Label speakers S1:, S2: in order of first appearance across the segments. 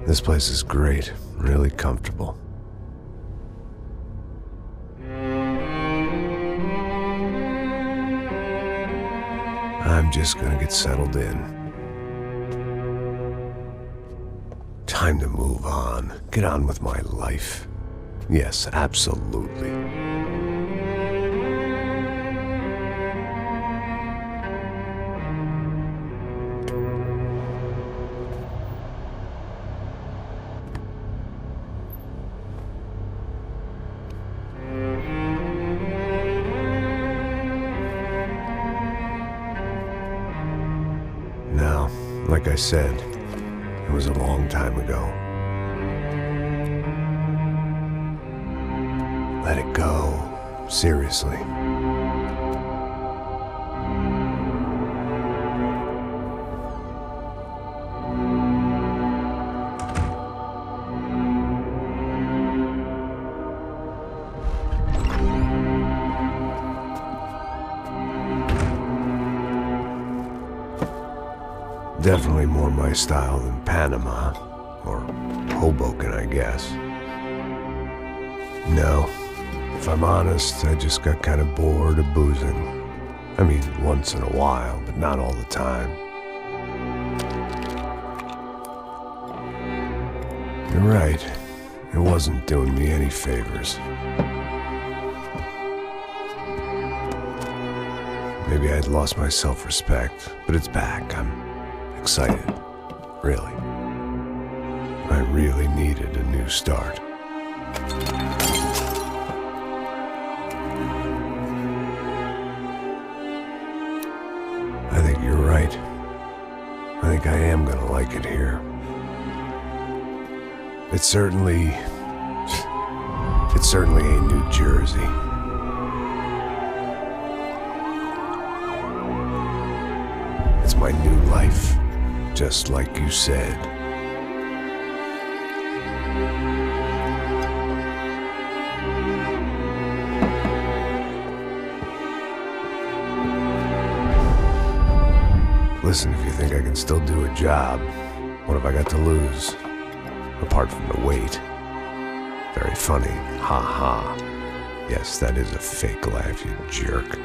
S1: This place is great, really comfortable. I'm just gonna get settled in. Time to move on. Get on with my life. Yes, absolutely. Now, like I said, it was a long time ago. Let it go. Seriously. Definitely more my style than Panama, or Hoboken, I guess. No, if I'm honest, I just got kind of bored of boozing. I mean, once in a while, but not all the time. You're right, it wasn't doing me any favors. Maybe I'd lost my self-respect, but it's back. I'm excited, really. I really needed a new start. I think you're right. I think I am gonna like it here. It certainly ain't New Jersey. It's my new life. Just like you said. Listen, if you think I can still do a job, what have I got to lose? Apart from the weight. Very funny. Ha ha. Yes, that is a fake laugh, you jerk.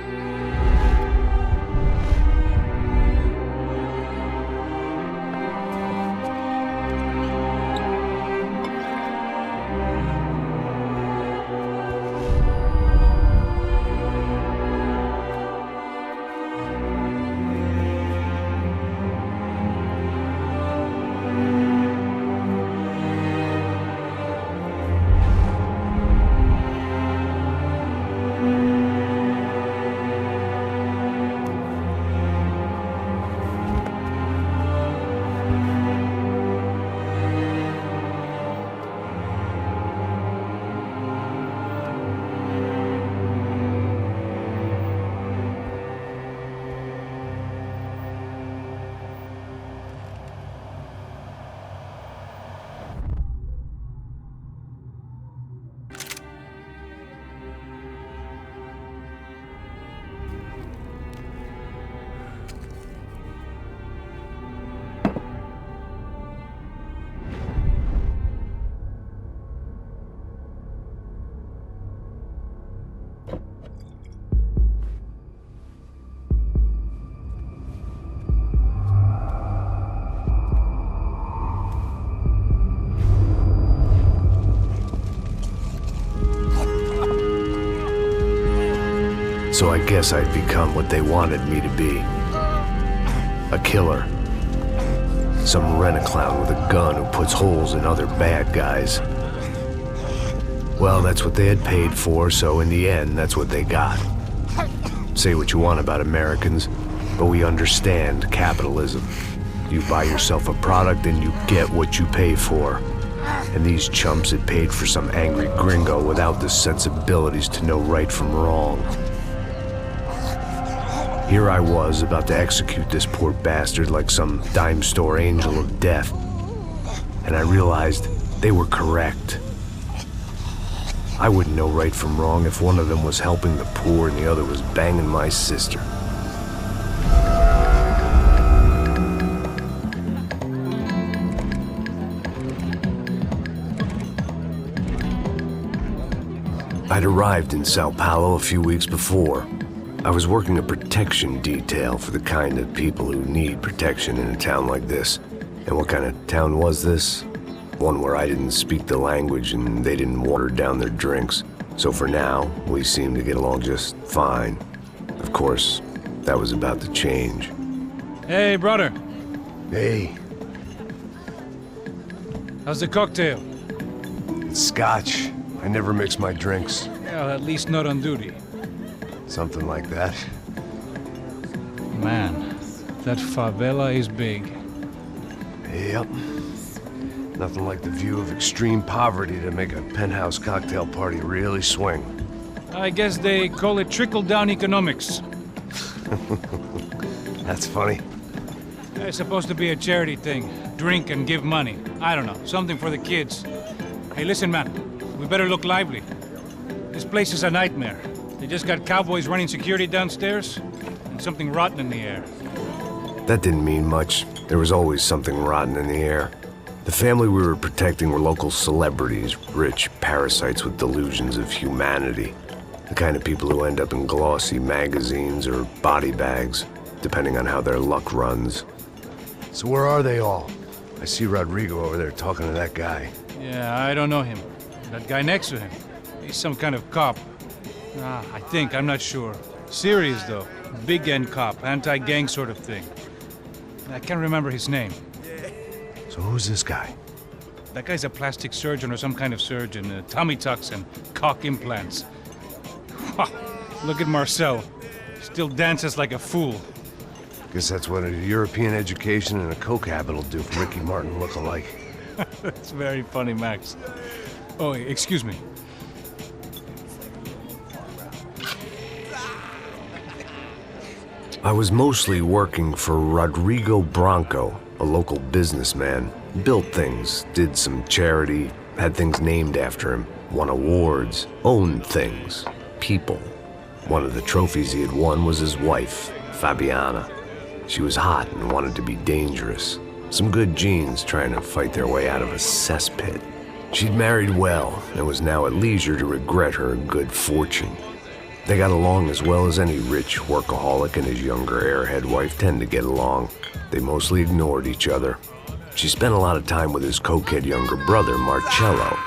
S1: So I guess I'd become what they wanted me to be. A killer. Some rent-a-clown with a gun who puts holes in other bad guys. Well, that's what they had paid for, so in the end, that's what they got. Say what you want about Americans, but we understand capitalism. You buy yourself a product and you get what you pay for. And these chumps had paid for some angry gringo without the sensibilities to know right from wrong. Here I was, about to execute this poor bastard like some dime store angel of death. And I realized they were correct. I wouldn't know right from wrong if one of them was helping the poor and the other was banging my sister. I'd arrived in São Paulo a few weeks before. I was working a protection detail for the kind of people who need protection in a town like this. And what kind of town was this? One where I didn't speak the language and they didn't water down their drinks. So for now, we seemed to get along just fine. Of course, that was about to change.
S2: Hey, brother.
S1: Hey.
S2: How's the cocktail?
S1: It's scotch. I never mix my drinks.
S2: Well, at least not on duty.
S1: Something like that.
S2: Man, that favela is big.
S1: Yep. Nothing like the view of extreme poverty to make a penthouse cocktail party really swing.
S2: I guess they call it trickle-down economics.
S1: That's funny.
S2: It's supposed to be a charity thing. Drink and give money. I don't know, something for the kids. Hey, listen, man. We better look lively. This place is a nightmare. They just got cowboys running security downstairs, and something rotten in the air.
S1: That didn't mean much. There was always something rotten in the air. The family we were protecting were local celebrities, rich parasites with delusions of humanity. The kind of people who end up in glossy magazines or body bags, depending on how their luck runs. So where are they all? I see Rodrigo over there talking to that guy.
S2: Yeah, I don't know him. That guy next to him. He's some kind of cop. I think, I'm not sure. Serious, though. Big end cop, anti-gang sort of thing. I can't remember his name.
S1: So who's this guy?
S2: That guy's a plastic surgeon or some kind of surgeon. Tummy tucks and cock implants. Look at Marcel. Still dances like a fool.
S1: Guess that's what a European education and a coke habit will do for Ricky Martin look-alike.
S2: That's very funny, Max. Oh, excuse me.
S1: I was mostly working for Rodrigo Branco, a local businessman. Built things, did some charity, had things named after him, won awards, owned things, people. One of the trophies he had won was his wife, Fabiana. She was hot and wanted to be dangerous. Some good genes trying to fight their way out of a cesspit. She'd married well and was now at leisure to regret her good fortune. They got along as well as any rich workaholic and his younger airhead wife tend to get along. They mostly ignored each other. She spent a lot of time with his cokehead younger brother, Marcello.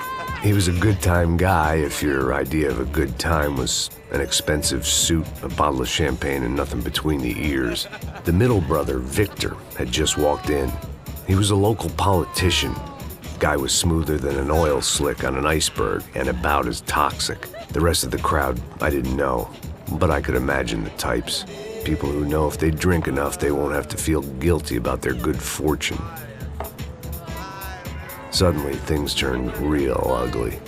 S1: He was a good-time guy if your idea of a good time was an expensive suit, a bottle of champagne, and nothing between the ears. The middle brother, Victor, had just walked in. He was a local politician. Guy was smoother than an oil slick on an iceberg and about as toxic. The rest of the crowd, I didn't know, but I could imagine the types. People who know if they drink enough, they won't have to feel guilty about their good fortune. Suddenly, things turned real ugly.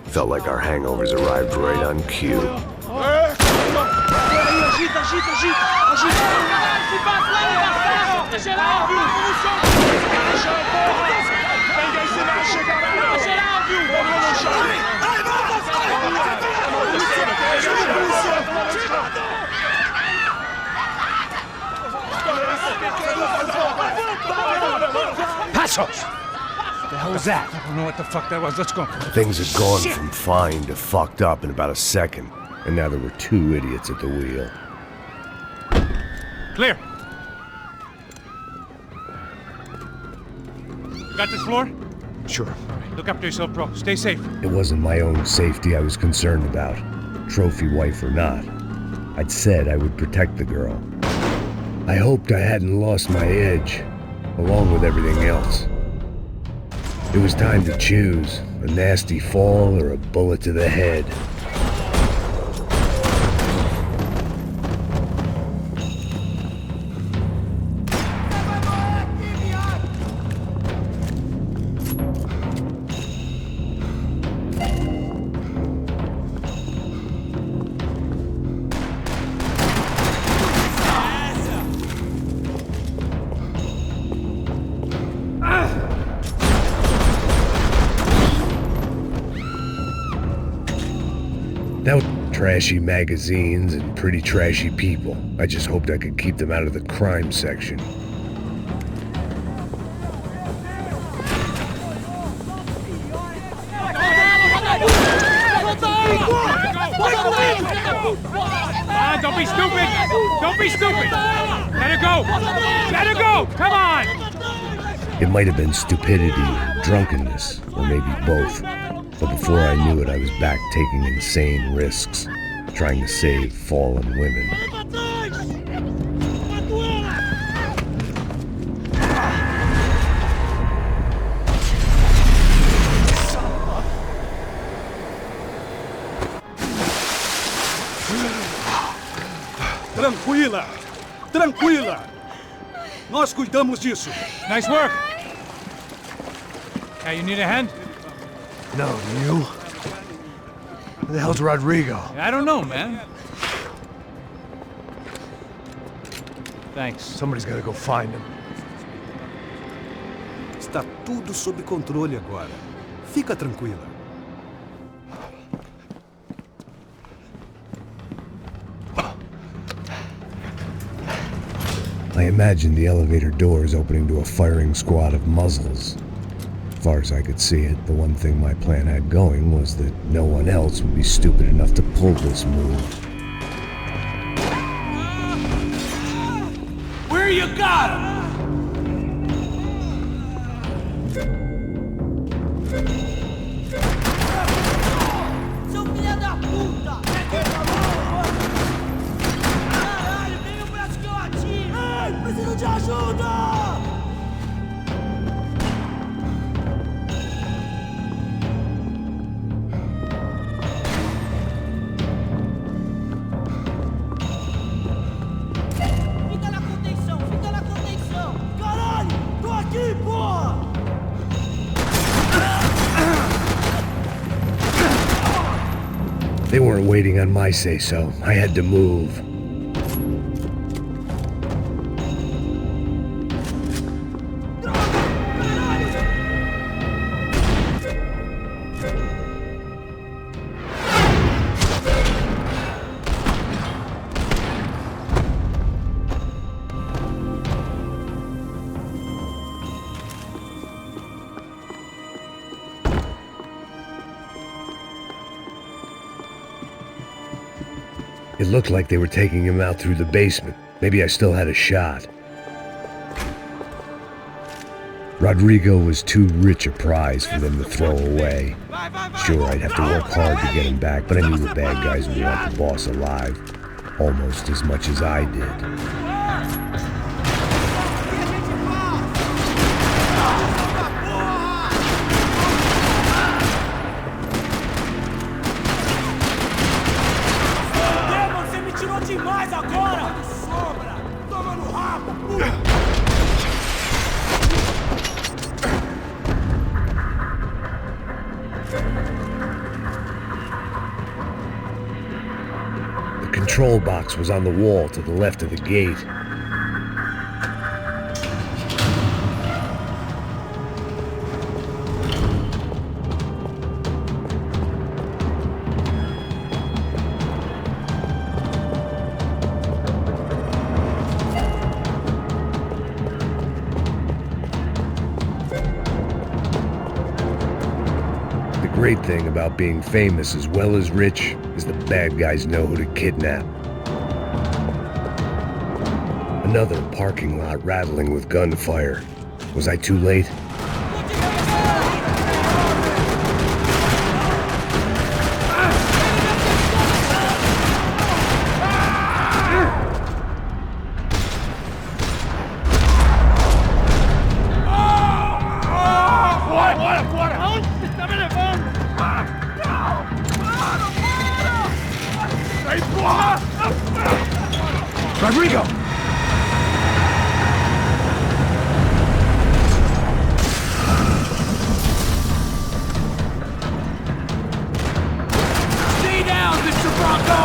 S1: Felt like our hangovers arrived right on cue.
S2: Passos! What the hell was that? I don't know what the fuck that was. Let's go.
S1: Things had gone from fine to fucked up in about a second, and now there were two idiots at the wheel.
S2: Clear. You got this floor?
S1: Sure.
S2: All right, look after yourself, bro. Stay safe.
S1: It wasn't my own safety I was concerned about, trophy wife or not. I'd said I would protect the girl. I hoped I hadn't lost my edge, along with everything else. It was time to choose, a nasty fall or a bullet to the head. Now, trashy magazines and pretty trashy people. I just hoped I could keep them out of the crime section.
S2: on, don't be stupid! Don't be stupid! Let her go! Let her go! Come on!
S1: It might have been stupidity or drunkenness, or maybe both. But before I knew it, I was back taking insane risks, trying to save fallen women.
S3: Tranquila! Tranquila! Nós cuidamos disso.
S2: Nice work! Hey, you need a hand?
S1: No, you? Who the hell's Rodrigo?
S2: I don't know, man. Thanks.
S1: Somebody's gotta go find him.
S3: Está tudo sob controle agora. Fica tranquila.
S1: I imagined the elevator doors opening to a firing squad of muzzles. As far as I could see it, the one thing my plan had going was that no one else would be stupid enough to pull this move.
S2: Where you got him?
S4: Seu filho da puta! Caralho, vem no braço que eu atiro! Ei, preciso de ajuda! Fica na contenção! Fica na contenção! Caralho! Tô aqui, porra!
S1: They weren't waiting on my say-so. I had to move. It looked like they were taking him out through the basement. Maybe I still had a shot. Rodrigo was too rich a prize for them to throw away. Sure, I'd have to work hard to get him back, but I knew the bad guys would want the boss alive, almost as much as I did.
S4: Você me tirou demais agora! Sobra! Toma no rabo, puta!
S1: The control box was on the wall to the left of the gate. The great thing about being famous as well as rich is the bad guys know who to kidnap. Another parking lot rattling with gunfire. Was I too late? Rodrigo!
S4: Stay down, Mr. Branco!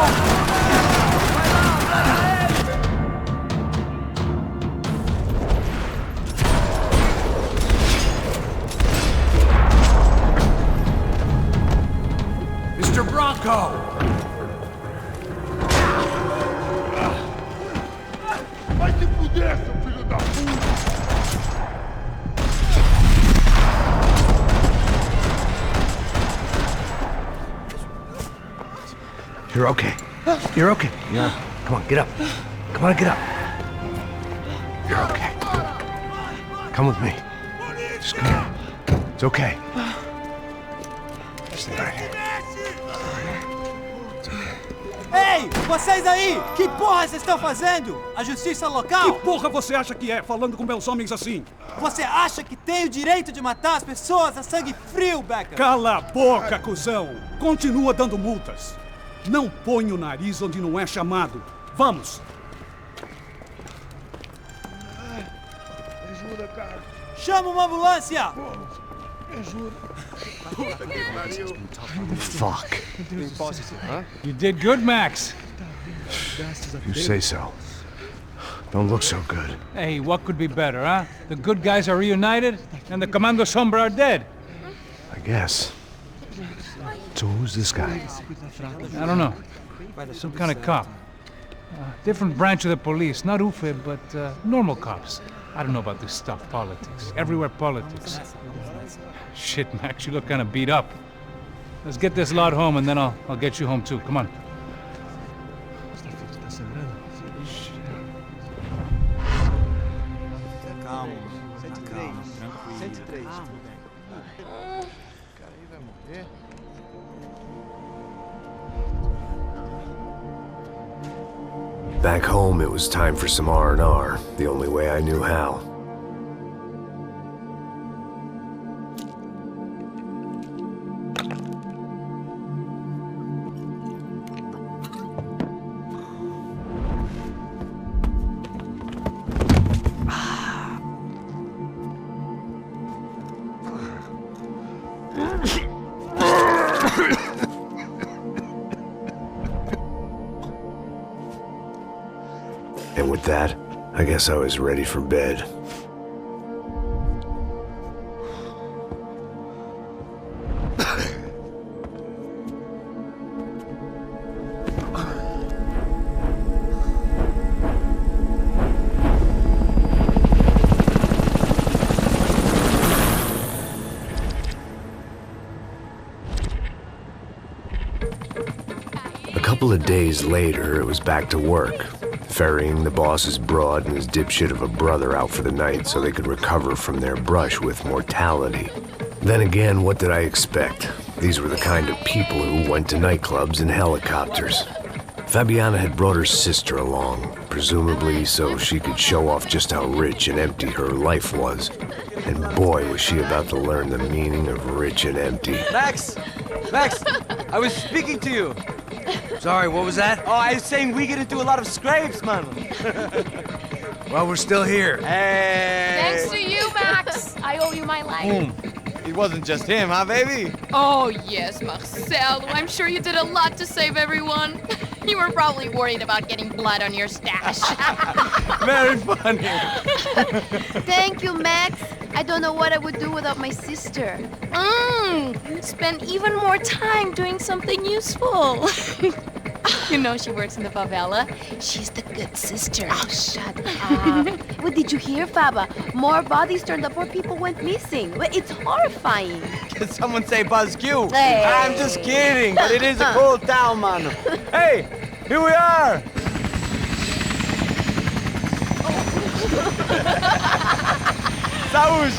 S3: Mr. Branco!
S5: Vai se fuder, seu filho da puta!
S1: You're okay. You're okay. Yeah. Come on, get up. Come on, get up. You're okay. Come with me. Just come on. It's okay. Stay right here.
S4: Ei, vocês aí! Que porra vocês estão fazendo? A justiça local?
S3: Que porra você acha que é, falando com meus homens assim?
S4: Você acha que tem o direito de matar as pessoas a sangue frio, Becker?
S3: Cala a boca, cuzão! Continua dando multas. Não põe o nariz onde não é chamado. Vamos!
S5: Ajuda, cara.
S4: Chama uma ambulância!
S5: Me ajuda.
S1: Fuck.
S2: You did good, Max.
S1: You say so. Don't look so good.
S2: Hey, what could be better, huh? The good guys are reunited, and the Commando Sombra are dead.
S1: I guess. So who's this guy?
S2: I don't know. Some kind of cop. Different branch of the police. Not UFE, but normal cops. I don't know about this stuff, politics. Everywhere politics. Shit, Max, you look kind of beat up. Let's get this lot home, and then I'll get you home, too. Come on.
S1: Back home, it was time for some R&R, the only way I knew how. And with that, I guess I was ready for bed. A couple of days later, it was back to work, ferrying the boss's broad and his dipshit of a brother out for the night so they could recover from their brush with mortality. Then again, what did I expect? These were the kind of people who went to nightclubs in helicopters. Fabiana had brought her sister along, presumably so she could show off just how rich and empty her life was. And boy, was she about to learn the meaning of rich and empty.
S6: Max! Max! I was speaking to you!
S7: Sorry, what was that?
S6: Oh, I was saying we get into a lot of scrapes, man.
S7: Well, we're still here.
S6: Hey!
S8: Thanks to you, Max. I owe you my life.
S6: It wasn't just him, huh, baby?
S8: Oh, yes, Marcel. I'm sure you did a lot to save everyone. You were probably worried about getting blood on your stash.
S6: Very funny.
S9: Thank you, Max. I don't know what I would do without my sister.
S8: Spend even more time doing something useful. You know she works in the favela.
S9: She's the good sister. Oh, shut up. What did you hear, Faba? More bodies turned up where people went missing. It's horrifying.
S6: Did someone say Buzz Q?
S9: Hey.
S6: I'm just kidding, but it is a cool town, man. Hey, here we are. Saúde!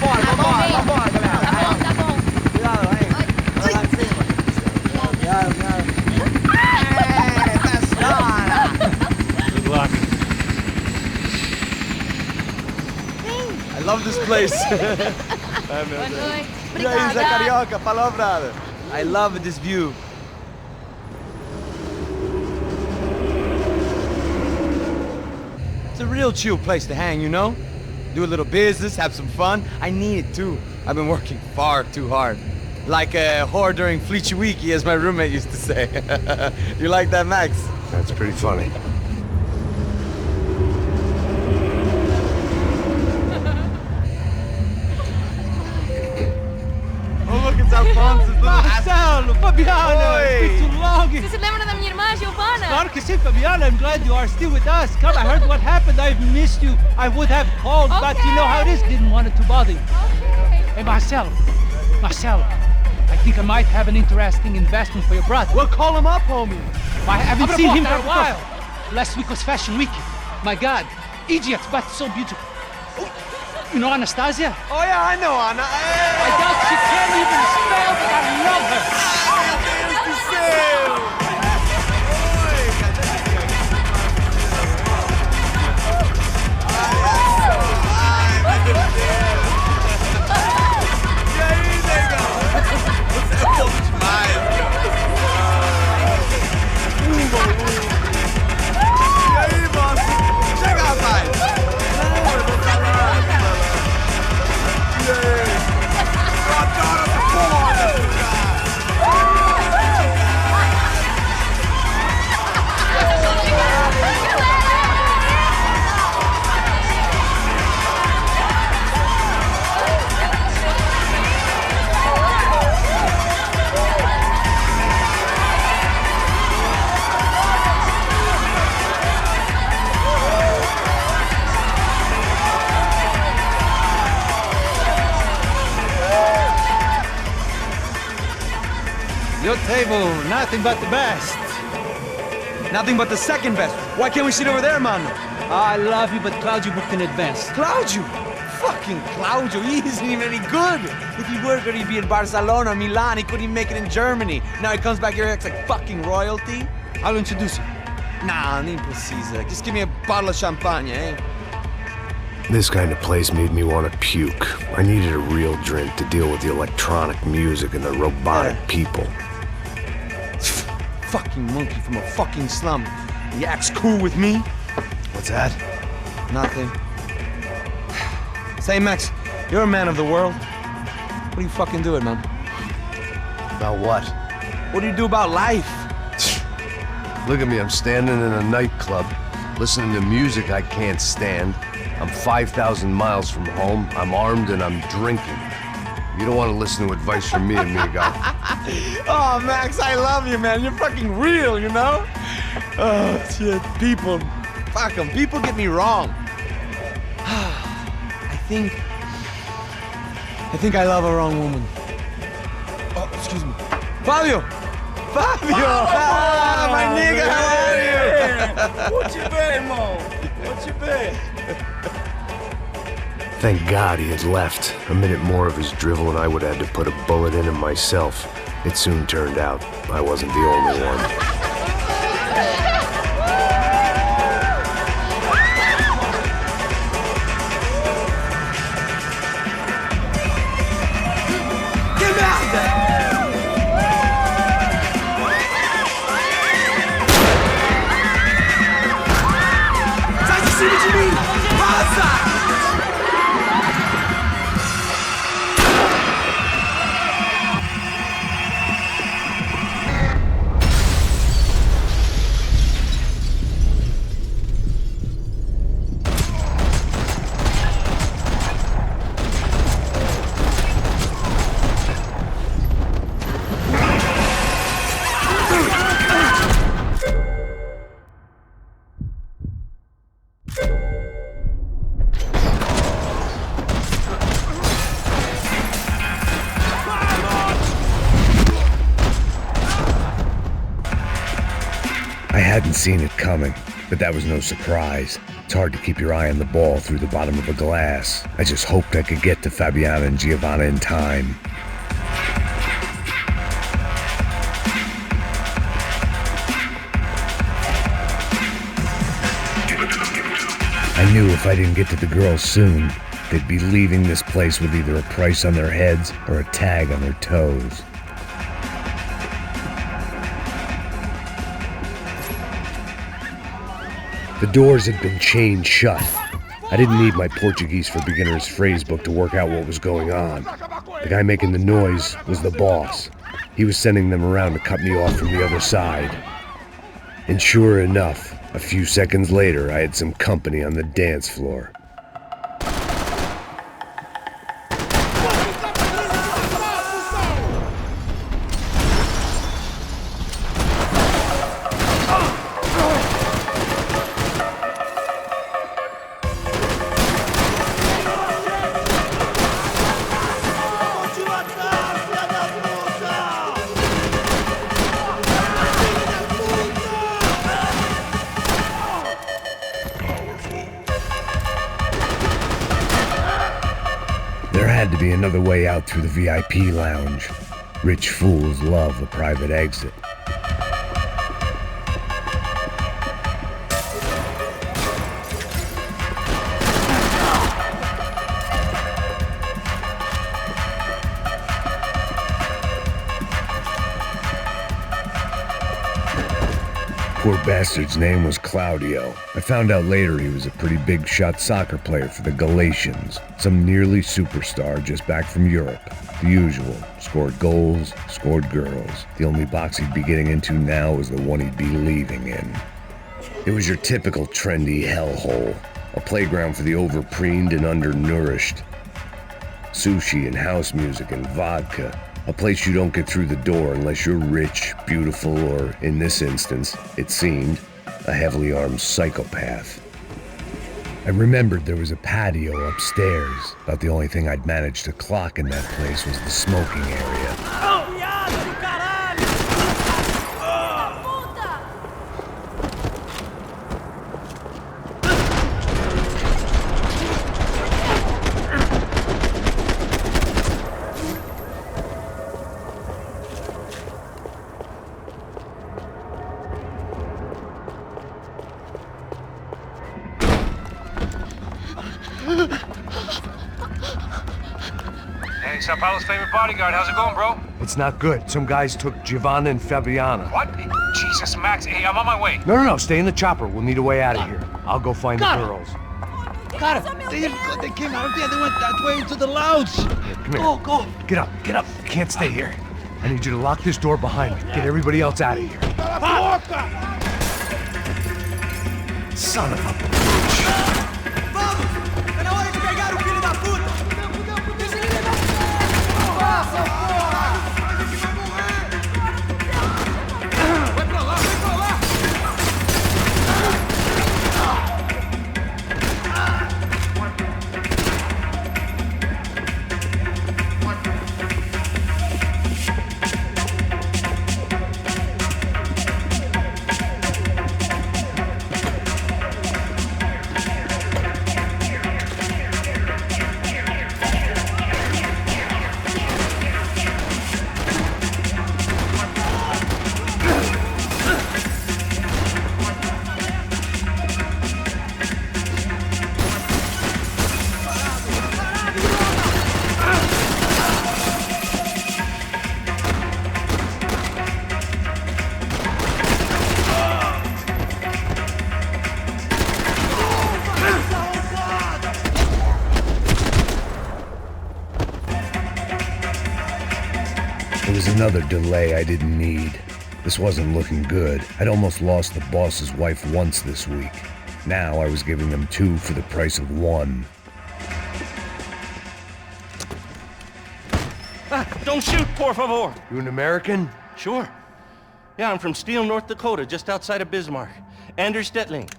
S6: Vambora, galera.
S8: Tá bom.
S6: Cuidado, aí. Vai lá em cima. Cuidado.
S2: Good luck.
S6: I love this place. Ai, meu Deus. E aí, Zé Carioca, falou, brother. I love this view. It's a real chill place to hang, you know? Do a little business, have some fun. I need it too. I've been working far too hard. Like a whore during Fleechy Weeky, as my roommate used to say. You like that, Max?
S1: That's pretty funny.
S6: Oh, look, it's Alfonso's little
S4: Marcelo, Fabiana, it's been too long.
S8: Você se lembra da minha irmã, Giovanna?
S4: Claro que sim, Fabiana. I'm glad you are still with us. Come, I heard what happened. I've missed you. I would have called, but you know how it is. Didn't want it to bother you.
S8: Okay.
S4: Hey, Marcelo,
S10: think I might have an interesting investment for your brother.
S6: Well, call him up, homie.
S10: I haven't seen him for a while. Last week was Fashion Week. My God, Egypt, but so beautiful. You know Anastasia?
S6: Oh, yeah, I know Anna.
S10: I doubt she can't even spell, but I love her.
S6: Your table, nothing but the best. Nothing but the second best. Why can't we sit over there, man?
S10: I love you, but Claudio booked in advance.
S6: Claudio? Fucking Claudio, he isn't even any good. If he were good, he'd be in Barcelona, Milan. He couldn't even make it in Germany. Now he comes back here and acts like fucking royalty.
S10: I'll introduce you.
S6: Nah, nem precisa. Just give me a bottle of champagne, eh?
S1: This kind of place made me want to puke. I needed a real drink to deal with the electronic music and the robotic people.
S6: Fucking monkey from a fucking slum. He acts cool with me.
S1: What's that?
S6: Nothing. Say, Max, you're a man of the world. What do you fucking do it, man?
S1: About what?
S6: What do you do about life?
S1: Look at me, I'm standing in a nightclub, listening to music I can't stand. I'm 5,000 miles from home, I'm armed, and I'm drinking. You don't want to listen to advice from me, amigo.
S6: Oh, Max, I love you, man. You're fucking real, you know? Oh, shit. People. Fuck them. People get me wrong. I think I love a wrong woman. Oh, excuse me. Fabio! Fabio! Ah, my nigga, how are you?
S4: What you been, Mo? What you been?
S1: Thank God he had left. A minute more of his drivel and I would have had to put a bullet in him myself. It soon turned out I wasn't the only one. I hadn't seen it coming, but that was no surprise. It's hard to keep your eye on the ball through the bottom of a glass. I just hoped I could get to Fabiana and Giovanna in time. I knew if I didn't get to the girls soon, they'd be leaving this place with either a price on their heads or a tag on their toes. The doors had been chained shut. I didn't need my Portuguese for Beginners phrase book to work out what was going on. The guy making the noise was the boss. He was sending them around to cut me off from the other side. And sure enough, a few seconds later, I had some company on the dance floor. me another way out through the VIP lounge. Rich fools love a private exit. Poor bastard's name was Claudio. I found out later he was a pretty big shot soccer player for the Galatians, some nearly superstar just back from Europe. The usual. Scored goals, scored girls. The only box he'd be getting into now was the one he'd be leaving in. It was your typical trendy hellhole. A playground for the overpreened and undernourished. Sushi and house music and vodka. A place you don't get through the door unless you're rich, beautiful, or, in this instance, it seemed, a heavily armed psychopath. I remembered there was a patio upstairs. About the only thing I'd managed to clock in that place was the smoking area.
S2: Hey, São Paulo's favorite bodyguard. How's it going, bro?
S7: It's not good. Some guys took Giovanna and Fabiana.
S2: What? Jesus, Max. Hey, I'm on my way.
S7: No, stay in the chopper. We'll need a way out of here. I'll go find the girls.
S10: Got it. They came out of there. They went that way into the lounge.
S7: Come here.
S10: Go.
S7: Get up. You can't stay here. I need you to lock this door behind me. Get everybody else out of here. Son of a bitch.
S4: É na hora de pegar o filho da puta! Vai pra lá!
S1: There was another delay I didn't need. This wasn't looking good. I'd almost lost the boss's wife once this week. Now I was giving them two for the price of one.
S11: Don't shoot, por favor.
S7: You an American?
S11: Sure. Yeah, I'm from Steele, North Dakota, just outside of Bismarck. Anders Stetling.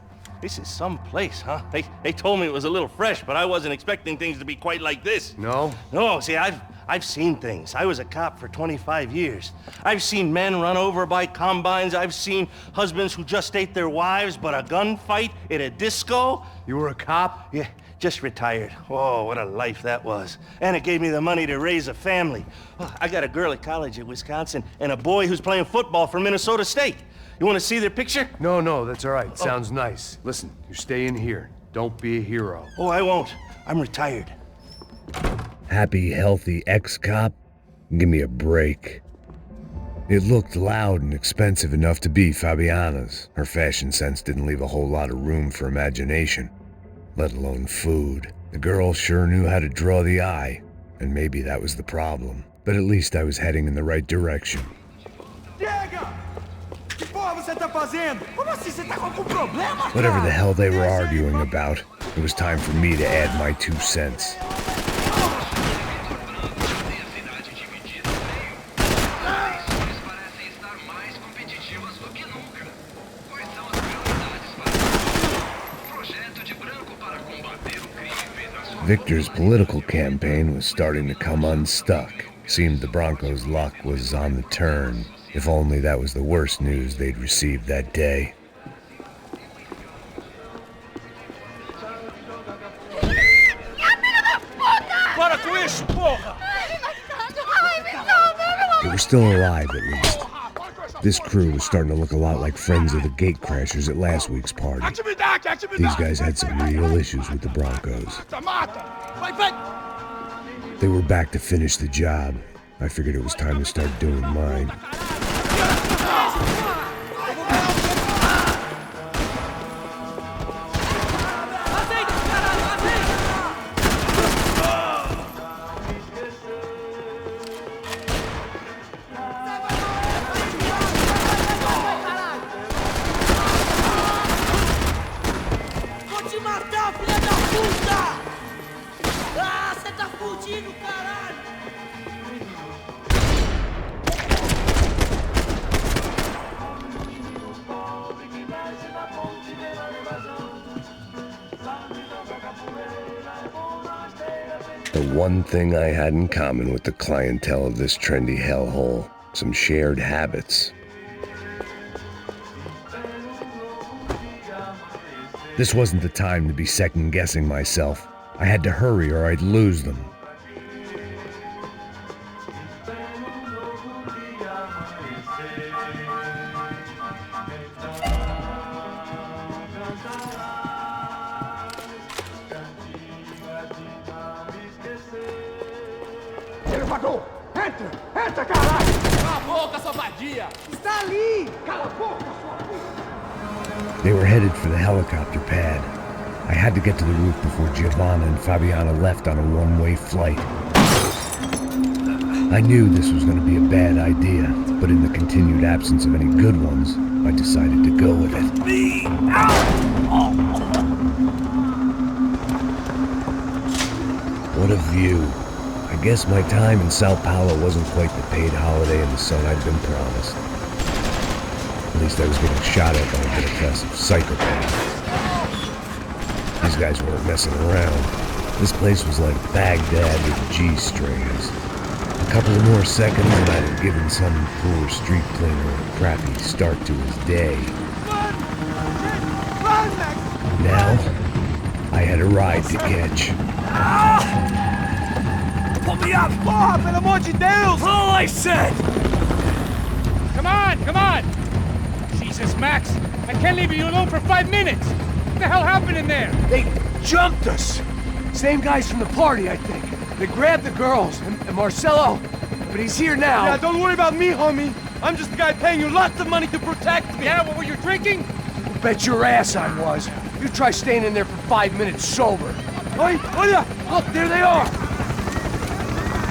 S11: This is some place, huh? They told me it was a little fresh, but I wasn't expecting things to be quite like this.
S7: No?
S11: No, see, I've seen things. I was a cop for 25 years. I've seen men run over by combines. I've seen husbands who just ate their wives, but a gunfight at a disco.
S7: You were a cop?
S11: Yeah, just retired. Oh, what a life that was. And it gave me the money to raise a family. Oh, I got a girl at college at Wisconsin and a boy who's playing football for Minnesota State. You want to see their picture?
S7: No, that's all right. Sounds nice. Listen, you stay in here. Don't be a hero.
S11: Oh, I won't. I'm retired.
S1: Happy, healthy ex-cop? Give me a break. It looked loud and expensive enough to be Fabiana's. Her fashion sense didn't leave a whole lot of room for imagination, let alone food. The girl sure knew how to draw the eye, and maybe that was the problem. But at least I was heading in the right direction. Whatever the hell they were arguing about, it was time for me to add my 2 cents. Victor's political campaign was starting to come unstuck. Seemed the Broncos' luck was on the turn. If only that was the worst news they'd received that day.
S4: Para com isso, porra!
S1: They were still alive, at least. This crew was starting to look a lot like friends of the gatecrashers at last week's party. These guys had some real issues with the Broncos. They were back to finish the job. I figured it was time to start doing mine. The one thing I had in common with the clientele of this trendy hellhole, some shared habits. This wasn't the time to be second-guessing myself. I had to hurry or I'd lose them.
S4: Entra, caralho! Cala a boca, sua vadia! Está ali! Cala a boca, sua puta!
S1: They were headed for the helicopter pad. I had to get to the roof before Giovanna and Fabiana left on a one-way flight. I knew this was going to be a bad idea, but in the continued absence of any good ones, I decided to go with it. What a view. I guess my time in São Paulo wasn't quite the paid holiday in the sun I'd been promised. At least I was getting shot at by a bit of psychopath. These guys weren't messing around. This place was like Baghdad with G-strings. A couple of more seconds and I'd have given some poor street cleaner a crappy start to his day. Now, I had a ride to catch.
S4: Pull me up! Porra, pelo amor de Deus! All I said!
S2: Come on, come on! Jesus, Max, I can't leave you alone for 5 minutes! What the hell happened in there?
S7: They jumped us! Same guys from the party, I think. They grabbed the girls, and Marcelo, but he's here now.
S6: Yeah, don't worry about me, homie. I'm just the guy paying you lots of money to protect me.
S2: Yeah, what were you drinking?
S7: You bet your ass I was. You try staying in there for 5 minutes sober. Oi, olha! Look, there they are!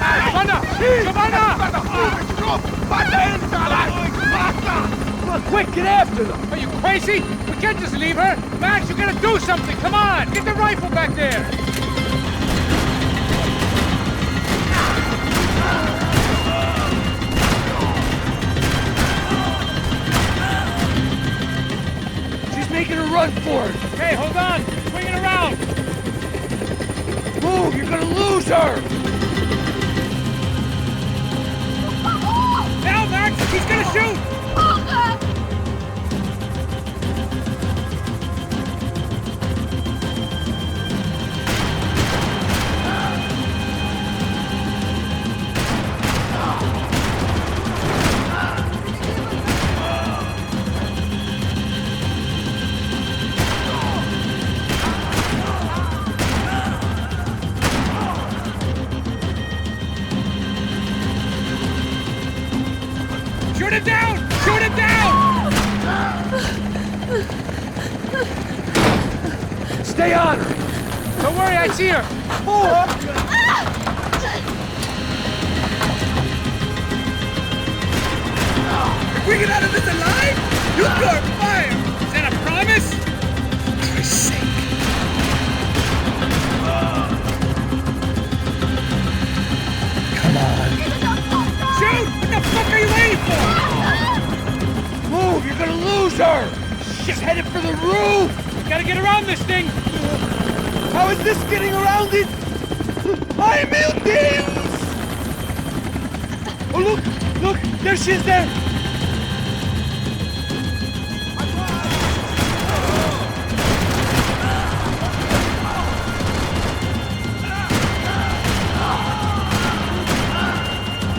S2: Giovanna! Giovanna!
S7: Come on, quick, get after them!
S2: Are you crazy? We can't just leave her! Max, you gotta do something! Come on! Get the rifle back there!
S7: She's making a run for it!
S2: Hey, hold on! Swing it around!
S7: Move! You're gonna lose her!
S2: Now, Max! He's gonna shoot! Shoot it down! Shoot it down!
S7: Stay on her!
S2: Don't worry, I see her!
S4: If we get out of this alive, you start fire!
S2: Is that a promise?
S1: For Christ's sake. Come on.
S2: Shoot! What the fuck are you waiting for?
S7: Move! You're gonna lose her! She's headed for the roof!
S2: We gotta get around this thing!
S7: How is this getting around it? Ai, meu Deus! Oh, look! Look! There she is there!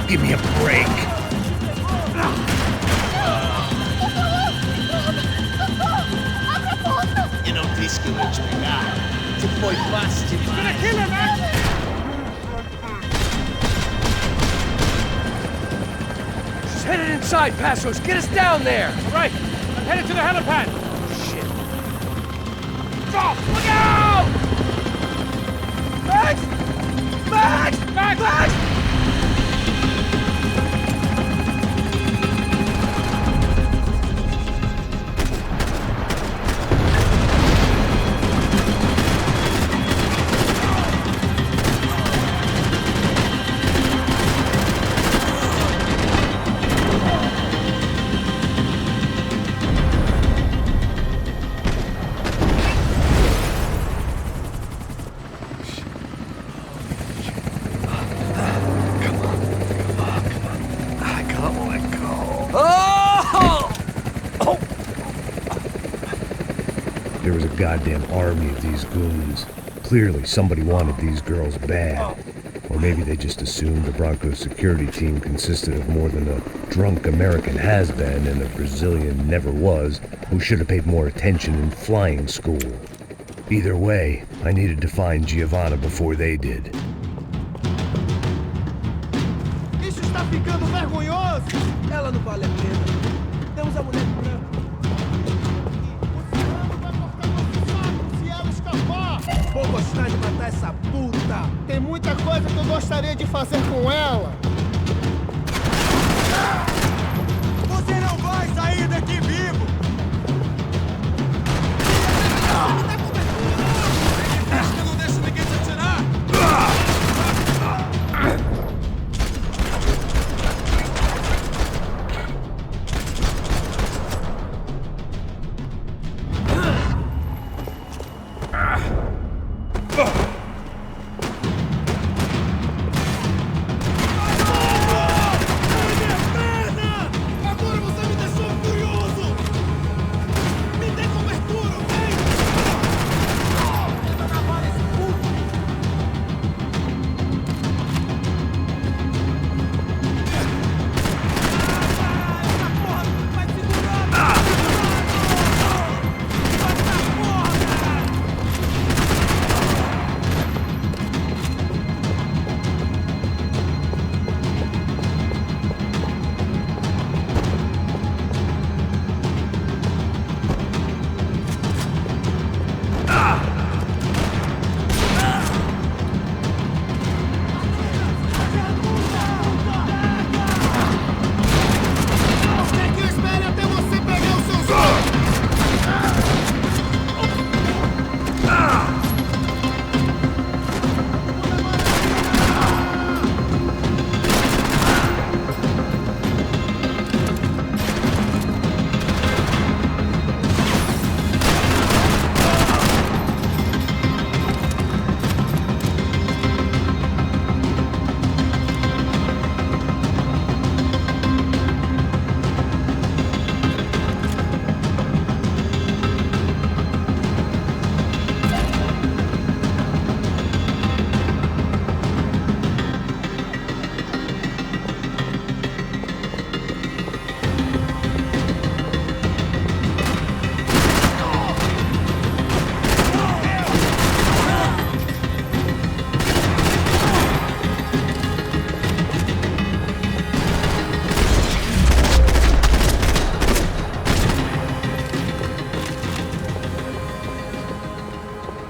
S1: Give me a break.
S4: te pegar. Você foi fácil demais.
S7: She's headed inside, Passos. Get us down there.
S2: All right, I'm headed to the helipad.
S7: Shit. Drop! Look out! Max! Max!
S2: Max!
S7: Max!
S1: There was a goddamn army of these goons. Clearly, somebody wanted these girls bad. Or maybe they just assumed the Bronco security team consisted of more than a drunk American has-been and a Brazilian never was who should have paid more attention in flying school. Either way, I needed to find Giovanna before they did.
S4: Isso está ficando vergonhoso! Ela não vale a pena. Temos a mulher branca. Vou gostar de matar essa puta! Tem muita coisa que eu gostaria de fazer com ela! Você não vai sair daqui vivo! Eu não deixo ninguém te atirar!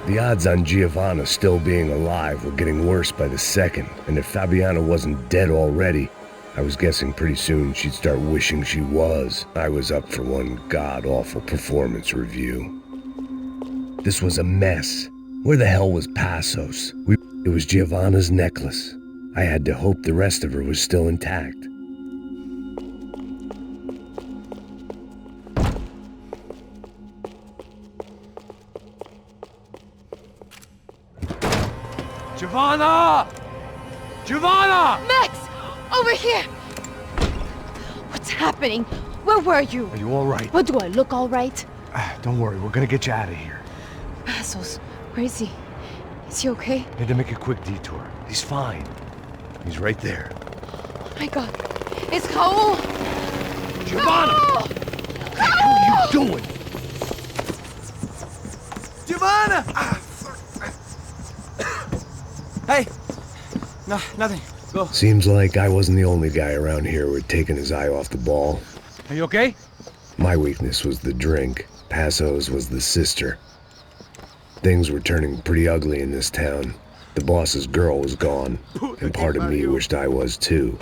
S1: The odds on Giovanna still being alive were getting worse by the second, and if Fabiana wasn't dead already, I was guessing pretty soon she'd start wishing she was. I was up for one god-awful performance review. This was a mess. Where the hell was Passos? It was Giovanna's necklace. I had to hope the rest of her was still intact.
S7: Giovanna! Giovanna!
S8: Max! Over here! What's happening? Where were you?
S7: Are you all right?
S8: What, do I look all right?
S7: Don't worry, we're gonna get you out of here.
S8: Passos, where is he? Is he okay?
S7: Need to make a quick detour. He's fine. He's right there.
S8: Oh my god. It's Raul!
S7: Giovanna!
S8: Raul!
S7: What are you doing?
S6: Giovanna! Hey! No, nothing. Go.
S1: Seems like I wasn't the only guy around here who had taken his eye off the ball.
S2: Are you okay?
S1: My weakness was the drink. Passo's was the sister. Things were turning pretty ugly in this town. The boss's girl was gone, and part of me wished I was too.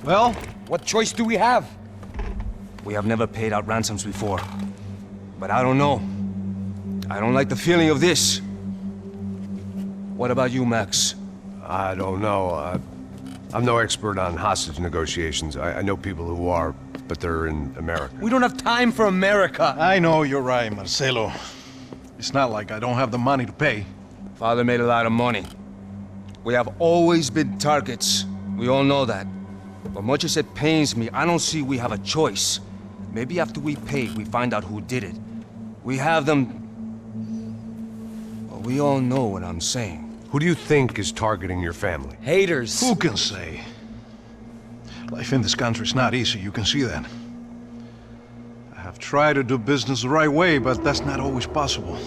S6: Well, what choice do we have?
S12: We have never paid out ransoms before. But I don't know. I don't like the feeling of this. What about you, Max?
S1: I don't know. I'm no expert on hostage negotiations. I know people who are, but they're in America.
S6: We don't have time for America.
S13: I know you're right, Marcelo. It's not like I don't have the money to pay.
S12: Father made a lot of money. We have always been targets. We all know that. But much as it pains me, I don't see we have a choice. Maybe after we pay, we find out who did it. We have them... Well, we all know what I'm saying.
S1: Who do you think is targeting your family?
S6: Haters.
S13: Who can say? Life in this country is not easy, you can see that. I have tried to do business the right way, but that's not always possible.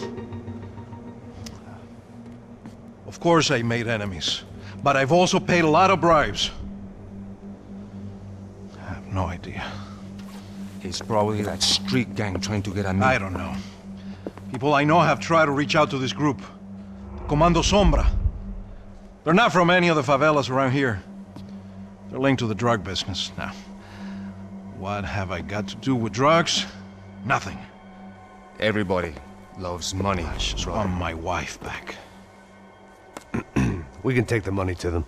S13: Of course I made enemies, but I've also paid a lot of bribes. I have no idea.
S12: It's probably that street gang trying to get at me.
S13: I don't know. People I know have tried to reach out to this group. Comando Sombra. They're not from any of the favelas around here. They're linked to the drug business. Now, what have I got to do with drugs? Nothing.
S12: Everybody loves money.
S13: I just want my wife back.
S1: We can take the money to them.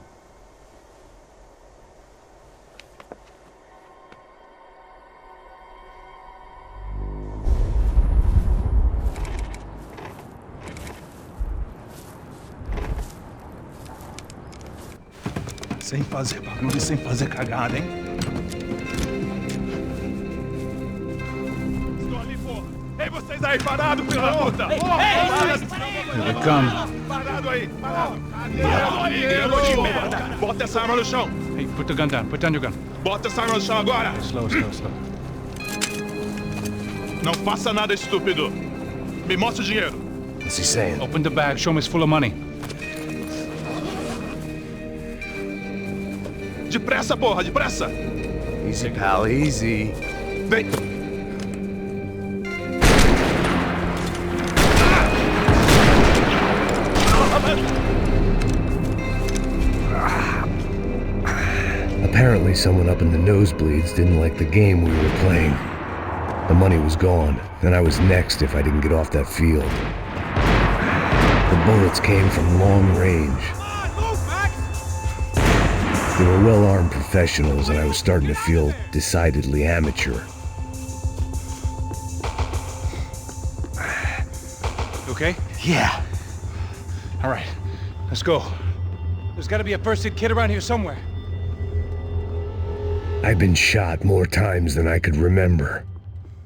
S3: Sem fazer barulho e sem fazer cagada, hein?
S5: Estou ali, porra! Ei, vocês aí, parado, filho da puta!
S2: Here we come.
S5: Parado aí, parado! Parado aí, grilo de merda! Bota essa arma no chão!
S2: Hey, put the gun down. Put down your gun.
S5: Bota essa arma no chão agora!
S2: Slow.
S5: Não faça nada, estúpido! Me mostra o dinheiro!
S1: What's he saying?
S2: Open the bag. Show him it's full of money.
S5: Depressa, porra, depressa!
S1: Easy, pal, easy.
S5: Vem!
S1: Apparently someone up in the nosebleeds didn't like the game we were playing. The money was gone, and I was next if I didn't get off that field. The bullets came from long range. They were well-armed professionals, and I was starting to feel decidedly amateur.
S2: You okay?
S6: Yeah.
S2: All right, let's go. There's got to be a first-aid kit around here somewhere.
S1: I'd been shot more times than I could remember,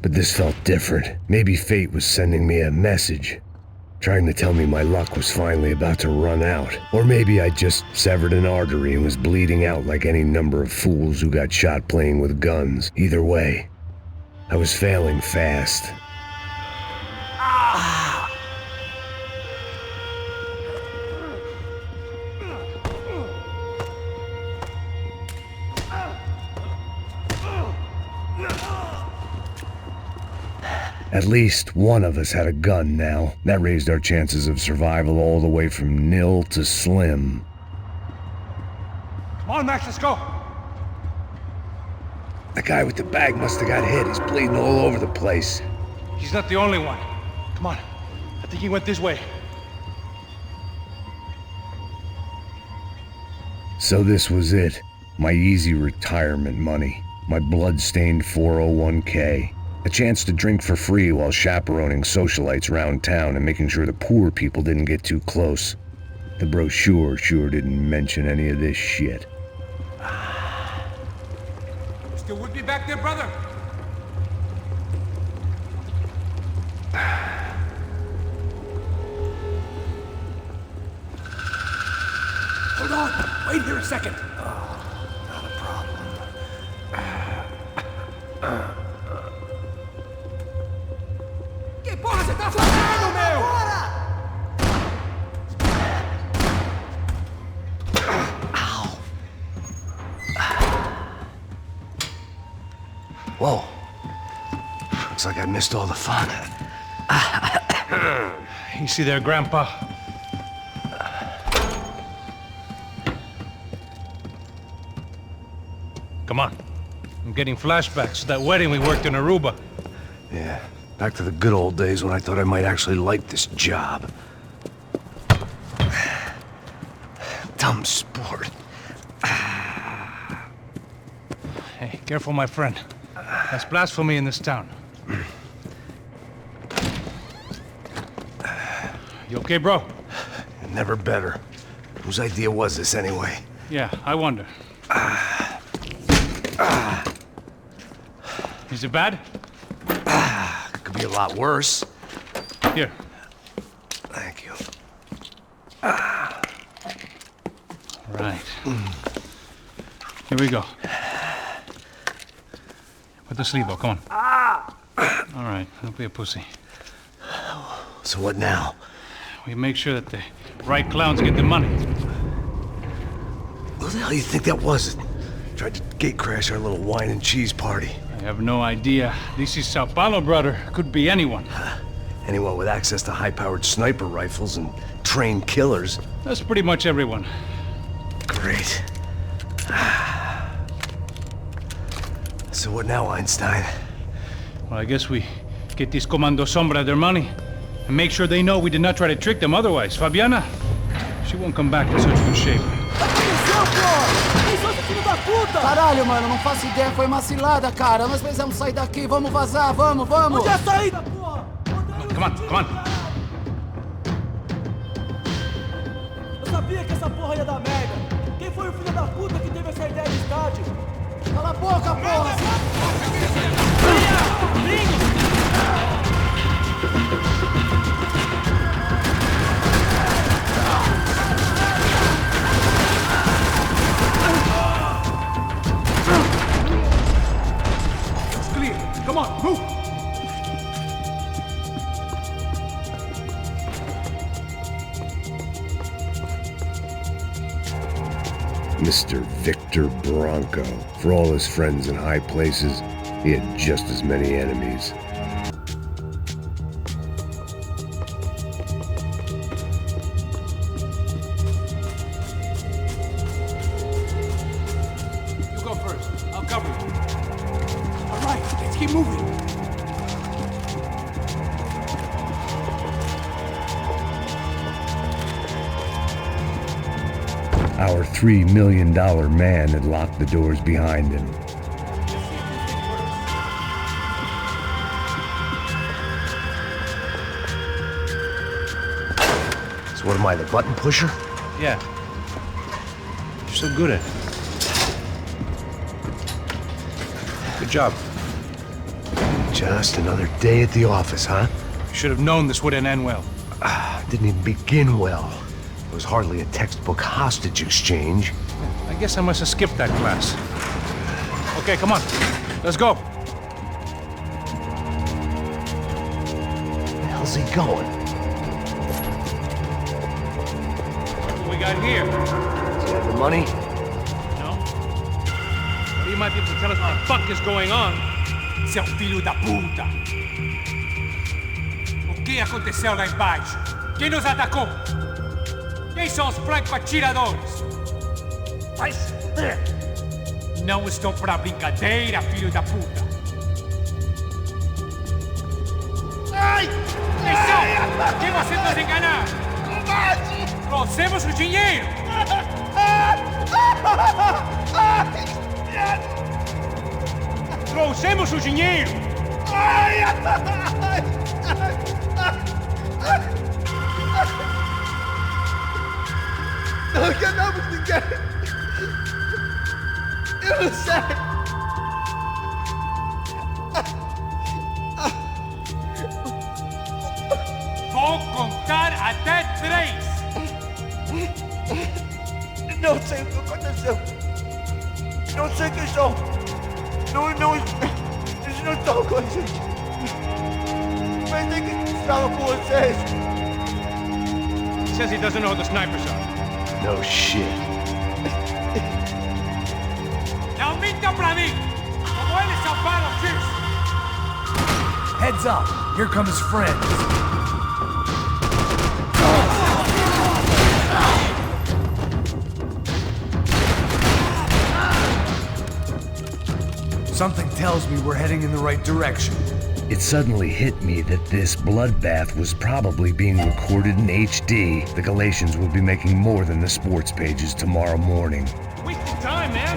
S1: but this felt different. Maybe fate was sending me a message, trying to tell me my luck was finally about to run out. Or maybe I just severed an artery and was bleeding out like any number of fools who got shot playing with guns. Either way, I was failing fast. At least one of us had a gun now. That raised our chances of survival all the way from nil to slim.
S2: Come on, Max, let's go.
S1: The guy with the bag must have got hit. He's bleeding all over the place.
S2: He's not the only one. Come on. I think he went this way.
S1: So this was it. My easy retirement money. My blood-stained 401k. A chance to drink for free while chaperoning socialites around town and making sure the poor people didn't get too close. The brochure sure didn't mention any of this shit.
S2: Still with me back there, brother?
S7: Hold on! Wait here a second!
S1: Not a problem.
S7: Que porra você tá fazendo, meu?
S11: Whoa. Looks like I missed all the fun.
S2: Easy there, Grandpa. Come on. I'm getting flashbacks to that wedding we worked in Aruba.
S11: Yeah, back to the good old days when I thought I might actually like this job. Dumb sport.
S2: Hey, careful, my friend. That's blasphemy in this town. You okay, bro?
S11: Never better. Whose idea was this anyway?
S2: Yeah, I wonder. Is it bad?
S11: Could be a lot worse.
S2: Here.
S11: Thank you.
S2: Right. Here we go. Put the sleeve on, come on. All right, don't be a pussy.
S11: So what now?
S2: We make sure that the right clowns get the money.
S11: Who the hell do you think that was? Tried to gatecrash our little wine and cheese party.
S2: I have no idea. This is São Paulo, brother. Could be anyone.
S11: Anyone with access to high-powered sniper rifles and trained killers.
S2: That's pretty much everyone.
S11: Great. So what now, Einstein?
S2: Well, I guess we get these Comando Sombra their money and make sure they know we did not try to trick them otherwise. Fabiana, she won't come back in such good shape.
S14: Caralho, mano, não faço ideia, foi uma cilada, cara. Nós precisamos sair daqui, vamos vazar, vamos! Onde é a saída, porra?
S2: Come on, come on.
S14: Eu sabia que essa porra ia dar merda. Quem foi o filho da puta que teve essa ideia de estádio? Cala a boca, porra!
S3: It's clear. Come on, move!
S1: Mr. Victor Branco. For all his friends in high places, he had just as many enemies.
S3: You go first. I'll cover you. All right, let's keep moving.
S1: Our $3 million man had locked the doors behind him.
S11: So what am I, the button pusher?
S2: Yeah. You're so good at it. Good job.
S11: Just another day at the office, huh?
S2: You should have known this wouldn't end well.
S11: Didn't even begin well. It was hardly a textbook hostage exchange.
S2: I guess I must have skipped that class. Okay, come on. Let's go.
S11: Where the hell's he going?
S2: What we got here?
S11: Does he have the money?
S2: No. Well, you might be able to tell us what the fuck is going on.
S3: Seu filho da puta! O que aconteceu lá embaixo? Quem nos atacou? Quem são os franco-atiradores? Vai se fuder! Não estou pra brincadeira, filho da puta! Atenção! Quem você tá enganar? Trouxemos o dinheiro! Trouxemos o dinheiro!
S6: Não enganamos ninguém! Eu não sei!
S3: Vou contar até 3!
S6: Não sei o que aconteceu! Não sei quem são! Eles não estão com a gente! Pensei que estava com vocês!
S3: He says he doesn't know who the snipers are.
S1: No shit.
S3: Não minta pra mim! Como eles salvaram Cheers!
S7: Heads up! Here come his friends. Something tells me we're heading in the right direction.
S1: It suddenly hit me that this bloodbath was probably being recorded in HD. The Galatians will be making more than the sports pages tomorrow morning.
S3: Wasting time, man!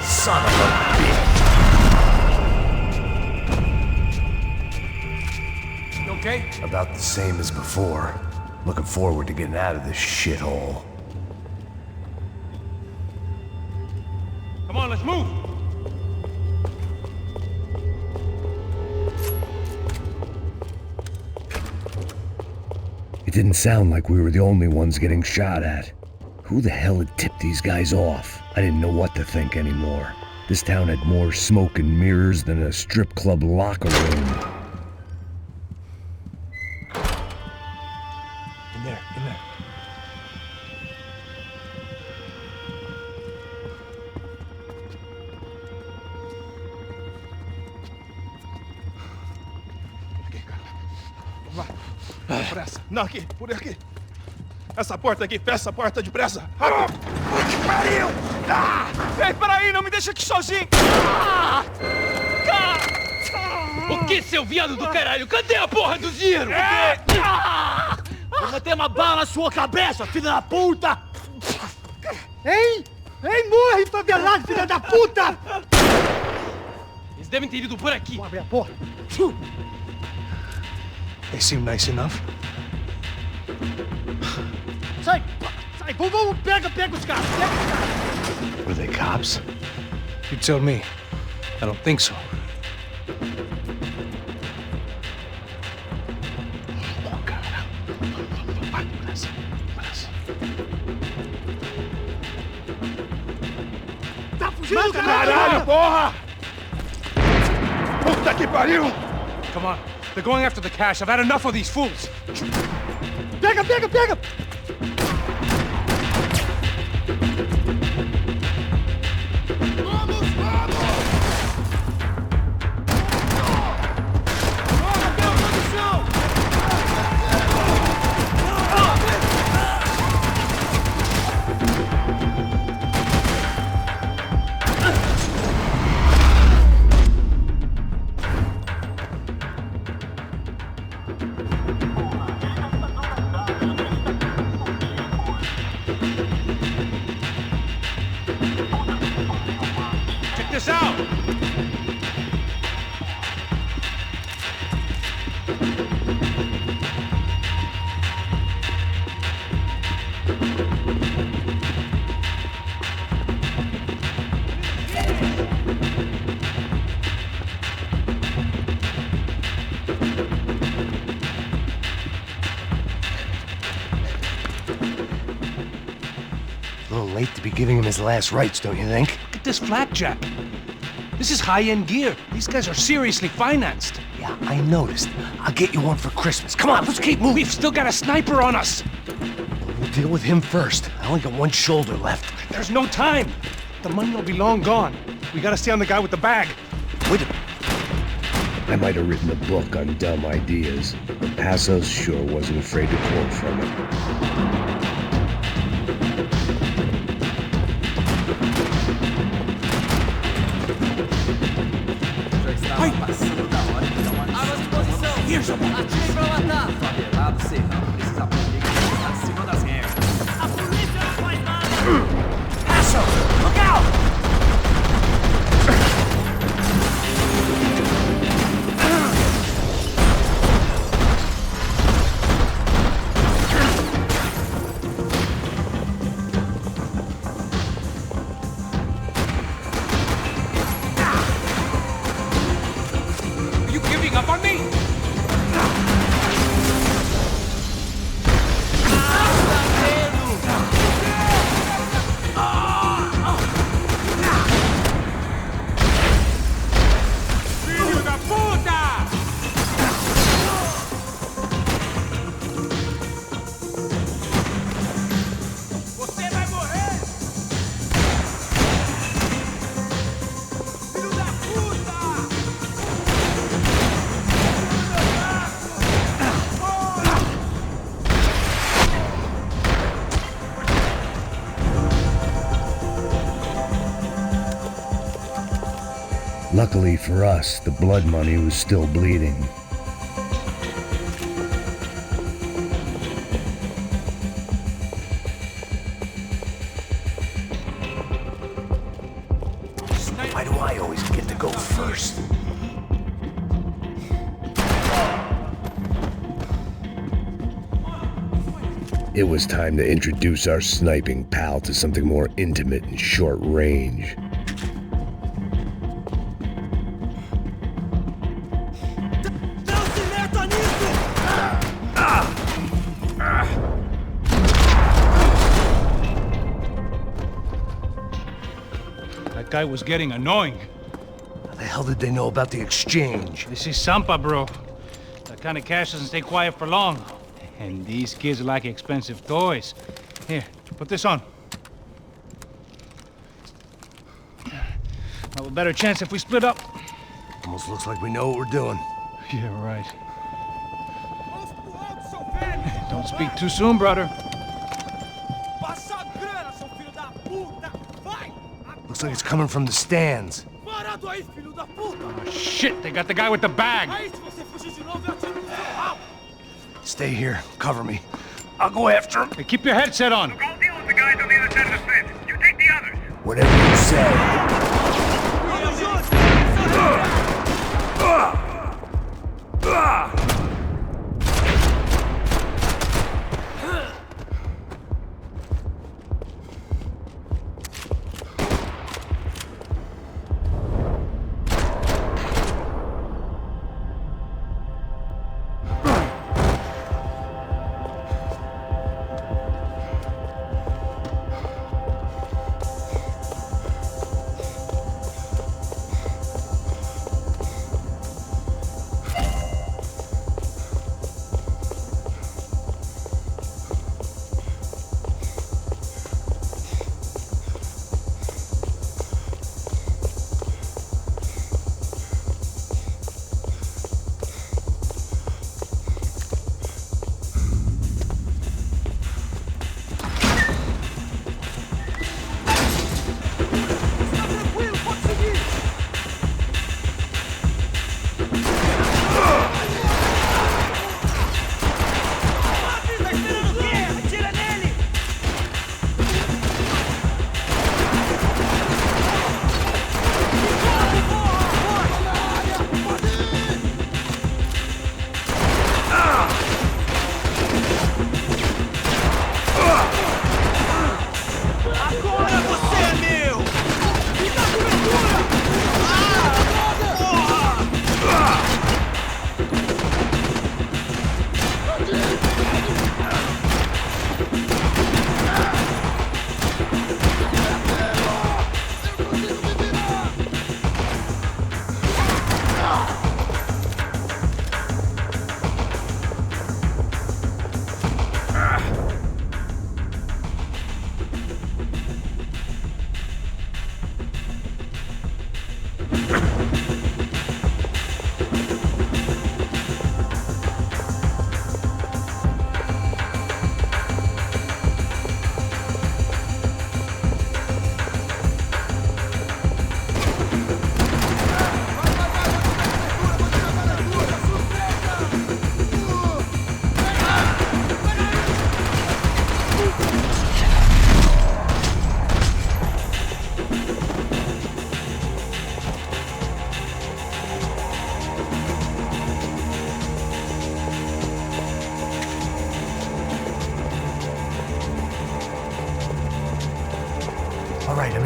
S7: Son of a bitch! You okay?
S1: About the same as before. Looking forward to getting out of this shithole.
S3: Come on, let's move!
S1: It didn't sound like we were the only ones getting shot at. Who the hell had tipped these guys off? I didn't know what to think anymore. This town had more smoke and mirrors than a strip club locker room.
S7: In there.
S5: Depressa. Não, aqui, por aqui. Essa porta aqui, fecha essa porta depressa. Rápido.
S14: Que pariu! Ei, peraí, não me deixa aqui sozinho!
S4: O que, seu viado do caralho? Cadê a porra do dinheiro?
S14: Vou meter uma bala na sua cabeça, filha da puta!
S10: Ei, morre, favelado, filha da puta!
S4: Eles devem ter ido por aqui.
S10: Vou abrir a porta.
S7: They seem nice enough.
S10: Sai, vamos, pega os caras,
S1: Were they cops?
S7: You tell me. I don't think so.
S10: Tá fugindo,
S5: Caralho, porra! Puta que pariu!
S3: Come on, they're going after the cash. I've had enough of these fools.
S10: Pega!
S3: Check this out!
S1: A little late to be giving him his last rites, don't you think?
S7: Look at this flapjack. This is high-end gear. These guys are seriously financed.
S1: Yeah, I noticed. I'll get you one for Christmas. Come on, let's keep moving.
S7: We've still got a sniper on us.
S1: We'll deal with him first. I only got one shoulder left.
S7: There's no time. The money will be long gone. We gotta stay on the guy with the bag.
S1: Wait a minute. I might have written a book on dumb ideas, but Passos sure wasn't afraid to quote from it.
S4: Ai! Parceiro da hora, então armas de posição! Atire pra matar! Favelado serrano precisa aprender que está acima das regras. A polícia não faz nada! Action! Look out!
S1: Luckily for us, the blood money was still bleeding. Why do I always get to go first? It was time to introduce our sniping pal to something more intimate and short range.
S2: That guy was getting annoying.
S1: How the hell did they know about the exchange?
S2: This is Sampa, bro. That kind of cash doesn't stay quiet for long. And these kids like expensive toys. Here, put this on. Have a better chance if we split up.
S1: Almost looks like we know what we're doing.
S2: Yeah, right. Don't speak too soon, brother.
S1: Looks like it's coming from the stands.
S2: Oh, shit, they got the guy with the bag.
S1: Stay here, cover me. I'll go after him.
S2: Hey, keep your headset on.
S15: Go deal with the guys on the other side of the fence. You take the others.
S1: Whatever you say.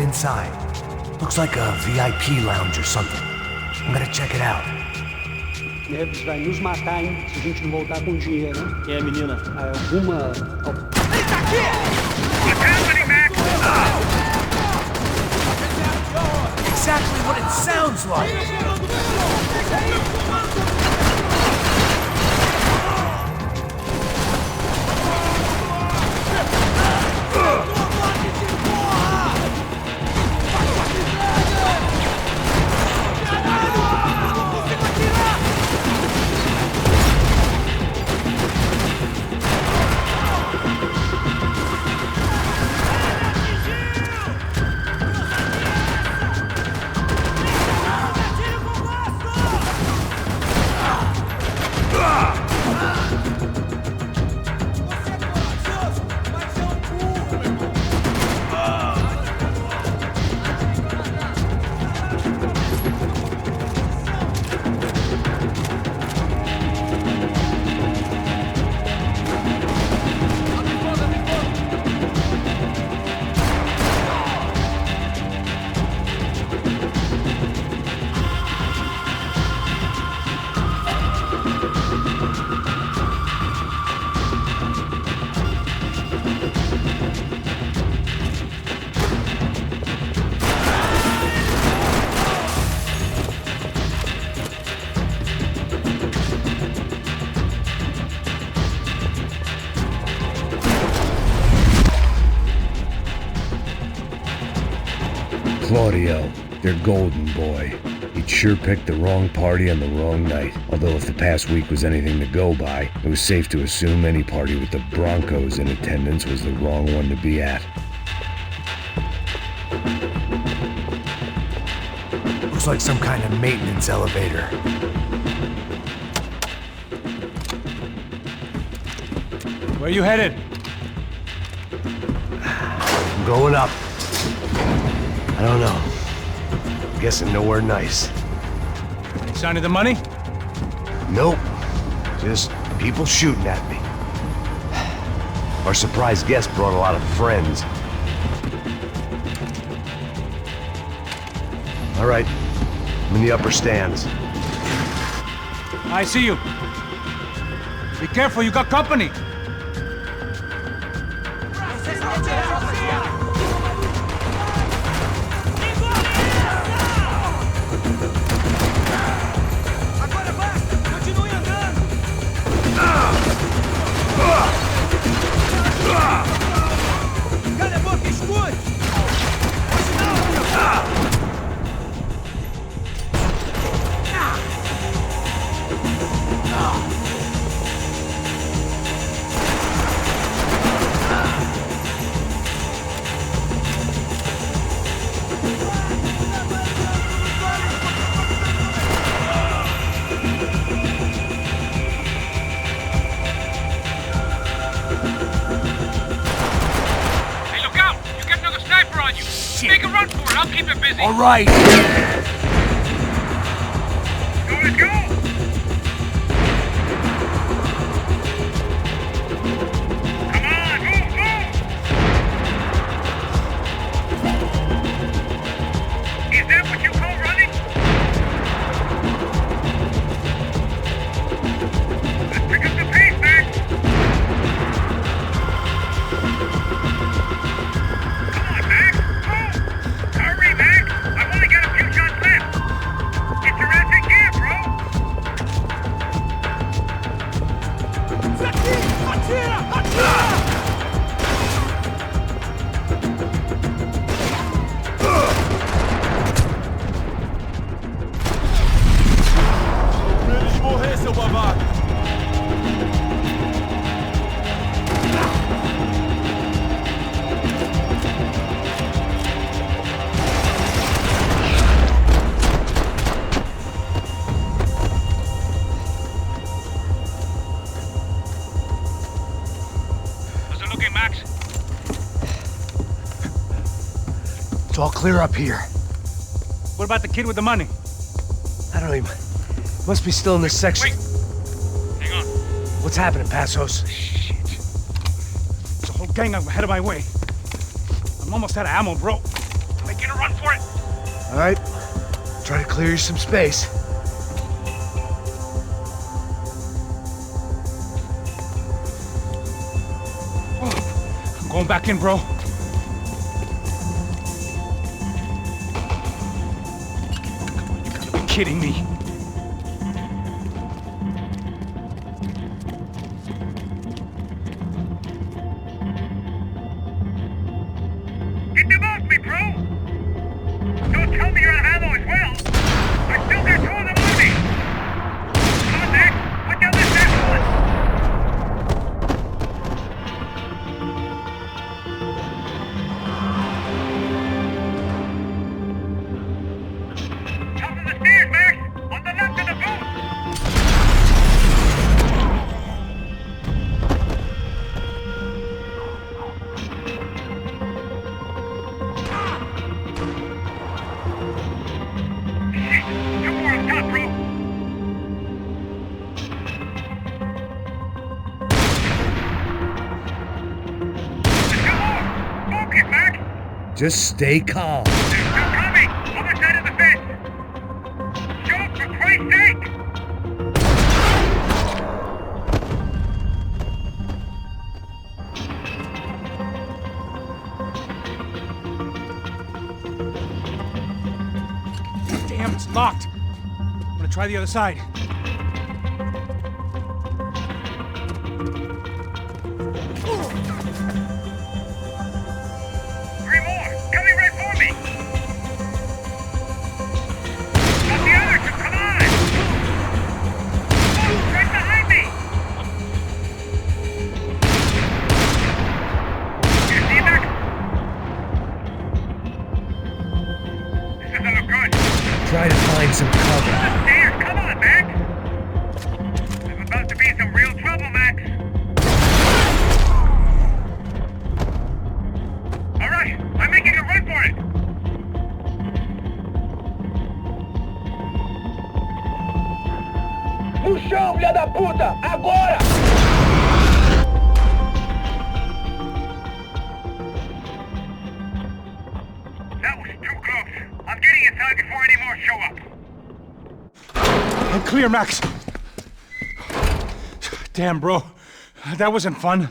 S7: inside. Looks like a VIP lounge or something. I'm gonna check it out.
S10: Neves vai nos matar, hein? Se a gente não voltar com dinheiro, hein?
S14: Quem é a menina?
S10: Alguma...
S7: Exactly what it sounds like!
S1: Claudio, your golden boy. He'd sure picked the wrong party on the wrong night. Although if the past week was anything to go by, it was safe to assume any party with the Broncos in attendance was the wrong one to be at.
S7: Looks like some kind of maintenance elevator.
S2: Where you headed?
S7: I'm going up. I don't know. I'm guessing nowhere nice.
S2: Any sign of the money?
S7: Nope. Just people shooting at me. Our surprise guest brought a lot of friends. All right. I'm in the upper stands.
S2: I see you. Be careful, you got company.
S15: Make a run for it, I'll keep it busy.
S7: All right.
S15: Let's go. Come on, move, move. Is that what you call running? Let's pick up the pace, Max.
S7: It's all clear up here.
S2: What about the kid with the money?
S7: I don't even... Must be still in this section.
S2: Wait. Hang on.
S7: What's happening, Passos?
S2: Shit. There's a whole gang ahead of my way. I'm almost out of ammo, bro. If I get
S7: All right. Try to clear you some space.
S2: I'm going back in, bro. You gotta be kidding me.
S15: Get them off me, bro! Don't tell me you're out of ammo as well! I still got two of them on me! Come on, Max! Put down this last one! Top of the stairs, Max! On the left of the booth! Two more on top, bro! Focus, Max!
S7: Just stay calm.
S15: They're still coming! Other side of the fence! Shoot, for Christ's sake!
S2: Damn, it's locked. I'm gonna try the other side.
S15: Three more! Coming right for me! Got the other two, come on! Oh, right behind me! You see that? This doesn't look good.
S7: Try to find some cover.
S15: Stairs, come on, Max! There's about to be some real trouble, Max! Alright, I'm making a run for it!
S7: No chão, filha da puta! Agora!
S15: That was too close. I'm getting inside before any more show up.
S2: I'm clear, Max. Damn, bro. That wasn't fun.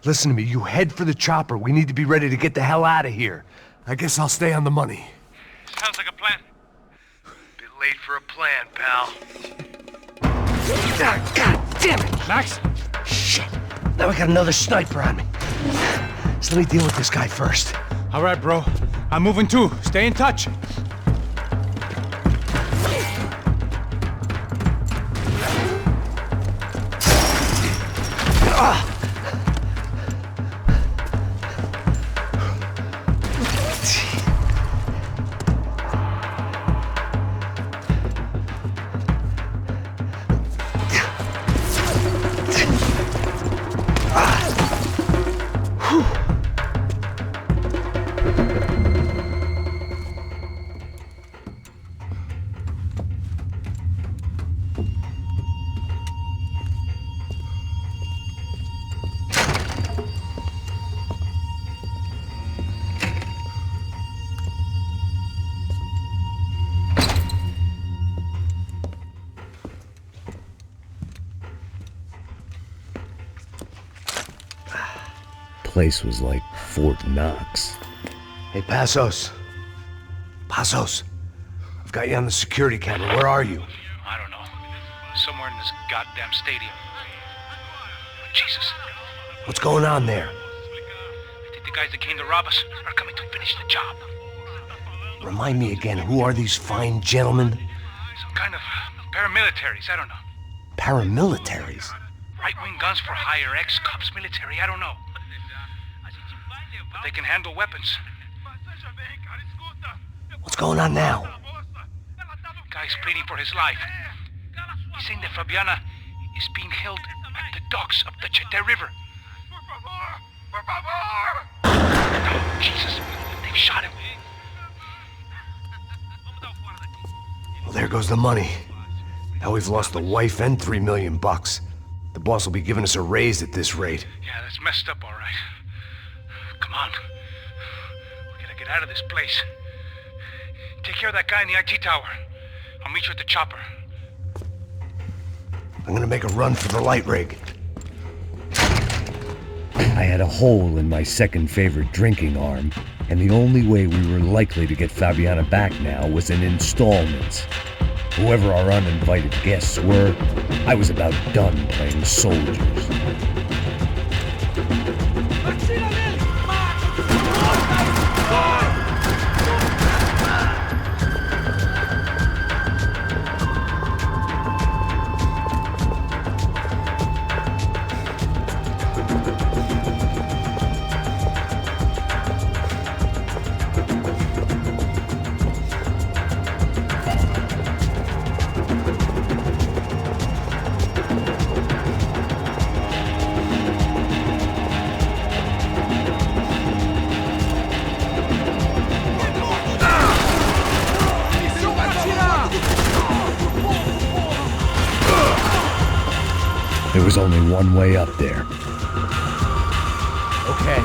S7: Listen to me, you head for the chopper. We need to be ready to get the hell out of here. I guess I'll stay on the money.
S15: Sounds like a plan.
S7: Bit late for a plan, pal.
S2: God damn it! Max?
S7: Shit. Now I got another sniper on me. So let me deal with this guy first.
S2: All right, bro. I'm moving too. Stay in touch.
S1: Place was like Fort Knox.
S7: Hey, Passos. Passos. I've got you on the security camera. Where are you?
S2: I don't know. Somewhere in this goddamn stadium. Jesus.
S7: What's going on there?
S2: I think the guys that came to rob us are coming to finish the job.
S7: Remind me again, who are these fine gentlemen?
S2: Some kind of paramilitaries, I don't know.
S7: Paramilitaries?
S2: Right-wing guns for hire, ex-cops, military, I don't know. But they can handle weapons.
S7: What's going on now?
S2: Guy's pleading for his life. He's saying that Fabiana is being held at the docks of the Chete River. Oh, Jesus, they've shot him.
S7: Well, there goes the money. Now we've lost the wife and $3 million. The boss will be giving us a raise at this rate.
S2: Yeah, that's messed up, all right. Come on. We gotta get out of this place. Take care of that guy in the IT tower. I'll meet you at the chopper.
S7: I'm gonna make a run for the light rig.
S1: I had a hole in my second favorite drinking arm, and the only way we were likely to get Fabiana back now was in installments. Whoever our uninvited guests were, I was about done playing soldiers. There was only one way up there.
S7: Okay,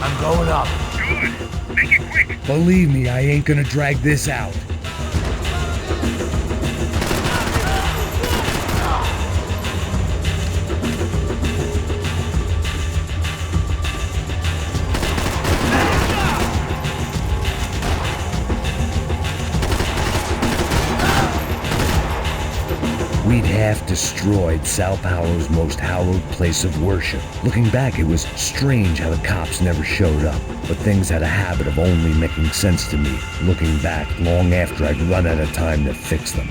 S7: I'm going up.
S15: Good. Make it quick.
S1: Believe me, I ain't gonna drag this out. We'd half destroyed Sao Paulo's most hallowed place of worship. Looking back, it was strange how the cops never showed up. But things had a habit of only making sense to me, looking back long after I'd run out of time to fix them.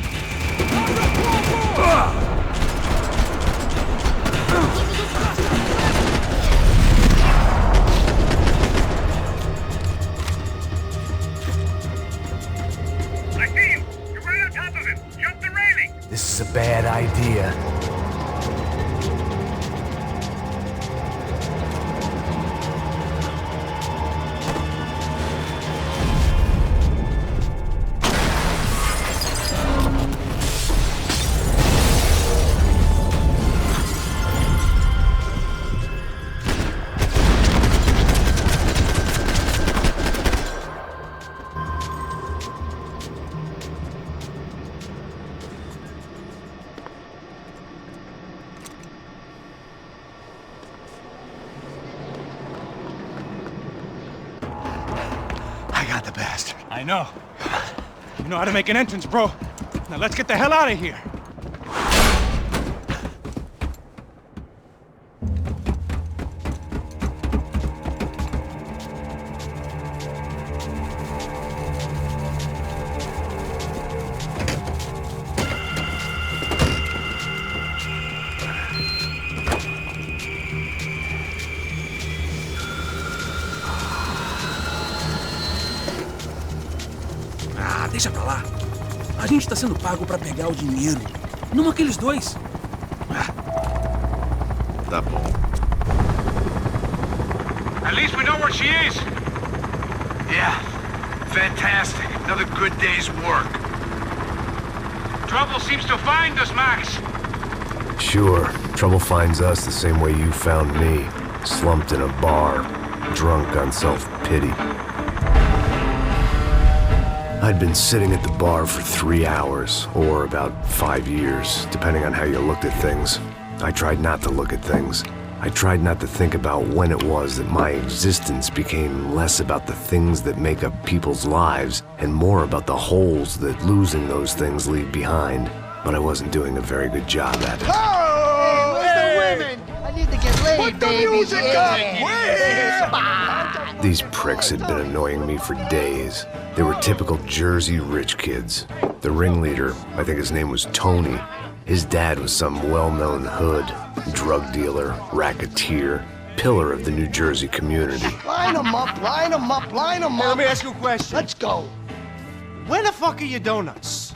S15: I see you. You're right on top of him. Jump the railing.
S7: This is a bad idea. The bastard.
S2: I know. You know how to make an entrance, bro. Now let's get the hell out of here.
S16: Deixa pra lá. A gente tá sendo pago pra pegar o dinheiro. Não aqueles dois.
S5: Tá bom.
S2: At least we know where she is.
S17: Yeah. Fantastic. Another good day's work.
S2: Trouble seems to find us, Max.
S1: Sure, trouble finds us the same way you found me. Slumped in a bar, drunk on self-pity. I'd been sitting at the bar for 3 hours, or about 5 years, depending on how you looked at things. I tried not to look at things. I tried not to think about when it was that my existence became less about the things that make up people's lives, and more about the holes that losing those things leave behind. But I wasn't doing a very good job at it.
S18: Oh! Hey, where's the women? I need to get laid,
S17: Put the
S18: baby.
S17: music up! We're here!
S1: These pricks had been annoying me for days. They were typical Jersey rich kids. The ringleader, I think his name was Tony. His dad was some well-known hood, drug dealer, racketeer, pillar of the New Jersey community.
S18: Line them up, line them up, line them up.
S6: Let me ask you a question.
S18: Let's go.
S6: Where the fuck are your donuts?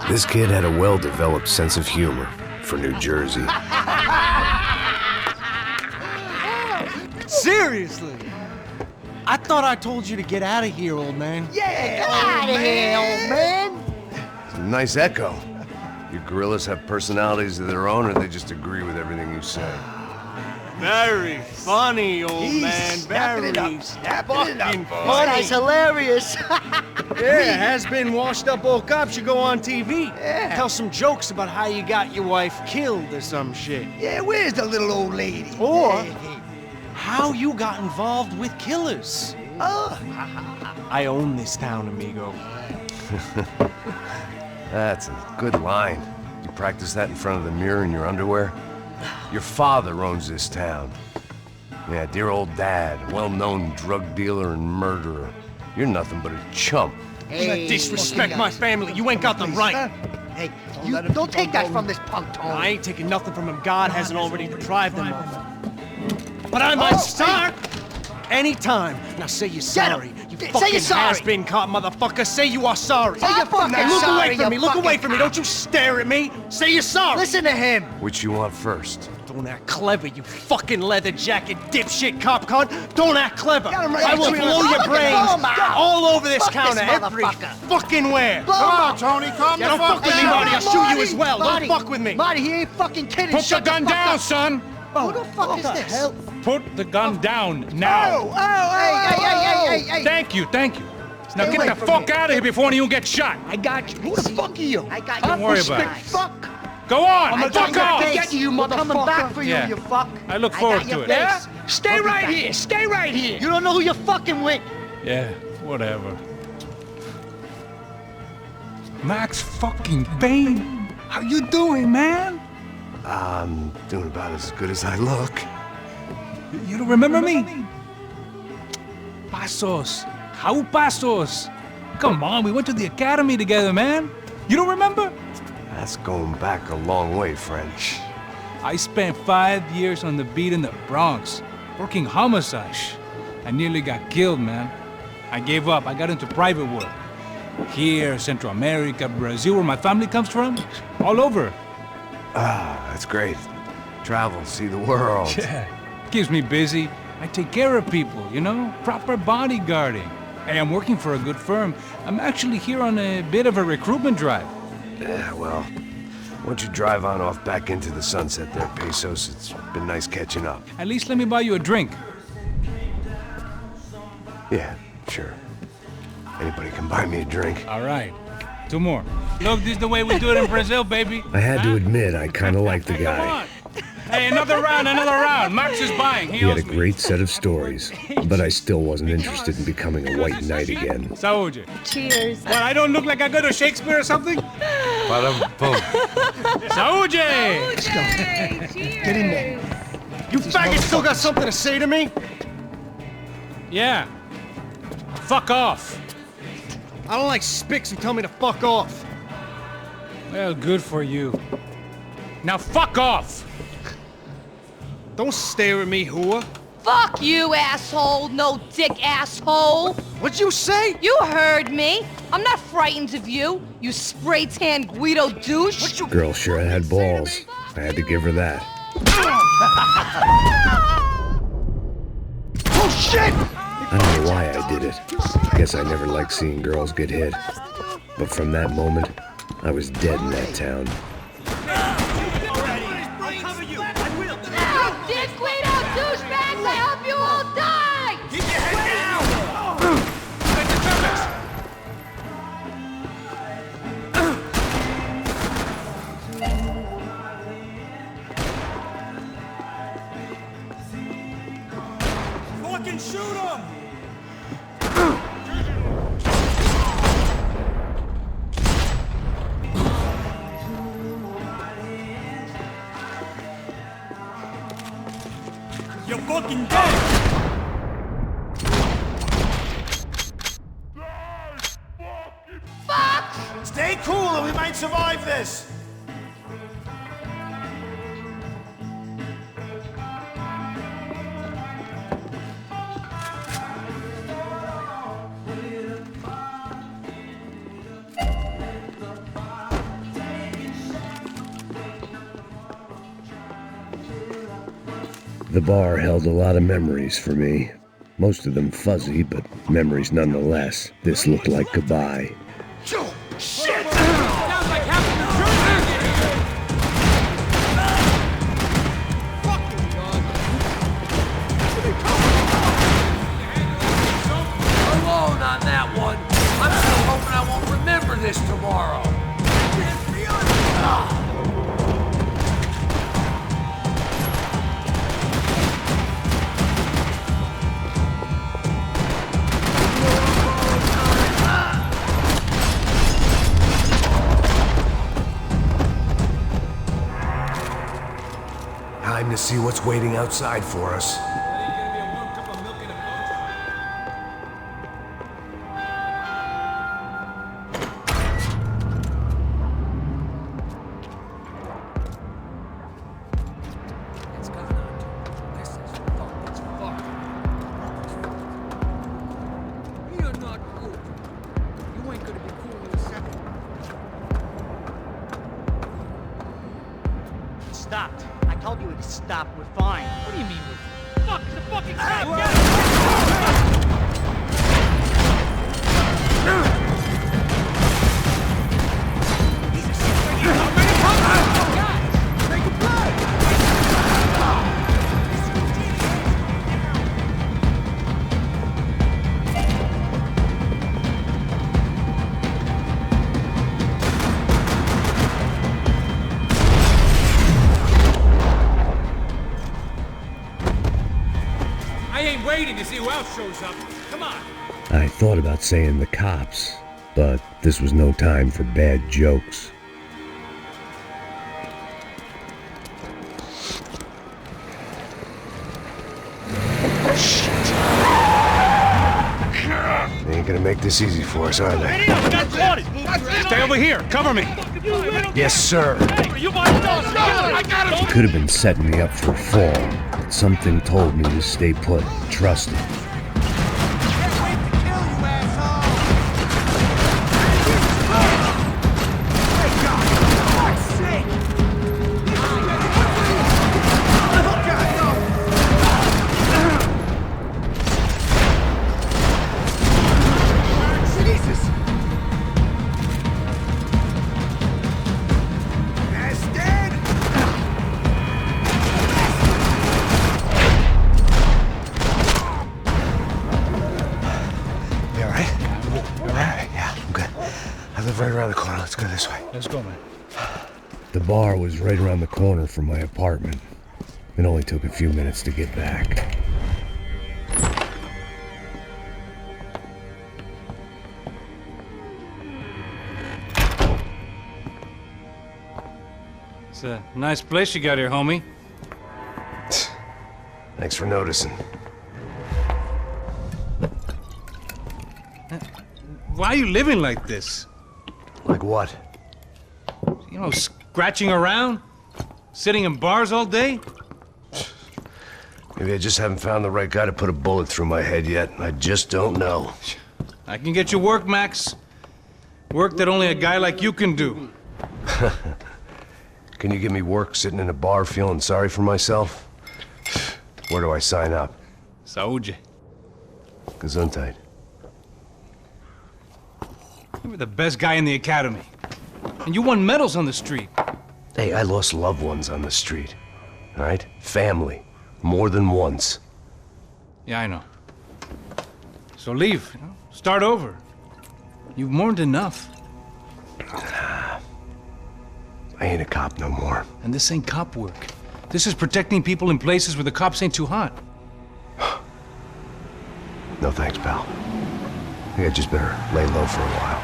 S1: This kid had a well-developed sense of humor for New Jersey.
S6: Seriously? I thought I told you to get out of here, old man.
S18: Yeah, get out of here, old man.
S7: It's a nice echo. Your gorillas have personalities of their own, or they just agree with everything you say?
S11: Very funny, old man. Very fucking
S18: This
S11: funny.
S18: guy's hilarious.
S11: Yeah, has-been washed-up old cop should go on TV. Yeah. Tell some jokes about how you got your wife killed or some shit.
S18: Yeah, where's the little old lady?
S11: Or how you got involved with killers. I own this town, amigo.
S7: That's a good line. You practice that in front of the mirror in your underwear? Your father owns this town. Yeah, dear old dad, well-known drug dealer and murderer. You're nothing but a chump.
S18: Hey,
S11: disrespect my family. You ain't got the right.
S18: Hey, you don't take that from this punk, Tony.
S11: I ain't taking nothing from him. God hasn't already deprived him of. But I might start anytime. Now say you're sorry. You fucking has-been caught, motherfucker. Say you are sorry.
S18: Say you're fucking
S11: Look
S18: sorry,
S11: away from
S18: you
S11: me. Look
S18: fucking
S11: away from me. Don't you stare at me. Say you're sorry.
S18: Listen to him.
S7: Which you want first?
S11: Don't act clever, you fucking leather jacket dipshit cop cunt. Don't act clever.
S18: Got him right
S11: I will
S18: between
S11: blow
S18: the
S11: your
S18: fucking
S11: brains
S18: bum out.
S11: all over this
S18: Fuck
S11: counter,
S18: this
S11: every
S18: motherfucker.
S11: fucking where.
S18: Blow
S11: Come
S18: him
S11: on,
S18: out.
S11: Tony, calm the fuck down. Don't fuck with me, Marty. I'll shoot you as well.
S18: Marty.
S11: Don't fuck with me.
S18: Marty, he ain't fucking kidding.
S2: Put the
S18: Shut
S2: gun
S18: fuck
S2: down,
S18: up.
S2: son!
S18: Who the fuck is this? Hell?
S2: Put the gun down now!
S18: Hey.
S2: Thank you. Now
S18: Stay
S2: get
S18: away
S2: the
S18: from
S2: fuck
S18: me.
S2: out of here before one of you gets shot!
S18: I got you. Who the fuck are you? I got you.
S2: Don't worry about it.
S18: Fuck.
S2: Go on!
S18: I'm
S2: Fuck off!
S18: gonna get you, motherfucker. Coming back for you,
S2: Yeah.
S18: you fuck.
S2: I look forward to it.
S18: Yeah? Stay right here. Stay right here. You don't know who you're fucking with.
S2: Yeah, whatever. Max fucking Payne! How you doing, man?
S7: I'm doing about as good as I look.
S2: You don't remember me? Pasos. How Pasos? Come on, we went to the academy together, man. You don't remember?
S7: That's going back a long way, friend.
S2: I spent 5 years on the beat in the Bronx, working homicide. I nearly got killed, man. I gave up. I got into private work. Here, Central America, Brazil, where my family comes from, all over.
S7: Ah, that's great. Travel, see the world.
S2: Yeah, keeps me busy. I take care of people, you know? Proper bodyguarding. Hey, I'm working for a good firm. I'm actually here on a bit of a recruitment drive.
S7: Yeah, well, why don't you drive on off back into the sunset there, Pesos? It's been nice catching up.
S2: At least let me buy you a drink.
S7: Yeah, sure. Anybody can buy me a drink.
S2: All right. 2 more. Look, this is the way we do it in Brazil, baby.
S1: I had to admit, I kind of liked the
S2: Come
S1: guy.
S2: on. Hey, another round. Max is buying.
S1: He had a great set of stories, but I still wasn't interested in becoming a white knight again.
S2: Saúde.
S8: Cheers.
S2: What, I don't look like I go to Shakespeare or something?
S7: Ba-dum-bum.
S2: Saúde!
S18: Get in there.
S11: You faggot still got something to say to me?
S2: Yeah. Fuck off.
S11: I don't like spics who tell me to fuck off.
S2: Well, good for you. Now fuck off!
S11: Don't stare at me, whore.
S9: Fuck you, asshole. No dick asshole.
S11: What'd you say?
S9: You heard me. I'm not frightened of you, you spray-tan Guido douche.
S1: Girl sure had balls. I had to give her that.
S18: Oh, shit!
S1: I don't know why I did it. Guess I never liked seeing girls get hit. But from that moment, I was dead in that town.
S9: Now, dick Guido douchebags, I hope you all die!
S17: Keep your head down!
S14: Fucking shoot him! You're fucking dead!
S9: Fuck!
S17: Stay cool or we might survive this!
S1: The bar held a lot of memories for me. Most of them fuzzy, but memories nonetheless. This looked like goodbye.
S17: Shit!
S14: Sounds like half of the truth! Fucking God!
S1: time to see what's waiting outside for us.
S18: Stopped. I told you it stopped. We're fine.
S3: What do you mean we're... Fuck, it's a fucking trap! I ain't waiting to see who else shows up. Come on.
S1: I thought about saying the cops, but this was no time for bad jokes. They ain't gonna make this easy for us, are they?
S2: Stay over here. Cover me.
S1: Yes, sir.
S3: I got him.
S1: Could have been setting me up for a fall, but something told me to stay put and trust it. Right around the corner. Let's go this way.
S2: Let's go, man.
S1: The bar was right around the corner from my apartment. It only took a few minutes to get back.
S2: It's a nice place you got here, homie.
S1: Thanks for noticing.
S2: Why are you living like this?
S1: Like what?
S2: You know, scratching around? Sitting in bars all day?
S1: Maybe I just haven't found the right guy to put a bullet through my head yet. I just don't know.
S2: I can get you work, Max. Work that only a guy like you can do.
S1: Can you give me work sitting in a bar feeling sorry for myself? Where do I sign up?
S2: Saúde.
S1: Gesundheit.
S2: You were the best guy in the academy. And you won medals on the street.
S1: Hey, I lost loved ones on the street. All right? Family. More than once.
S2: Yeah, I know. So leave. You know? Start over. You've mourned enough.
S1: I ain't a cop no more.
S2: And this ain't cop work. This is protecting people in places where the cops ain't too hot.
S1: No thanks, pal. I think I just better lay low for a while.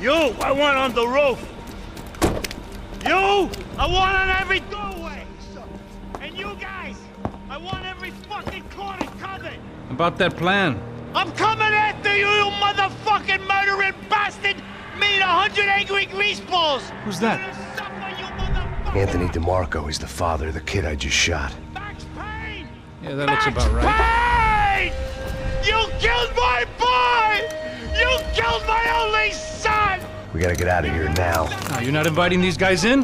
S17: You, I want on the roof. You, I want on every doorway. And you guys, I want every fucking corner covered.
S2: About that plan.
S17: I'm coming after you, you motherfucking murdering bastard! Me and 100 angry greaseballs!
S2: Who's that?
S1: Anthony DeMarco. He's the father of the kid I just shot.
S17: Max Payne!
S2: Yeah, that looks about right.
S17: Payne! You killed my boy! You killed my only son!
S1: We gotta get out of here now.
S2: Oh, you're not inviting these guys in?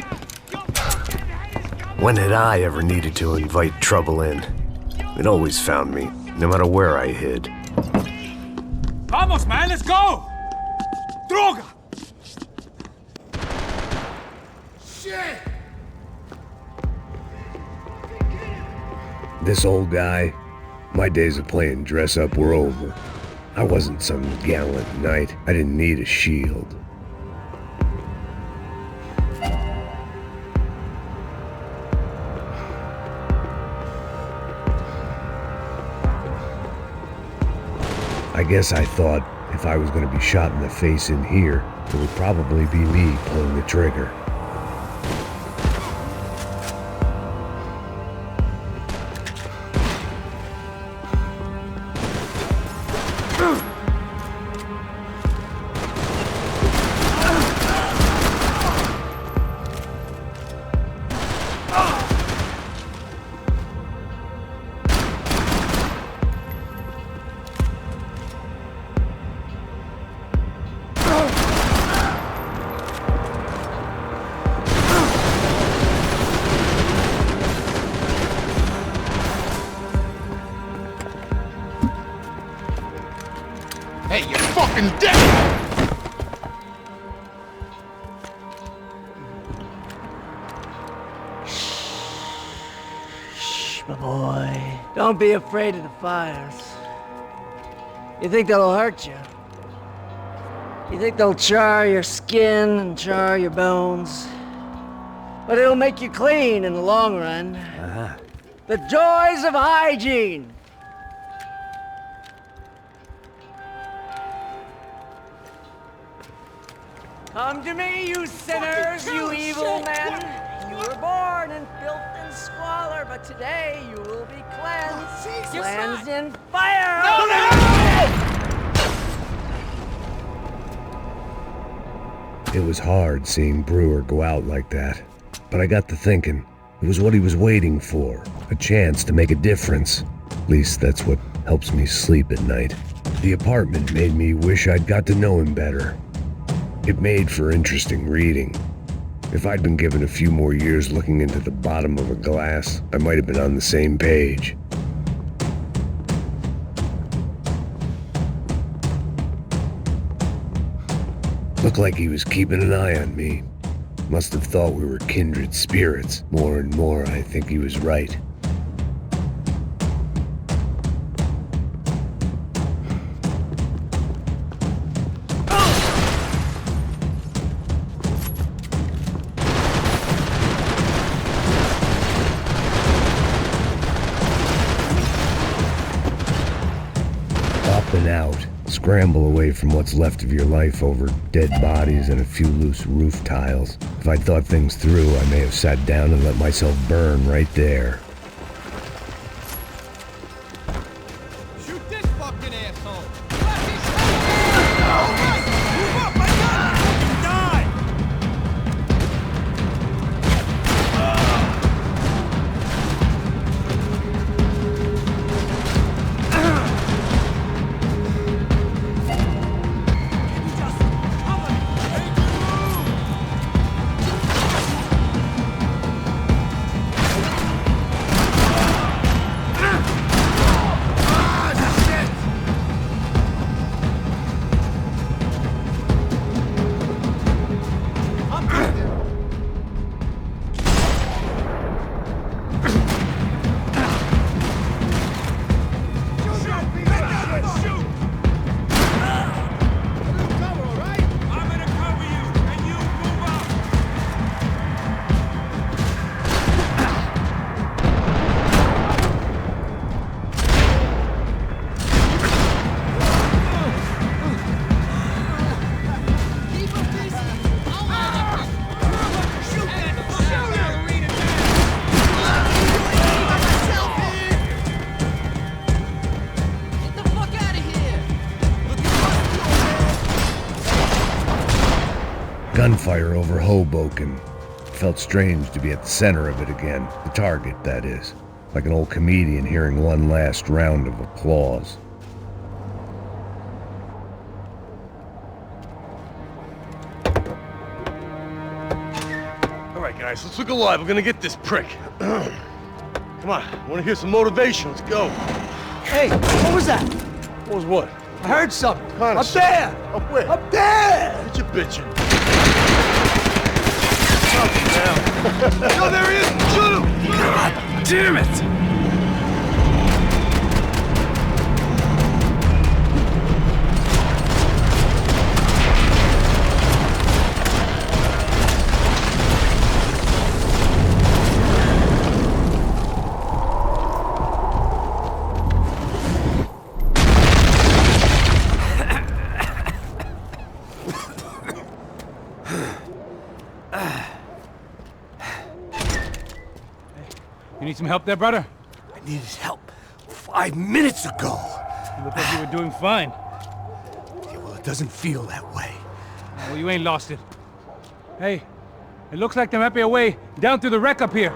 S1: When had I ever needed to invite trouble in? It always found me, no matter where I hid.
S3: Vamos, man, let's go! Droga! Shit!
S1: This old guy, my days of playing dress up were over. I wasn't some gallant knight. I didn't need a shield. I guess I thought if I was going to be shot in the face in here, it would probably be me pulling the trigger.
S5: fucking dead!
S19: My boy, don't be afraid of the fires. You think they'll hurt you? You think they'll char your skin and char your bones? But it'll make you clean in the long run. The joys of hygiene! Come to me, you sinners, you evil men! You were born in filth and squalor, but today you will be cleansed. Cleansed in fire!
S1: It was hard seeing Brewer go out like that, but I got to thinking, it was what he was waiting for, a chance to make a difference. At least that's what helps me sleep at night. The apartment made me wish I'd got to know him better. It made for interesting reading. If I'd been given a few more years looking into the bottom of a glass, I might have been on the same page. Looked like he was keeping an eye on me. Must have thought we were kindred spirits. More and more, I think he was right. Up and out. Scramble away from what's left of your life over dead bodies and a few loose roof tiles. If I'd thought things through, I may have sat down and let myself burn right there.
S5: Shoot this fucking asshole!
S1: Gunfire over Hoboken. Felt strange to be at the center of it again. The target, that is. Like an old comedian hearing one last round of applause.
S5: All right, guys, let's look alive. We're gonna get this prick. Come on, I want to hear some motivation. Let's go.
S14: Hey, what was that?
S5: What was what?
S14: I heard something.
S5: Kinda
S14: Up there!
S5: Up where?
S14: Up there!
S5: Get your bitchin'. No, there he is! Shoot him!
S7: God damn it!
S2: You need some help there, brother?
S7: I needed help 5 minutes ago.
S2: You look like you were doing fine.
S7: Yeah, well, it doesn't feel that way.
S2: Well, you ain't lost it. Hey, it looks like there might be a way down through the wreck up here.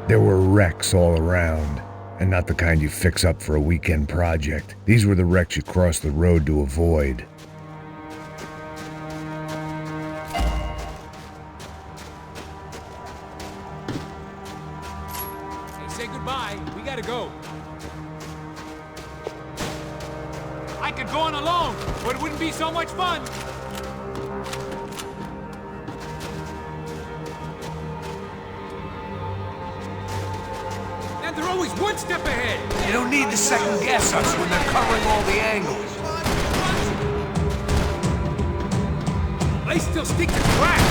S1: There were wrecks all around, and not the kind you fix up for a weekend project. These were the wrecks you cross the road to avoid.
S3: Hey, say goodbye. We gotta go. mind going alone, but it wouldn't be so much fun. And they're always one step ahead.
S7: You don't need to second guess us when they're covering all the angles.
S3: They still stick to track.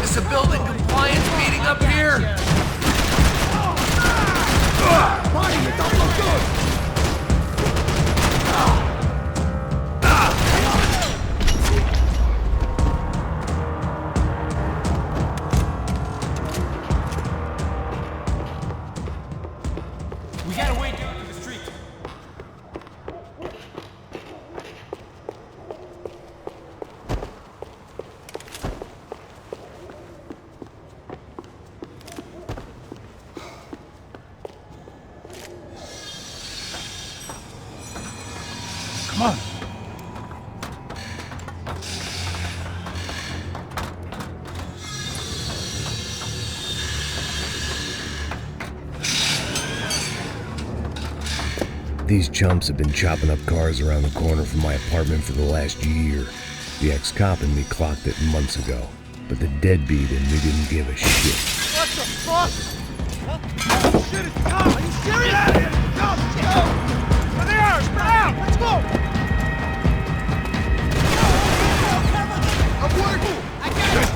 S7: Is the building compliance meeting up here?
S14: Marty, it don't look good!
S3: We gotta wait down to the street. Come on.
S1: These chumps have been chopping up cars around the corner from my apartment for the last year. The ex-cop and me clocked it months ago, but the deadbeat in me didn't give a shit.
S14: What the fuck? Oh, shit, it's Tom! Are you serious? Get out of here! Go! There they are! Spread out! Let's go! I'm working! I got it!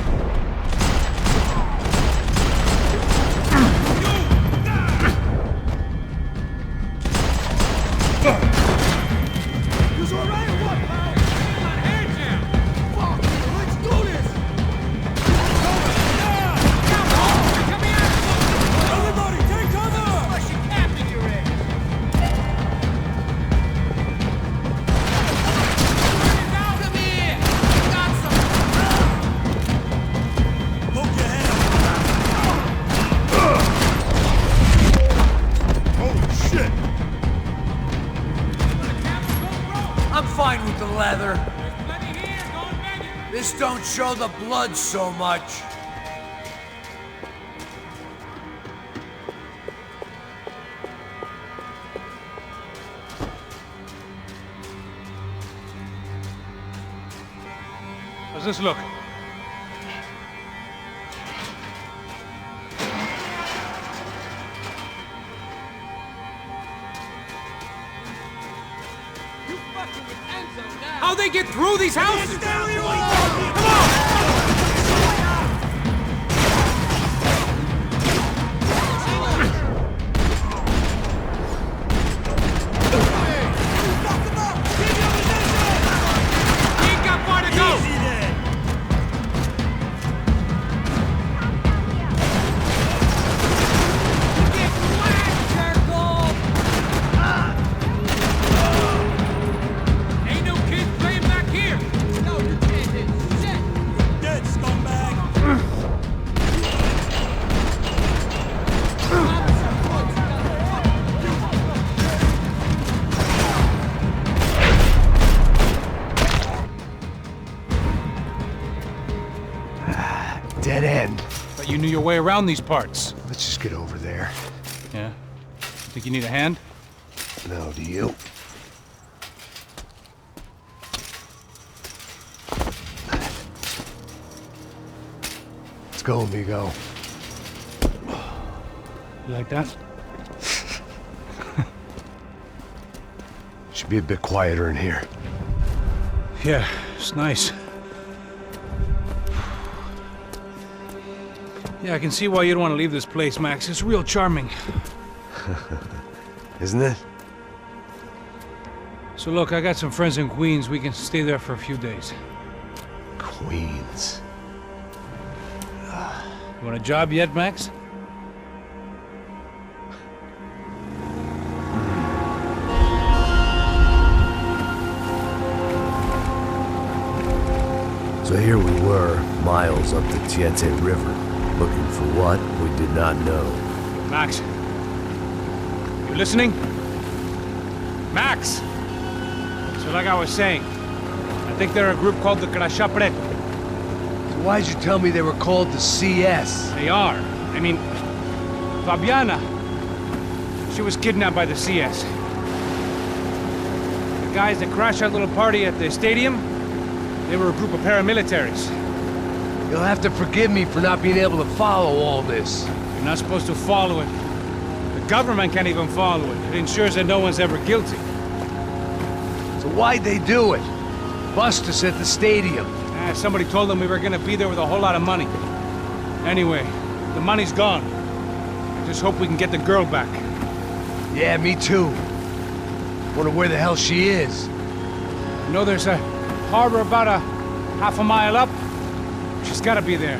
S14: You all right or what, pal? Come on, hands down! Fuck! Let's do this! Everybody, take cover! Russian cap in your head! Come here! Got some! Poke your head! Holy shit!
S7: I'm fine with the leather. This don't show the blood so much.
S2: How's this look?
S3: How'd they get through these houses?
S1: Dead end.
S2: But you knew your way around these parts.
S1: Let's just get over there.
S2: Yeah? Think you need a hand?
S1: No, do you? Let's go, amigo.
S2: You like that?
S1: Should be a bit quieter in here.
S2: Yeah, it's nice. Yeah, I can see why you don't want to leave this place, Max. It's real charming.
S7: Isn't it?
S2: So look, I got some friends in Queens. We can stay there for a few days.
S7: Queens.
S2: You want a job yet, Max?
S1: So here we were, miles up the Tietze River, looking for what we did not know.
S2: Max. You listening? Max! So like I was saying, I think they're a group called the Crasha Preto.
S7: So why'd you tell me they were called the CS?
S2: They are. I mean, Fabiana, she was kidnapped by the CS. The guys that crashed that little party at the stadium, they were a group of paramilitaries.
S7: You'll have to forgive me for not being able to follow all this.
S2: You're not supposed to follow it. The government can't even follow it. It ensures that no one's ever guilty.
S7: So why'd they do it? Bust us at the stadium.
S2: Somebody told them we were gonna be there with a whole lot of money. Anyway, the money's gone. I just hope we can get the girl back.
S7: Yeah, me too. Wonder where the hell she is.
S2: You know, there's a harbor about a half a mile up. She's gotta be there.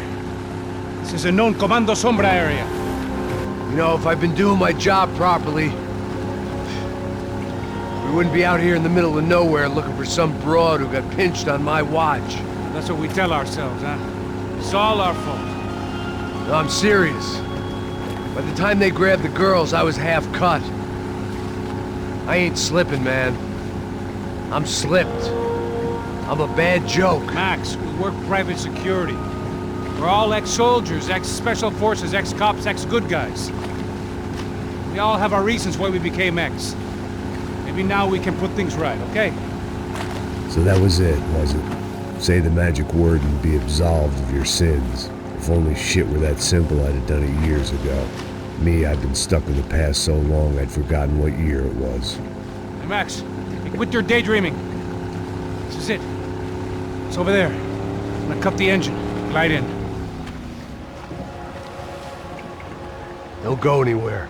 S2: This is a known Comando Sombra area.
S7: You know, if I've been doing my job properly, we wouldn't be out here in the middle of nowhere looking for some broad who got pinched on my watch.
S2: That's what we tell ourselves, huh? It's all our fault.
S7: No, I'm serious. By the time they grabbed the girls, I was half cut. I ain't slipping, man. I'm slipped. I'm a bad joke.
S2: Max, we work private security. We're all ex-soldiers, ex-special forces, ex-cops, ex-good guys. We all have our reasons why we became ex. Maybe now we can put things right, okay?
S1: So that was it, was it? Say the magic word and be absolved of your sins. If only shit were that simple, I'd have done it years ago. Me, I've been stuck in the past so long I'd forgotten what year it was.
S2: Hey, Max, quit your daydreaming. This is it. It's over there. I'm gonna cut the engine. Glide in.
S7: Don't go anywhere.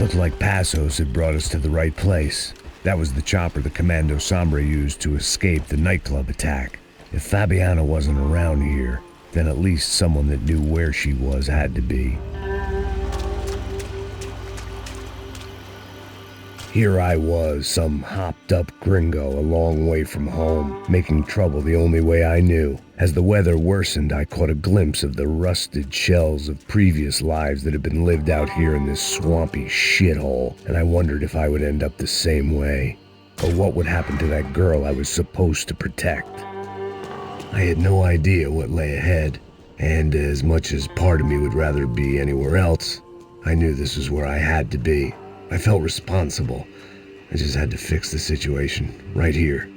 S1: Looked like Passos had brought us to the right place. That was the chopper the Comando Sombra used to escape the nightclub attack. If Fabiana wasn't around here, then at least someone that knew where she was had to be. Here I was, some hopped-up gringo a long way from home, making trouble the only way I knew. As the weather worsened, I caught a glimpse of the rusted shells of previous lives that had been lived out here in this swampy shithole, and I wondered if I would end up the same way. Or what would happen to that girl I was supposed to protect. I had no idea what lay ahead, and as much as part of me would rather be anywhere else, I knew this was where I had to be. I felt responsible. I just had to fix the situation, right here.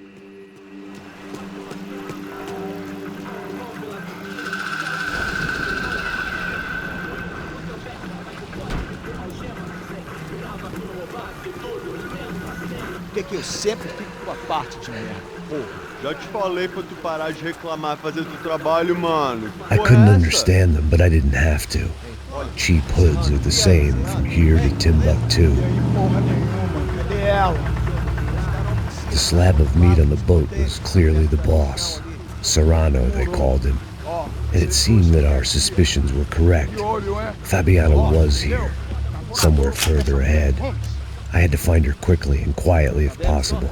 S20: Por que eu sempre fico com a parte de merda? Porra, já te falei pra tu parar de reclamar, fazer teu trabalho, mano.
S1: I couldn't understand them, but I didn't have to. Cheap hoods are the same from here to Timbuktu. The slab of meat on the boat was clearly the boss. Serrano, they called him. And it seemed that our suspicions were correct. Fabiana was here, somewhere further ahead. I had to find her quickly and quietly if possible.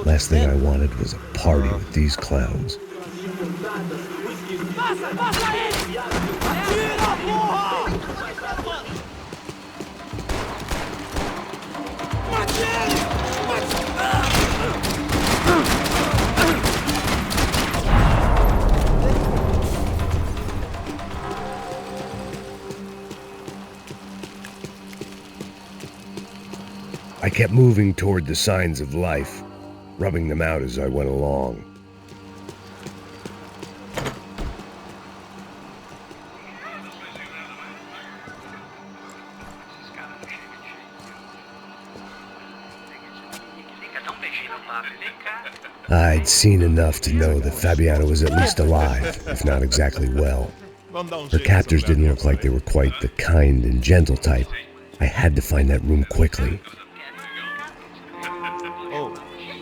S1: Last thing I wanted was a party with these clowns. kept moving toward the signs of life, rubbing them out as I went along. I'd seen enough to know that Fabiana was at least alive, if not exactly well. Her captors didn't look like they were quite the kind and gentle type. I had to find that room quickly.
S20: Oh,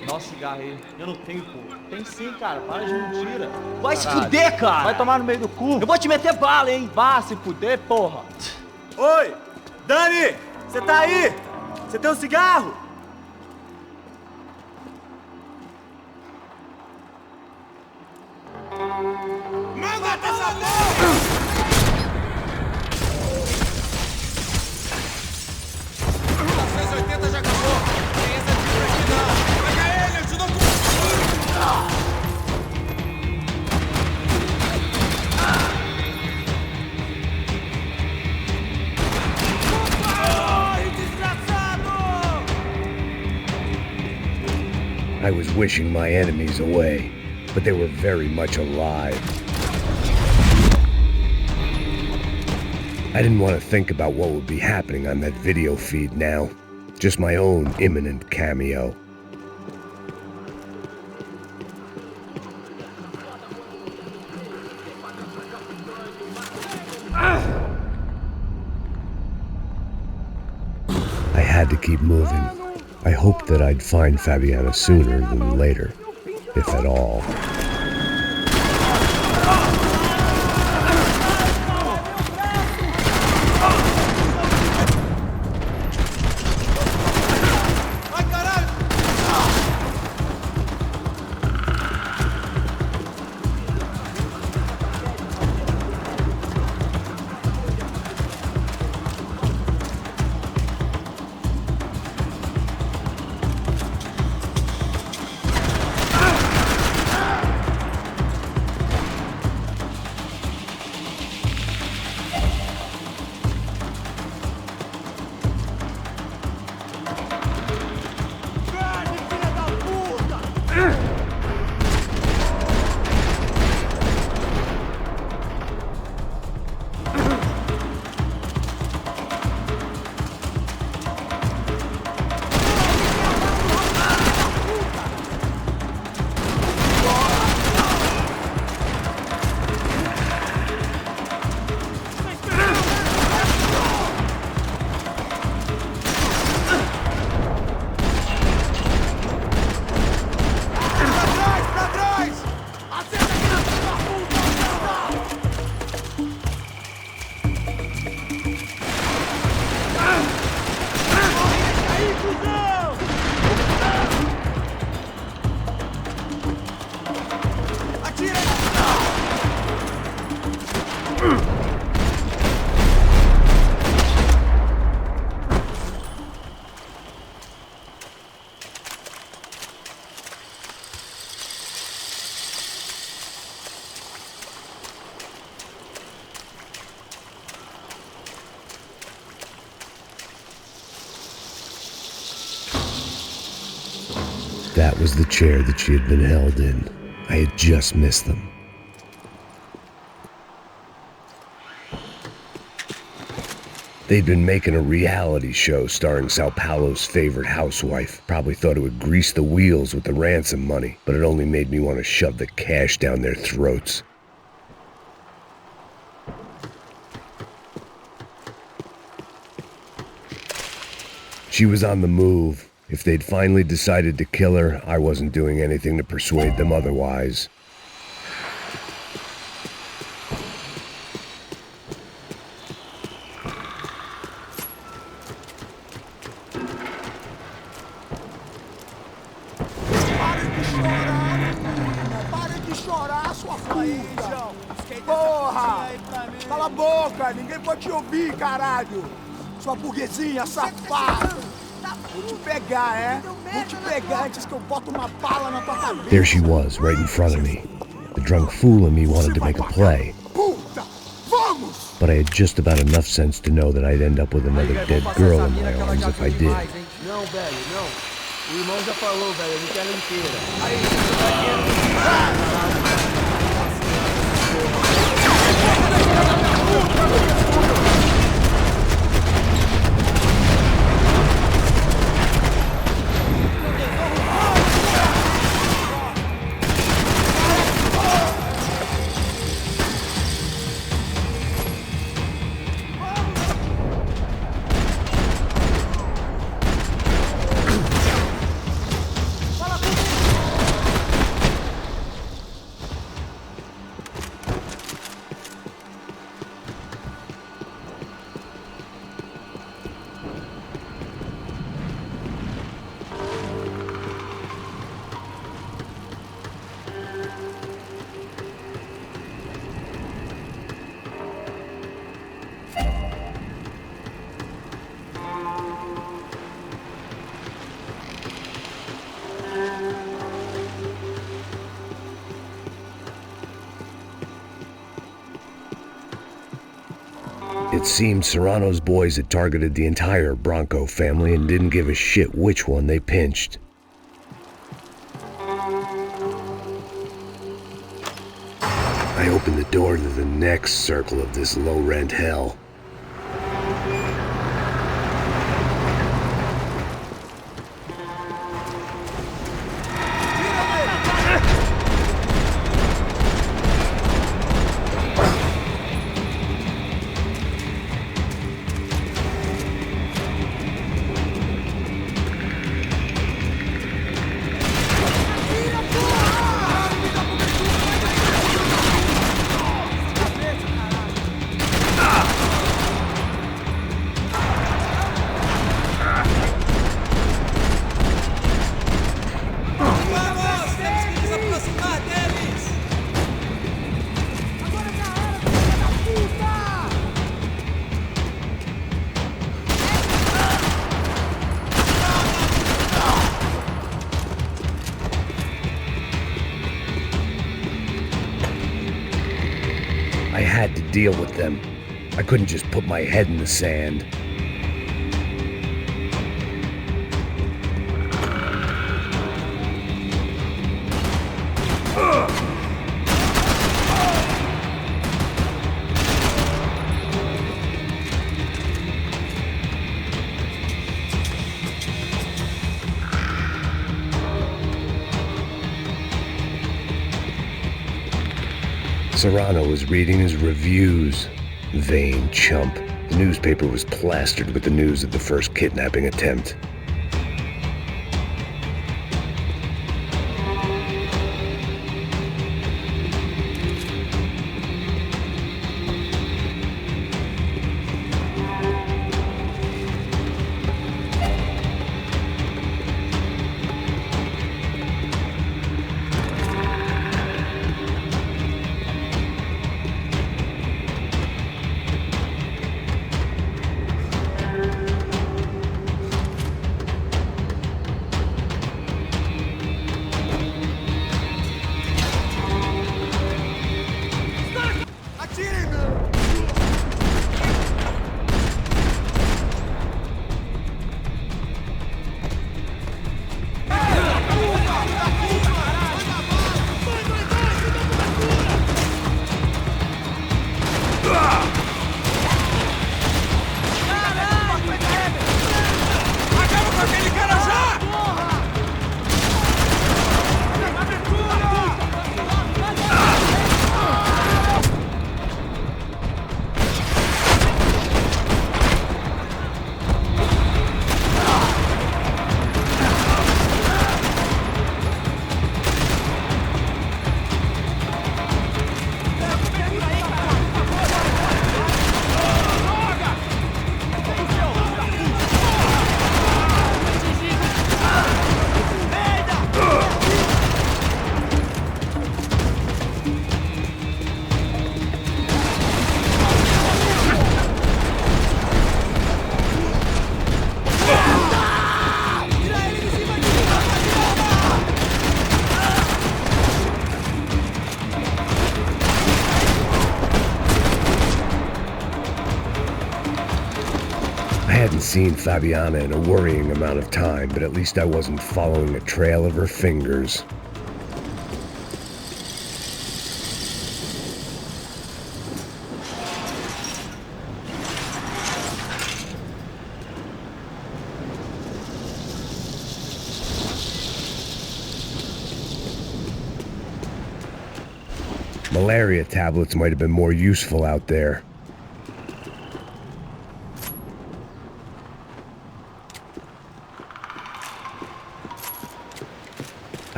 S20: nossa cigarro aí. Eu não tenho, pô. Tem sim, cara. Para de mentira.
S14: Vai se fuder, cara!
S20: Vai tomar no meio do cu.
S14: Eu vou te meter bala, hein?
S20: Vá se fuder, porra.
S14: Oi! Dani! Você tá aí? Você tem um cigarro?
S17: Manda essa porra!
S14: 1980 já acabou. Tem essa de aqui não. Pega ele, eu te dou Ai, desgraçado!
S1: I was wishing my enemies away, but they were very much alive. I didn't want to think about what would be happening on that video feed now. Just my own imminent cameo. I had to keep moving. I hoped that I'd find Fabiana sooner than later, if at all. That was the chair that she had been held in. I had just missed them. They'd been making a reality show starring São Paulo's favorite housewife. Probably thought it would grease the wheels with the ransom money, but it only made me want to shove the cash down their throats. She was on the move. If they'd finally decided to kill her, I wasn't doing anything to persuade them otherwise.
S14: Pare de chorar, sua puta! Porra! Cala a boca! Ninguém pode te ouvir, caralho! Sua burguesinha safada! Vou te pegar, é? Vou te pegar antes que eu boto uma bala na tua cabeça!
S1: There she was, right in front of me. The drunk fool in me wanted to make a play.
S14: Puta! Vamos!
S1: But I had just about enough sense to know that I'd end up with another dead girl in my arms if I did.
S14: Não, velho, não. O irmão já falou, velho, eu não quero ela inteira. Aí,
S1: It seemed Serrano's boys had targeted the entire Branco family and didn't give a shit which one they pinched. I opened the door to the next circle of this low-rent hell. I had to deal with them. I couldn't just put my head in the sand. Serrano was reading his reviews. Vain chump. The newspaper was plastered with the news of the first kidnapping attempt. seen Fabiana in a worrying amount of time, but at least I wasn't following a trail of her fingers. Malaria tablets might have been more useful out there.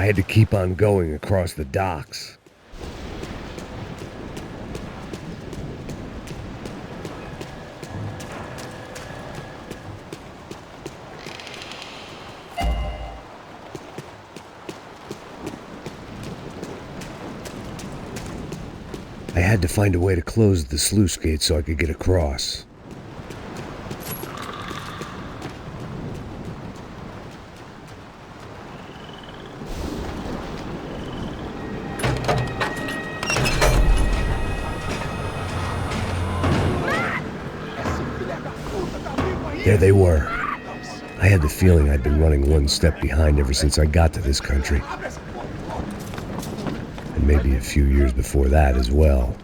S1: I had to keep on going across the docks. I had to find a way to close the sluice gate so I could get across. There they were. I had the feeling I'd been running one step behind ever since I got to this country. And maybe a few years before that as well.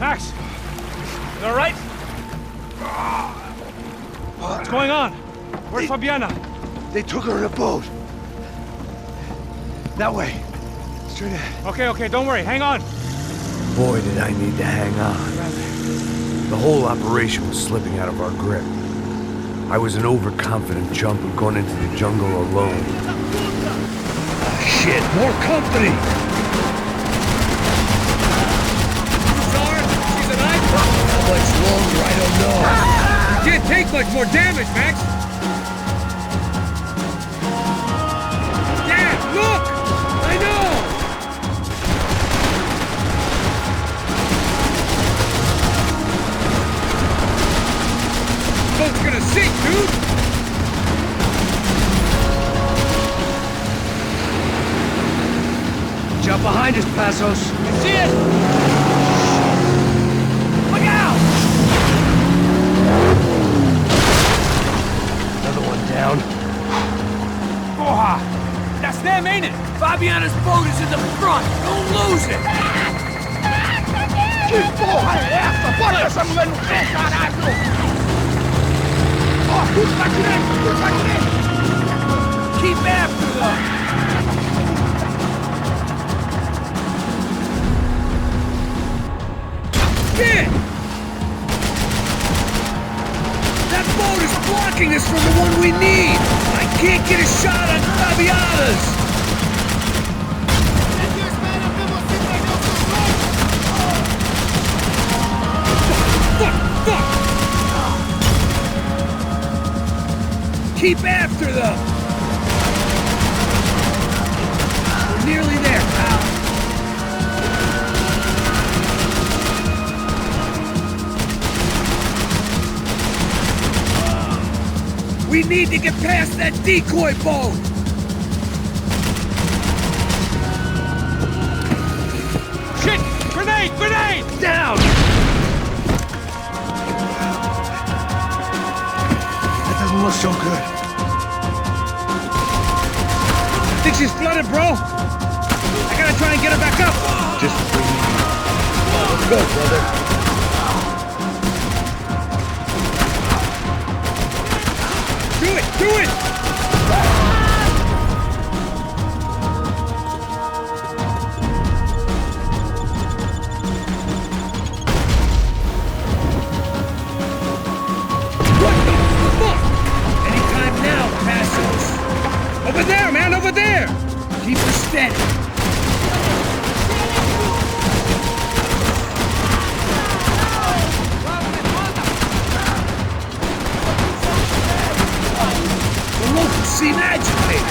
S3: Max! You all right? What's going on? Where's Fabiana?
S5: They took her in a boat. That way. Straight ahead.
S3: Okay, don't worry. Hang on.
S1: Boy, did I need to hang on. The whole operation was slipping out of our grip. I was an overconfident chump who'd gone into the jungle alone.
S5: Shit, more company!
S3: She's alive?
S5: How much longer, I don't know.
S3: Can't take much more damage, Max. Dad, look! I know! Boat's gonna sink, dude!
S5: Jump behind us, Passos.
S3: You see it? Look out!
S5: Another one down.
S3: Porra! That's them, ain't it? Fabiana's boat is in the front! Don't lose it!
S14: Que porra é essa? Bota essa mulher no pé, caralho! Ó, tudo pra direita, tudo pra direita!
S3: Keep after them! Shit! That boat is blocking us from the one we need! I can't get a shot on Fabiana's! Fuck! Keep after them! We're nearly there, pal. We need to get past that decoy boat! Shit! Grenade!
S5: Down! That doesn't look so good.
S3: Think she's flooded, bro? I gotta try and get her back up!
S5: Just breathe. Let's go, brother.
S3: Do it! What the fuck? Anytime now, Passos. Over there, man, over there! Keep her steady. Seem agitated.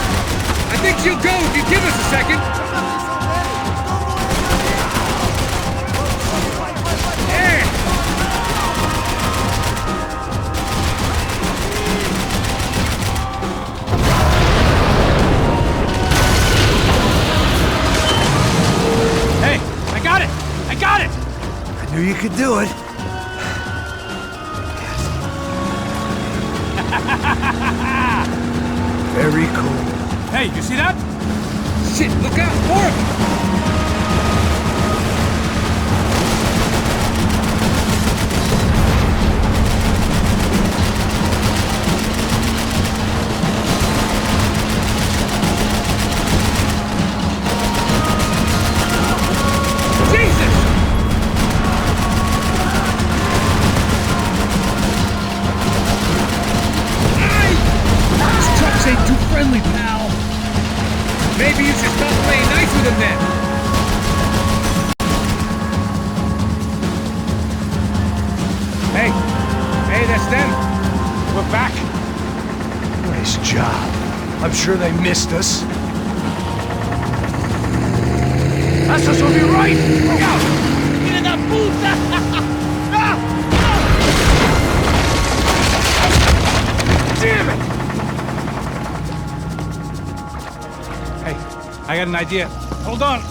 S3: I think she'll go if you give us a second. Yeah. Hey, I got it!
S1: I knew you could do it. Very cool.
S3: Hey, you see that? Shit, look out! More of them! Jesus! These trucks ain't too friendly, pal. Maybe you should stop playing nice with them then. Hey, that's them. We're back.
S1: Nice job. I'm sure they missed us.
S3: Passos will be right. Look out! Get in that puta! Damn it! Hey, I got an idea. Hold on.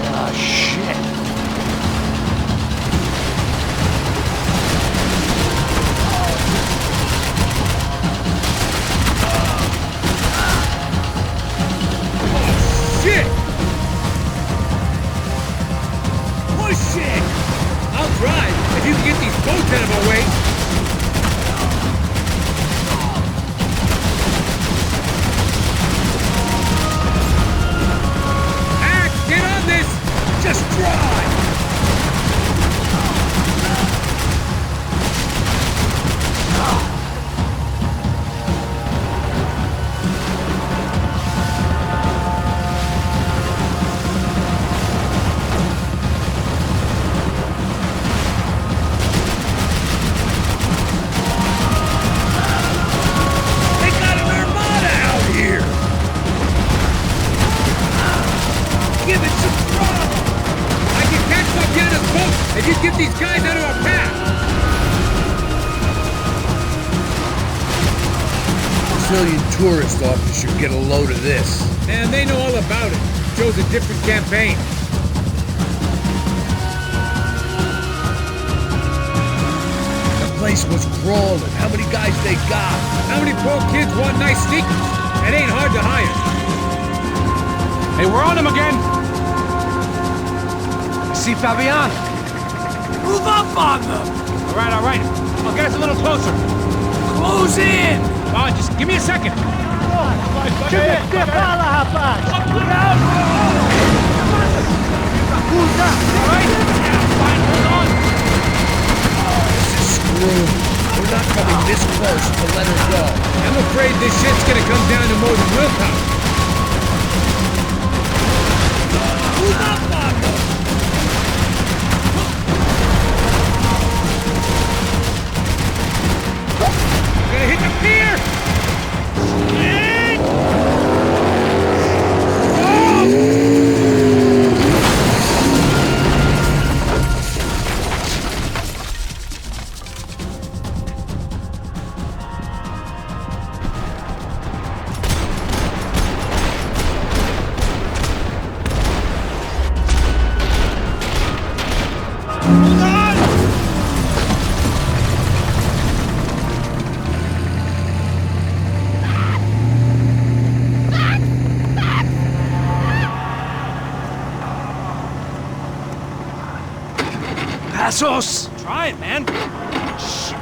S1: Ah, shit.
S17: give it some trouble! I can catch Fabiana's boat and you get these guys out of our path!
S21: Brazilian tourist office should get a load of this.
S17: Man, they know all about it. Shows a different campaign.
S21: The place was crawling. How many guys they got?
S17: How many poor kids want nice sneakers? It ain't hard to hire.
S2: Hey, we're on him again!
S6: I see Fabiana.
S17: Move up on them!
S2: All right. I'll get us a little closer.
S17: Close in!
S2: Oh, just give me a second.
S21: We're not coming this close to let her go.
S17: I'm afraid this shit's gonna come down to more than willpower. Move up on them! We're gonna hit the pier!
S6: Passos!
S2: Try it, man.
S6: Shit.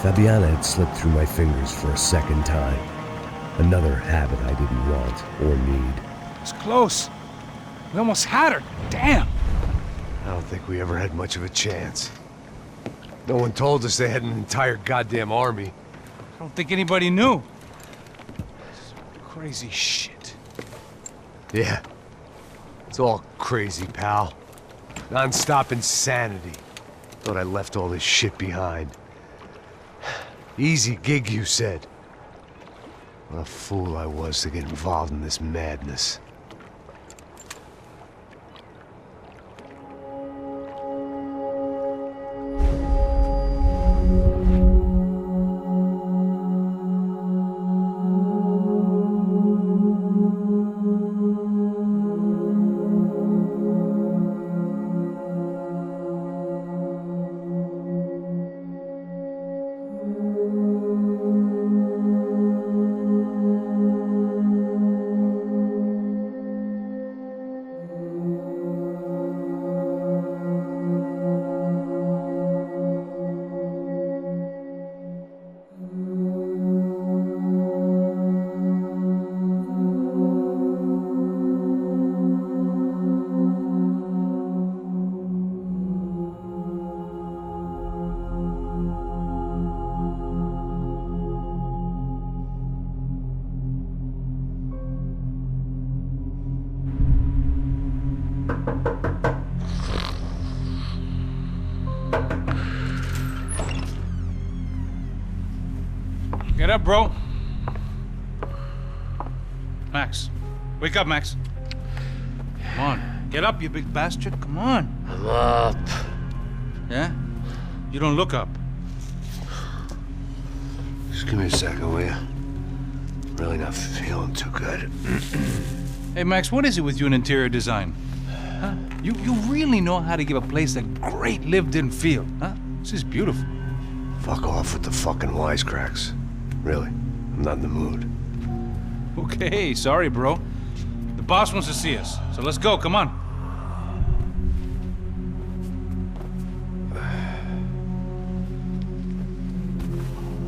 S1: Fabiana had slipped through my fingers for a second time. Another habit I didn't want or need.
S2: It's close. We almost had her. Damn.
S1: I don't think we ever had much of a chance. No one told us they had an entire goddamn army.
S2: I don't think anybody knew. Crazy shit.
S1: Yeah. It's all crazy, pal. Non-stop insanity. Thought I left all this shit behind. Easy gig, you said. What a fool I was to get involved in this madness.
S2: Get up, bro. Max. Wake up, Max. Come on. Get up, you big bastard. Come on.
S7: I'm up.
S2: Yeah? You don't look up.
S7: Just give me a second, will you? Really not feeling too good.
S2: Hey, Max, what is it with you in interior design? Huh? You really know how to give a place a great lived-in feel, huh? This is beautiful.
S1: Fuck off with the fucking wisecracks. Really, I'm not in the mood.
S2: Okay, sorry, bro. The boss wants to see us, so let's go, come on.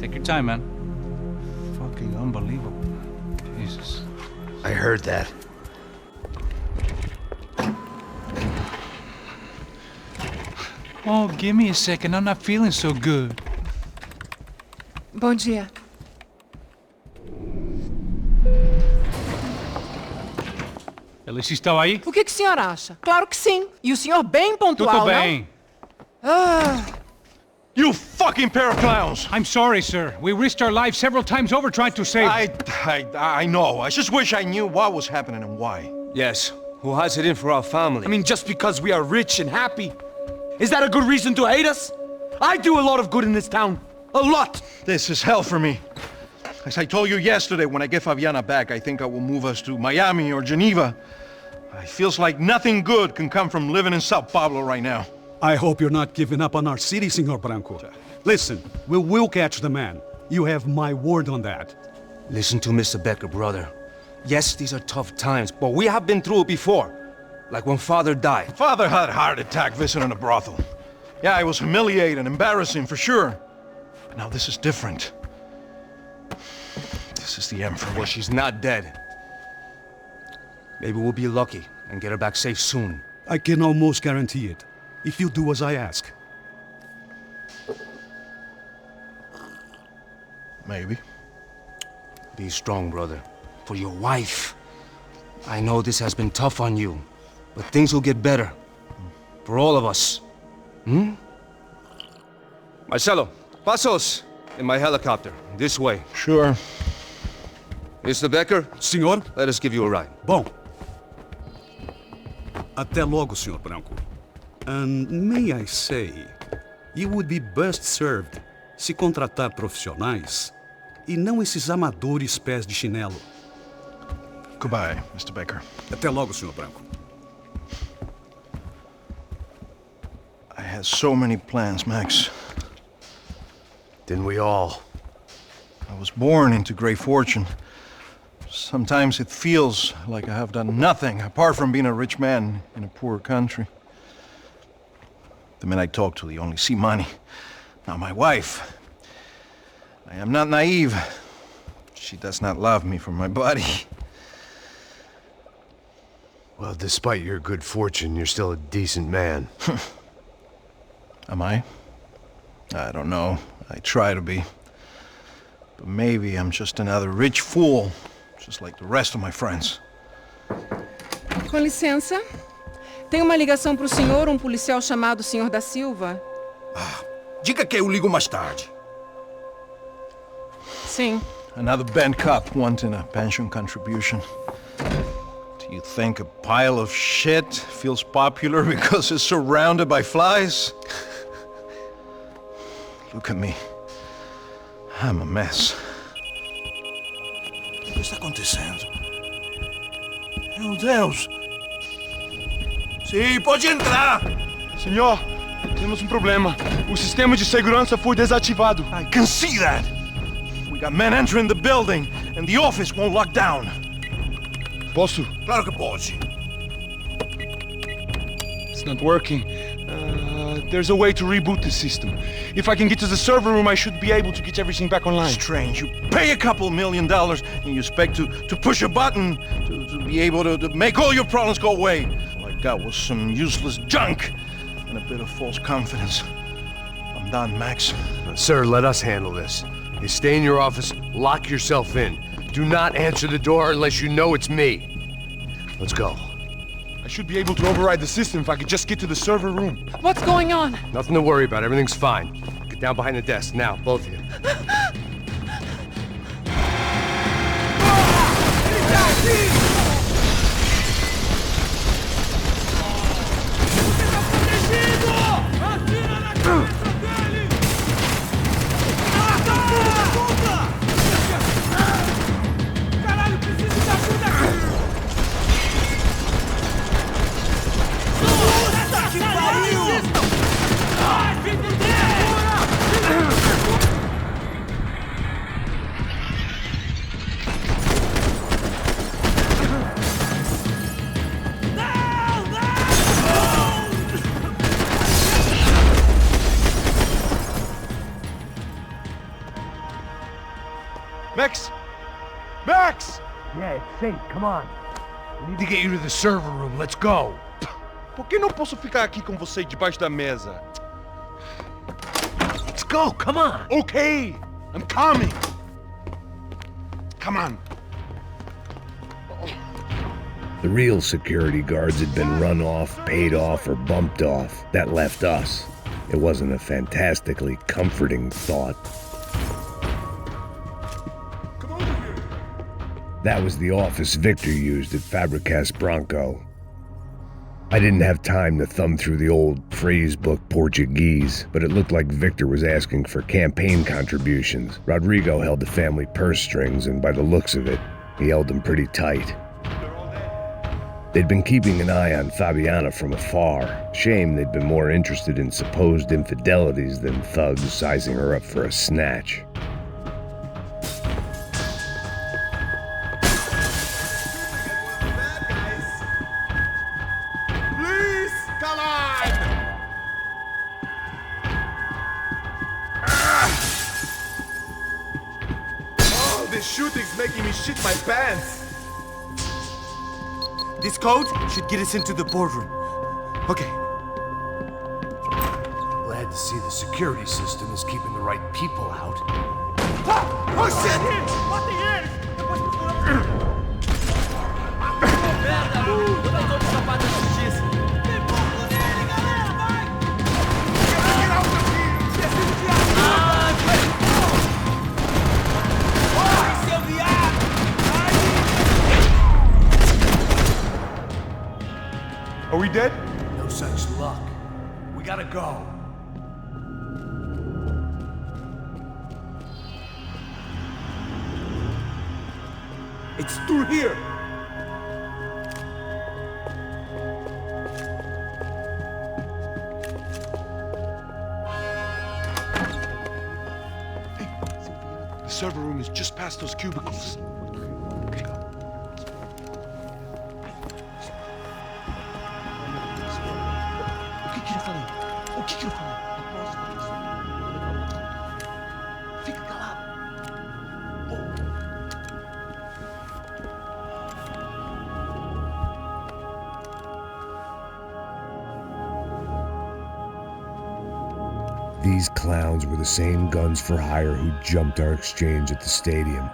S2: Take your time, man. Fucking unbelievable. Jesus.
S1: I heard that.
S2: Oh, give me a second. I'm not feeling so good.
S22: Bom dia.
S2: Alice estava aí?
S22: O que o senhor acha? Claro que sim. E o senhor bem pontual,
S2: Tudo bem.
S22: não? Ah.
S5: You fucking pair of clowns!
S2: I'm sorry, sir. We risked our lives several times over trying to save...
S5: I know. I just wish I knew what was happening and why.
S6: Yes, who has it in for our family? I mean, just because we are rich and happy, is that a good reason to hate us? I do a lot of good in this town. A lot!
S5: This is hell for me. As I told you yesterday, when I get Fabiana back, I think I will move us to Miami or Geneva. It feels like nothing good can come from living in São Paulo right now.
S12: I hope you're not giving up on our city, Senor Branco. Listen, we will catch the man. You have my word on that.
S6: Listen to Mr. Becker, brother. Yes, these are tough times, but we have been through it before. Like when Father died.
S5: Father had a heart attack visiting a brothel. Yeah, it was humiliating, embarrassing, for sure. But now this is different. This is the end for me.
S6: Well, she's not dead. Maybe we'll be lucky and get her back safe soon.
S12: I can almost guarantee it, if you do as I ask.
S5: Maybe.
S6: Be strong, brother. For your wife. I know this has been tough on you, but things will get better. For all of us. Hmm? Marcelo, pasos in my helicopter. This way.
S5: Sure.
S6: Mr. Becker?
S12: Senhor?
S6: Let us give you a ride.
S12: Bom. Até logo, Senhor Branco. And may I say, you would be best served se contratar profissionais e não esses amadores pés de chinelo.
S5: Goodbye, Mr. Becker.
S12: Até logo, Senhor Branco.
S5: I had so many plans, Max.
S1: Didn't we all?
S5: I was born into great fortune. Sometimes it feels like I have done nothing apart from being a rich man in a poor country. The men I talk to, they only see money. Now my wife, I am not naive. She does not love me for my body.
S1: Well, despite your good fortune, you're still a decent man.
S5: Am I? I don't know. I try to be. But maybe I'm just another rich fool, just like the rest of my friends.
S22: Com licença. Tem uma ligação para o senhor, policial chamado Sr. da Silva.
S20: Diga que eu ligo mais tarde.
S22: Sim.
S5: Another bent cop wanting a pension contribution. Do you think a pile of shit feels popular because it's surrounded by flies? Look at me. I'm a mess.
S20: O que está acontecendo? Meu Deus! Sim, pode entrar!
S5: Senhor, temos problema. O sistema de segurança foi desativado. I can see that! We got men entering the building, and the office won't lock down.
S20: Posso? Claro que pode.
S5: It's not working. There's a way to reboot the system. If I can get to the server room, I should be able to get everything back online. Strange. You pay a couple $1 million and you expect to push a button to be able to make all your problems go away. All I got was some useless junk and a bit of false confidence. I'm done, Max.
S1: Sir, let us handle this. You stay in your office, lock yourself in. Do not answer the door unless you know it's me. Let's go.
S5: I should be able to override the system if I could just get to the server room.
S22: What's going on?
S1: Nothing to worry about. Everything's fine. Get down behind the desk. Now, both of you.
S5: Max! Max!
S21: Yeah, it's safe. Come on. We need to get you to the server room. Let's go.
S5: Por que não posso ficar aqui com você debaixo da mesa?
S21: Let's go. Come on.
S5: Okay, I'm coming. Come on.
S21: The real security guards had been run off, paid off, or bumped off. That left us.
S1: It wasn't a fantastically comforting thought. That was the office Victor used at Fabricas Branco. I didn't have time to thumb through the old phrase book Portuguese, but it looked like Victor was asking for campaign contributions. Rodrigo held the family purse strings, and by the looks of it, he held them pretty tight. They'd been keeping an eye on Fabiana from afar. Shame they'd been more interested in supposed infidelities than thugs sizing her up for a snatch.
S4: Shooting's making me shit my pants. This code should get us into the boardroom. Okay.
S7: Glad to see the security system is keeping the right people out.
S4: Ah! Oh shit!
S17: What the hell?
S5: Are we dead?
S7: No such luck. We gotta go.
S4: It's through here.
S5: The server room is just past those cubicles.
S4: O que eu falei? Fica calado.
S1: These clowns were the same guns for hire who jumped our exchange at the stadium.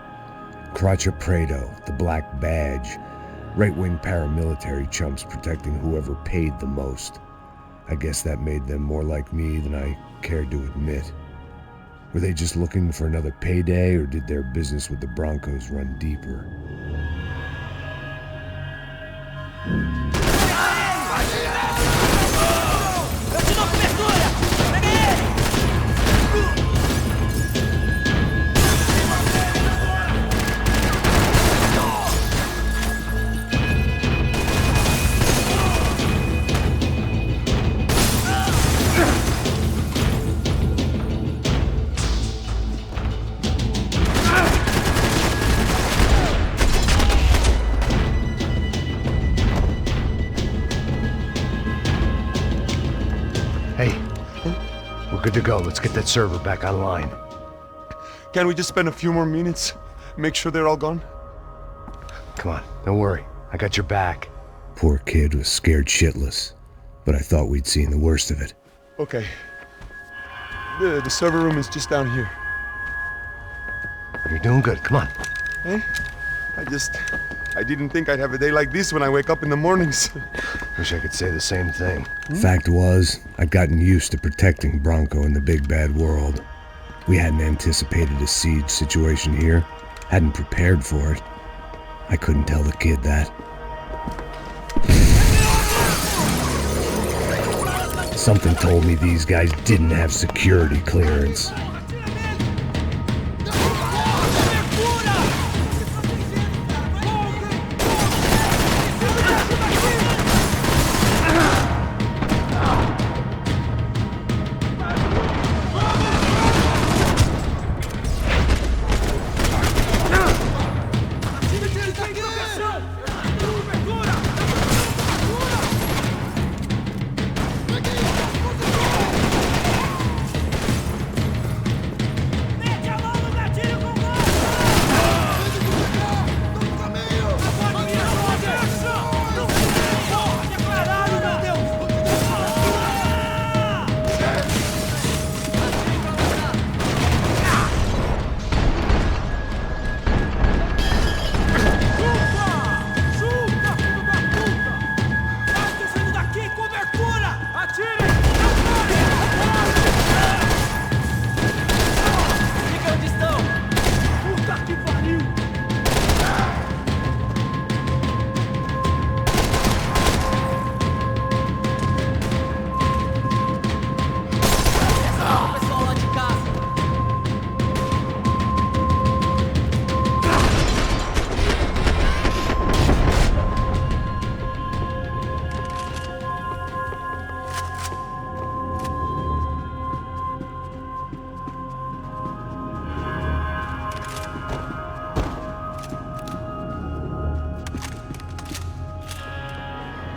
S1: Cracha Prado, the Black Badge, right-wing paramilitary chumps protecting whoever paid the most. I guess that made them more like me than I cared to admit. Were they just looking for another payday, or did their business with the Broncos run deeper?
S7: Good to go. Let's get that server back online.
S5: Can't we just spend a few more minutes? Make sure they're all gone?
S7: Come on, don't worry. I got your back.
S1: Poor kid was scared shitless, but I thought we'd seen the worst of it.
S5: Okay. The server room is just down here.
S7: You're doing good. Come on.
S5: Hey? I didn't think I'd have a day like this when I wake up in the mornings.
S7: Wish I could say the same thing.
S1: Fact was, I'd gotten used to protecting Branco in the big bad world. We hadn't anticipated a siege situation here, hadn't prepared for it. I couldn't tell the kid that. Something told me these guys didn't have security clearance.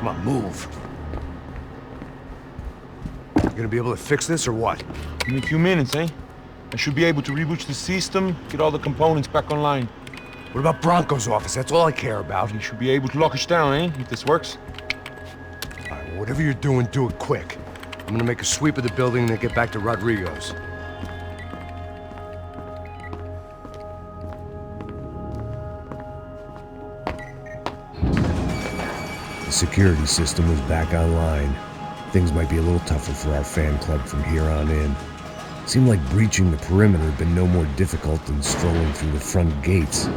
S7: Come on, move. You gonna be able to fix this or what?
S5: Give me a few minutes, eh? I should be able to reboot the system, get all the components back online.
S7: What about Branco's office? That's all I care about.
S5: You should be able to lock us down, eh? If this works.
S7: All right, well, whatever you're doing, do it quick. I'm gonna make a sweep of the building and then get back to Rodrigo's.
S1: The security system is back online. Things might be a little tougher for our fan club from here on in. Seemed like breaching the perimeter had been no more difficult than strolling through the front gates.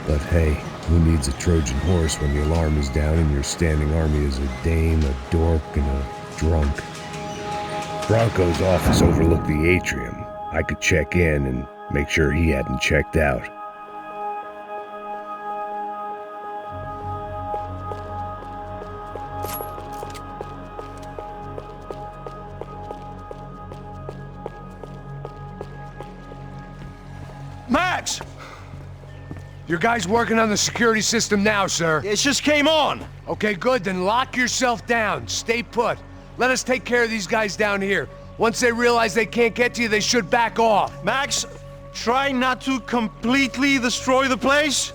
S1: But hey, who needs a Trojan horse when the alarm is down and your standing army is a dame, a dork, and a drunk? Branco's office overlooked the atrium. I could check in and make sure he hadn't checked out.
S7: Max! Your guy's working on the security system now, sir.
S20: It just came on.
S7: Okay, good. Then lock yourself down. Stay put. Let us take care of these guys down here. Once they realize they can't get to you, they should back off.
S20: Max, try not to completely destroy the place.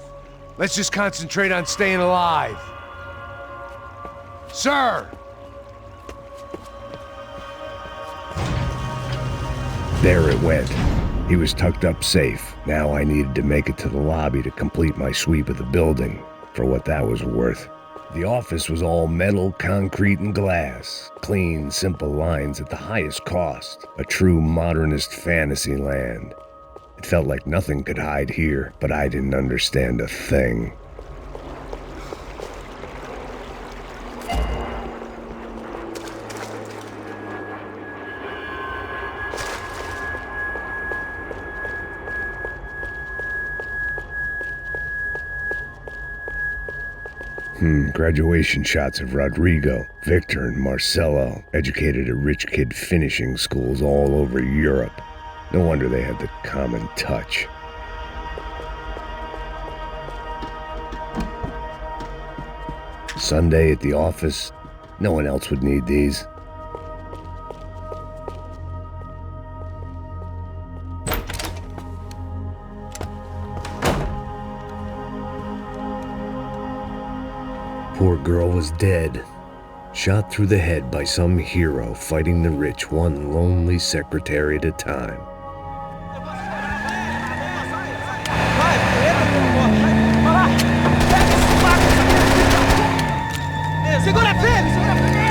S7: Let's just concentrate on staying alive. Sir!
S1: There it went. He was tucked up safe. Now I needed to make it to the lobby to complete my sweep of the building, for what that was worth. The office was all metal, concrete, and glass. Clean, simple lines at the highest cost. A true modernist fantasy land. It felt like nothing could hide here, but I didn't understand a thing. Graduation shots of Rodrigo, Victor, and Marcelo, educated at rich kid finishing schools all over Europe. No wonder they had the common touch. Sunday at the office, no one else would need these. Poor girl was dead, shot through the head by some hero fighting the rich one lonely secretary at a time.
S14: Segura firme, segura firme!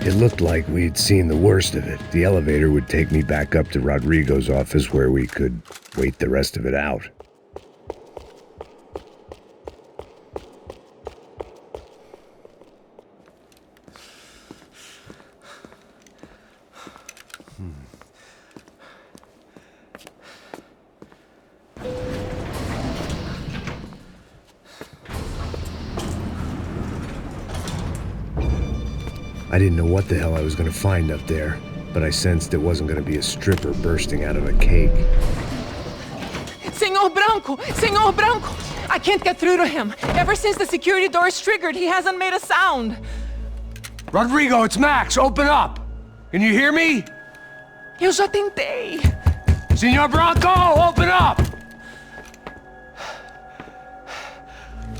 S1: It looked like we'd seen the worst of it. The elevator would take me back up to Rodrigo's office where we could wait the rest of it out. I didn't know what the hell I was going to find up there, but I sensed it wasn't going to be a stripper bursting out of a cake.
S22: Senor Branco! Senor Branco! I can't get through to him. Ever since the security door is triggered, he hasn't made a sound.
S1: Rodrigo, it's Max! Open up! Can you hear me?
S22: Eu já tentei.
S1: Senor Branco, open up!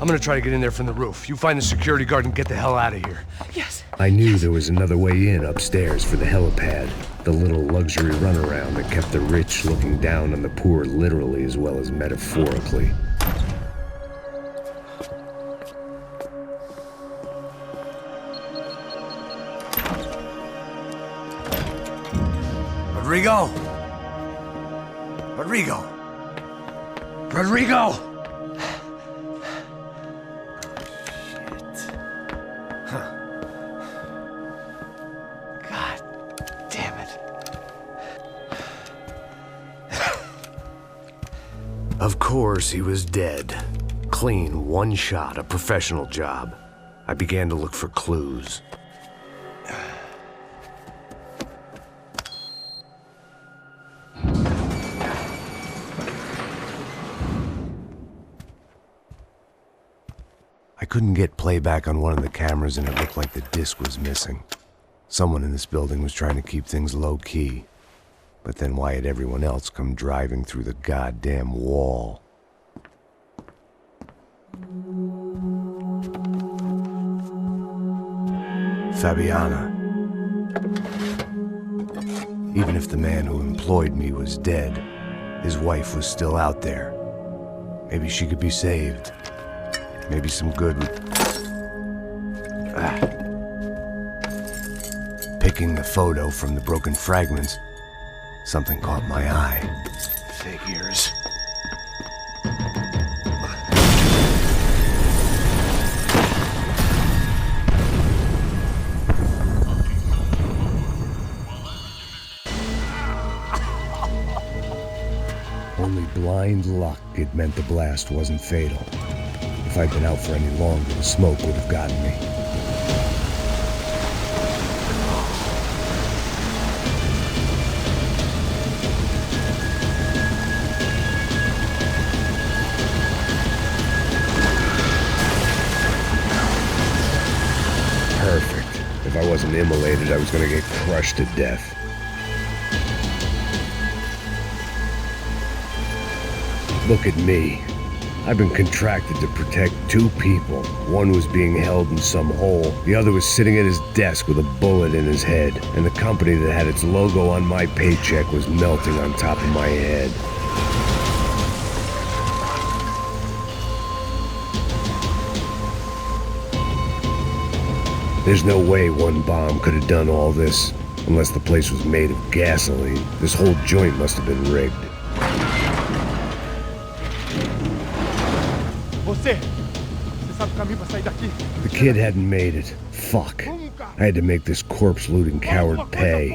S1: I'm gonna try to get in there from the roof. You find the security guard and get the hell out of here.
S22: Yes.
S1: I knew there was another way in upstairs for the helipad. The little luxury runaround that kept the rich looking down on the poor literally as well as metaphorically.
S7: Rodrigo! Rodrigo! Rodrigo!
S1: Of course, he was dead. Clean, one shot, a professional job. I began to look for clues. I couldn't get playback on one of the cameras and it looked like the disc was missing. Someone in this building was trying to keep things low-key. But then why had everyone else come driving through the goddamn wall? Fabiana. Even if the man who employed me was dead, his wife was still out there. Maybe she could be saved. Maybe some good would... Picking the photo from the broken fragments, something caught my eye. Figures. Only blind luck it meant the blast wasn't fatal. If I'd been out for any longer, the smoke would have gotten me. Perfect. If I wasn't immolated, I was gonna get crushed to death. Look at me. I've been contracted to protect two people. One was being held in some hole. The other was sitting at his desk with a bullet in his head. And the company that had its logo on my paycheck was melting on top of my head. There's no way one bomb could have done all this. Unless the place was made of gasoline. This whole joint must have been rigged. The kid hadn't made it. Fuck. I had to make this corpse-looting coward pay.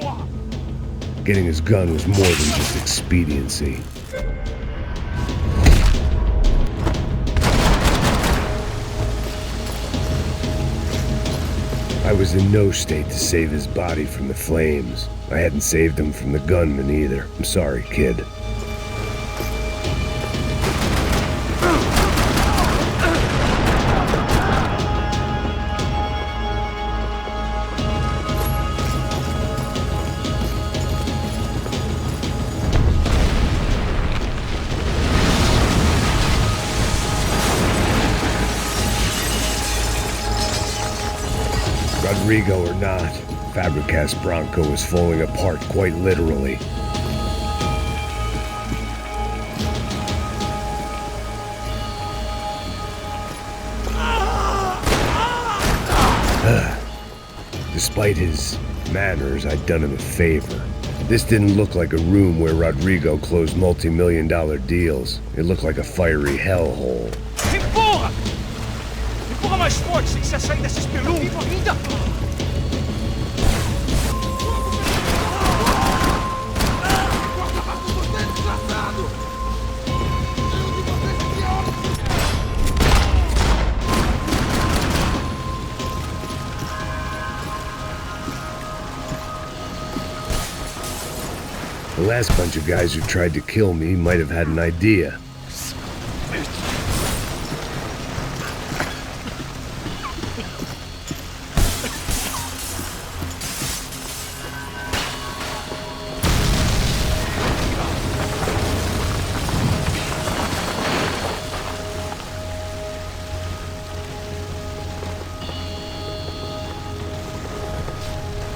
S1: Getting his gun was more than just expediency. I was in no state to save his body from the flames. I hadn't saved him from the gunman either. I'm sorry, kid. Rodrigo or not, Fabricas Branco was falling apart quite literally. Despite his manners, I'd done him a favor. This didn't look like a room where Rodrigo closed multi-million-dollar deals. It looked like a fiery hellhole.
S17: Empurra! Empurra mais forte, sem você sair dessa espelunca!
S1: The last bunch of guys who tried to kill me might have had an idea.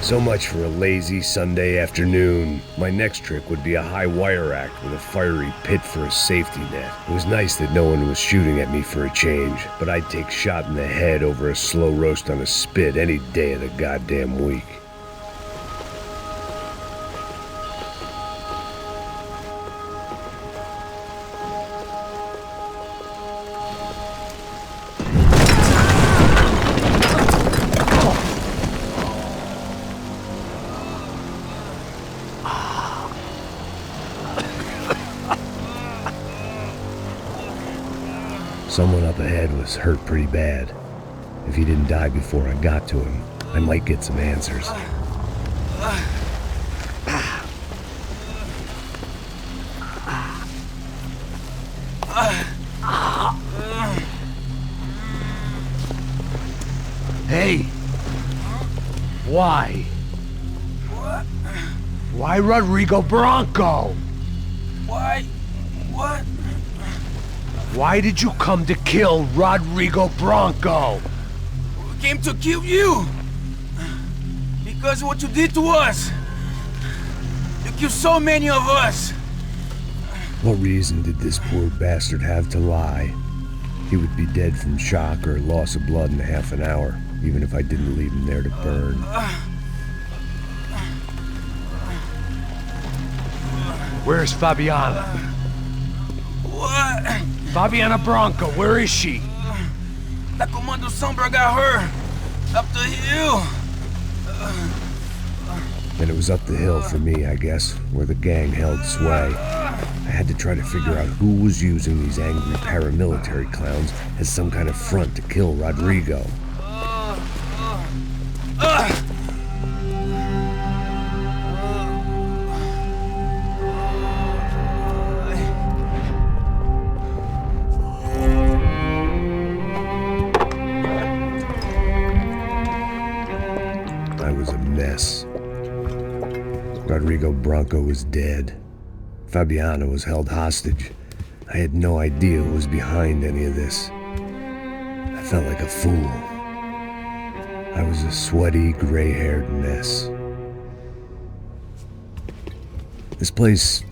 S1: So much for a lazy Sunday afternoon. My next trick would be a high wire act with a fiery pit for a safety net. It was nice that no one was shooting at me for a change, but I'd take shot in the head over a slow roast on a spit any day of the goddamn week. Someone up ahead was hurt pretty bad. If he didn't die before I got to him, I might get some answers.
S21: Hey! Why?
S17: What?
S21: Why Rodrigo Branco?
S17: Why? What?
S21: Why did you come to kill Rodrigo Branco?
S17: We came to kill you! Because of what you did to us! You killed so many of us!
S1: What reason did this poor bastard have to lie? He would be dead from shock or loss of blood in half an hour, even if I didn't leave him there to burn.
S21: Where's Fabiana?
S17: What?
S21: Fabiana Branco, where is she?
S17: La Comando Sombra got her! Up the hill!
S1: And it was up the hill for me, I guess, where the gang held sway. I had to try to figure out who was using these angry paramilitary clowns as some kind of front to kill Rodrigo. I was a mess. Rodrigo Branco was dead. Fabiana was held hostage. I had no idea who was behind any of this. I felt like a fool. I was a sweaty, gray-haired mess. This place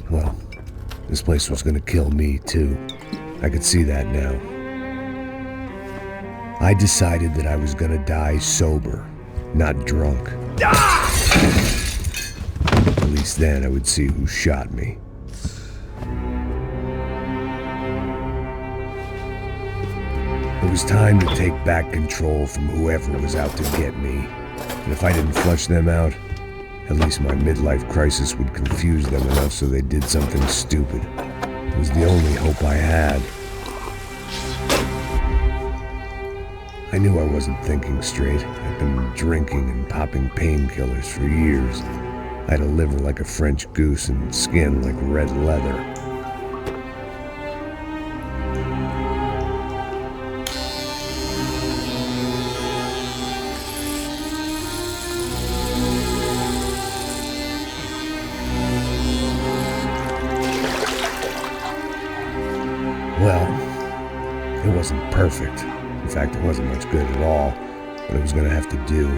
S1: was gonna kill me too. I could see that now. I decided that I was gonna die sober, not drunk. At least then I would see who shot me. It was time to take back control from whoever was out to get me. And if I didn't flush them out, at least my midlife crisis would confuse them enough so they did something stupid. It was the only hope I had. I knew I wasn't thinking straight. I'd been drinking and popping painkillers for years. I had a liver like a French goose and skin like red leather. Well, it wasn't perfect. In fact, it wasn't much good at all, but it was gonna have to do.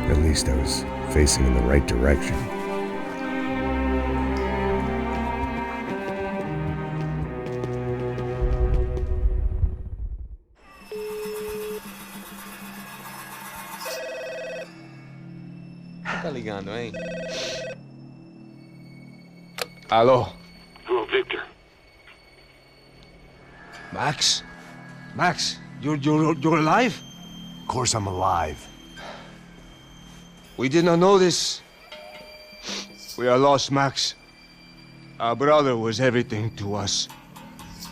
S1: At least I was facing in the right direction.
S6: ligando, hein?
S5: Alô?
S7: Hello, Victor.
S5: Max? Max, you're alive?
S7: Of course I'm alive.
S5: We did not know this. We are lost, Max. Our brother was everything to us.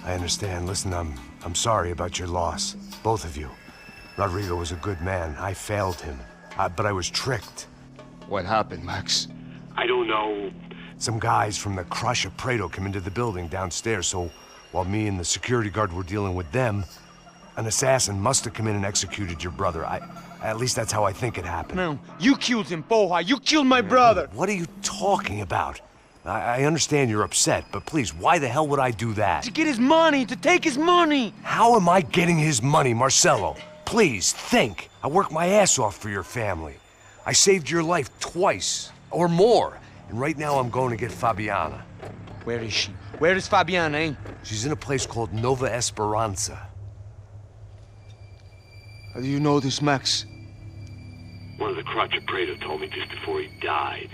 S7: I understand. Listen, I'm sorry about your loss. Both of you. Rodrigo was a good man. I failed him. But I was tricked.
S5: What happened, Max?
S7: I don't know. Some guys from the Crush of Prado came into the building downstairs, so while me and the security guard were dealing with them, an assassin must have come in and executed your brother. At least that's how I think it happened.
S6: No, you killed him, Porra. You killed my brother.
S7: What are you talking about? I understand you're upset, but please, why the hell would I do that?
S6: To get his money, to take his money.
S7: How am I getting his money, Marcelo? Please, think. I worked my ass off for your family. I saved your life twice, or more. And right now I'm going to get Fabiana.
S6: Where is she? Where is Fabiana, eh?
S7: She's in a place called Nova Esperanza.
S5: How do you know this, Max?
S7: One of the Crotch of Prado told me just before he died.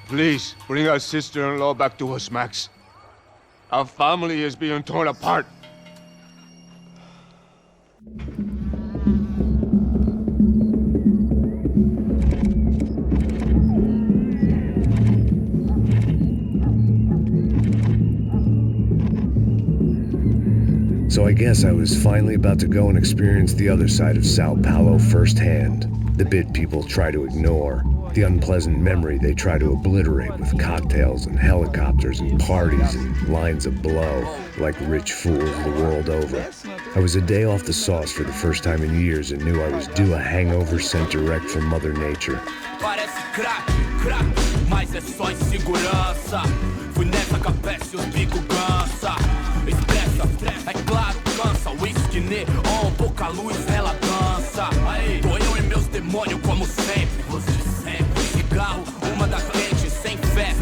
S5: Please, bring our sister-in-law back to us, Max. Our family is being torn apart.
S1: So I guess I was finally about to go and experience the other side of Sao Paulo firsthand. The bit people try to ignore. The unpleasant memory they try to obliterate with cocktails and helicopters and parties and lines of blow, like rich fools the world over. I was a day off the sauce for the first time in years and knew I was due a hangover sent direct from Mother Nature.
S10: Parece crack, mas é só insegurança. Fui nessa capeste, os bico cansa. Estressa, é claro, cansa. Whisky, neon, pouca luz, ela dança. Tô eu e meus demônios como sempre. Você sempre. Cigarro, uma da quente, sem fé.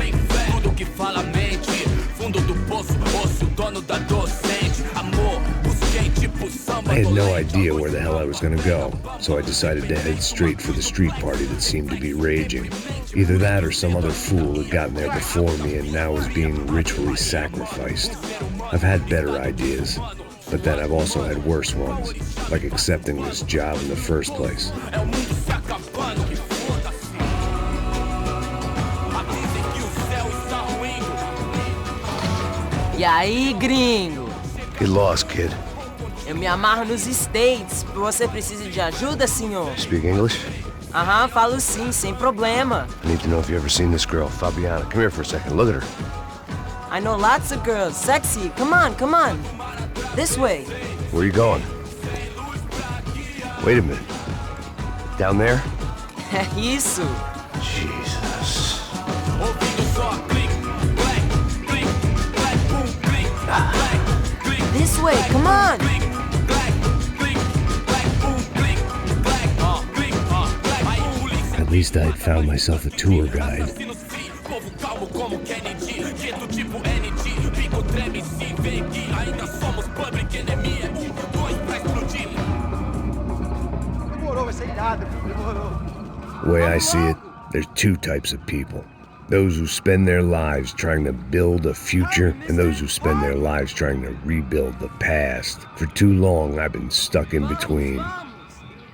S10: Tudo que fala mente. Fundo do poço, osso, dono da docente. Amor, busquei tipo samba.
S1: I had no idea where the hell I was gonna go, so I decided to head straight for the street party that seemed to be raging. Either that or some other fool had gotten there before me and now was being ritually sacrificed. I've had better ideas, but then I've also had worse ones, like accepting this job in the first place.
S19: E aí, gringo?
S1: Get lost, kid.
S19: Eu me amarro nos States. Você precisa de ajuda, senhor?
S1: Speak English?
S19: Aham, falo sim, sem problema.
S1: I need to know if you've ever seen this girl, Fabiana. Come here for a second. Look at her.
S19: I know lots of girls. Sexy. Come on, come on. This way.
S1: Where are you going? Wait a minute. Down there?
S19: Isso.
S1: Jesus.
S19: This way, come on.
S1: At least I'd found myself a tour guide. The way I see it, there's two types of people. Those who spend their lives trying to build a future, and those who spend their lives trying to rebuild the past. For too long, I've been stuck in between.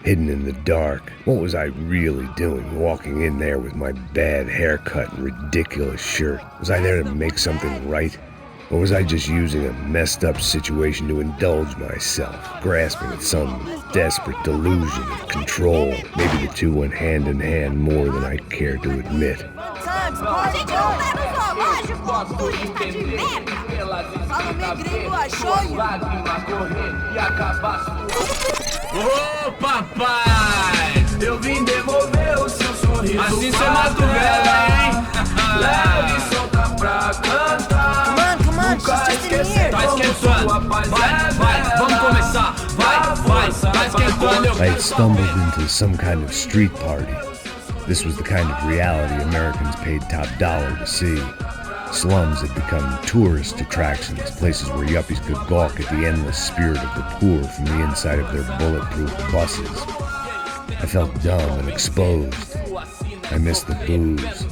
S1: Hidden in the dark. What was I really doing walking in there with my bad haircut and ridiculous shirt? Was I there to make something right? Or was I just using a messed up situation to indulge myself, grasping at some desperate delusion of control? Maybe the two went hand in hand more than I care to admit.
S10: Ô papai, eu vim devolver o seu sorriso. Assim cê mata o velho, hein? Leve e solta pra cantar.
S19: Come on, she's just in here.
S10: Tá esquentando. Vai, vamos começar. Vai, tá esquentando.
S1: I had stumbled into some kind of street party. This was the kind of reality Americans paid top dollar to see. Slums had become tourist attractions, places where yuppies could gawk at the endless spirit of the poor from the inside of their bulletproof buses. I felt dumb and exposed. I missed the booze.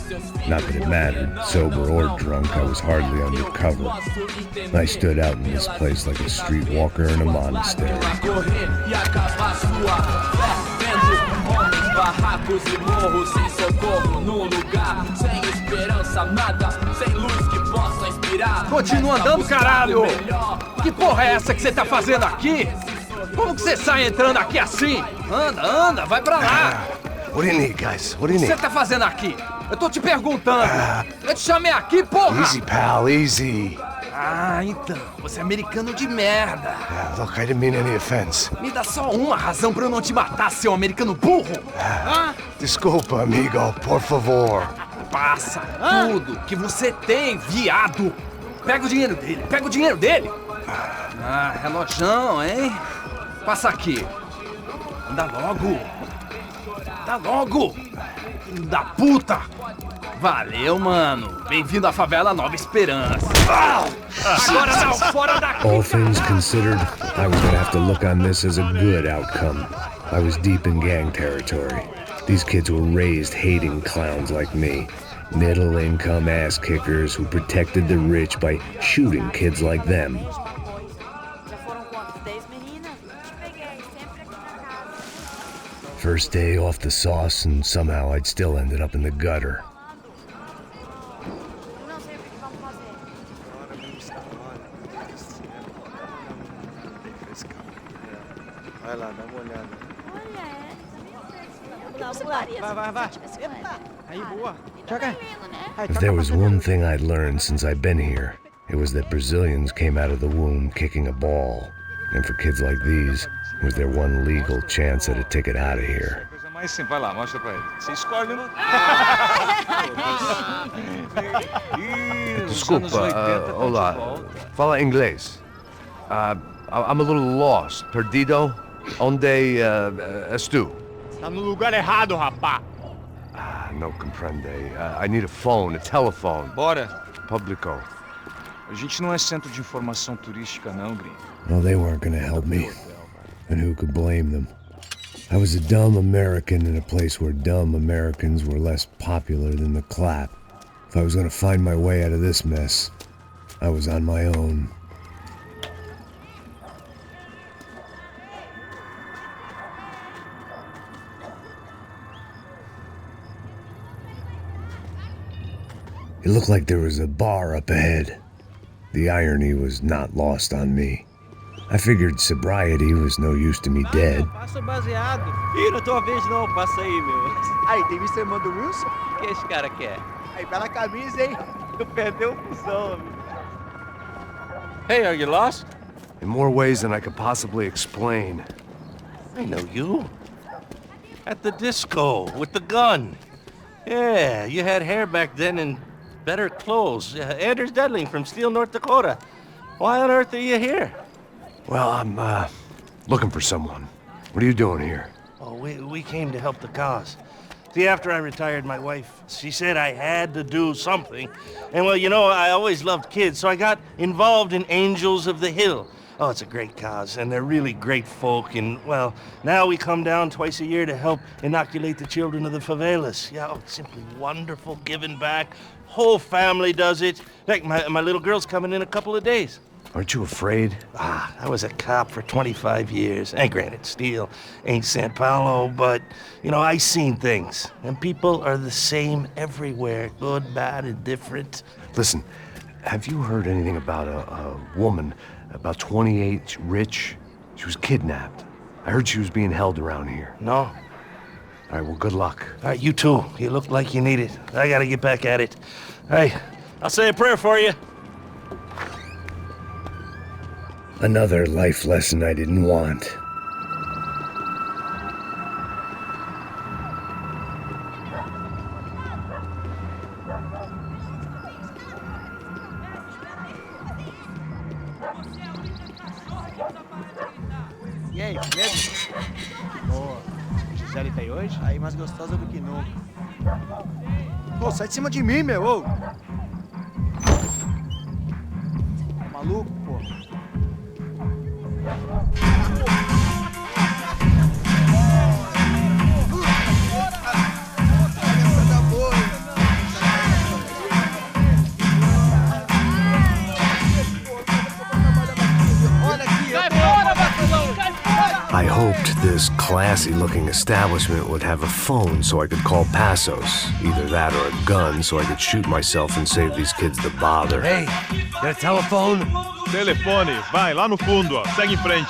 S1: Not that it mattered, sober or drunk, I was hardly undercover. I stood out in this place like a streetwalker in a monastery.
S10: Barracos e morros sem socorro num lugar sem esperança, nada, sem luz que possa inspirar.
S16: Continua andando, caralho! Que porra é essa que você tá fazendo aqui? Como que você sai entrando aqui assim? Anda, vai pra lá!
S7: What do you need, guys? What do you
S16: O que
S7: need?
S16: você tá fazendo aqui? Eu tô te perguntando. Eu te chamei aqui, porra!
S7: Easy, pal, easy.
S16: Ah, então. Você é americano de merda.
S7: Look, I didn't mean any offense.
S16: Me dá só uma razão pra eu não te matar, seu americano burro.
S7: Desculpa, amigo, por favor.
S16: Passa tudo que você tem, viado. Pega o dinheiro dele, Ah, relojão, hein? Passa aqui. Anda logo. Filho da puta. Valeu, mano. Bem-vindo à favela Nova Esperança. Agora não, fora daqui.
S1: All things considered, I was gonna have to look on this as a good outcome. I was deep in gang territory. These kids were raised hating clowns like me. Middle-income ass-kickers who protected the rich by shooting kids like them. First day off the sauce, and somehow I'd still ended up in the gutter.
S6: Vai lá, dá uma olhada. Aí, boa. Joga.
S1: If there was one thing I'd learned since I've been here, it was that Brazilians came out of the womb kicking a ball. And for kids like these, it was their one legal chance at a ticket out of here.
S5: Mas sim, vai lá, mostra pra ele. Você escolhe, né?
S7: Desculpa, olá. Fala inglês. I'm a little lost. Perdido? Onde és tu?
S20: Tá no lugar errado, rapá.
S7: No comprende. I need a phone, a telephone.
S5: Bora.
S7: Publico.
S5: A gente não é centro de informação turística, não, gringo.
S1: Well, they weren't gonna help me. And who could blame them? I was a dumb American in a place where dumb Americans were less popular than the clap. If I was gonna find my way out of this mess, I was on my own. It looked like there was a bar up ahead. The irony was not lost on me. I figured sobriety was no use to me dead.
S6: Passa o baseado. Ih, não é tua vez não, passa aí, meu. Aí, tem visto a irmã do Wilson? O que esse cara quer? Aí, pela camisa, hein? Tu perdeu o fusão, amigo.
S11: Hey, are you lost?
S7: In more ways than I could possibly explain.
S11: I know you. At the disco, with the gun. Yeah, you had hair back then and better clothes. Anders Dudling from Steele, North Dakota. Why on earth are you here?
S7: Well, I'm, looking for someone. What are you doing here?
S11: Oh, we came to help the cause. See, after I retired, my wife, she said I had to do something. And, well, you know, I always loved kids, so I got involved in Angels of the Hill. Oh, it's a great cause, and they're really great folk. And, well, now we come down twice a year to help inoculate the children of the favelas. Yeah, oh, it's simply wonderful, giving back. Whole family does it. In fact, my little girl's coming in a couple of days.
S7: Aren't you afraid?
S11: I was a cop for 25 years. And granted, Steele ain't São Paulo, but, you know, I seen things. And people are the same everywhere. Good, bad, and different.
S7: Listen, have you heard anything about a woman, about 28, rich? She was kidnapped. I heard she was being held around here.
S11: No.
S7: All right, well, good luck.
S11: All right, you too. You look like you need it. I gotta get back at it. Hey, I'll say a prayer for you.
S1: Another life lesson I didn't want.
S6: E aí, beleza? Boa. Gisele tá aí hoje? Aí, mais gostosa do que nunca. Pô, sai de cima de mim, meu! Ô. Tá maluco, pô?
S1: hoped this classy-looking establishment would have a phone so I could call Passos. Either that or a gun so I could shoot myself and save these kids the bother.
S7: Hey, got a telephone?
S20: Telefone, vai, lá no fundo, ó. Segue em frente.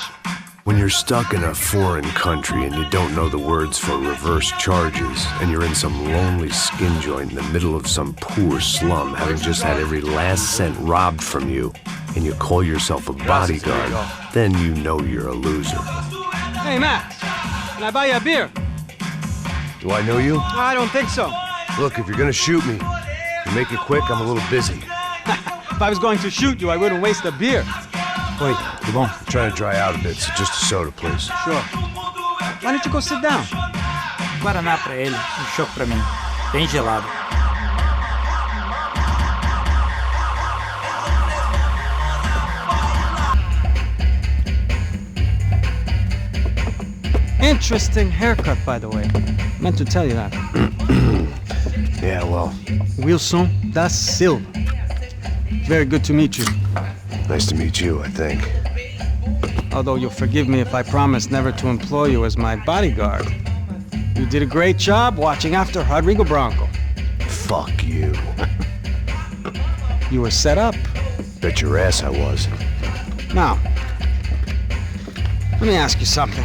S1: When you're stuck in a foreign country and you don't know the words for reverse charges, and you're in some lonely skin joint in the middle of some poor slum, having just had every last cent robbed from you, and you call yourself a bodyguard, then you know you're a loser.
S6: Hey, Max, can I buy you a beer?
S7: Do I know you?
S6: I don't think so.
S7: Look, if you're gonna shoot me, you make it quick, I'm a little busy.
S6: If I was going to shoot you, I wouldn't waste a beer.
S7: Wait, come on. I'm trying to dry out a bit, so just a soda, please.
S6: Sure. Why don't you go sit down?
S13: Guaraná pra ele, chopp pra mim. Bem gelado.
S6: Interesting haircut, by the way. Meant to tell you that.
S1: Yeah, well.
S6: Wilson da Silva. Very good to meet you.
S1: Nice to meet you, I think.
S6: Although you'll forgive me if I promise never to employ you as my bodyguard. You did a great job watching after Rodrigo Branco.
S1: Fuck you.
S6: You were set up.
S1: Bet your ass I was.
S6: Now, let me ask you something.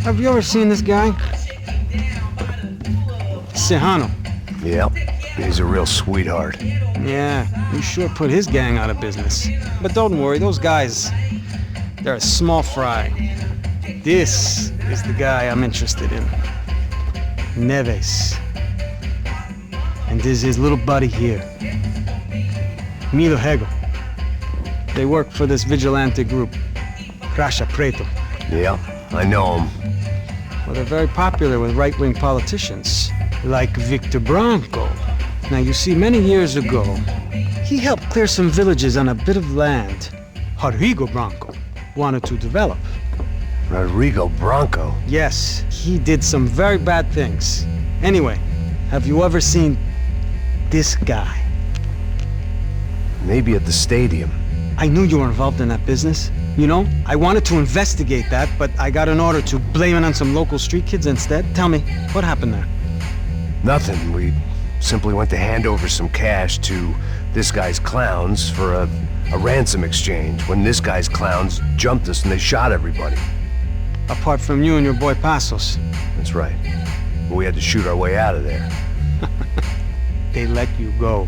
S6: Have you ever seen this guy? Sejano.
S1: Yep. He's a real sweetheart.
S6: Yeah, you sure put his gang out of business. But don't worry, those guys, they're a small fry. This is the guy I'm interested in. Neves. And this is his little buddy here. Milo Hegel. They work for this vigilante group, Crasha Preto.
S1: Yeah, I know him.
S6: Well, they're very popular with right-wing politicians, like Victor Branco. Now, you see, many years ago, he helped clear some villages on a bit of land Rodrigo Branco wanted to develop.
S1: Rodrigo Branco?
S6: Yes, he did some very bad things. Anyway, have you ever seen this guy?
S1: Maybe at the stadium.
S6: I knew you were involved in that business. You know, I wanted to investigate that, but I got an order to blame it on some local street kids instead. Tell me, what happened there?
S1: Nothing. We simply went to hand over some cash to this guy's clowns for a ransom exchange when this guy's clowns jumped us and they shot everybody.
S6: Apart from you and your boy Passos.
S1: That's right. But we had to shoot our way out of there.
S6: They let you go.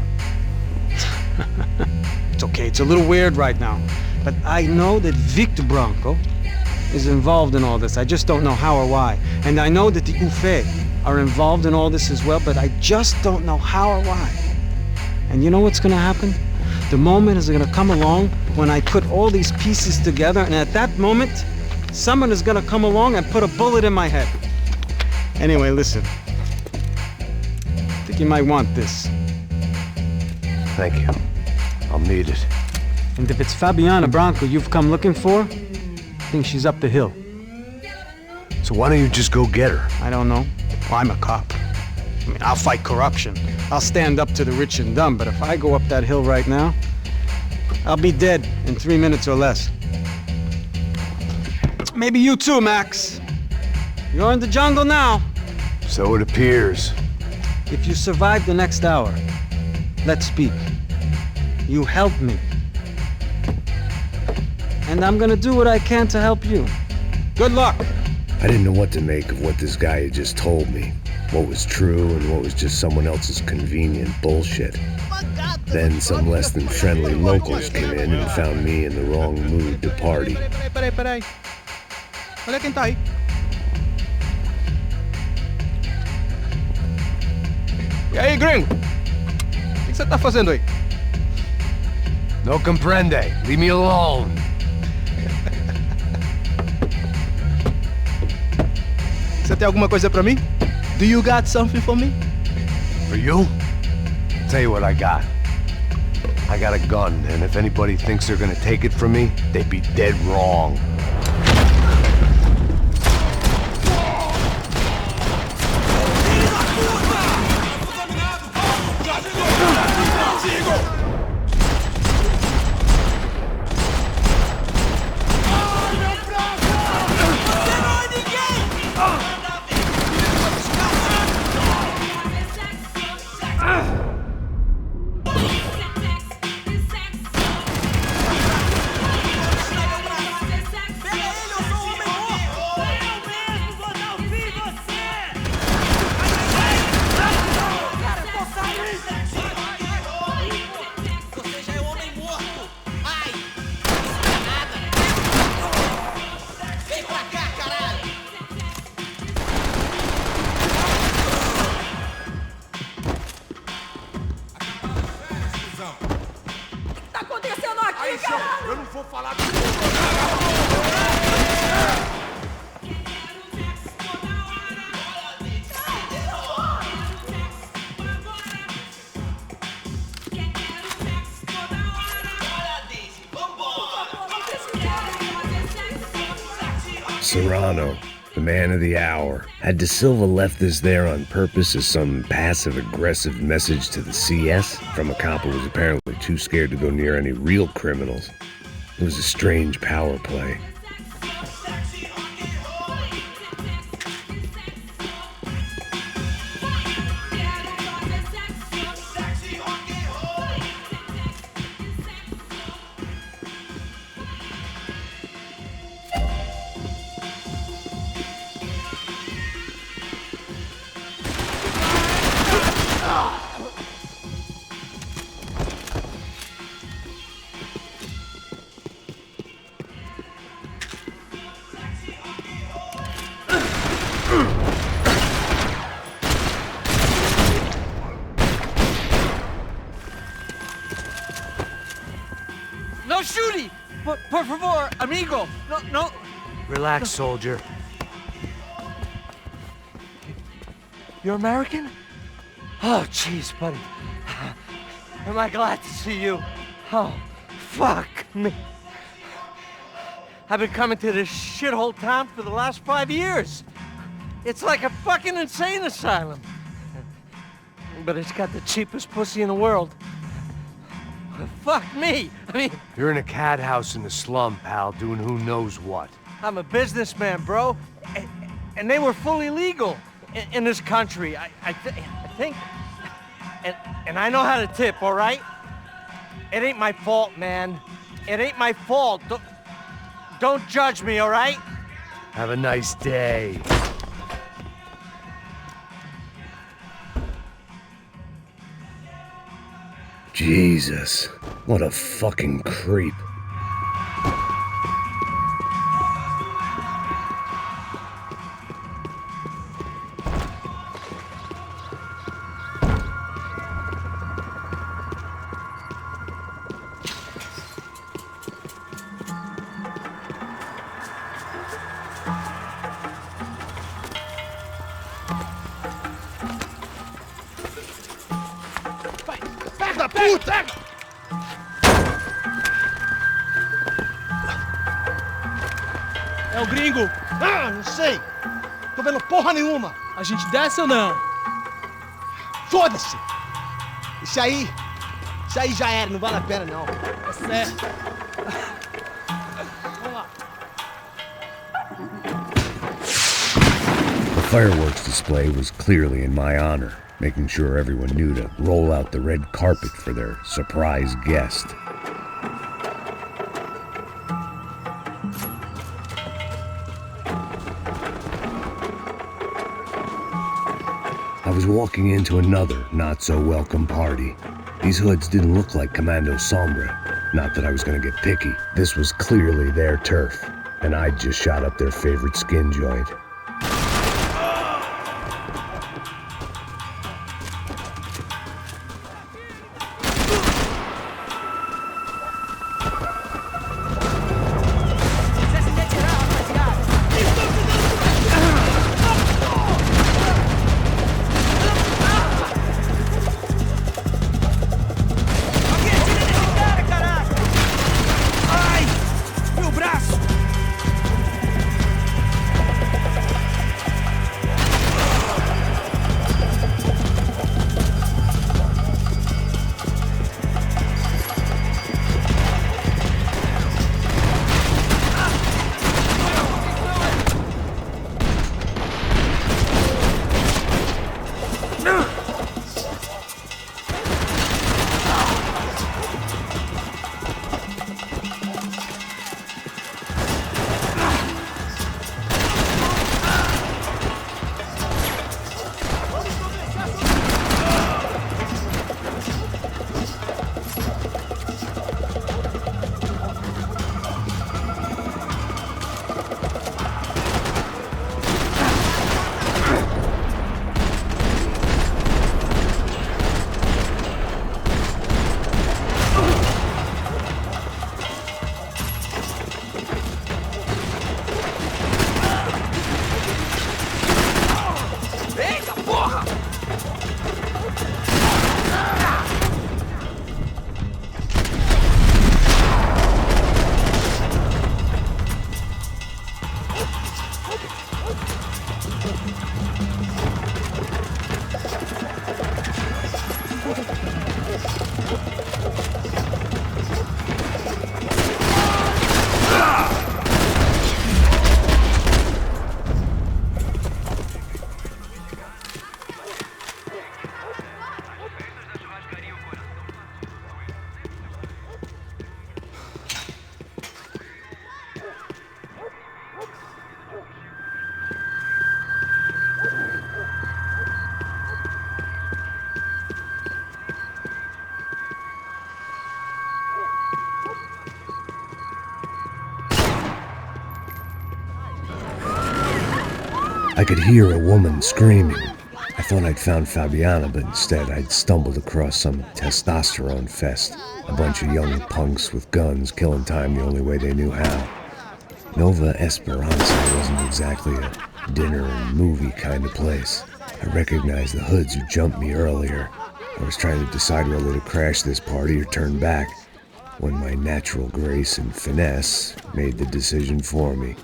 S6: It's okay, it's a little weird right now. But I know that Victor Branco is involved in all this. I just don't know how or why. And I know that the UFE are involved in all this as well, but I just don't know how or why. And you know what's gonna happen? The moment is gonna come along when I put all these pieces together, and at that moment, someone is gonna come along and put a bullet in my head. Anyway, listen. I think you might want this.
S1: Thank you. I'll need it.
S6: And if it's Fabiana Branco you've come looking for, I think she's up the hill.
S1: So why don't you just go get her?
S6: I don't know. Well, I'm a cop. I mean, I'll fight corruption. I'll stand up to the rich and dumb, but if I go up that hill right now, I'll be dead in 3 minutes or less. Maybe you too, Max. You're in the jungle now.
S1: So it appears.
S6: If you survive the next hour, let's speak. You help me. And I'm gonna do what I can to help you. Good luck.
S1: I didn't know what to make of what this guy had just told me. What was true and what was just someone else's convenient bullshit. Then some less than friendly locals came in and found me in the wrong mood to party.
S20: Peraí. Olha quem tá aí. E aí, gringo? O que você tá fazendo aí?
S7: No comprende. Leave me alone.
S20: Você tem alguma coisa pra mim? Do you got something for me?
S7: For you? I'll tell you what I got. I got a gun, and if anybody thinks they're gonna take it from me, they'd be dead wrong.
S1: Serrano, the man of the hour. Had De Silva left this there on purpose as some passive-aggressive message to the CS from a cop who was apparently too scared to go near any real criminals? It was a strange power play.
S19: No shooting! Por favor, amigo! No.
S6: Relax, soldier. You're American? Oh, jeez, buddy. Am I glad to see you? Oh, fuck me. I've been coming to this shithole town for the last 5 years. It's like a fucking insane asylum. But it's got the cheapest pussy in the world. Fuck me! I mean...
S7: You're in a cat house in the slum, pal, doing who knows what.
S6: I'm a businessman, bro. And they were fully legal in this country. I think... And I know how to tip, all right? It ain't my fault, man. It ain't my fault. Don't judge me, all right?
S7: Have a nice day.
S1: Jesus, what a fucking creep.
S14: Da puta!
S8: É o gringo.
S14: Ah, não sei. Tô vendo porra nenhuma.
S8: A gente desce ou não?
S14: Foda-se. Isso aí já era, não vale a pena não.
S8: É certo. Vamos lá.
S1: The fireworks display was clearly in my honor, making sure everyone knew to roll out the red carpet for their surprise guest. I was walking into another not-so-welcome party. These hoods didn't look like Commando Sombra. Not that I was gonna get picky. This was clearly their turf, and I'd just shot up their favorite skin joint. I could hear a woman screaming. I thought I'd found Fabiana, but instead I'd stumbled across some testosterone fest. A bunch of young punks with guns killing time the only way they knew how. Nova Esperanza wasn't exactly a dinner and movie kind of place. I recognized the hoods who jumped me earlier. I was trying to decide whether to crash this party or turn back, when my natural grace and finesse made the decision for me.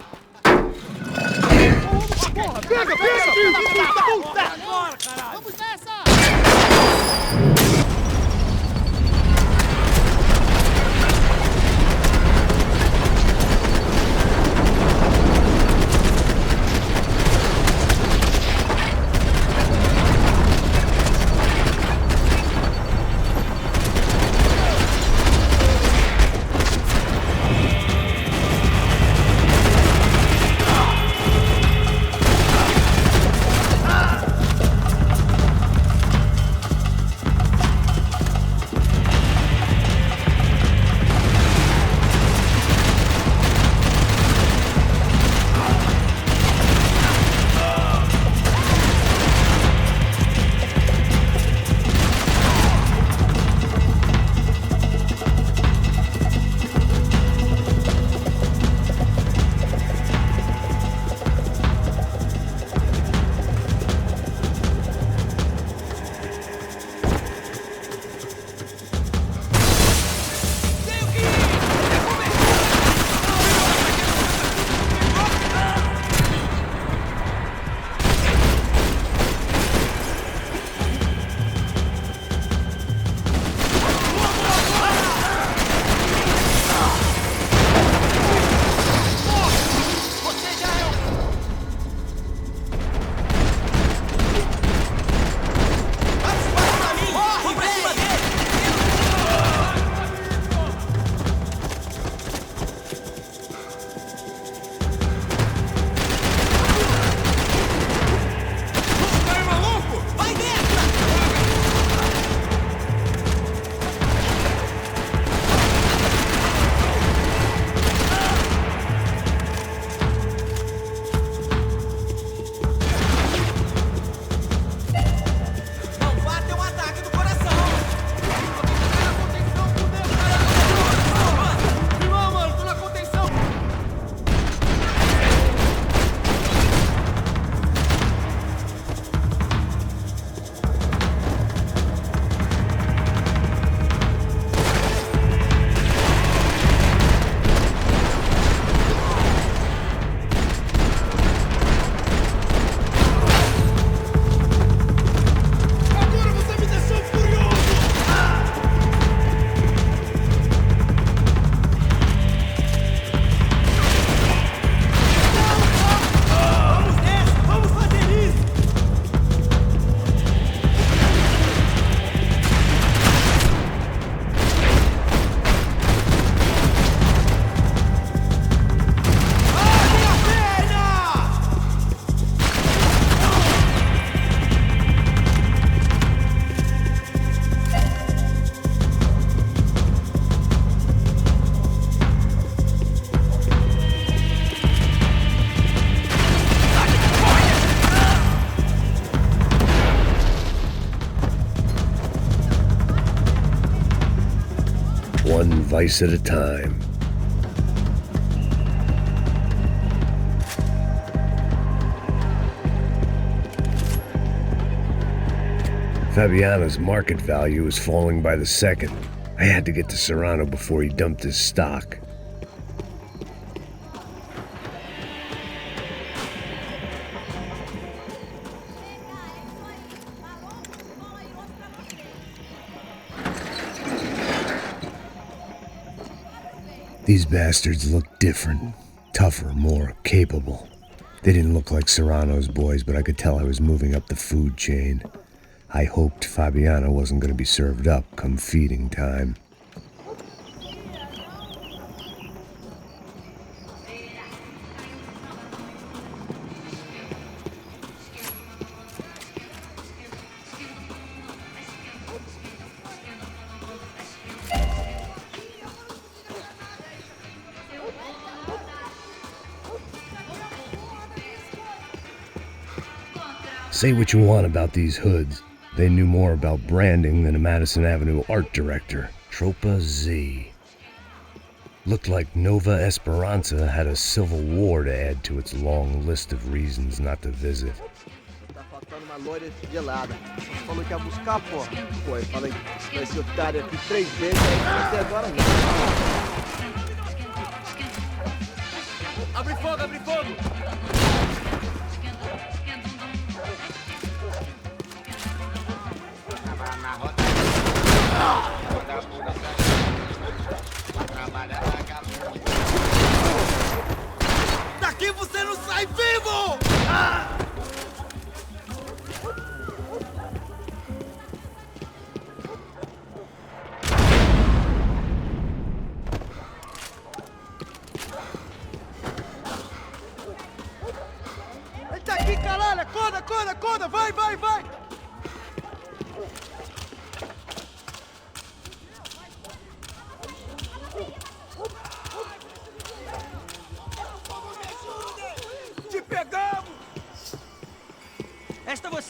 S1: One vice at a time. Fabiana's market value is falling by the second. I had to get to Serrano before he dumped his stock. These bastards looked different, tougher, more capable. They didn't look like Serrano's boys, but I could tell I was moving up the food chain. I hoped Fabiana wasn't going to be served up come feeding time. Say what you want about these hoods. They knew more about branding than a Madison Avenue art director. Tropa Z. Looked like Nova Esperanza had a civil war to add to its long list of reasons not to visit.
S20: Tá faltando uma loira gelada. Falou que ia buscar, porra. Pô, eu falei com esse otário aqui 3 vezes, aí até agora não.
S17: Abre fogo, abre fogo!
S14: Daqui você não sai vivo! Ele tá aqui, caralho! Acorda, acorda, acorda! Vai, vai, vai!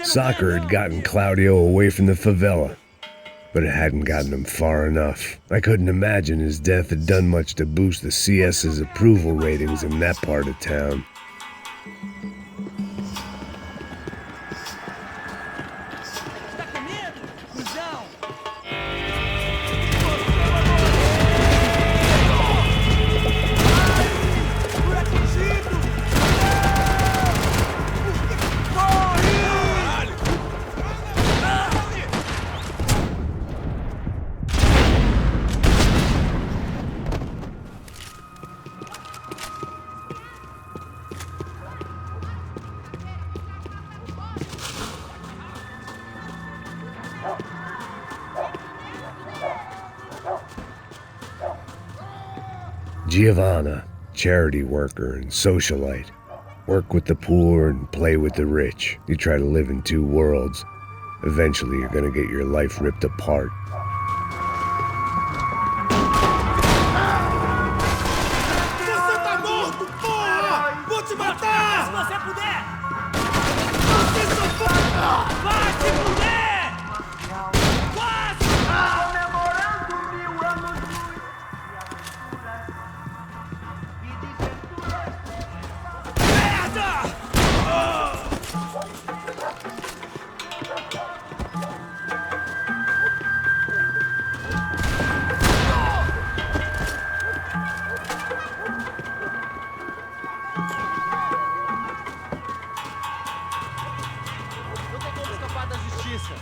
S1: Soccer had gotten Claudio away from the favela, but it hadn't gotten him far enough. I couldn't imagine his death had done much to boost the CS's approval ratings in that part of town. Giovanna, charity worker and socialite. Work with the poor and play with the rich. You try to live in two worlds. Eventually you're gonna get your life ripped apart.
S14: Você tá morto, porra! Vou te matar! Se você puder! Você só pode! Vai se puder! Quase! Comemorando 1000 anos de merda!
S20: Não tem como escapar da justiça.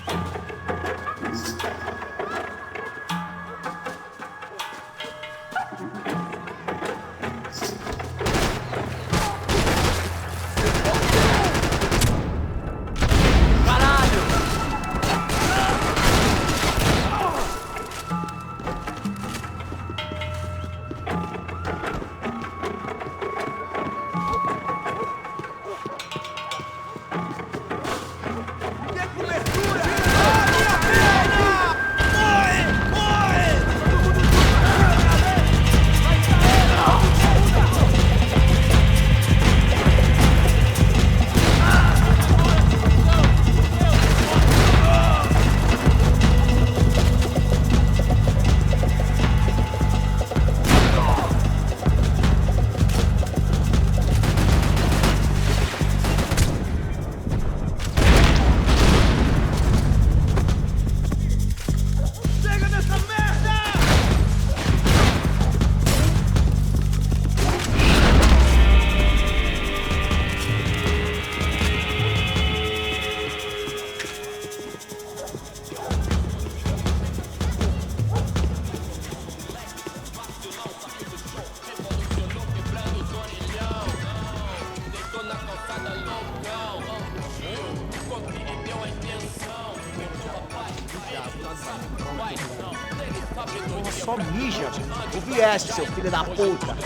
S20: Só mija. O vieste, seu filho da puta.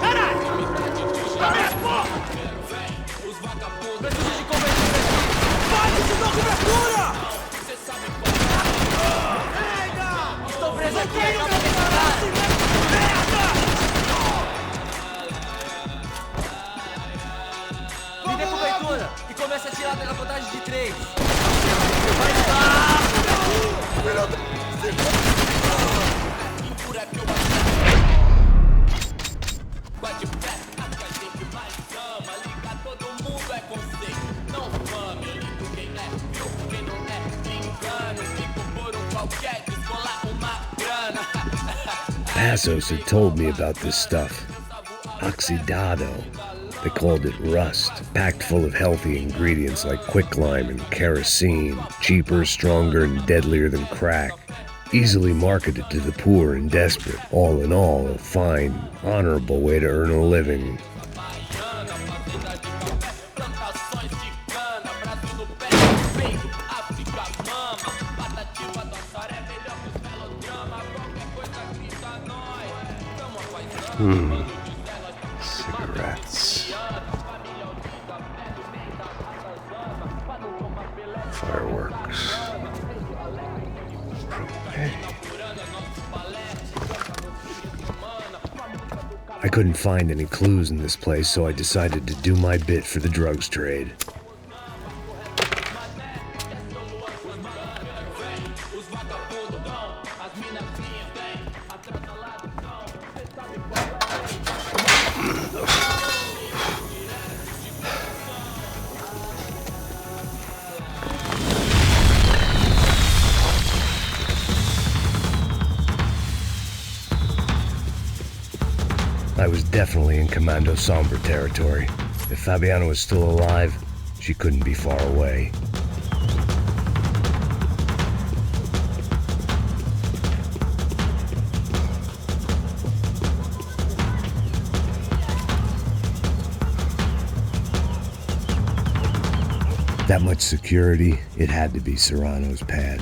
S14: Caralho! Porra! Preciso de cobertura! Vai, precisou de cobertura! Pega! Estou preso aqui! Merda!
S1: Passos had told me about this stuff. Oxidado. They called it rust, packed full of healthy ingredients like quicklime and kerosene, cheaper, stronger, and deadlier than crack. Easily marketed to the poor and desperate. All in all, a fine, honorable way to earn a living. Cigarettes. Fireworks. I couldn't find any clues in this place, so I decided to do my bit for the drugs trade. I was definitely in Commando Sombra territory. If Fabiana was still alive, she couldn't be far away. That much security, it had to be Serrano's pad.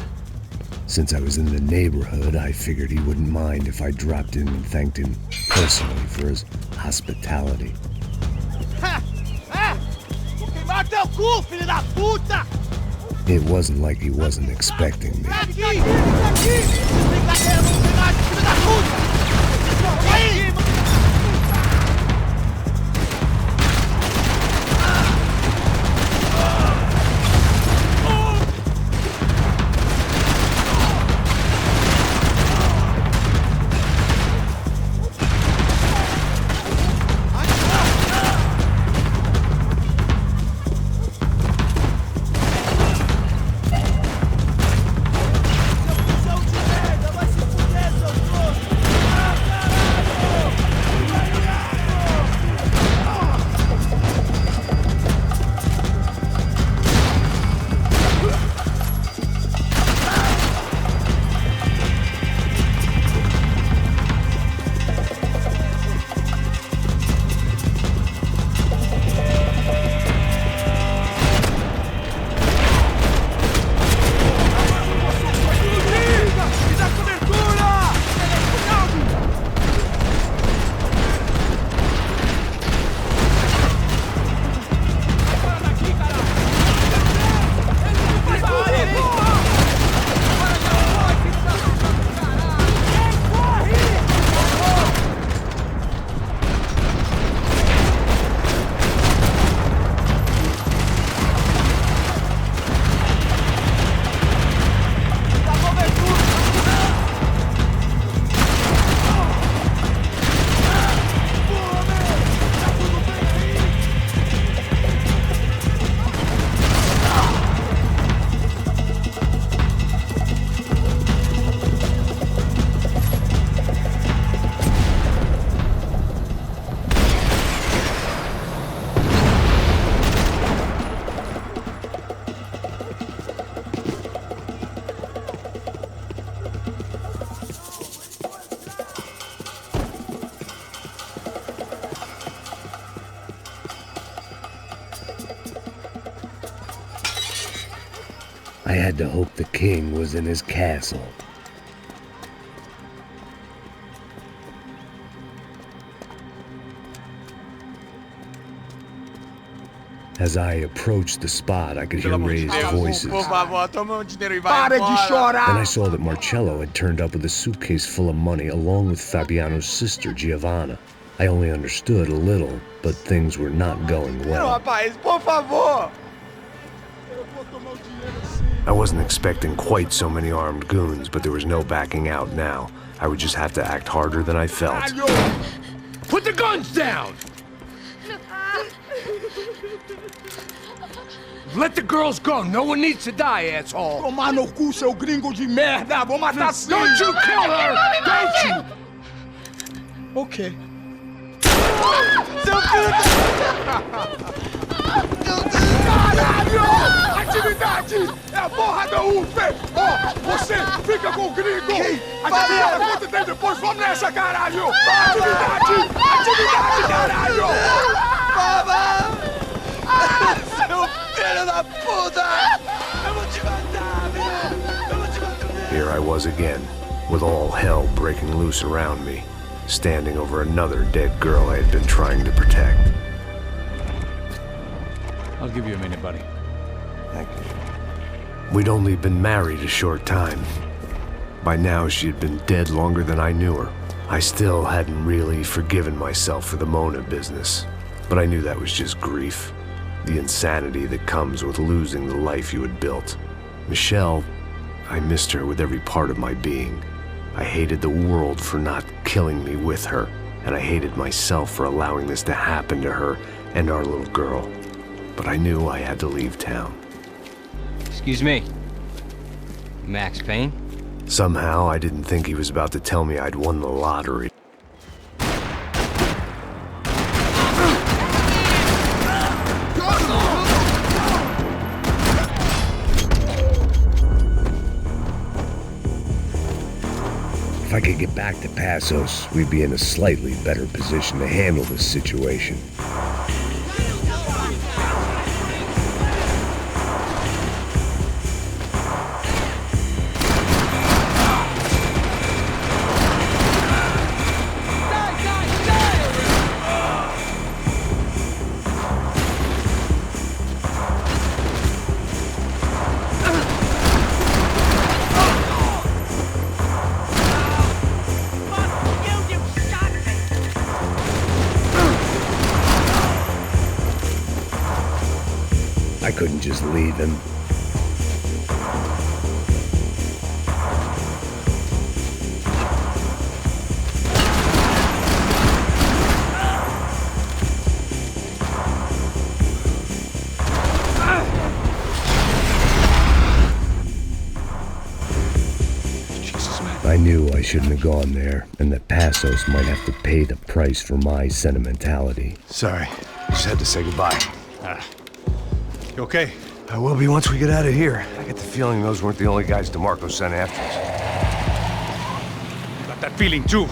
S1: Since I was in the neighborhood, I figured he wouldn't mind if I dropped in and thanked him personally for his hospitality. It wasn't like he wasn't expecting me. I had to hope the king was in his castle. As I approached the spot, I could hear raised voices. Then I saw that Marcello had turned up with a suitcase full of money along with Fabiano's sister, Giovanna. I only understood a little, but things were not going well. I wasn't expecting quite so many armed goons, but there was no backing out now. I would just have to act harder than I felt.
S18: Put the guns down! Let the girls go. No one needs to die, asshole.
S14: Tomar no cu, seu gringo de merda. Vou matar sim.
S18: Don't you kill her! Don't you!
S14: Ok.
S20: Seu filho
S14: Caralho! Atividade! É a porra da UF! Ó, você fica com o gringo! Adivinha quanto tem depois? Vamos nessa, caralho! Atividade! Atividade, caralho!
S20: Baba! Seu filho da puta! Eu vou te matar, meu! Eu vou te matar!
S1: Here I was again, with all hell breaking loose around me, standing over another dead girl I had been trying to protect.
S2: I'll give you a minute, buddy.
S1: Thank you. We'd only been married a short time. By now, she had been dead longer than I knew her. I still hadn't really forgiven myself for the Mona business, but I knew that was just grief. The insanity that comes with losing the life you had built. Michelle, I missed her with every part of my being. I hated the world for not killing me with her, and I hated myself for allowing this to happen to her and our little girl. But I knew I had to leave town.
S9: Excuse me. Max Payne?
S1: Somehow, I didn't think he was about to tell me I'd won the lottery. If I could get back to Passos, we'd be in a slightly better position to handle this situation. I couldn't just leave him. I knew I shouldn't have gone there, and that Passos might have to pay the price for my sentimentality.
S5: Sorry, just had to say goodbye. You okay?
S7: I will be once we get out of here. I get the feeling those weren't the only guys DeMarco sent after us.
S2: Got that feeling too.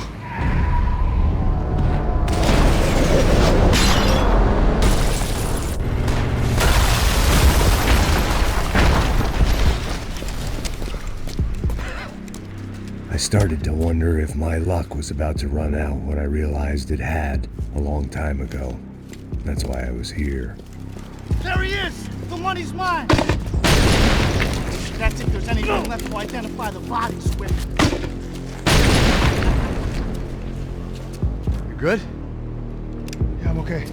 S1: I started to wonder if my luck was about to run out when I realized it had a long time ago. That's why I was here.
S18: There he is! The money's mine! That's if there's anything left to identify the bodies with.
S5: You good? Yeah, I'm okay.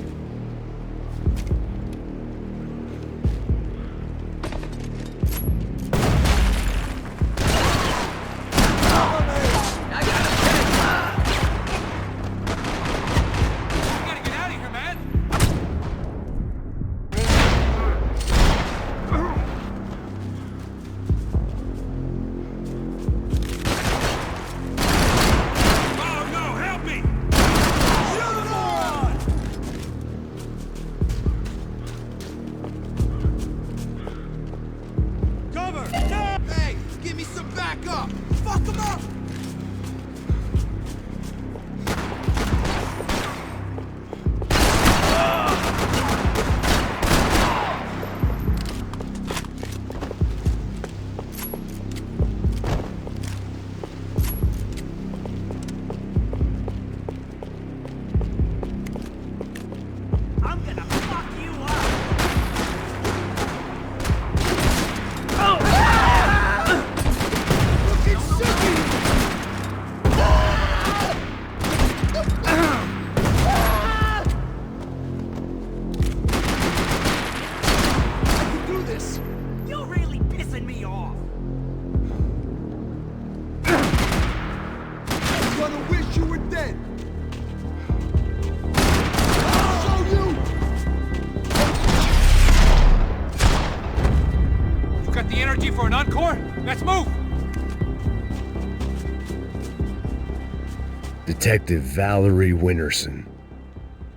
S1: Detective Valerie Winterson.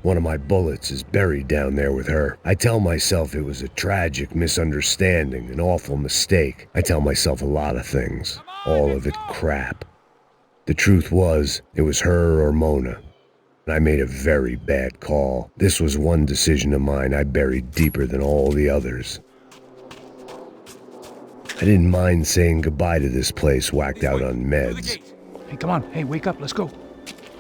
S1: One of my bullets is buried down there with her. I tell myself it was a tragic misunderstanding, an awful mistake. I tell myself a lot of things. All of it crap. The truth was, it was her or Mona. And I made a very bad call. This was one decision of mine I buried deeper than all the others. I didn't mind saying goodbye to this place whacked out on meds.
S13: Hey, come on. Hey, wake up. Let's go.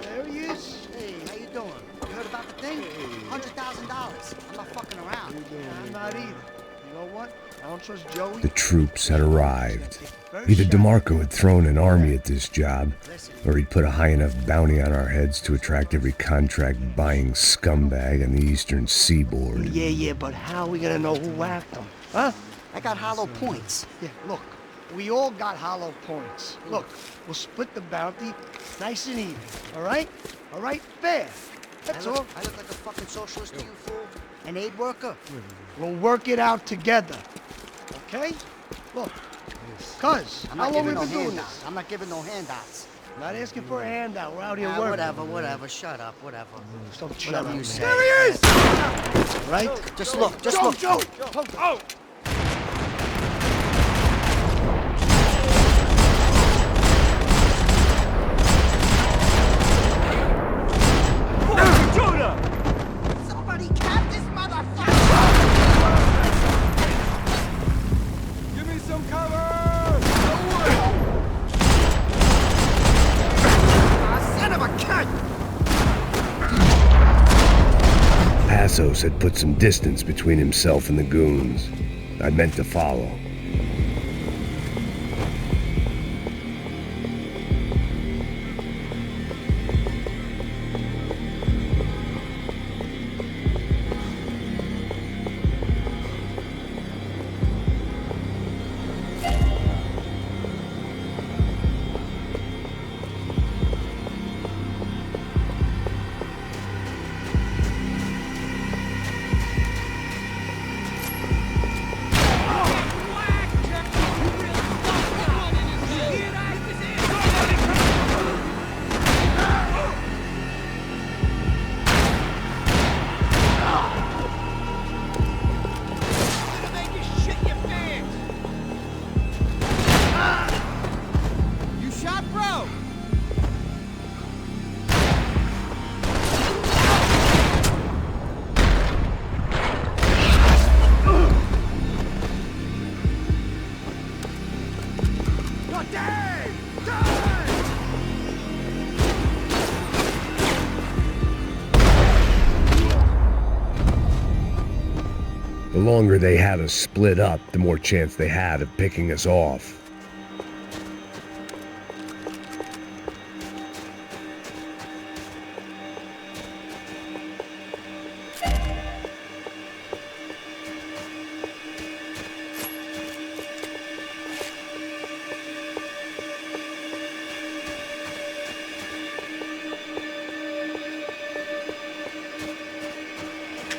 S3: There he is. Hey, how you doing? You heard about the thing? $100,000. I'm not fucking around.
S14: I'm not either. You know what? I don't trust Joey.
S1: The troops had arrived. Either DeMarco had thrown an army at this job, or he'd put a high enough bounty on our heads to attract every contract-buying scumbag on the eastern seaboard.
S14: Yeah, but how are we gonna know who whacked him? Huh?
S3: I got hollow points.
S14: Yeah, look, we all got hollow points. Look, we'll split the bounty nice and even, all right? All right, fair. That's all.
S3: I look like a fucking socialist to you, fool? An aid worker?
S14: We'll work it out together, okay? Look, cuz,
S3: I'm
S14: how
S3: not
S14: long
S3: giving
S14: we
S3: no
S14: been doing
S3: handouts.
S14: this?
S3: I'm not giving no handouts.
S14: Not asking for a handout. We're out here
S3: Ah,
S14: working.
S3: whatever. Shut up, whatever.
S14: Don't shut
S3: Whatever
S14: up,
S3: you
S14: man.
S3: say.
S14: There he is! Right?
S3: Just look, just look.
S14: Joe! Oh!
S3: Somebody cap this motherfucker!
S14: Give me some cover!
S3: Son of a cunt!
S1: Passos had put some distance between himself and the goons. I meant to follow. The longer they had us split up, the more chance they had of picking us off.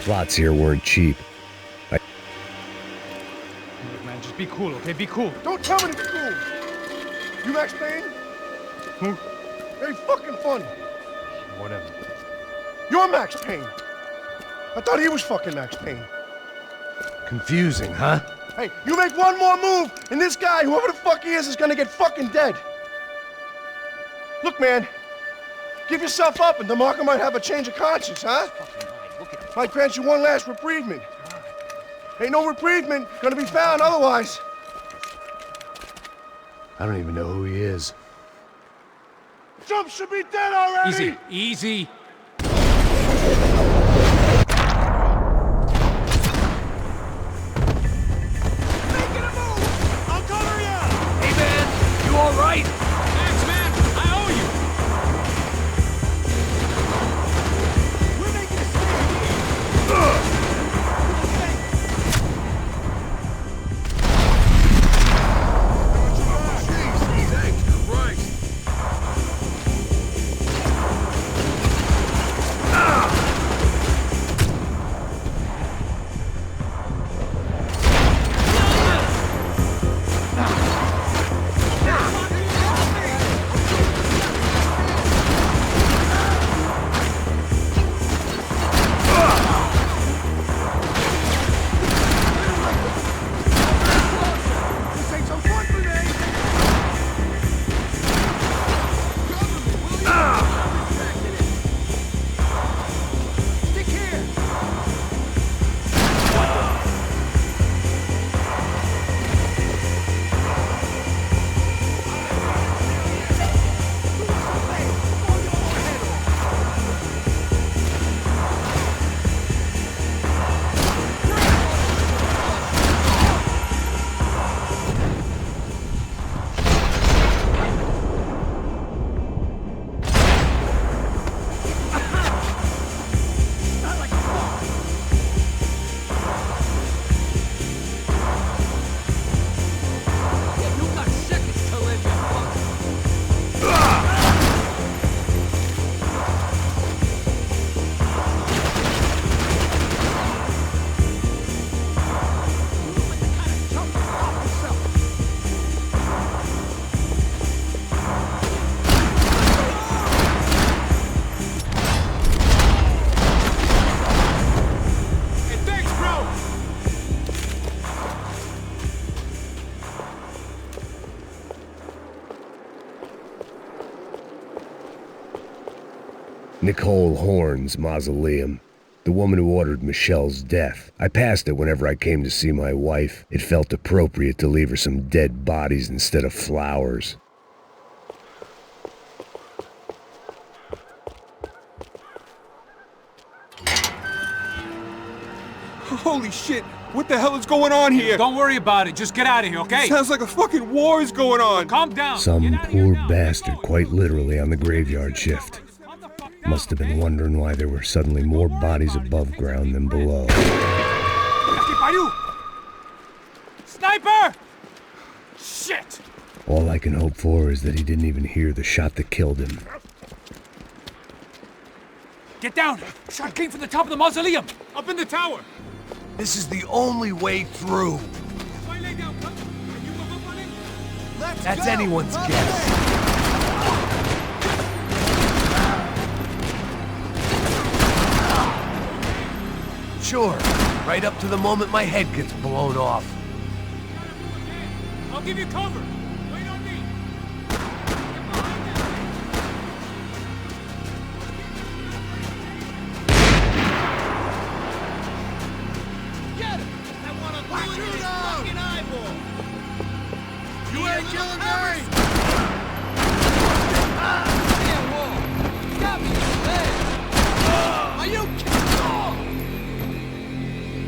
S1: Plots here weren't cheap.
S2: Look, man, just be cool, okay? Be cool.
S14: Don't tell me to be cool! You Max Payne?
S2: Who?
S14: Very fucking funny.
S2: Whatever.
S14: You're Max Payne. I thought he was fucking Max Payne.
S1: Confusing, huh?
S14: Hey, you make one more move, and this guy, whoever the fuck he is gonna get fucking dead. Look, man, give yourself up, and DeMarco might have a change of conscience, huh? Might grant you one last reprievement. Ain't no reprievement gonna be found otherwise.
S1: I don't even know who he is.
S14: Trump should be dead already!
S2: Easy, easy.
S14: I'll cover you!
S16: Hey, man, you all right?
S2: Max, man, I owe you.
S14: We're making a stand
S1: Nicole Horn's mausoleum. The woman who ordered Michelle's death. I passed it whenever I came to see my wife. It felt appropriate to leave her some dead bodies instead of flowers.
S5: Holy shit! What the hell is going on here?
S2: Don't worry about it. Just get out of here, okay?
S5: Sounds like a fucking war is going on.
S2: Calm down.
S1: Some poor bastard quite literally on the graveyard shift. Must have been wondering why there were suddenly more bodies above ground than below.
S2: Sniper! Shit!
S1: All I can hope for is that he didn't even hear the shot that killed him.
S2: Get down! Shot came from the top of the mausoleum! Up in the tower!
S7: This is the only way through. That's anyone's guess. Sure, right up to the moment my head gets blown off.
S2: I'll give you cover! Wait on me!
S20: Get him! I want to glue it in his fucking eyeball! You ain't killing me! Damn wall! Got me in the leg! Are you kidding?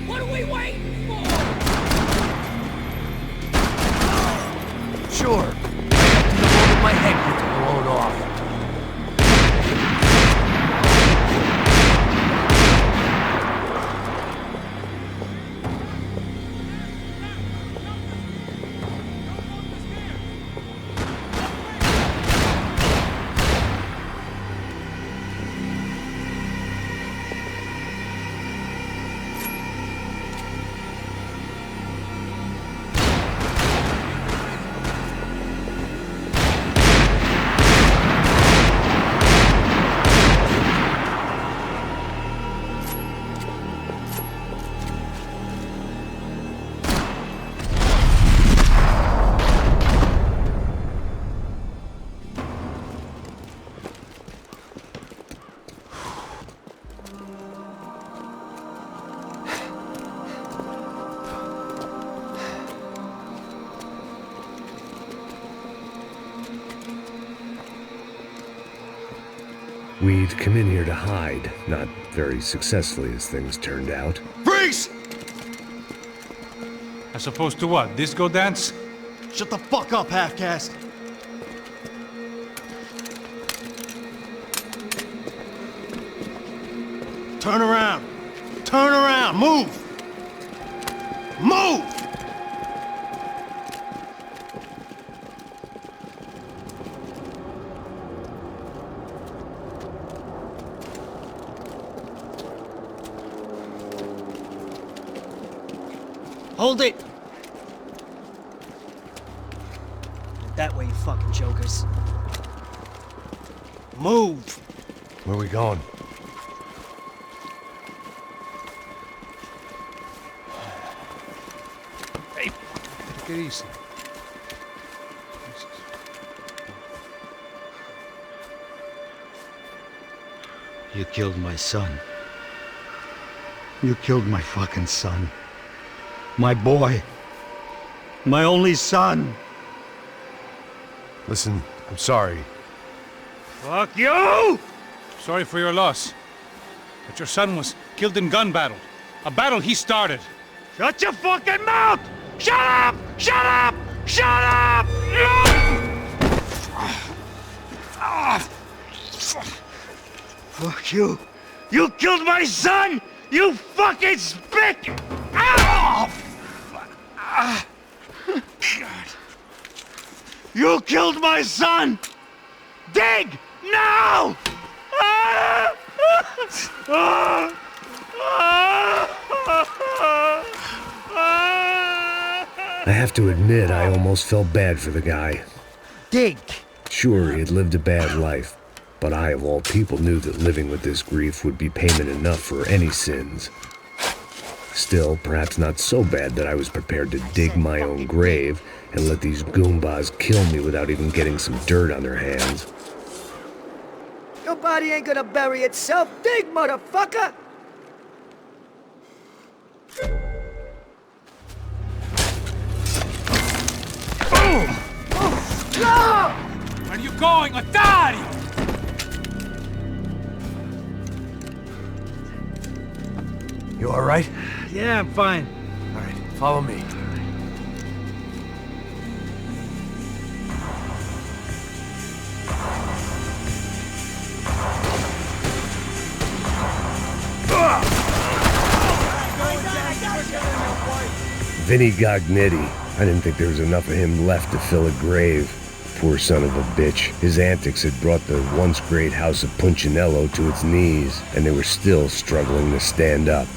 S20: What are we waiting for?
S7: Sure, right up to the moment my head gets blown off.
S1: We'd come in here to hide, not very successfully as things turned out.
S5: Freeze!
S2: As opposed to what? Disco dance?
S3: Shut the fuck up, half-caste! Turn around! Turn around! Move! Move!
S13: Hold it! That way, you fucking jokers.
S3: Move!
S7: Where are we going?
S2: Hey, take it easy.
S3: You killed my son. You killed my fucking son. My boy. My only son.
S7: Listen, I'm sorry.
S3: Fuck you!
S2: Sorry for your loss. But your son was killed in gun battle. A battle he started.
S3: Shut your fucking mouth! Shut up! Shut up! Shut up! Fuck you! You killed my son! You fucking spick! God. You killed my son! Dig! Now!
S1: I have to admit, I almost felt bad for the guy.
S3: Dig!
S1: Sure, he had lived a bad life, but I, of all people, knew that living with this grief would be payment enough for any sins. Still, perhaps not so bad that I was prepared to dig my own grave and let these goombas kill me without even getting some dirt on their hands.
S14: Your body ain't gonna bury itself. Dig, motherfucker!
S2: Where are you going, Otario?
S7: You all right?
S11: Yeah, I'm fine.
S7: All right, follow me.
S1: Vinny Gognetti. I didn't think there was enough of him left to fill a grave. Poor son of a bitch. His antics had brought the once great house of Punchinello to its knees, and they were still struggling to stand up.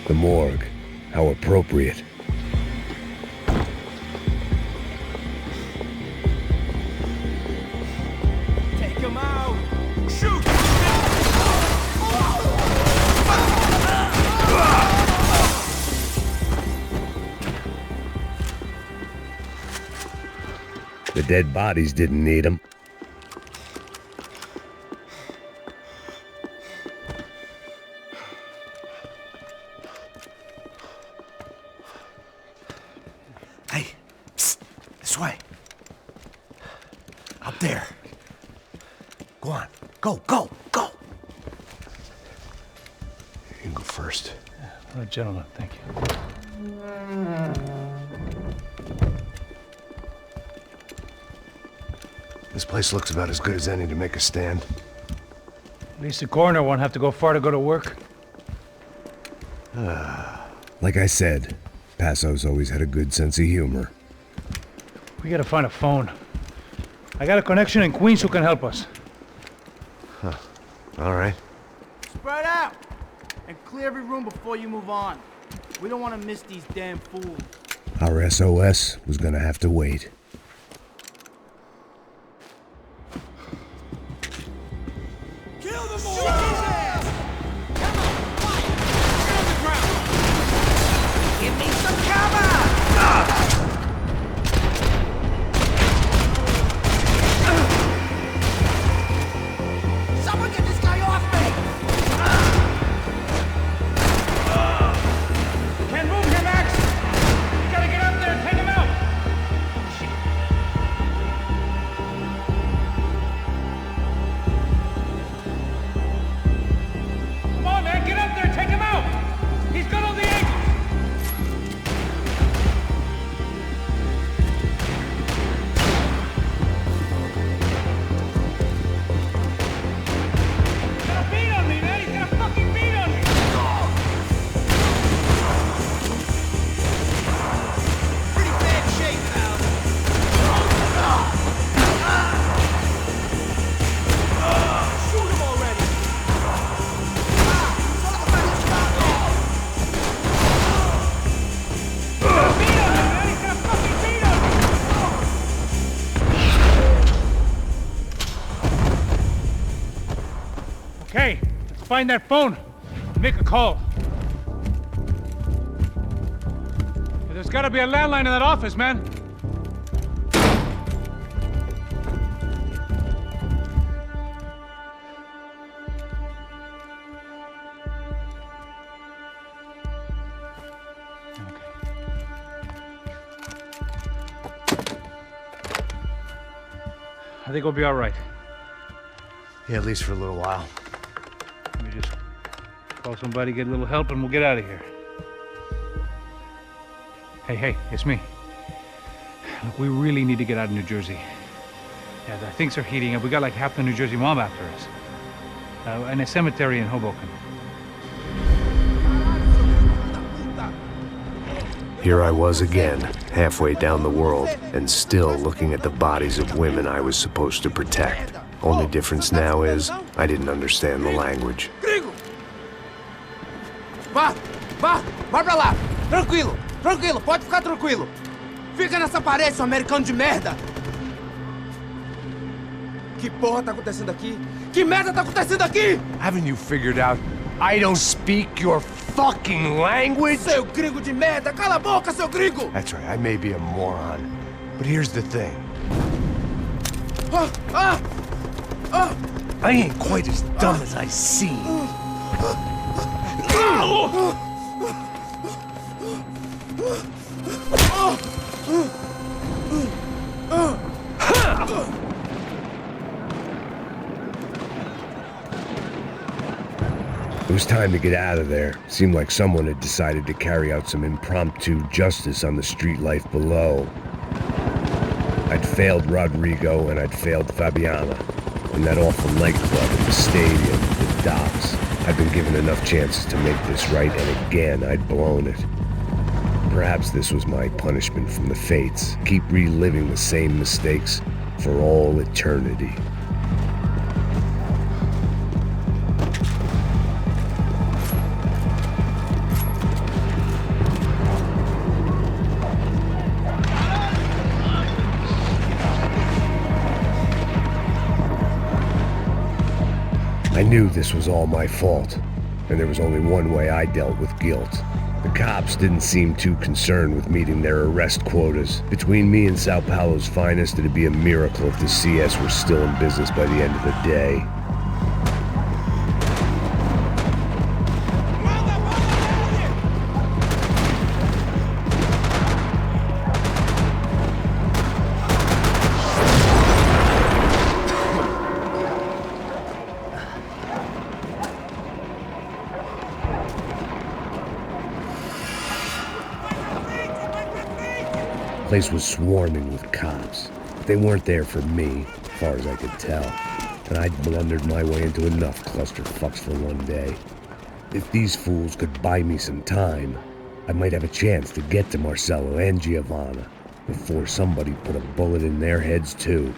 S1: The morgue. How appropriate.
S17: Take him out! Shoot!
S1: The dead bodies didn't need him.
S7: Hey, psst, this way. Up there. Go on. Go, go, go. You can go first.
S2: All right, gentlemen, thank you.
S7: This place looks about as good as any to make a stand.
S2: At least the coroner won't have to go far to go to work.
S1: Like I said, Passo's always had a good sense of humor.
S2: We gotta find a phone. I got a connection in Queens who can help us.
S7: Huh. All right.
S17: Spread out! And clear every room before you move on. We don't want to miss these damn fools.
S1: Our SOS was gonna have to wait.
S17: Kill them all! Shoot his ass! Come on, fire! Get on the ground! Give me some cover! Someone get this guy off me!
S2: Can't move here, Max! You gotta get up there and take him out! Come on, man, get up there and take him out! He's got all the angles! He's got a beat on me, man! He's got a fucking beat on me!
S17: Pretty bad shape, pal. Shoot him already!
S2: Okay, let's find that phone. Make a call. There's gotta be a landline in that office, man. I think we'll be all right.
S1: Yeah, at least for a little while.
S2: Let me just call somebody, get a little help, and we'll get out of here. Hey, it's me. Look, we really need to get out of New Jersey. Yeah, things are heating up. We got like half the New Jersey mob after us. And a cemetery in Hoboken.
S1: Here I was again, halfway down the world, and still looking at the bodies of women I was supposed to protect. Only difference now is, I didn't understand the language.
S17: Gringo! Vai pra lá! Tranquilo, pode ficar tranquilo. Fica nessa parede, seu americano de merda! Que porra tá acontecendo aqui? Que merda tá acontecendo aqui?
S7: Haven't you figured out I don't speak your fucking language?
S17: Seu gringo de merda! Cala a boca, seu gringo!
S7: That's right, I may be a moron, but here's the thing. I ain't quite as dumb as I seem.
S1: It was time to get out of there. Seemed like someone had decided to carry out some impromptu justice on the street life below. I'd failed Rodrigo and I'd failed Fabiana. In that awful nightclub, at the stadium, the docks. I'd been given enough chances to make this right, and again, I'd blown it. Perhaps this was my punishment from the fates. Keep reliving the same mistakes for all eternity. I knew this was all my fault, and there was only one way I dealt with guilt. The cops didn't seem too concerned with meeting their arrest quotas. Between me and Sao Paulo's finest, it'd be a miracle if the CS were still in business by the end of the day. The place was swarming with cops. They weren't there for me, as far as I could tell, and I'd blundered my way into enough clusterfucks for one day. If these fools could buy me some time, I might have a chance to get to Marcelo and Giovanna before somebody put a bullet in their heads too.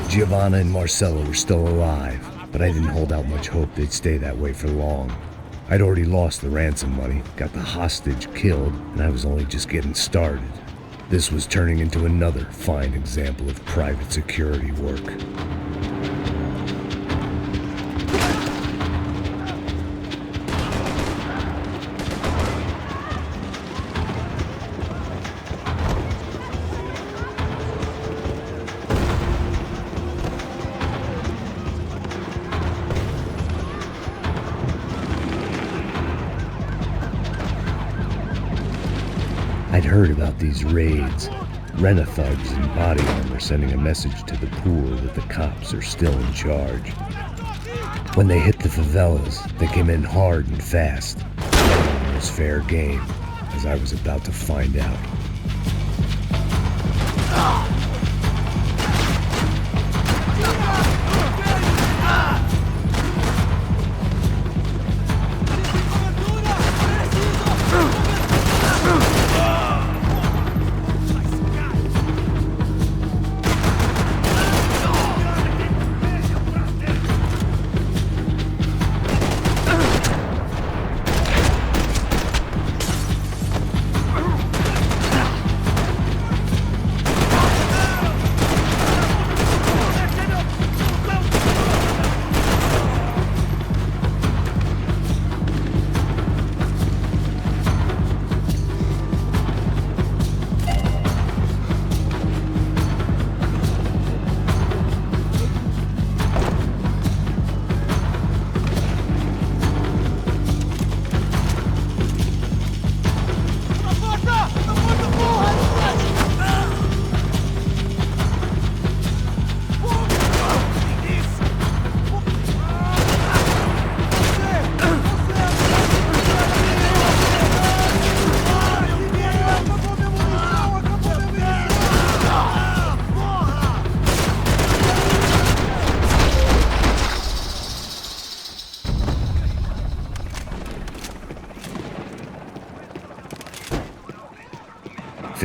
S1: Giovanna and Marcelo were still alive, but I didn't hold out much hope they'd stay that way for long. I'd already lost the ransom money, got the hostage killed, and I was only just getting started. This was turning into another fine example of private security work. I'd heard about these raids. Rent-a-thugs in body armor sending a message to the poor that the cops are still in charge. When they hit the favelas, they came in hard and fast. It was fair game, as I was about to find out.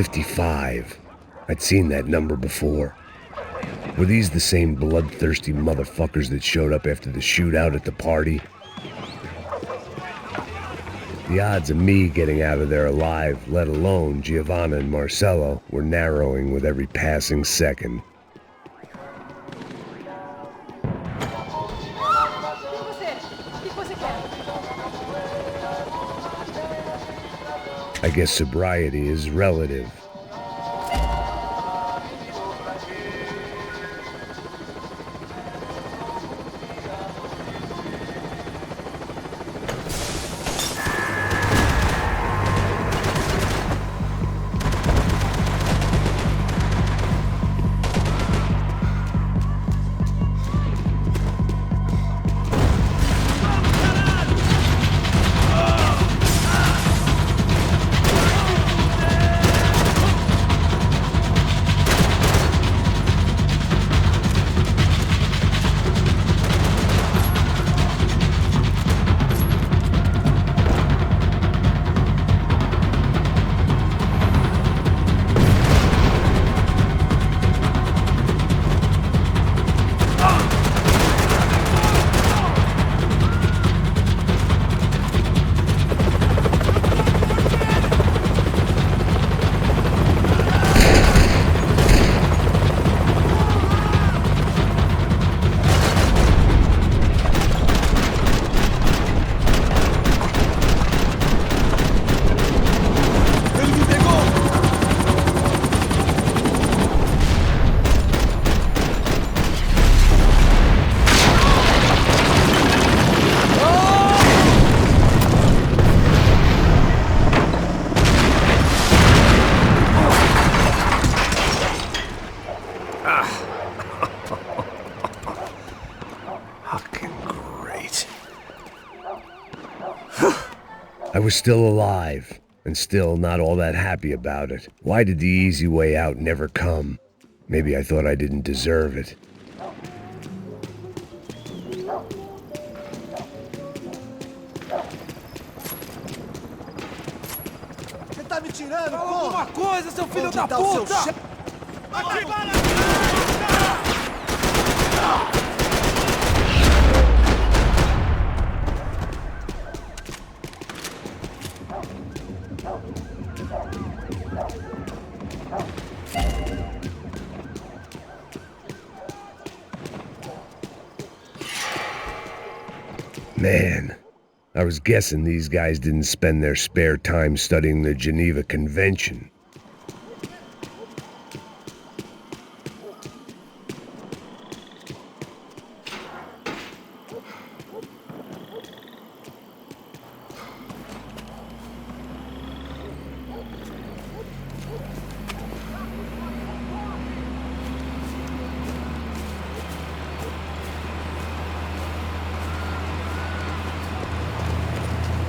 S1: 55. I'd seen that number before. Were these the same bloodthirsty motherfuckers that showed up after the shootout at the party? The odds of me getting out of there alive, let alone Giovanna and Marcello, were narrowing with every passing second. I guess sobriety is relative. I was still alive, and still not all that happy about it. Why did the easy way out never come? Maybe I thought I didn't deserve it.
S14: Você tá me tirando,
S17: porra? Alguma coisa, seu filho da
S14: puta!
S1: Man, I was guessing these guys didn't spend their spare time studying the Geneva Convention.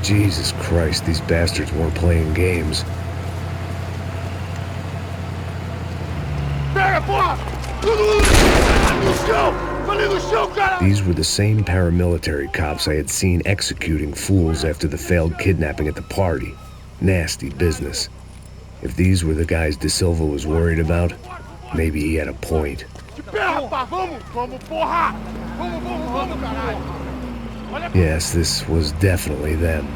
S1: Jesus Christ, these bastards weren't playing games. These were the same paramilitary cops I had seen executing fools after the failed kidnapping at the party. Nasty business. If these were the guys De Silva was worried about, maybe he had a point. Yes, this was definitely them.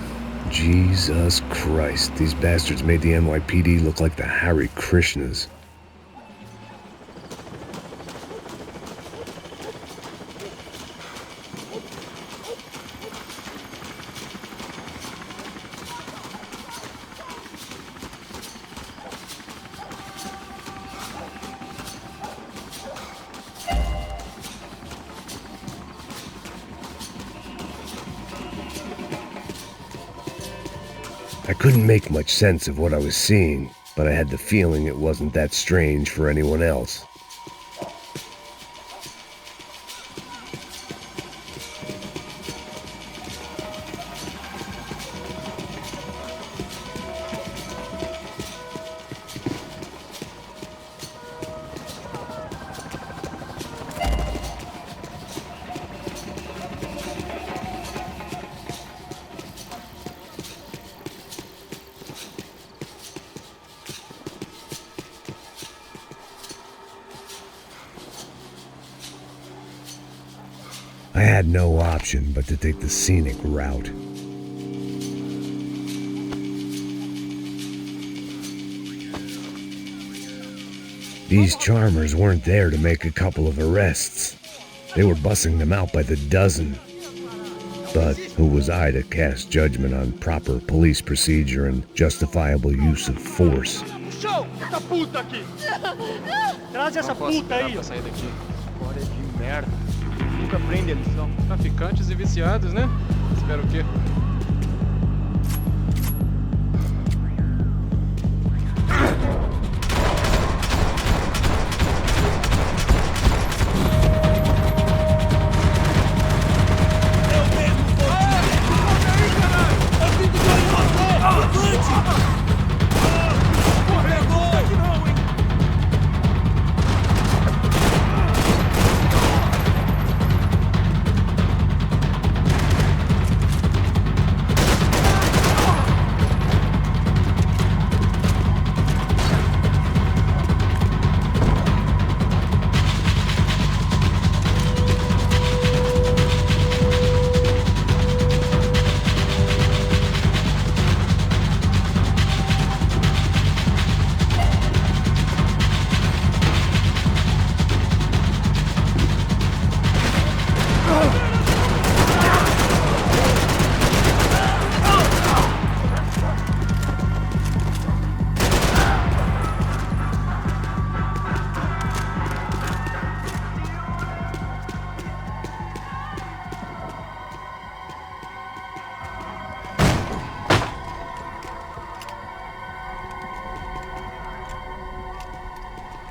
S1: Jesus Christ, these bastards made the NYPD look like the Hare Krishnas. I couldn't make much sense of what I was seeing, but I had the feeling it wasn't that strange for anyone else. I had no option but to take the scenic route. These charmers weren't there to make a couple of arrests. They were bussing them out by the dozen. But who was I to cast judgment on proper police procedure and justifiable use of force?
S18: Show! Essa puta aqui! Traz essa puta aí! Sair daqui. Agora é de merda. Nunca prende a lição. Traficantes e viciados, né? Espero o quê?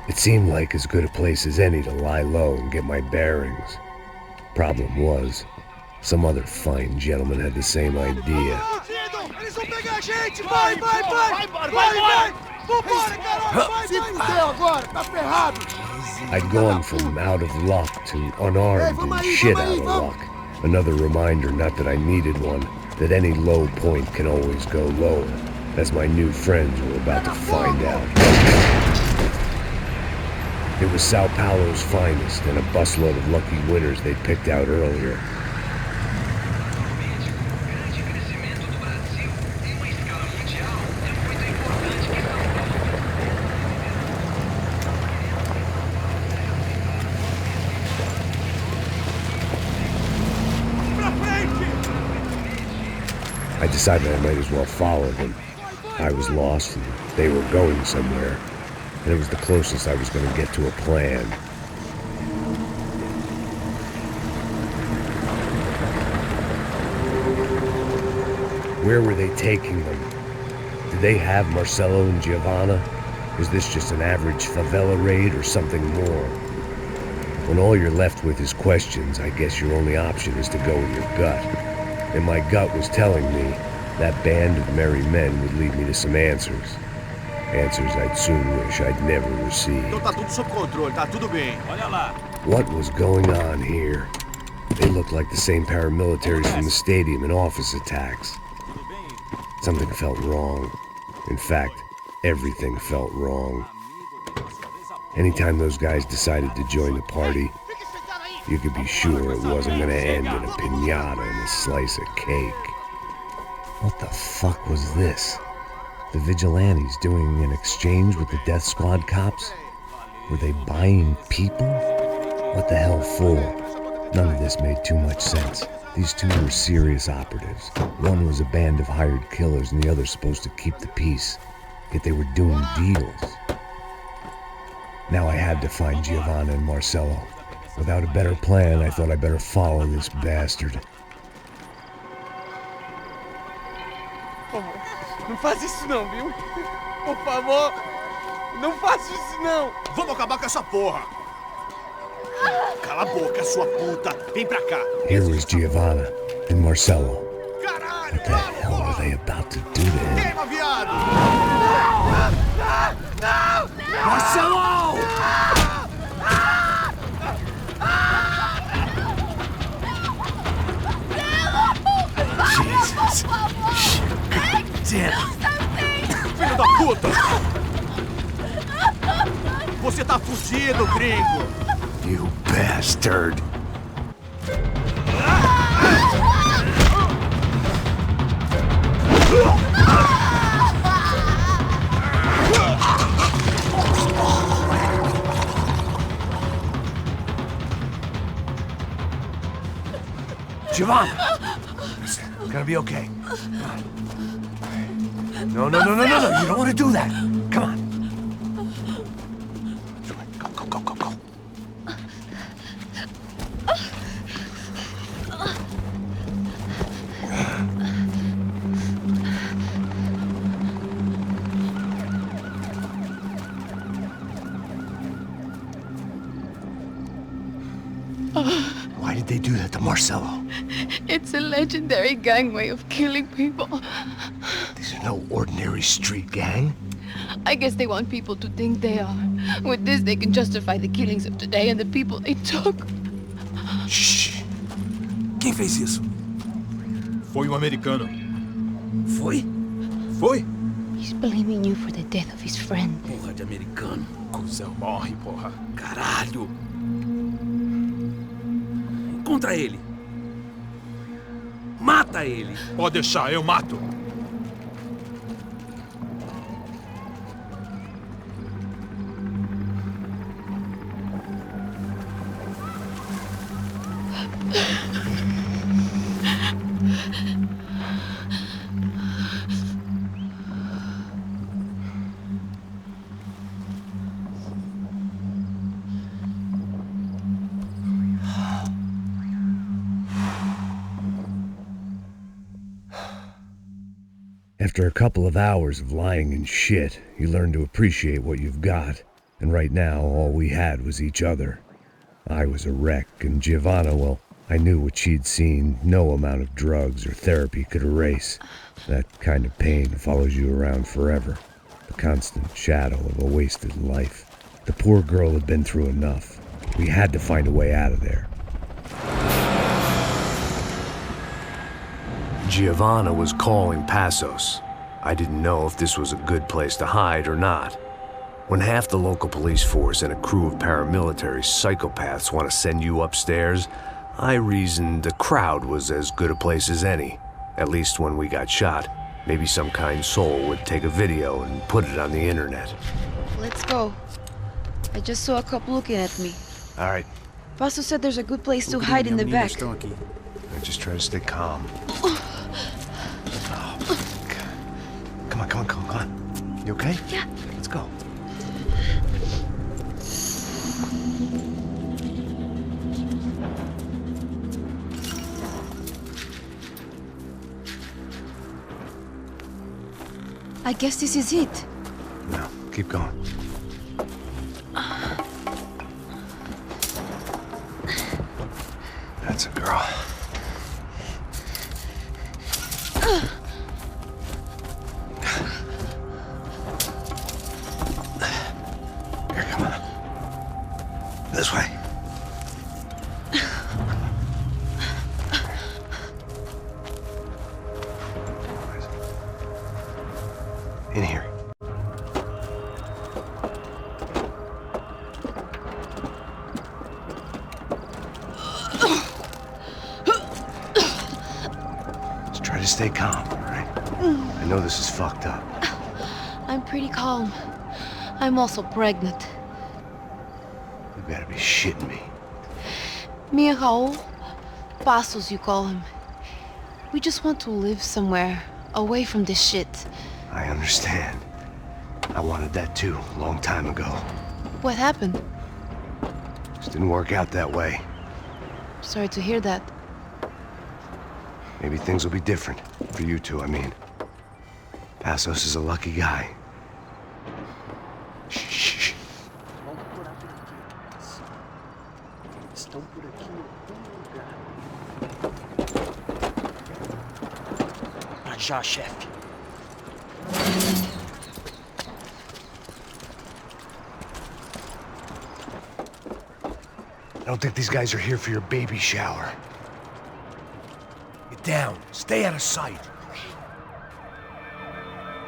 S1: It seemed like as good a place as any to lie low and get my bearings. Problem was, some other fine gentleman had the same idea.
S14: Eles vão pegar a gente! Vai, vai, vai! Vai, vai! Vambora, caralho! Se fudeu agora, tá ferrado!
S1: I'd gone from out of luck to unarmed and shit out of luck. Another reminder, not that I needed one, that any low point can always go lower, as my new friends were about to find out. It was Sao Paulo's finest and a busload of lucky winners they'd picked out earlier. I decided I might as well follow them. I was lost and they were going somewhere, and it was the closest I was going to get to a plan. Where were they taking them? Did they have Marcelo and Giovanna? Was this just an average favela raid or something more? When all you're left with is questions, I guess your only option is to go with your gut. And my gut was telling me that band of merry men would lead me to some answers. Answers I'd soon wish I'd never received.
S14: Então tá tudo sob controle, tá tudo bem. Olha lá.
S1: What was going on here? They looked like the same paramilitaries from the stadium in office attacks. Something felt wrong. In fact, everything felt wrong. Anytime those guys decided to join the party, you could be sure it wasn't gonna end in a piñata and a slice of cake. What the fuck was this? The vigilantes doing an exchange with the death squad cops? Were they buying people? What the hell for? None of this made too much sense. These two were serious operatives. One was a band of hired killers and the other supposed to keep the peace. Yet they were doing deals. Now I had to find Giovanna and Marcelo. Without a better plan, I thought I'd better follow this bastard.
S18: Por favor, não faz isso não, viu? Por favor, não faça isso não!
S14: Vamos acabar com essa porra! Cala a boca, sua puta! Vem pra cá!
S1: Here was Giovanna and Marcelo. What the hell were they about to do to him?
S14: Queima, viado!
S18: Marcelo!
S14: Jesus! Damn! Filho da puta! Você tá fudido, gringo!
S1: You bastard!
S7: Giovanna! Listen, it's gonna be okay. Come on. No, no, no, no, no, no! You don't want to do that! Come on! Go, go, go, go, go! Why did they do that to Marcelo?
S12: It's a legendary gang way of killing people.
S7: These are no ordinary street gang.
S12: I guess they want people to think they are. With this, they can justify the killings of today and the people they took.
S21: Shh! Quem fez isso?
S15: Foi americano.
S21: Foi? Foi?
S12: He's blaming you for the death of his friend.
S21: Porra de americano.
S15: Cusão, morre, porra.
S21: Caralho! Encontra ele. Mata ele.
S15: Pode deixar, eu mato.
S1: After a couple of hours of lying and shit, you learn to appreciate what you've got. And right now, all we had was each other. I was a wreck, and Giovanna, well, I knew what she'd seen no amount of drugs or therapy could erase. That kind of pain follows you around forever. The constant shadow of a wasted life. The poor girl had been through enough. We had to find a way out of there. Giovanna was calling Passos. I didn't know if this was a good place to hide or not. When half the local police force and a crew of paramilitary psychopaths want to send you upstairs, I reasoned the crowd was as good a place as any. At least when we got shot, maybe some kind soul would take a video and put it on the internet.
S12: Let's go. I just saw a couple looking at me.
S7: All right.
S12: Paso said there's a good place to hide in the back.
S7: I just try to stay calm. Oh, come on, come on, come on, come on. You okay?
S12: Yeah.
S7: Let's go.
S12: I guess this is it.
S7: No, keep going. That's a girl. Here, come on. This way. In here. Just try to stay calm, all right? I know this is fucked up.
S12: I'm pretty calm. I'm also pregnant.
S7: You better be shitting me.
S12: Me and Raul, Passos you call him. We just want to live somewhere, away from this shit.
S7: I understand. I wanted that too, a long time ago.
S12: What happened?
S7: Just didn't work out that way.
S12: Sorry to hear that.
S7: Maybe things will be different. For you two, I mean. Passos is a lucky guy. Shh.
S3: Estão por aqui em algum lugar. Já, chefe.
S7: I don't think these guys are here for your baby shower.
S21: Get down. Stay out of sight.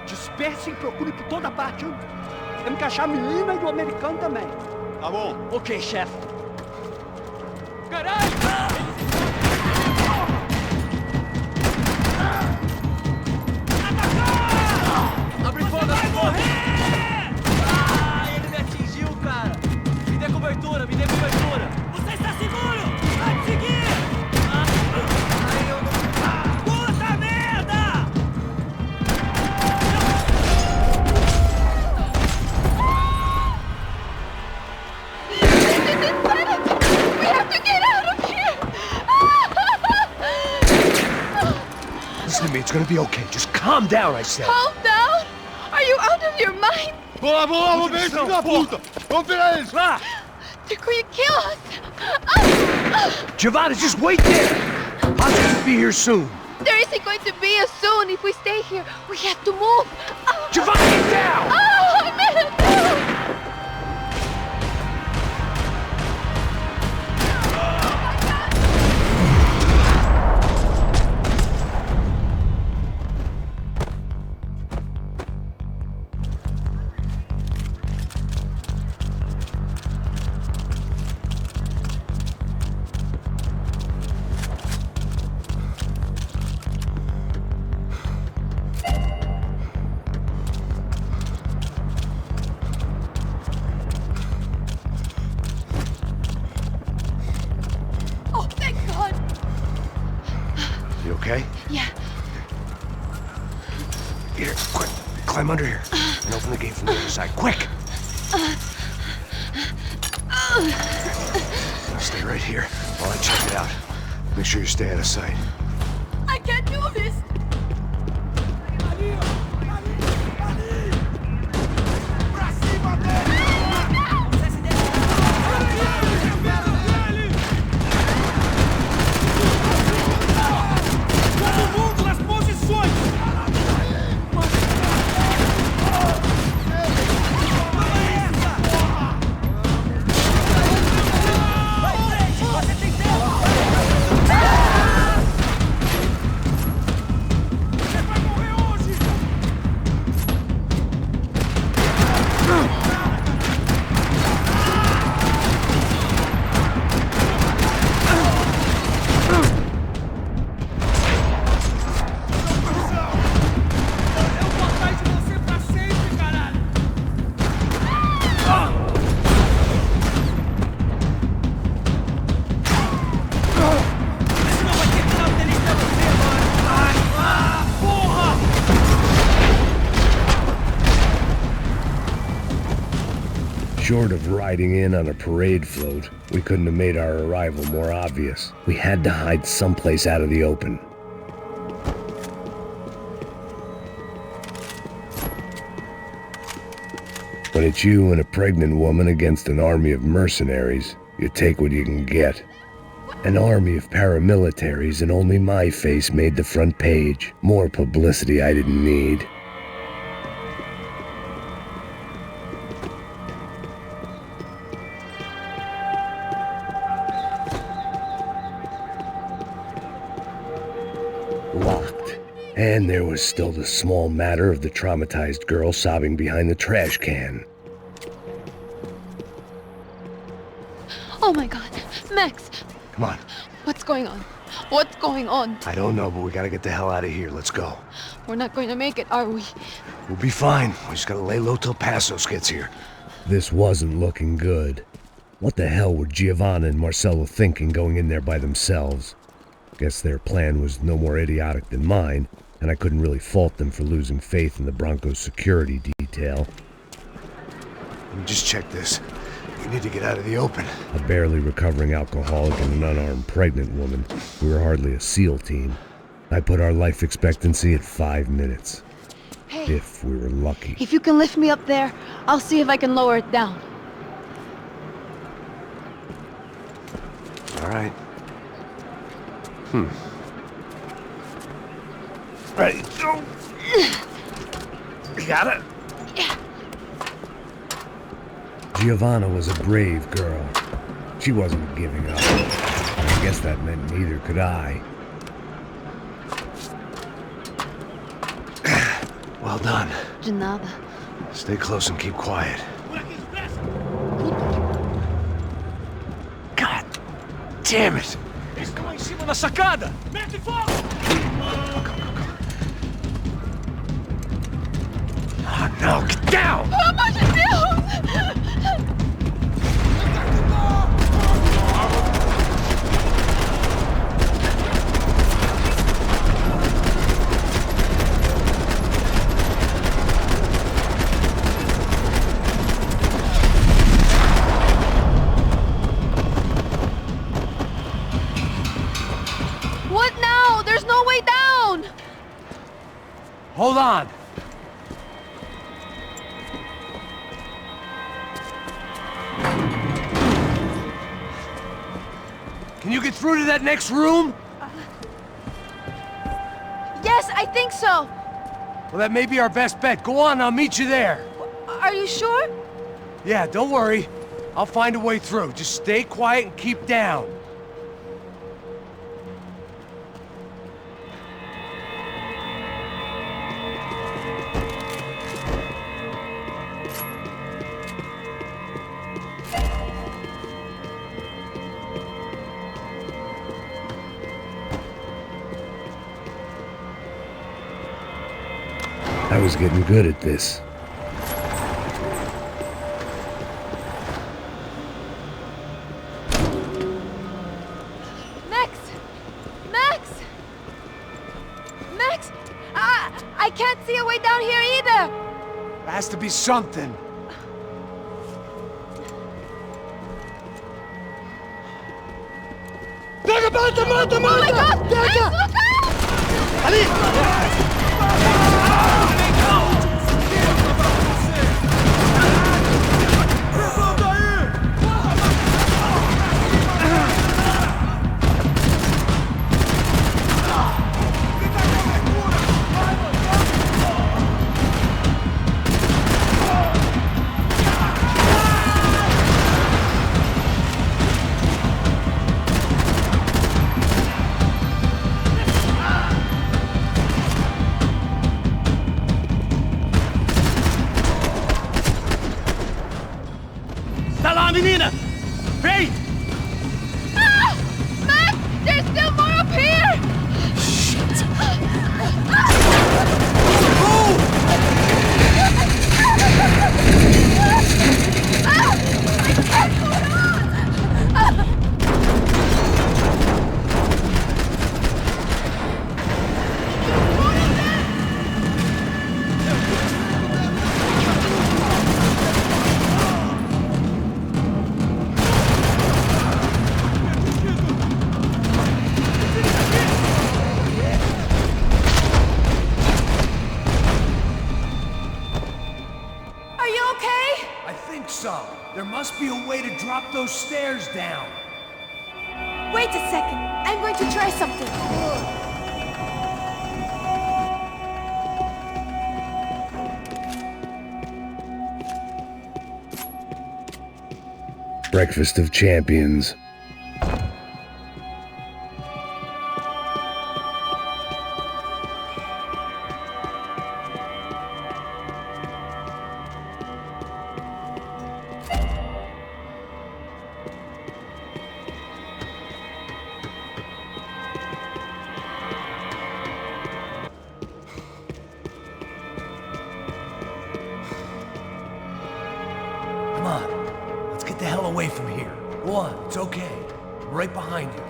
S14: Dispersem e procurem por toda parte. Temos que achar a menina e o americano também.
S5: Tá bom.
S14: Ok, chefe.
S20: Caralho!
S7: It's gonna be okay. Just calm down, I said.
S12: Calm down? Are you out of your mind?
S5: Vamos lá, vamos ver esse filho da puta! Vamos virar eles, vá!
S12: They're going to kill us!
S7: Giovanna, just wait there! Hostages will be here soon.
S12: There isn't going to be a soon if we stay here. We have to move.
S7: Giovanna, get down!
S12: Oh, man!
S7: You okay?
S12: Yeah.
S7: Here, quick. Climb under here. And open the gate from the other side. Quick! Stay right here while I check it out. Make sure you stay out of sight.
S12: I can't do this!
S1: Short of riding in on a parade float, we couldn't have made our arrival more obvious. We had to hide someplace out of the open. When it's you and a pregnant woman against an army of mercenaries, you take what you can get. An army of paramilitaries and only my face made the front page. More publicity I didn't need. Locked. And there was still the small matter of the traumatized girl sobbing behind the trash can.
S12: Oh my god. Max!
S7: Come on.
S12: What's going on? What's going on?
S7: I don't know, but we gotta get the hell out of here. Let's go.
S12: We're not going to make it, are we?
S7: We'll be fine. We just gotta lay low till Passos gets here.
S1: This wasn't looking good. What the hell were Giovanna and Marcello thinking going in there by themselves? Guess their plan was no more idiotic than mine, and I couldn't really fault them for losing faith in the Broncos' security detail.
S7: Let me just check this. We need to get out of the open.
S1: A barely recovering alcoholic and an unarmed pregnant woman. We were hardly a SEAL team. I put our life expectancy at 5 minutes.
S12: Hey.
S1: If we were lucky.
S12: If you can lift me up there, I'll see if I can lower it down.
S7: All right. Ready, go! You got it?
S12: Yeah.
S1: Giovanna was a brave girl. She wasn't giving up. I guess that meant neither could I.
S7: Well done.
S12: De nada.
S7: Stay close and keep quiet. God damn it!
S17: Eles estão lá em cima na sacada! Mete fogo!
S7: Oh no, get down!
S12: Pelo amor de Deus! What now? There's
S6: Hold on. Can you get through to that next room?
S12: Yes, I think so.
S6: Well, that may be our best bet. Go on, I'll meet you there.
S12: Are you sure?
S6: Yeah, don't worry. I'll find a way through. Just stay quiet and keep down.
S1: I was getting good at this.
S12: Max! Max! Max! I can't see a way down here either!
S6: There has to be something.
S14: Pega, mata, mata, mata!
S12: Oh my God! Max, look out!
S14: Ali!
S11: Tá lá, menina! Vem!
S12: Ah! Max! There's still more up here! Shit! Are you okay?
S6: I think so. There must be a way to drop those stairs down.
S12: Wait a second. I'm going to try something.
S1: Breakfast of champions.
S6: Come on. Let's get the hell away from here. Go on, it's okay. I'm right behind you.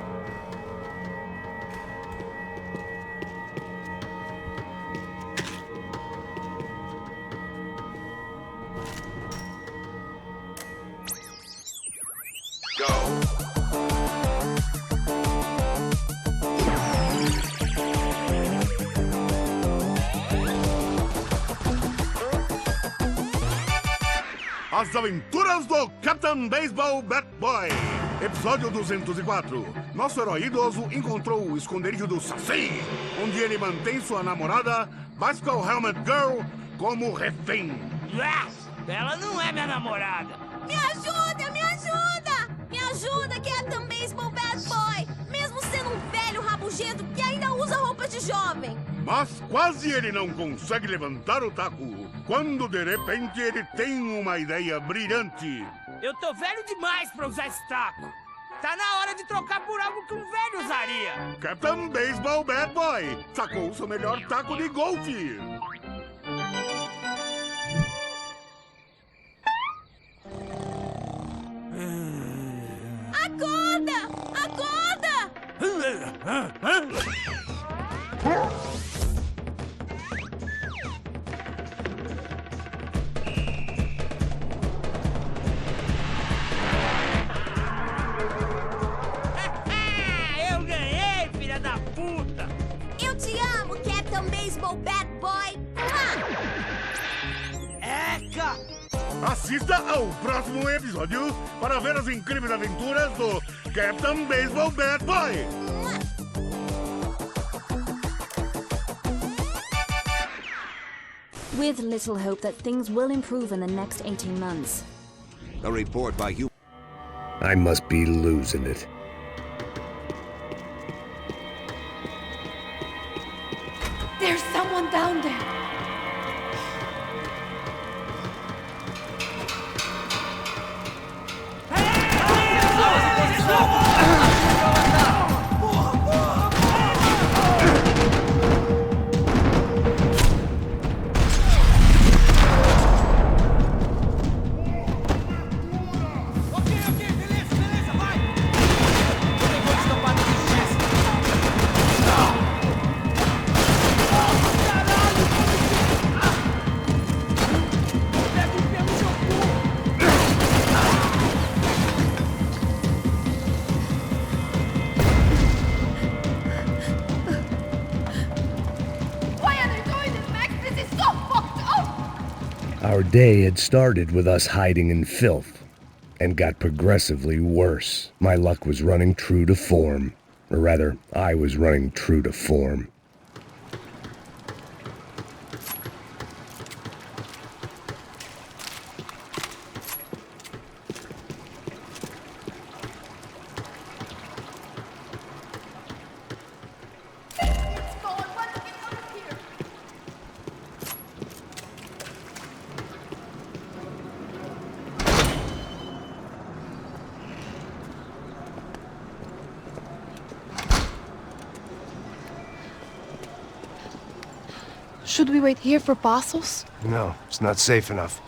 S4: As Aventuras do Captain Baseball Bat Boy. Episódio 204. Nosso herói idoso encontrou o esconderijo do Saci, onde ele mantém sua namorada, Bicycle Helmet Girl, como refém.
S17: Ela não é minha namorada.
S22: Me ajuda, me ajuda! Me ajuda, Captain Baseball Bad Boy! Mesmo sendo um velho rabugento que ainda usa roupa de jovem.
S4: Mas quase ele não consegue levantar o taco, quando de repente ele tem uma ideia brilhante.
S17: Eu tô velho demais pra usar esse taco. Tá na hora de trocar por algo que um velho usaria.
S4: Captain Baseball Bad Boy sacou seu melhor taco de golfe.
S22: Acorda! Acorda!
S17: Eu ganhei, filha da puta!
S22: Eu te amo, Captain Baseball Baseball Bat Boy.
S3: Eca!
S4: Assista ao próximo episódio para ver as incríveis aventuras do Captain Baseball Bat Boy.
S10: With little hope that things will improve in the next 18 months.
S19: A report by you.
S1: I must be losing it.
S12: There's someone down there.
S1: Our day had started with us hiding in filth, and got progressively worse. My luck was running true to form. Or rather, I was running true to form.
S12: Should we wait here for Passos?
S7: No, it's not safe enough.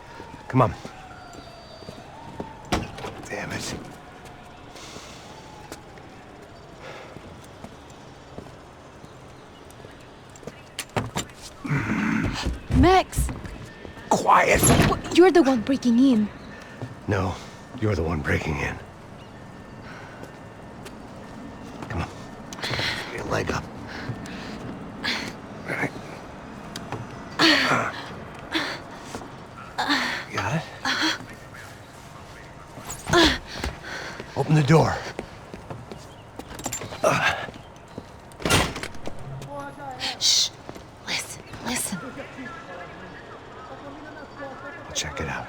S7: Come on. Damn it.
S12: Max!
S7: Quiet!
S12: You're the one breaking in.
S7: No, you're the one breaking in. Come on. Get your leg up. All right. You got it? Open the door.
S12: Shh. Listen, listen.
S7: Check it out.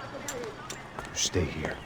S7: Stay here.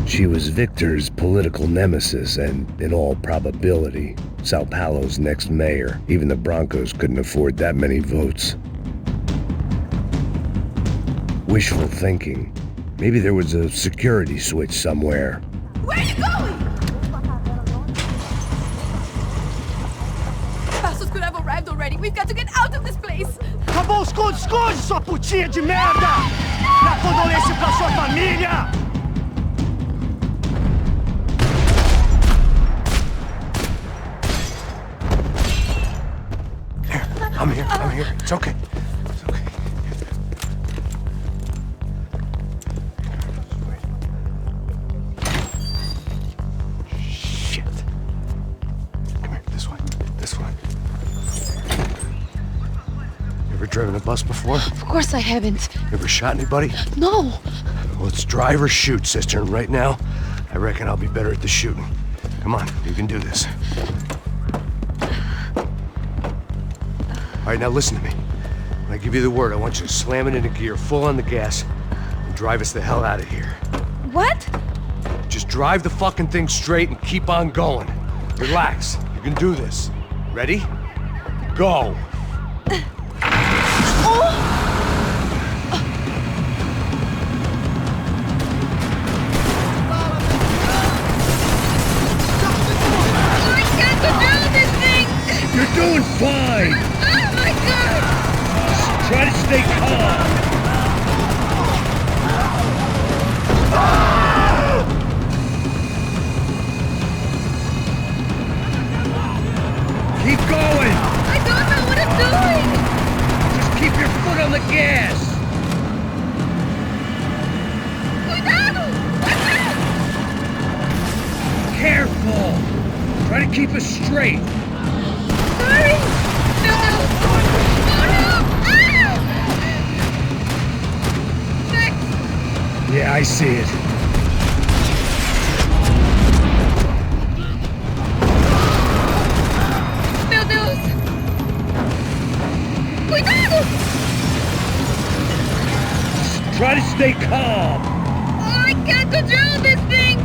S1: She was Victor's political nemesis and, in all probability, Sao Paulo's next mayor. Even the Broncos couldn't afford that many votes. Wishful thinking. Maybe there was a security switch somewhere.
S22: Where are you going? Passos could have arrived already. We've got to get out of this place.
S14: Acabou o esconde-esconde, sua putinha de merda! Minha condolência pra sua família!
S7: I'm here. It's okay. It's okay. Shit. Come here, this way. You ever driven a bus before?
S12: Of course I haven't.
S7: Ever shot anybody?
S12: No.
S7: Well, it's drive or shoot, sister, and right now, I reckon I'll be better at the shooting. Come on, you can do this. All right, now listen to me. When I give you the word, I want you to slam it into gear, full on the gas, and drive us the hell out of here.
S22: What?
S7: Just drive the fucking thing straight and keep on going. Relax. You can do this. Ready? Go.
S21: You're doing fine!
S22: Oh my god!
S21: Just try to stay calm! Keep going!
S22: I don't know what I'm doing!
S21: Just keep your foot on the gas!
S22: Cuidado!
S21: Careful! Try to keep us straight!
S22: Sorry! No! Oh no! Ah! Max!
S21: Yeah, I see it.
S22: Meu Deus! Cuidado!
S21: Try to stay calm!
S22: Oh, I can't control this thing!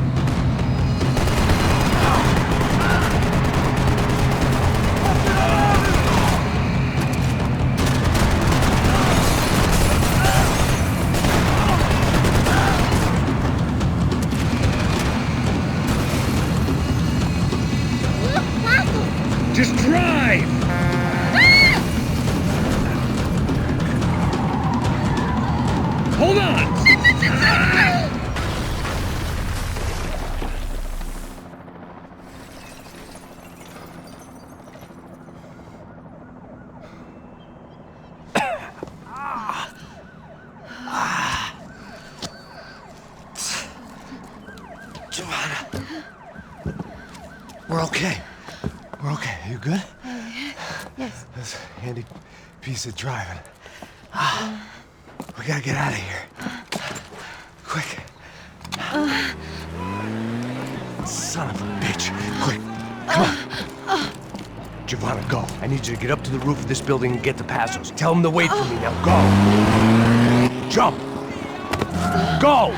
S21: Just drive! Hold on!
S7: Giovanna. We're okay. We're okay. You good?
S12: Yes.
S7: That's a handy piece of driving. We gotta get out of here. Quick. Son of a bitch. Quick. Come on. Giovanna, go. I need you to get up to the roof of this building and get to Passos. Tell them to wait for me. Now go. Jump. Go.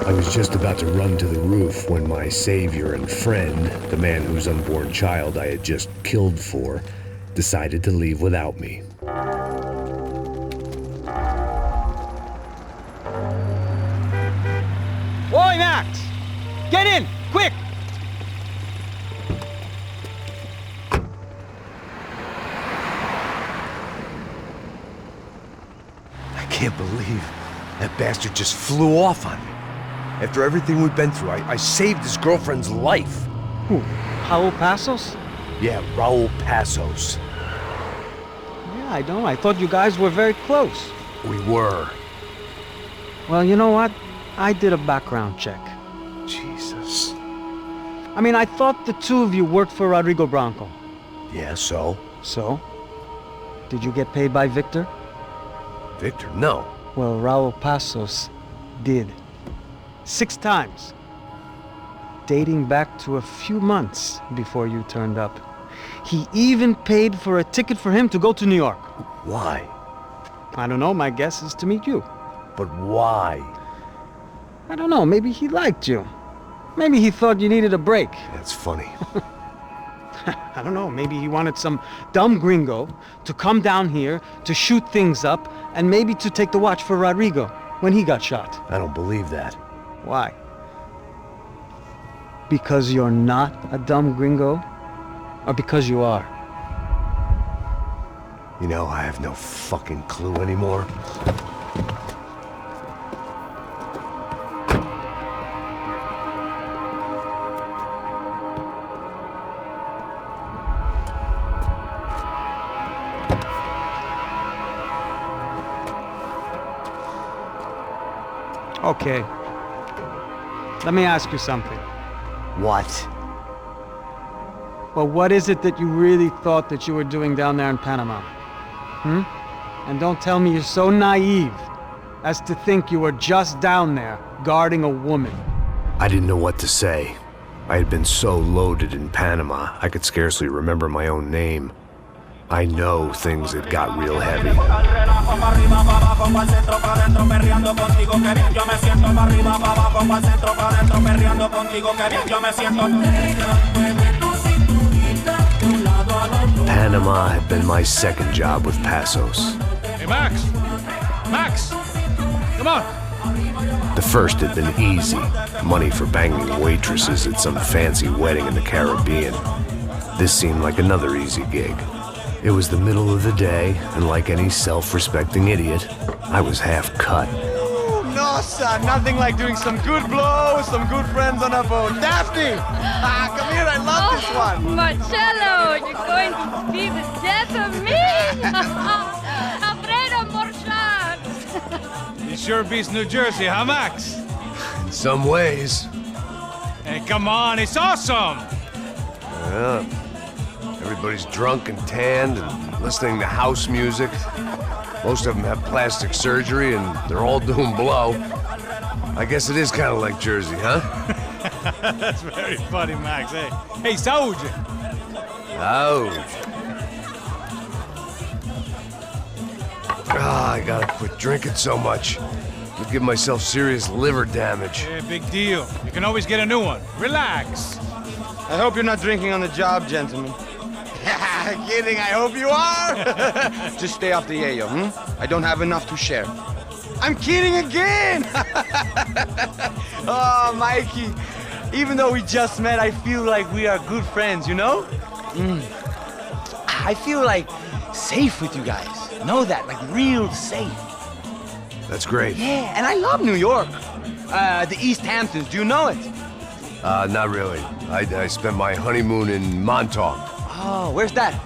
S1: I was just about to run to the roof when my savior and friend, the man whose unborn child I had just killed for, decided to leave without me.
S6: Hey, Max! Get in! Quick!
S7: I can't believe that bastard just flew off on me. After everything we've been through, I saved his girlfriend's life.
S6: Who? Raul Passos?
S7: Yeah, Raul Passos.
S6: Yeah, I know. I thought you guys were very close.
S7: We were.
S6: Well, you know what? I did a background check.
S7: Jesus.
S6: I mean, I thought the two of you worked for Rodrigo Branco.
S7: Yeah, so?
S6: So? Did you get paid by Victor?
S7: Victor, no.
S6: Well, Raul Passos did. 6 times. Dating back to a few months before you turned up. He even paid for a ticket for him to go to New York.
S7: Why?
S6: I don't know, my guess is to meet you.
S7: But why?
S6: I don't know, maybe he liked you. Maybe he thought you needed a break.
S7: That's funny.
S6: I don't know, maybe he wanted some dumb gringo to come down here to shoot things up and maybe to take the watch for Rodrigo when he got shot.
S7: I don't believe that.
S6: Why? Because you're not a dumb gringo? Or because you are?
S7: You know, I have no fucking clue anymore.
S6: Okay. Let me ask you something.
S7: What?
S6: Well, what is it that you really thought that you were doing down there in Panama? And don't tell me you're so naive as to think you were just down there guarding a woman.
S1: I didn't know what to say. I had been so loaded in Panama, I could scarcely remember my own name. I know things had got real heavy. Panama had been my second job with Passos.
S2: Hey, Max! Max! Come on!
S1: The first had been easy. Money for banging waitresses at some fancy wedding in the Caribbean. This seemed like another easy gig. It was the middle of the day, and like any self-respecting idiot, I was half cut.
S6: Ooh, no, son. Nothing like doing some good blow with some good friends on a boat. Daphne! Come here, I love this one.
S22: Marcello, you're going to be the death of me! Alfredo, more shots!
S2: It sure beats New Jersey, huh, Max?
S7: In some ways.
S2: Hey, come on, it's awesome!
S7: Yeah. Everybody's drunk and tanned and listening to house music. Most of them have plastic surgery and they're all doing blow. I guess it is kind of like Jersey, huh?
S2: That's very funny, Max. Hey, Saúde!
S7: Ouch. I gotta quit drinking so much. I'll give myself serious liver damage.
S2: Yeah, big deal. You can always get a new one. Relax.
S6: I hope you're not drinking on the job, gentlemen. Kidding, I hope you are! Just stay off the yayo, I don't have enough to share. I'm kidding again! Oh, Mikey, even though we just met, I feel like we are good friends, you know? I feel like safe with you guys. Know that, like real safe.
S7: That's great.
S6: Yeah, and I love New York. The East Hamptons, do you know it?
S7: Not really. I spent my honeymoon in Montauk.
S6: Oh, where's that?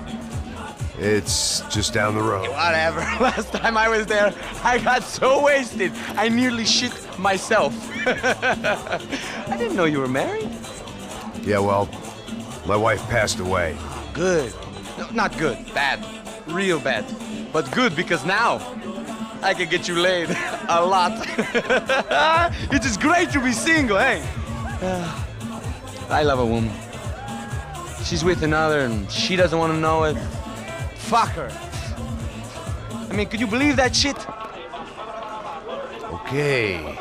S7: It's just down the road.
S6: Whatever. Last time I was there, I got so wasted, I nearly shit myself. I didn't know you were married.
S7: Yeah, well, my wife passed away.
S6: Good. No, not good. Bad. Real bad. But good because now I can get you laid a lot. It is great to be single, eh? I love a woman. She's with another and she doesn't want to know it. Fuck her. I mean, could you believe that shit?
S7: Okay.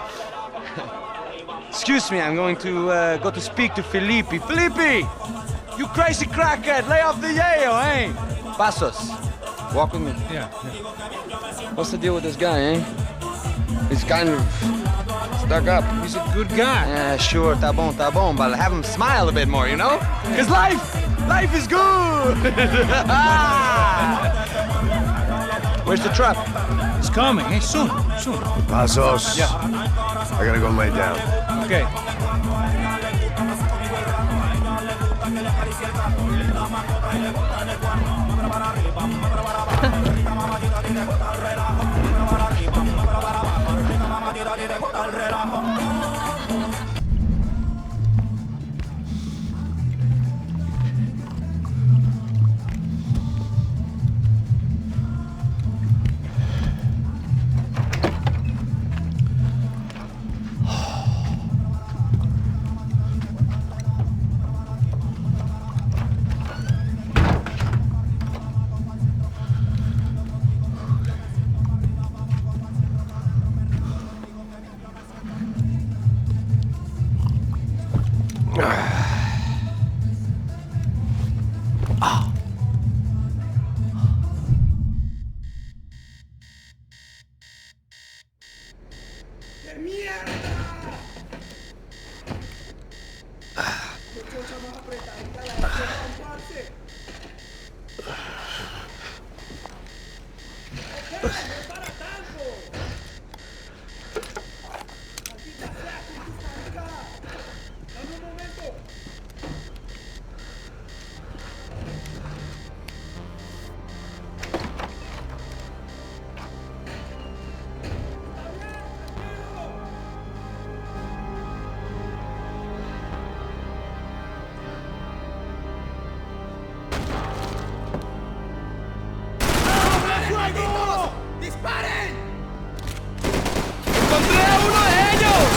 S6: Excuse me, I'm going to go to speak to Felipe. Felipe! You crazy crackhead, lay off the yayo, eh? Passos, walk with me.
S2: Yeah.
S6: What's the deal with this guy, eh? He's kind of
S8: stuck up.
S2: He's a good guy.
S6: Yeah, sure, tá bom, but have him smile a bit more, you know? Because life is good! Where's the truck?
S2: It's coming, eh? Soon.
S1: Passos.
S2: Yeah.
S1: I gotta go lay down.
S2: Okay.
S20: ¡Disparen!
S6: ¡Encontré a uno de ellos!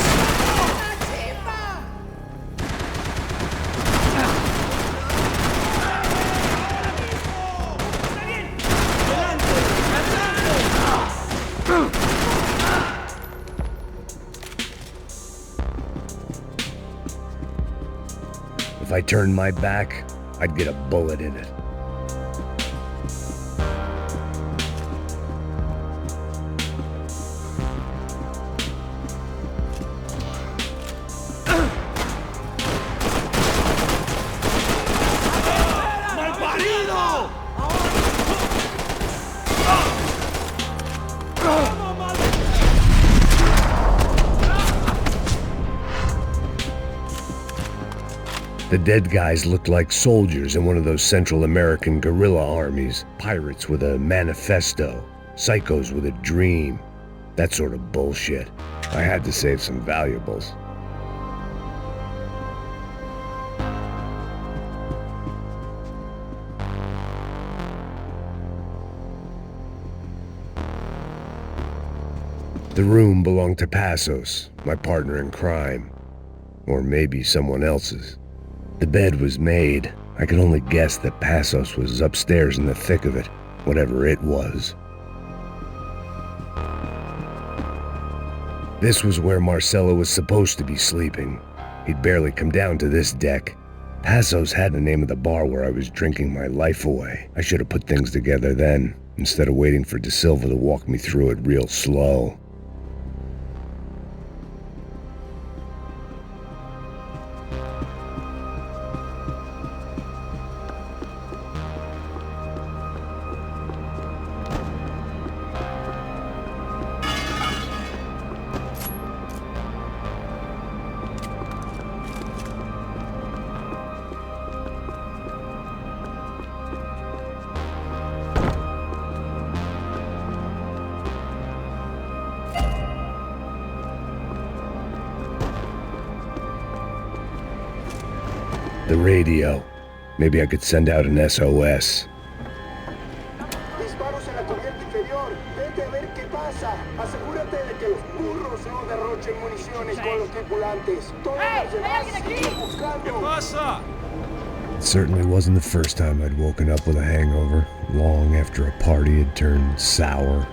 S1: If I turned my back, I'd get a bullet in it. The dead guys looked like soldiers in one of those Central American guerrilla armies. Pirates with a manifesto. Psychos with a dream. That sort of bullshit. I had to save some valuables. The room belonged to Passos, my partner in crime. Or maybe someone else's. The bed was made. I could only guess that Passos was upstairs in the thick of it, whatever it was. This was where Marcelo was supposed to be sleeping. He'd barely come down to this deck. Passos had the name of the bar where I was drinking my life away. I should have put things together then, instead of waiting for De Silva to walk me through it real slow. The radio. Maybe I could send out an SOS.
S14: Disparos en la cubierta inferior. Vete a ver qué pasa. Asegúrate de que los burros no derrochen municiones con los tripulantes. Todos los demás siguen buscando. ¿Qué pasa?
S1: It certainly wasn't the first time I'd woken up with a hangover, long after a party had turned sour.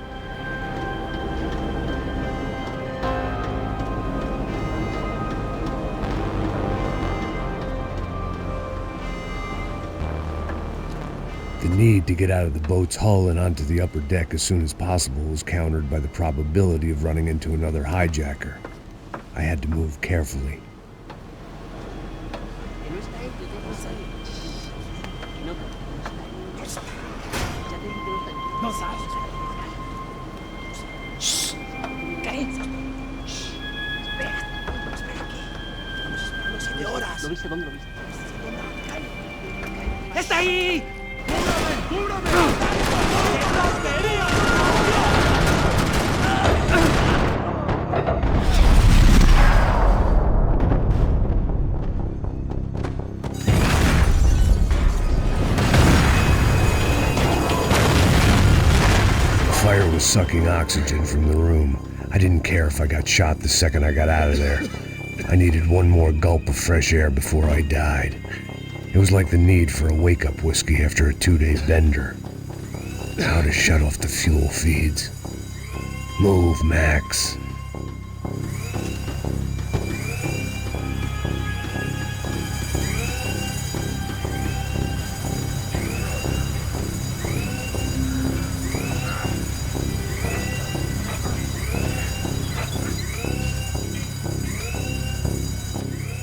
S1: The need to get out of the boat's hull and onto the upper deck as soon as possible was countered by the probability of running into another hijacker. I had to move carefully.
S20: ¿Lo viste? ¿Dónde lo viste? ¡Está ahí! ¡Cúbrame!
S1: The fire was sucking oxygen from the room. I didn't care if I got shot the second I got out of there. I needed one more gulp of fresh air before I died. It was like the need for a wake-up whiskey after a 2-day bender. How to shut off the fuel feeds. Move, Max.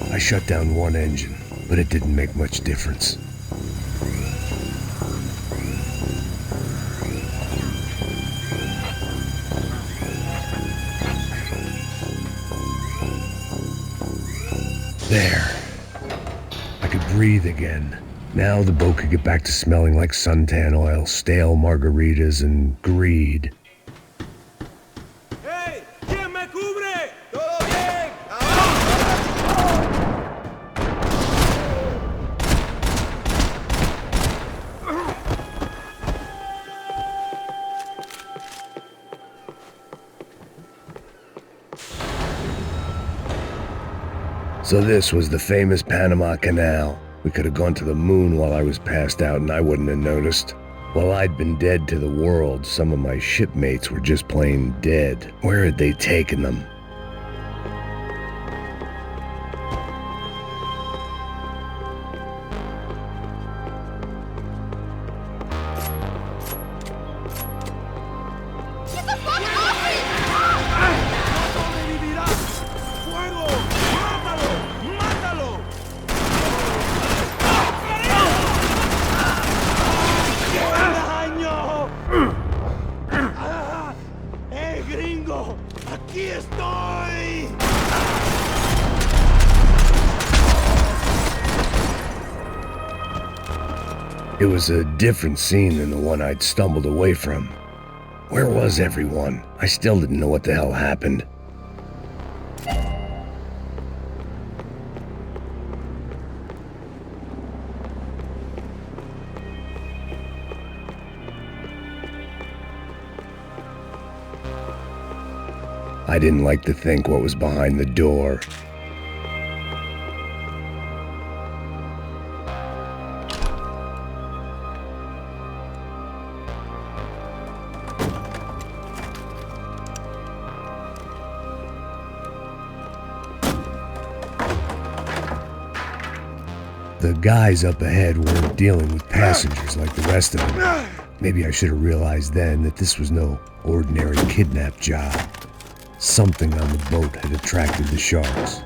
S1: I shut down one engine, but it didn't make much difference. There. I could breathe again. Now the boat could get back to smelling like suntan oil, stale margaritas, and greed.
S20: ¡Hey! ¿Quién me cubre? ¡Todo bien!
S1: So this was the famous Panama Canal. We could have gone to the moon while I was passed out and I wouldn't have noticed. While I'd been dead to the world, some of my shipmates were just plain dead. Where had they taken them? It was a different scene than the one I'd stumbled away from. Where was everyone? I still didn't know what the hell happened. I didn't like to think what was behind the door. The guys up ahead weren't dealing with passengers like the rest of them. Maybe I should have realized then that this was no ordinary kidnap job. Something on the boat had attracted the sharks.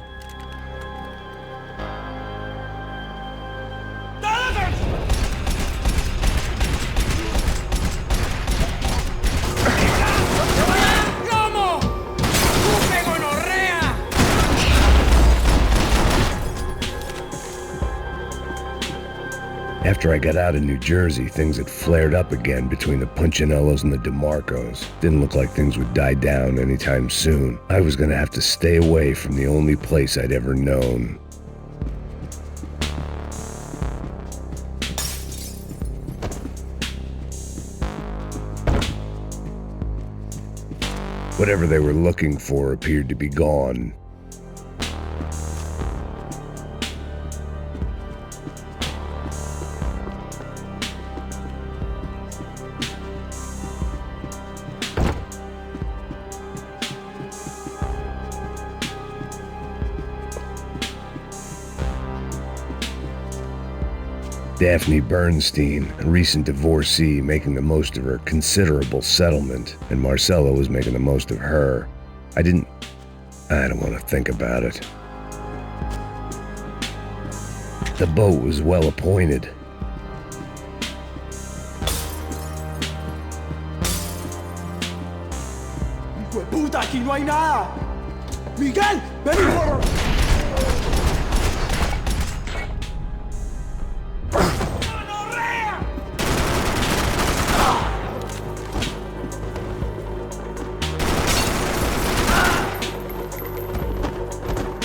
S1: After I got out of New Jersey, things had flared up again between the Punchinellos and the DeMarcos. Didn't look like things would die down anytime soon. I was gonna have to stay away from the only place I'd ever known. Whatever they were looking for appeared to be gone. Daphne Bernstein, a recent divorcee making the most of her considerable settlement, and Marcella was making the most of her. I didn't I don't want to think about it. The boat was well appointed.
S14: Hijo de puta, aquí no hay nada. Miguel, vení por...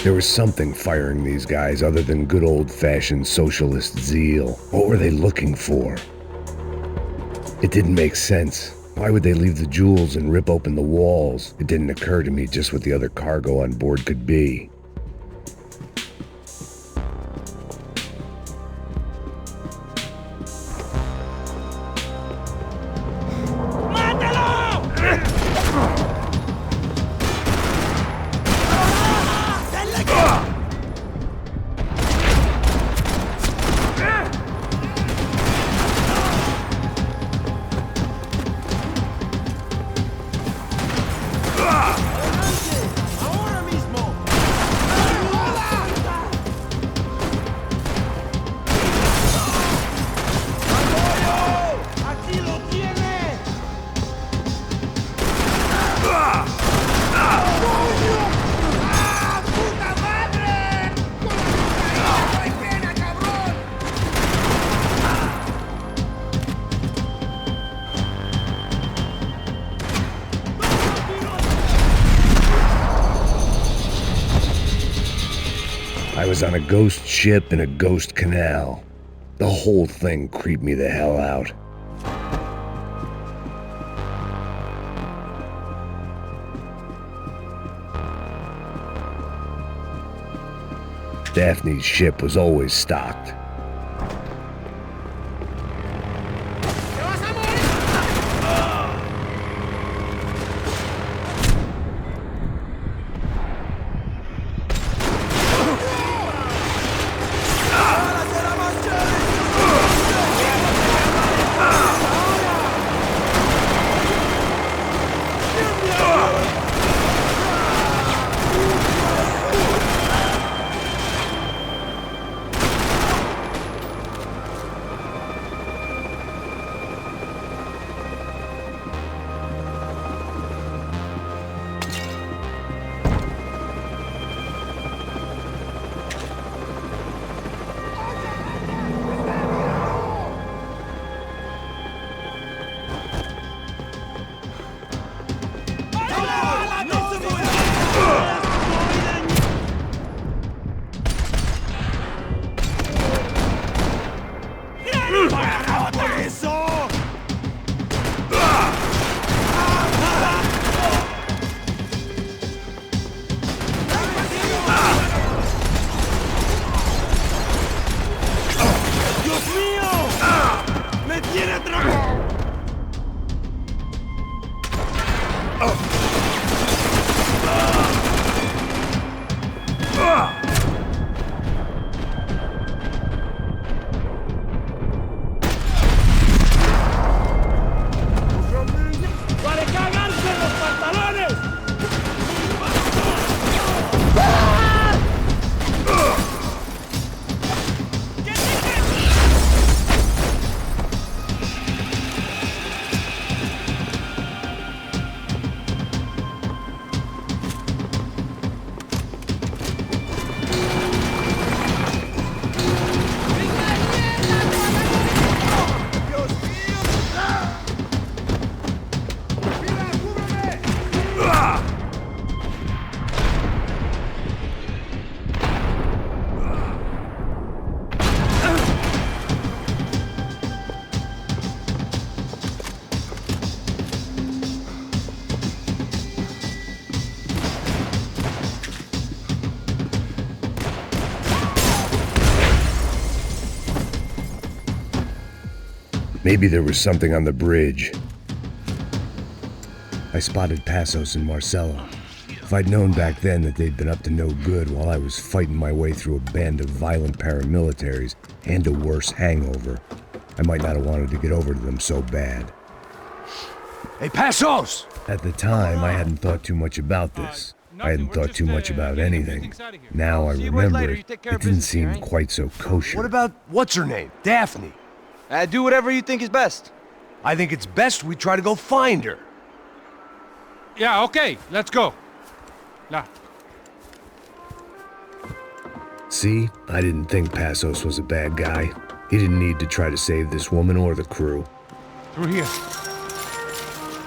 S1: There was something firing these guys other than good old-fashioned socialist zeal. What were they looking for? It didn't make sense. Why would they leave the jewels and rip open the walls? It didn't occur to me just what the other cargo on board could be. I was on a ghost ship in a ghost canal. The whole thing creeped me the hell out. Daphne's ship was always stocked. Maybe there was something on the bridge. I spotted Passos and Marcelo. If I'd known back then that they'd been up to no good while I was fighting my way through a band of violent paramilitaries and a worse hangover, I might not have wanted to get over to them so bad.
S7: Hey, Passos!
S1: At the time, I hadn't thought too much about this. I hadn't thought too much about anything. Now I remember it didn't seem quite so kosher.
S7: What about what's-her-name? Daphne?
S6: Do whatever you think is best.
S7: I think it's best we try to go find her.
S2: Yeah, okay, let's go. Now.
S1: See, I didn't think Passos was a bad guy. He didn't need to try to save this woman or the crew.
S2: Through here.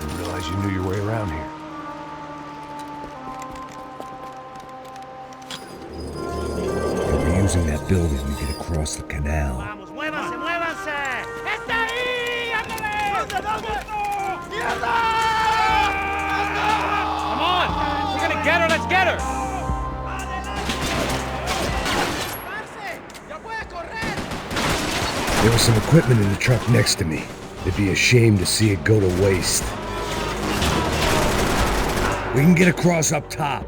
S7: Didn't realize you knew your way around here.
S1: If we're using that building, we get across the canal.
S11: Vamos, muévanse, muévanse. ¡Está ahí! ¡Ándale! ¿Dónde? ¡Mierda!
S2: Come on! We're gonna get her, let's get her!
S1: There was some equipment in the truck next to me. It'd be a shame to see it go to waste. We can get across up top.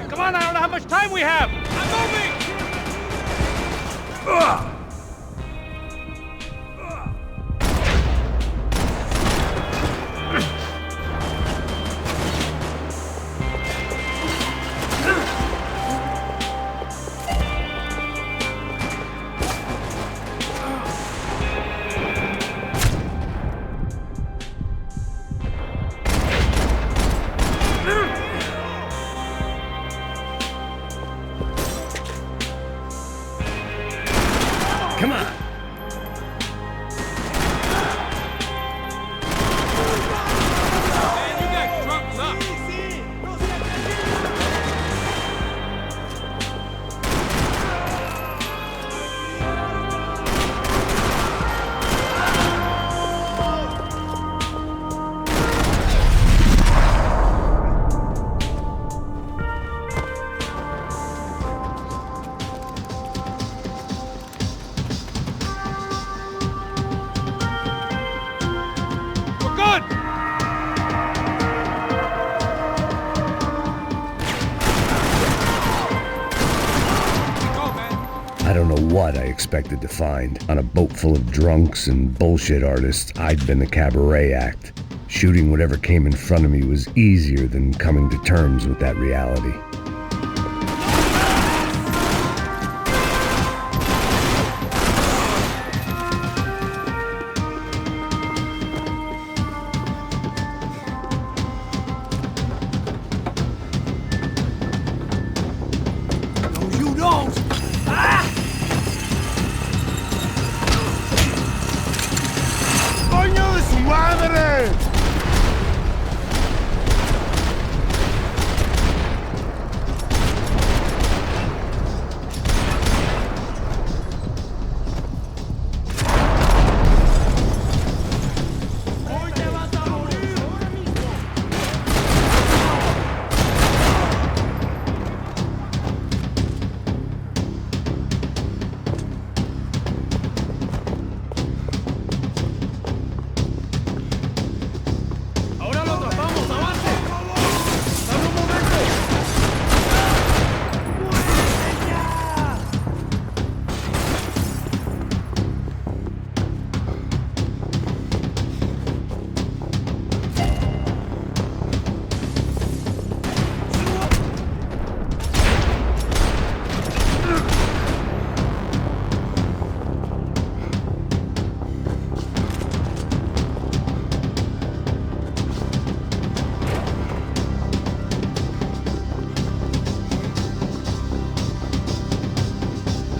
S2: Come on, I don't know how much time we have! I'm moving!
S1: Come on. I don't know what I expected to find. On a boat full of drunks and bullshit artists, I'd been the cabaret act. Shooting whatever came in front of me was easier than coming to terms with that reality.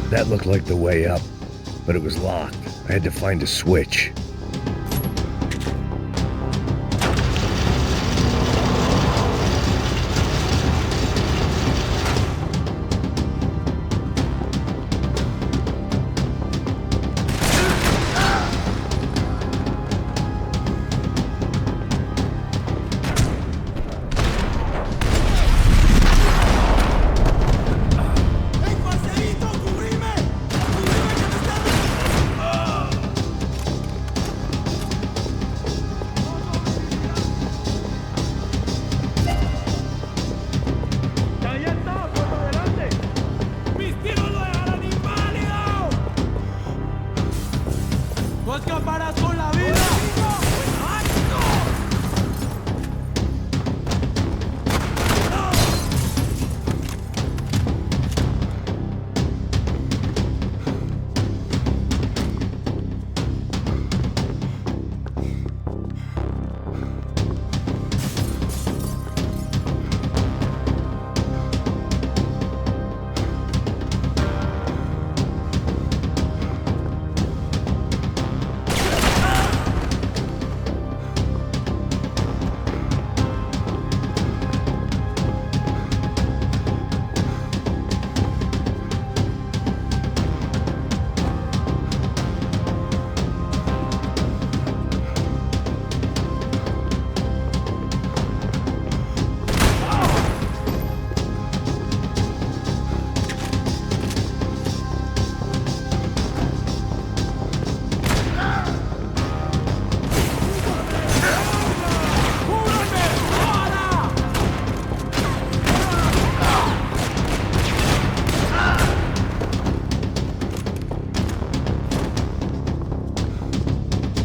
S1: That looked like the way up, but it was locked. I had to find a switch.
S14: paras con la vida.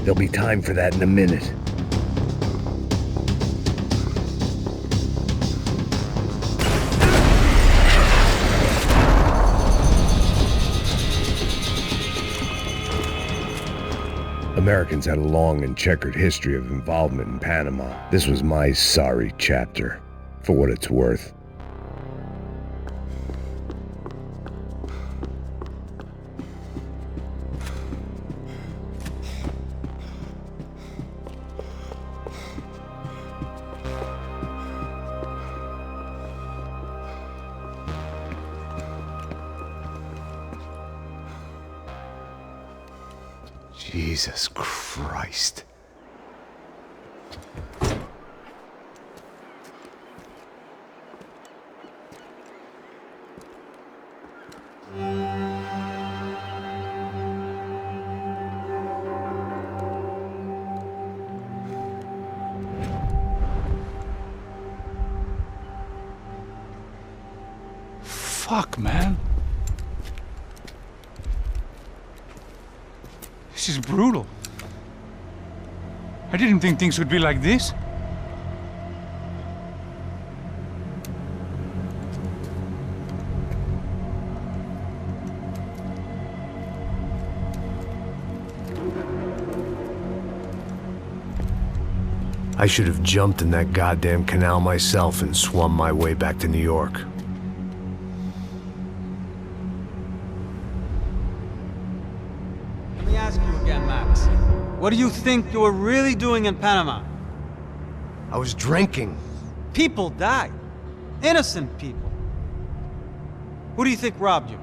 S21: There'll be time for that in a minute. Americans had a long and checkered history of involvement in Panama. This was my sorry chapter, for what it's worth.
S1: Jesus Christ.
S2: Fuck, man. This is brutal. I didn't think things would be like this.
S1: I should have jumped in that goddamn canal myself and swum my way back to New York.
S6: Let me ask you again, Max. What do you think you were really doing in Panama?
S1: I was drinking.
S6: People died. Innocent people. Who do you think robbed you?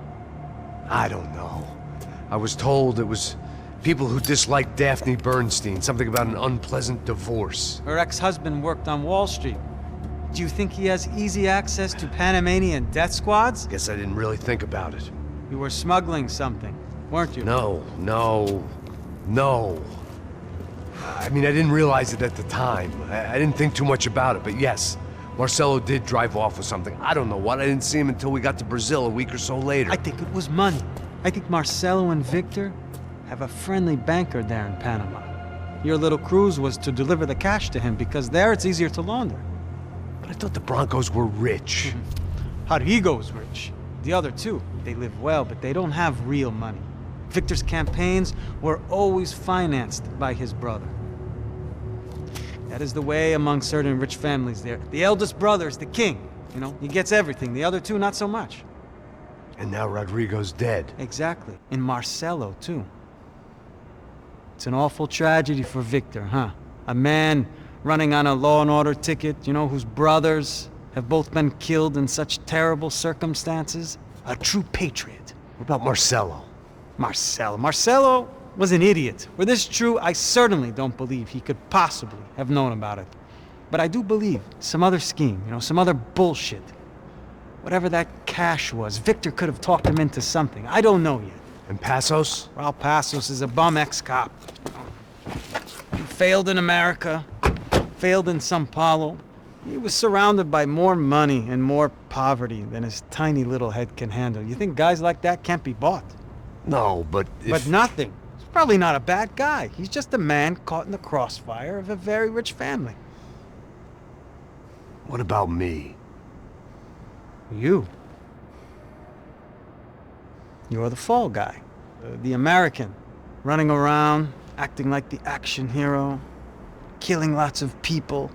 S1: I don't know. I was told it was people who disliked Daphne Bernstein, something about an unpleasant divorce.
S6: Her ex-husband worked on Wall Street. Do you think he has easy access to Panamanian death squads?
S1: Guess I didn't really think about it.
S6: You were smuggling something, weren't you?
S1: No. I mean, I didn't realize it at the time. I didn't think too much about it, but yes, Marcelo did drive off with something. I don't know what. I didn't see him until we got to Brazil a week or so later.
S6: I think it was money. I think Marcelo and Victor have a friendly banker there in Panama. Your little cruise was to deliver the cash to him because there it's easier to launder.
S1: But I thought the Broncos were rich.
S6: Rodrigo's rich. The other two, they live well, but they don't have real money. Victor's campaigns were always financed by his brother. That is the way among certain rich families there. The eldest brother is the king. You know, he gets everything. The other two, not so much.
S1: And now Rodrigo's dead.
S6: Exactly. And Marcelo, too. It's an awful tragedy for Victor, huh? A man running on a law and order ticket, you know, whose brothers have both been killed in such terrible circumstances. A true patriot.
S1: What about Marcelo?
S6: Marcelo was an idiot. Were this true, I certainly don't believe he could possibly have known about it. But I do believe some other scheme, you know, some other bullshit. Whatever that cash was, Victor could have talked him into something. I don't know yet.
S1: And Passos?
S6: Well, Passos is a bum ex-cop. He failed in America, failed in São Paulo. He was surrounded by more money and more poverty than his tiny little head can handle. You think guys like that can't be bought?
S1: No, but if...
S6: But nothing. Probably not a bad guy. He's just a man caught in the crossfire of a very rich family.
S1: What about me?
S6: You. You're the fall guy. The American. Running around, acting like the action hero. Killing lots of people.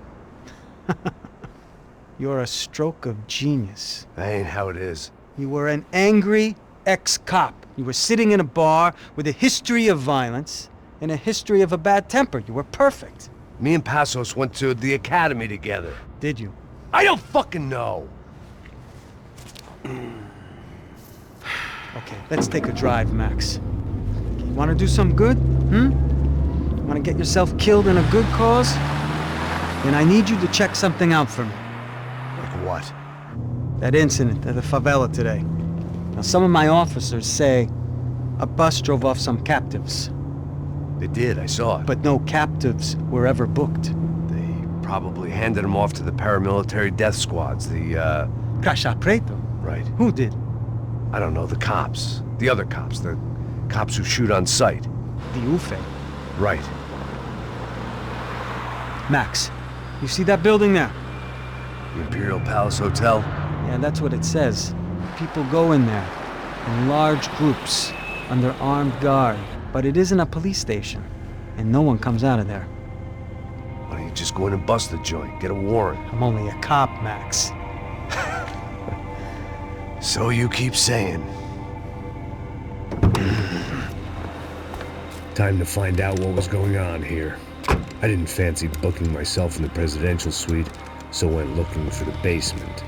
S6: You're a stroke of genius.
S1: That ain't how it is.
S6: You were an angry ex-cop. You were sitting in a bar with a history of violence and a history of a bad temper. You were perfect.
S1: Me and Passos went to the academy together.
S6: Did you?
S1: I don't fucking know.
S6: Okay, let's take a drive, Max. You want to do some good? You want to get yourself killed in a good cause? Then I need you to check something out for me.
S1: Like what?
S6: That incident at the favela today. Now, some of my officers say a bus drove off some captives.
S1: They did, I saw it.
S6: But no captives were ever booked.
S1: They probably handed them off to the paramilitary death squads, the,
S6: Caixa Preto?
S1: Right.
S6: Who did?
S1: I don't know, the cops. The other cops, the cops who shoot on sight.
S6: The UFE.
S1: Right.
S6: Max, you see that building there?
S1: The Imperial Palace Hotel?
S6: Yeah, that's what it says. People go in there, in large groups, under armed guard. But it isn't a police station, and no one comes out of there.
S1: Why don't you just go in and bust the joint, get a warrant?
S6: I'm only a cop, Max.
S1: So you keep saying. Time to find out what was going on here. I didn't fancy booking myself in the presidential suite, so went looking for the basement.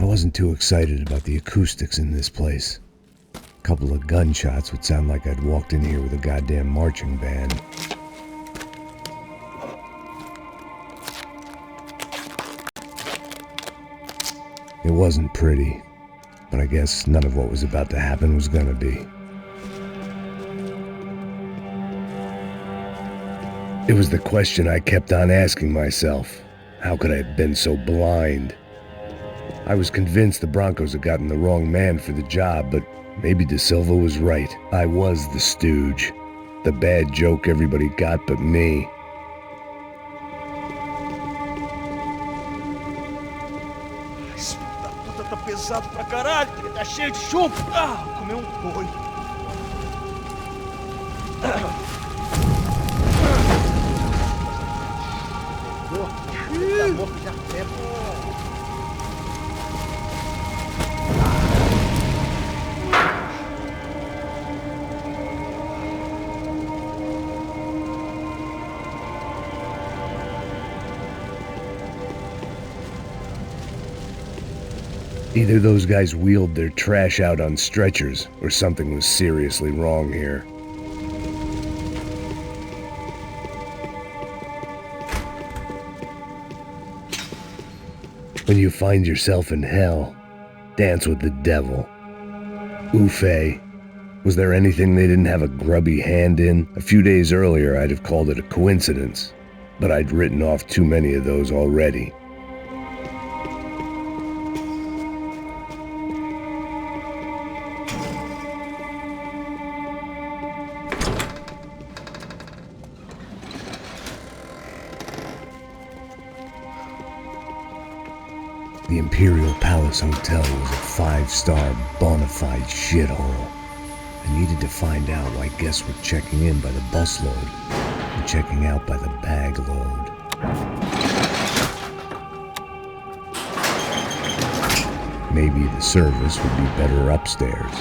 S1: I wasn't too excited about the acoustics in this place. A couple of gunshots would sound like I'd walked in here with a goddamn marching band. It wasn't pretty, but I guess none of what was about to happen was gonna be. It was the question I kept on asking myself. How could I have been so blind? I was convinced the Broncos had gotten the wrong man for the job, but maybe De Silva was right. I was the stooge. The bad joke everybody got but me.
S14: Esse filho da puta tá pesado pra caralho, ele tá cheio de chumbo. Ah, vou comer um boi.
S3: Já tempo.
S21: Either those guys wheeled their trash out on stretchers, or something was seriously wrong here. When you find yourself in hell, dance with the devil. Ufe. Was there anything they didn't have a grubby hand in? A few days earlier, I'd have called it a coincidence, but I'd written off too many of those already. The Imperial Palace Hotel was a 5-star bona fide shithole. I needed to find out why guests were checking in by the busload and checking out by the bag load. Maybe the service would be better upstairs.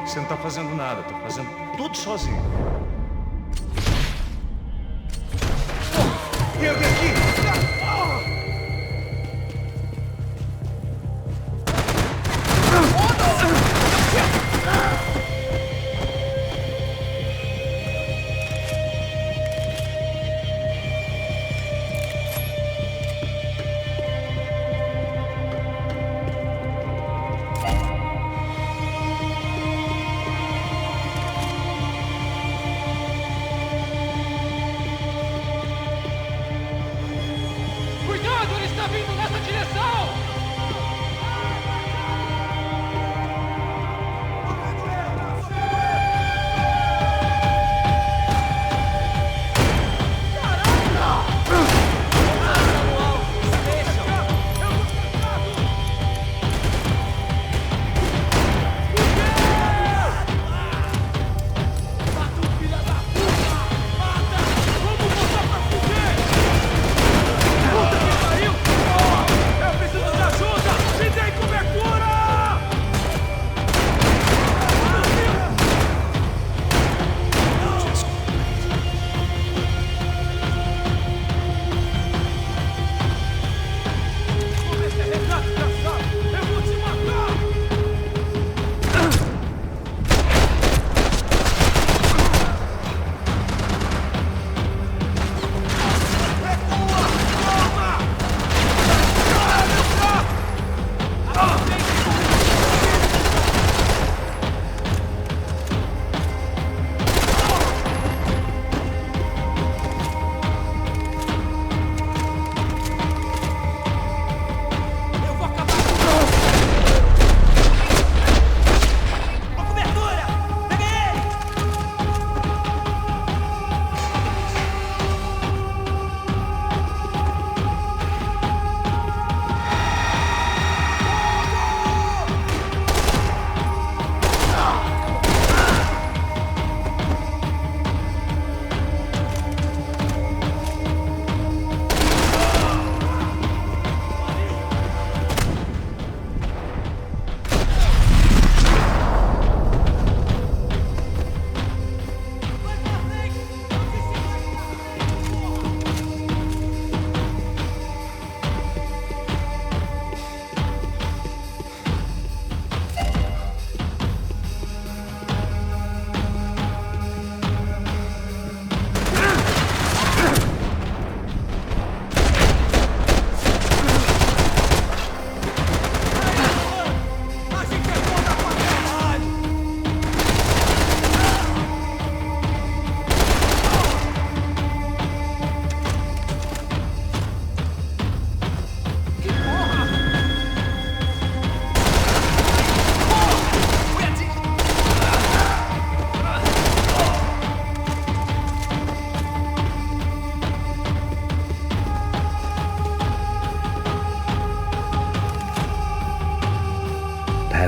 S11: Você não tá fazendo nada, tô fazendo tudo sozinho. E eu vim aqui!
S18: tá vindo nessa direção!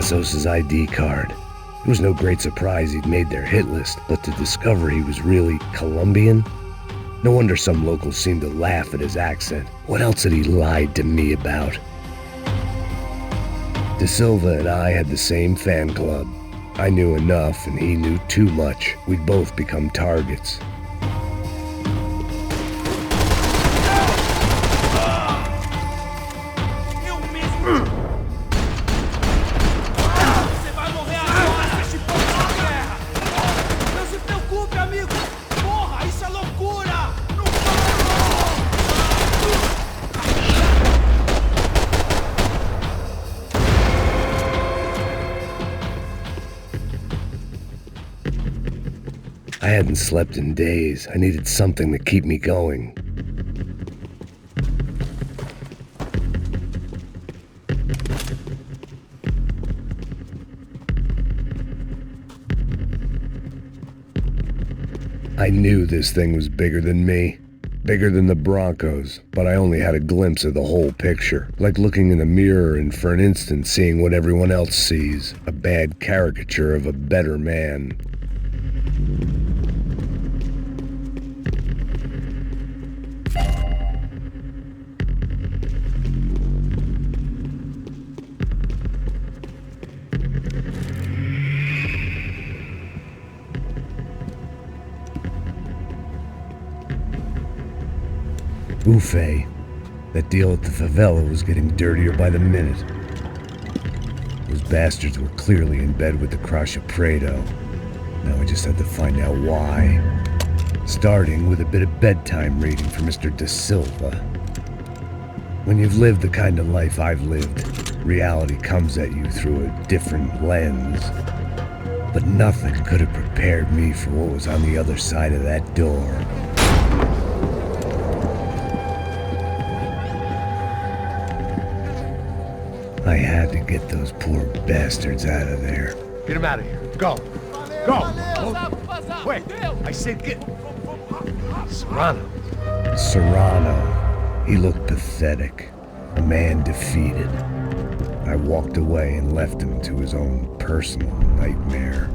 S21: Passos' ID card. It was no great surprise he'd made their hit list, but to discover he was really Colombian? No wonder some locals seemed to laugh at his accent. What else had he lied to me about? De Silva and I had the same fan club. I knew enough and he knew too much. We'd both become targets. I hadn't slept in days. I needed something to keep me going. I knew this thing was bigger than me, bigger than the Broncos, but I only had a glimpse of the whole picture, like looking in the mirror and for an instant seeing what everyone else sees, a bad caricature of a better man. Buffet. That deal at the favela was getting dirtier by the minute. Those bastards were clearly in bed with the Crusher Prado. Now I just had to find out why. Starting with a bit of bedtime reading for Mr. De Silva. When you've lived the kind of life I've lived, reality comes at you through a different lens. But nothing could have prepared me for what was on the other side of that door. I had to get those poor bastards out of there.
S5: Get him out of here. Go. Go. Oh, wait. I said get... Serrano.
S21: Serrano. He looked pathetic. A man defeated. I walked away and left him to his own personal nightmare.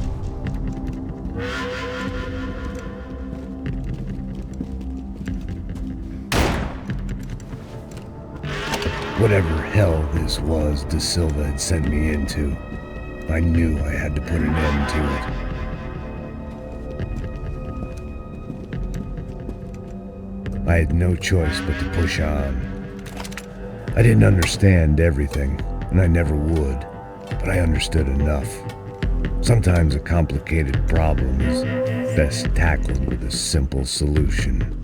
S21: Whatever hell this was De Silva had sent me into, I knew I had to put an end to it. I had no choice but to push on. I didn't understand everything, and I never would, but I understood enough. Sometimes a complicated problem is best tackled with a simple solution.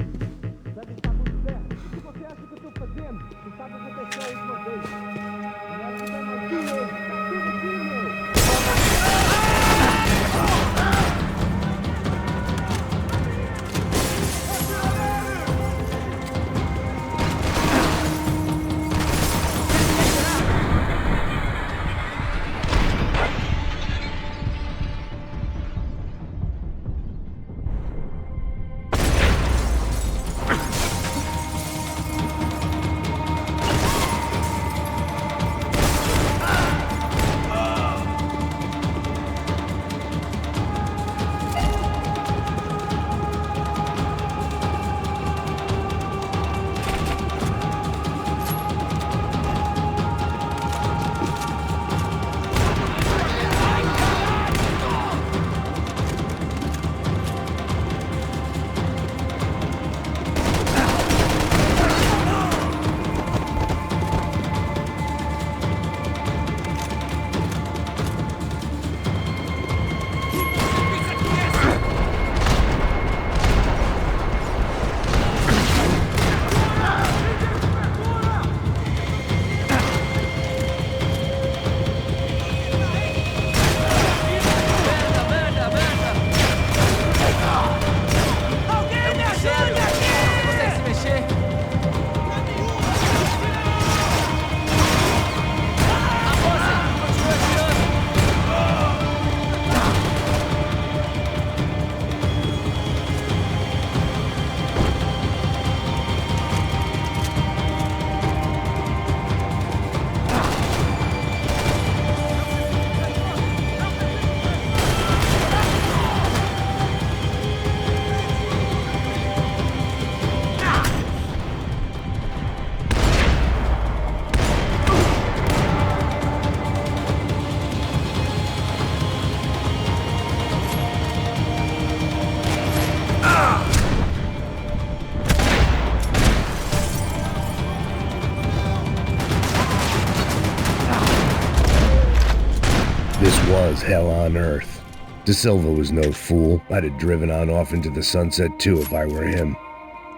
S21: This was hell on earth. De Silva was no fool. I'd have driven on off into the sunset too if I were him.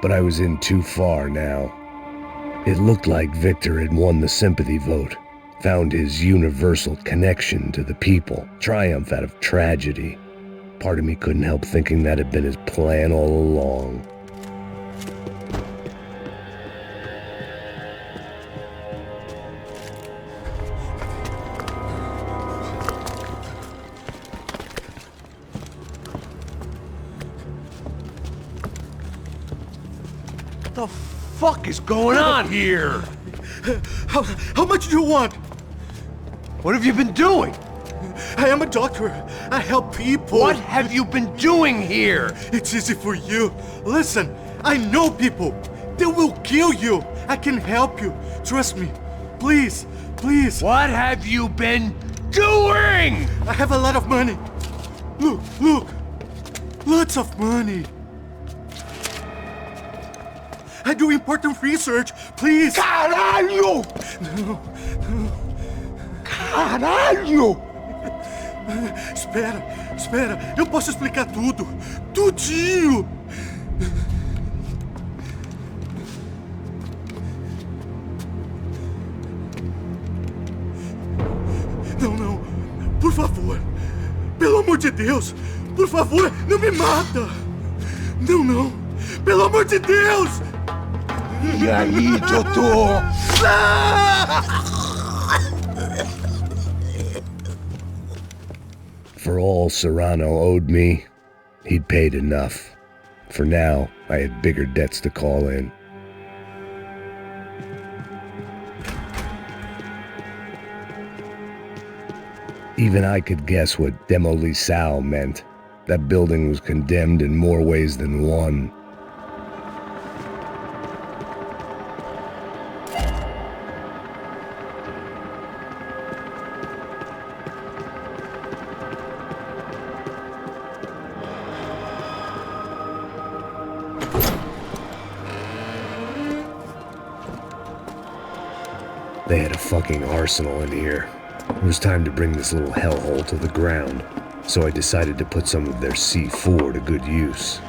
S21: But I was in too far now. It looked like Victor had won the sympathy vote, found his universal connection to the people, triumph out of tragedy. Part of me couldn't help thinking that had been his plan all along.
S5: What the fuck is going on here?
S14: How much do you want?
S5: What have you been doing?
S14: I am a doctor. I help people.
S5: What have you been doing here?
S14: It's easy for you. Listen, I know people. They will kill you. I can help you. Trust me. Please, please.
S5: What have you been doing?
S14: I have a lot of money. Look, look. Lots of money. I do important research. Please.
S5: Caralho!
S14: No, no.
S5: Caralho!
S14: Espera. Eu posso explicar tudo. Tudinho. Não. Por favor. Pelo amor de Deus. Por favor, não me mata. Não. Pelo amor de Deus.
S5: E aí, doutor?
S21: For all Serrano owed me, he'd paid enough. For now, I had bigger debts to call in. Even I could guess what demolisal meant. That building was condemned in more ways than one. They had a fucking arsenal in here. It was time to bring this little hellhole to the ground, so I decided to put some of their C4 to good use.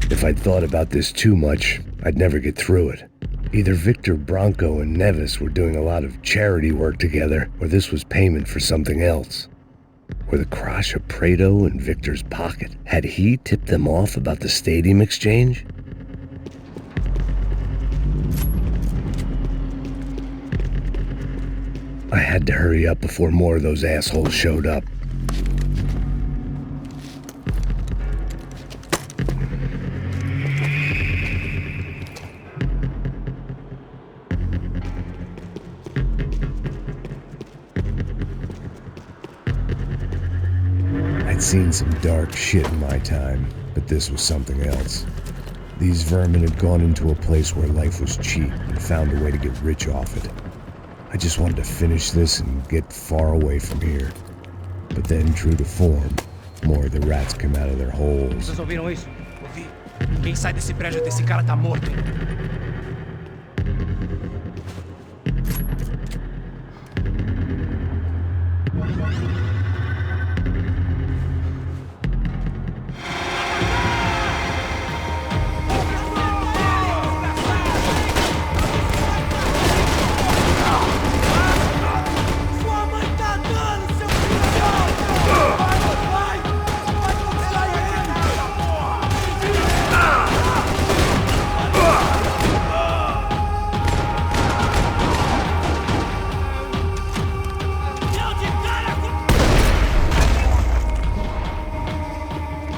S21: If I'd thought about this too much, I'd never get through it. Either Victor Branco and Nevis were doing a lot of charity work together, or this was payment for something else. Were the Crash of Prado in Victor's pocket? Had he tipped them off about the stadium exchange? I had to hurry up before more of those assholes showed up. I'd seen some dark shit in my time, but this was something else. These vermin had gone into a place where life was cheap and found a way to get rich off it. I just wanted to finish this and get far away from here. But then, true to form, more of the rats came out of their holes.
S8: Vocês ouviram isso? Ouvi. Quem sai desse prédio desse cara tá morto.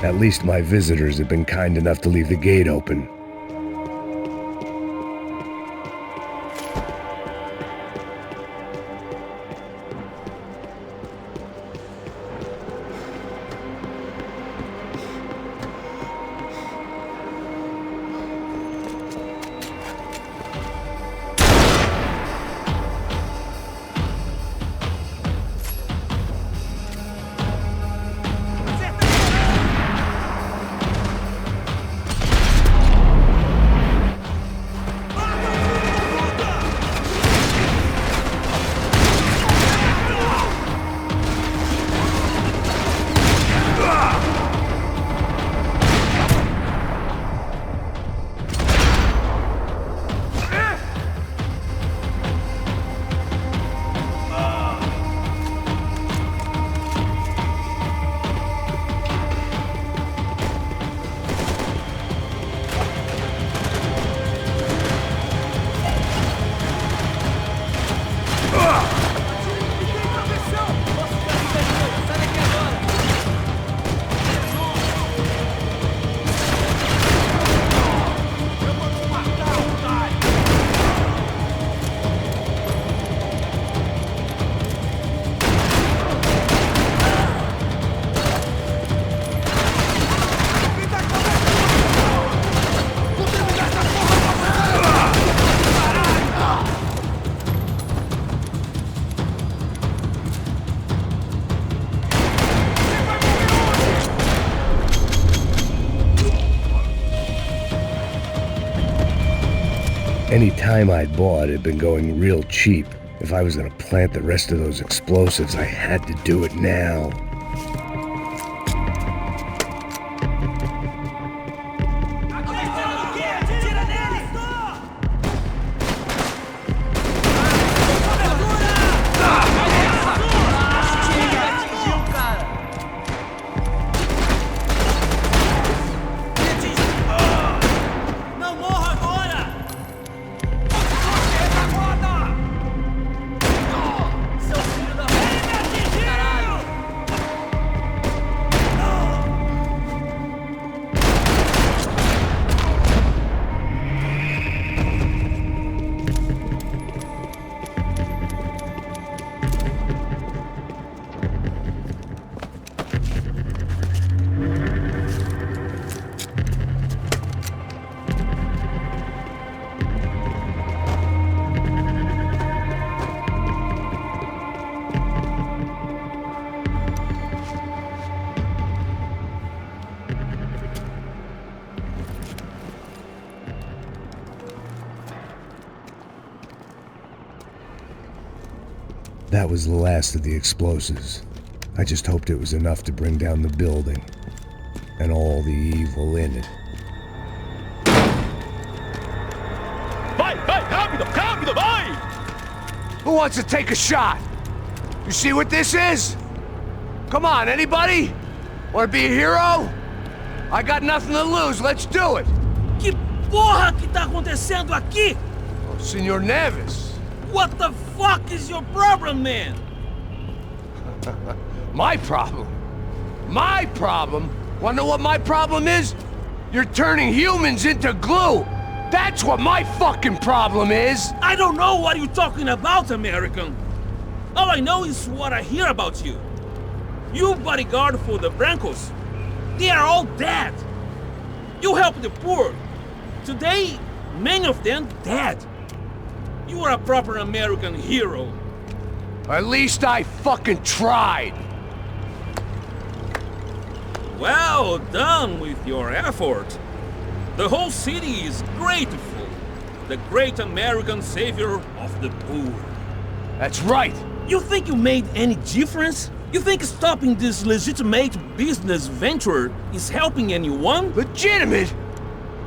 S21: At least my visitors have been kind enough to leave the gate open. Any time I'd bought had been going real cheap, If I was gonna plant the rest of those explosives, I had to do it now. That was the last of the explosives. I just hoped it was enough to bring down the building and all the evil in it.
S5: Vai, rápido, rápido, vai!
S21: Who wants to take a shot? You see what this is? Come on, anybody? Want to be a hero? I got nothing to lose, let's do it!
S17: Que porra que tá acontecendo aqui?
S21: Oh, Senor Neves.
S17: What the fuck is your problem, man?
S21: My problem? My problem? Wanna know what my problem is? You're turning humans into glue! That's what my fucking problem is!
S17: I don't know what you're talking about, American. All I know is what I hear about you. You bodyguard for the Brancos. They are all dead. You help the poor. Today, many of them dead. You are a proper American hero.
S21: At least I fucking tried.
S17: Well done with your effort. The whole city is grateful. The great American savior of the poor.
S21: That's right.
S17: You think you made any difference? You think stopping this legitimate business venture is helping anyone?
S21: Legitimate?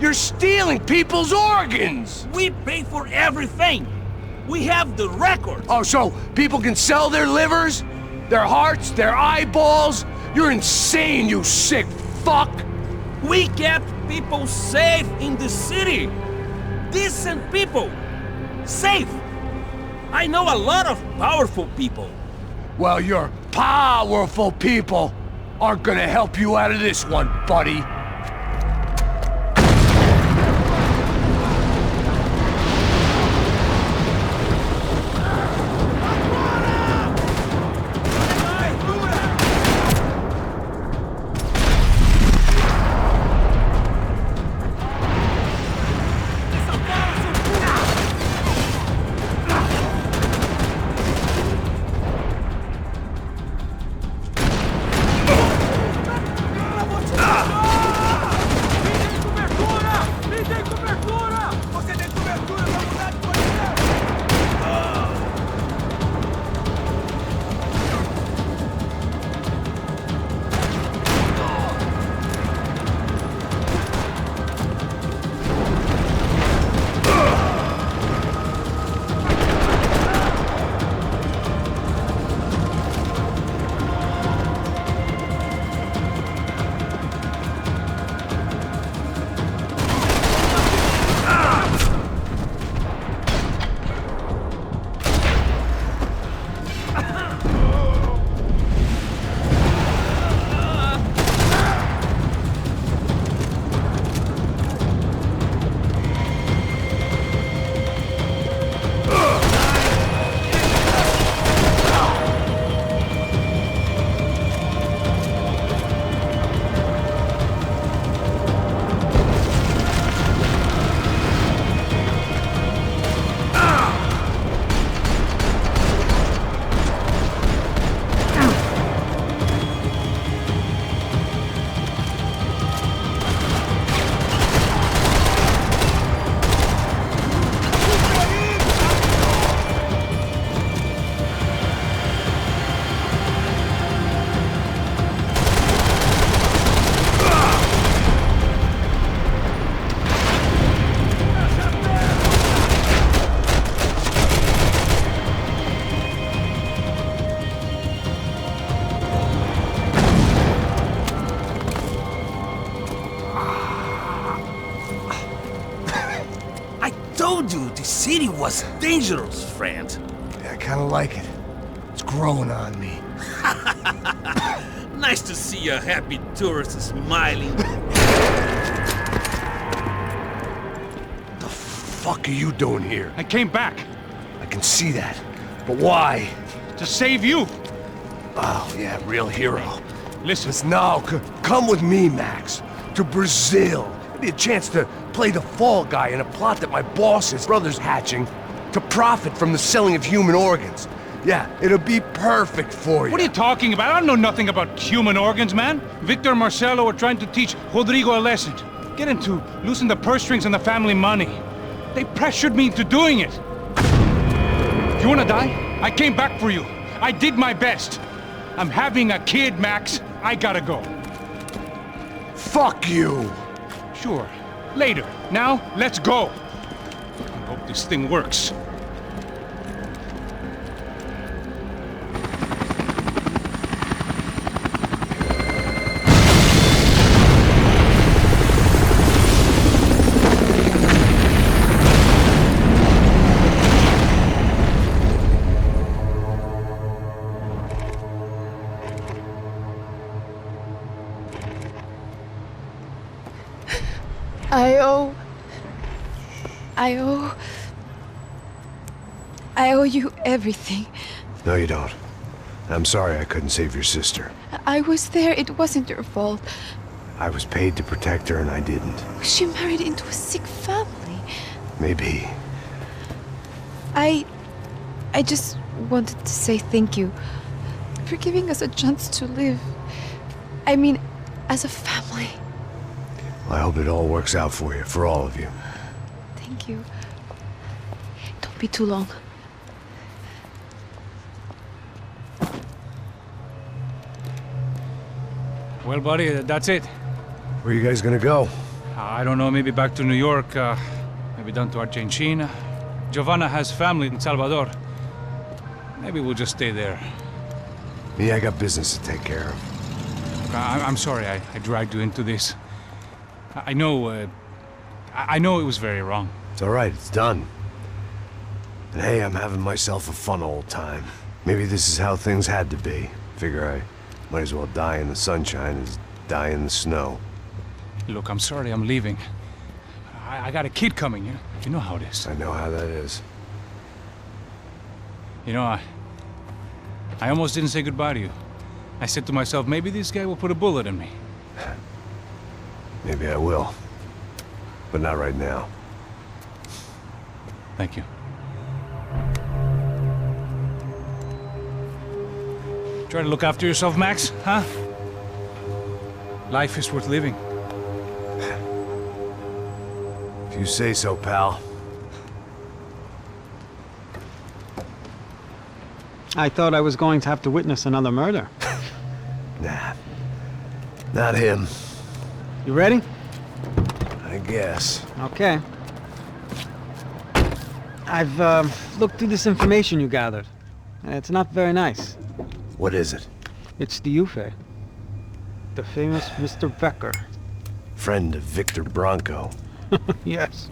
S21: You're stealing people's organs!
S17: We pay for everything! We have the records!
S21: Oh, so people can sell their livers? Their hearts? Their eyeballs? You're insane, you sick fuck!
S17: We kept people safe in the city! Decent people! Safe! I know a lot of powerful people.
S21: Well, your powerful people aren't gonna help you out of this one, buddy.
S11: city was dangerous, friend.
S7: Yeah, I kinda like it. It's growing on me.
S17: Nice to see a happy tourist smiling.
S7: The fuck are you doing here?
S2: I came back.
S7: I can see that. But why?
S2: To save you.
S7: Oh, yeah, real hero.
S2: Listen.
S7: Now, come with me, Max. To Brazil. It'll be a chance to play the fall guy in a plot that my boss's brother's hatching to profit from the selling of human organs. Yeah, it'll be perfect for you.
S2: What are you talking about? I don't know nothing about human organs, man. Victor and Marcelo are trying to teach Rodrigo a lesson. Get him to loosen the purse strings on the family money. They pressured me into doing it. You wanna die? I came back for you. I did my best. I'm having a kid, Max. I gotta go.
S7: Fuck you!
S2: Sure. Later. Now, let's go. I hope this thing works.
S12: I owe you everything.
S1: No, you don't. I'm sorry I couldn't save your sister.
S12: I was there. It wasn't your fault.
S1: I was paid to protect her and I didn't.
S12: She married into a sick family.
S1: Maybe.
S12: I just wanted to say thank you for giving us a chance to live. I mean, as a family.
S1: I hope it all works out for you, for all of you.
S12: Thank you. Don't be too long.
S2: Well, buddy, that's it.
S1: Where are you guys gonna go?
S2: I don't know, maybe back to New York, maybe down to Argentina. Giovanna has family in Salvador. Maybe we'll just stay there.
S1: Me, I got business to take care of.
S2: I'm sorry I dragged you into this. I know it was very wrong.
S1: It's all right, it's done. And hey, I'm having myself a fun old time. Maybe this is how things had to be. Figure I might as well die in the sunshine as die in the snow.
S2: Look, I'm sorry I'm leaving. I got a kid coming, you know how it is.
S1: I know how that is.
S2: You know, I almost didn't say goodbye to you. I said to myself, maybe this guy will put a bullet in me.
S1: Maybe I will. But not right now.
S2: Thank you. Try to look after yourself, Max, huh? Life is worth living.
S1: If you say so, pal.
S13: I thought I was going to have to witness another murder.
S1: Nah. Not him.
S13: You ready?
S1: I guess.
S13: Okay. I've looked through this information you gathered. It's not very nice.
S1: What is it?
S13: It's the UFE. The famous Mr. Becker.
S1: Friend of Victor Branco.
S13: Yes.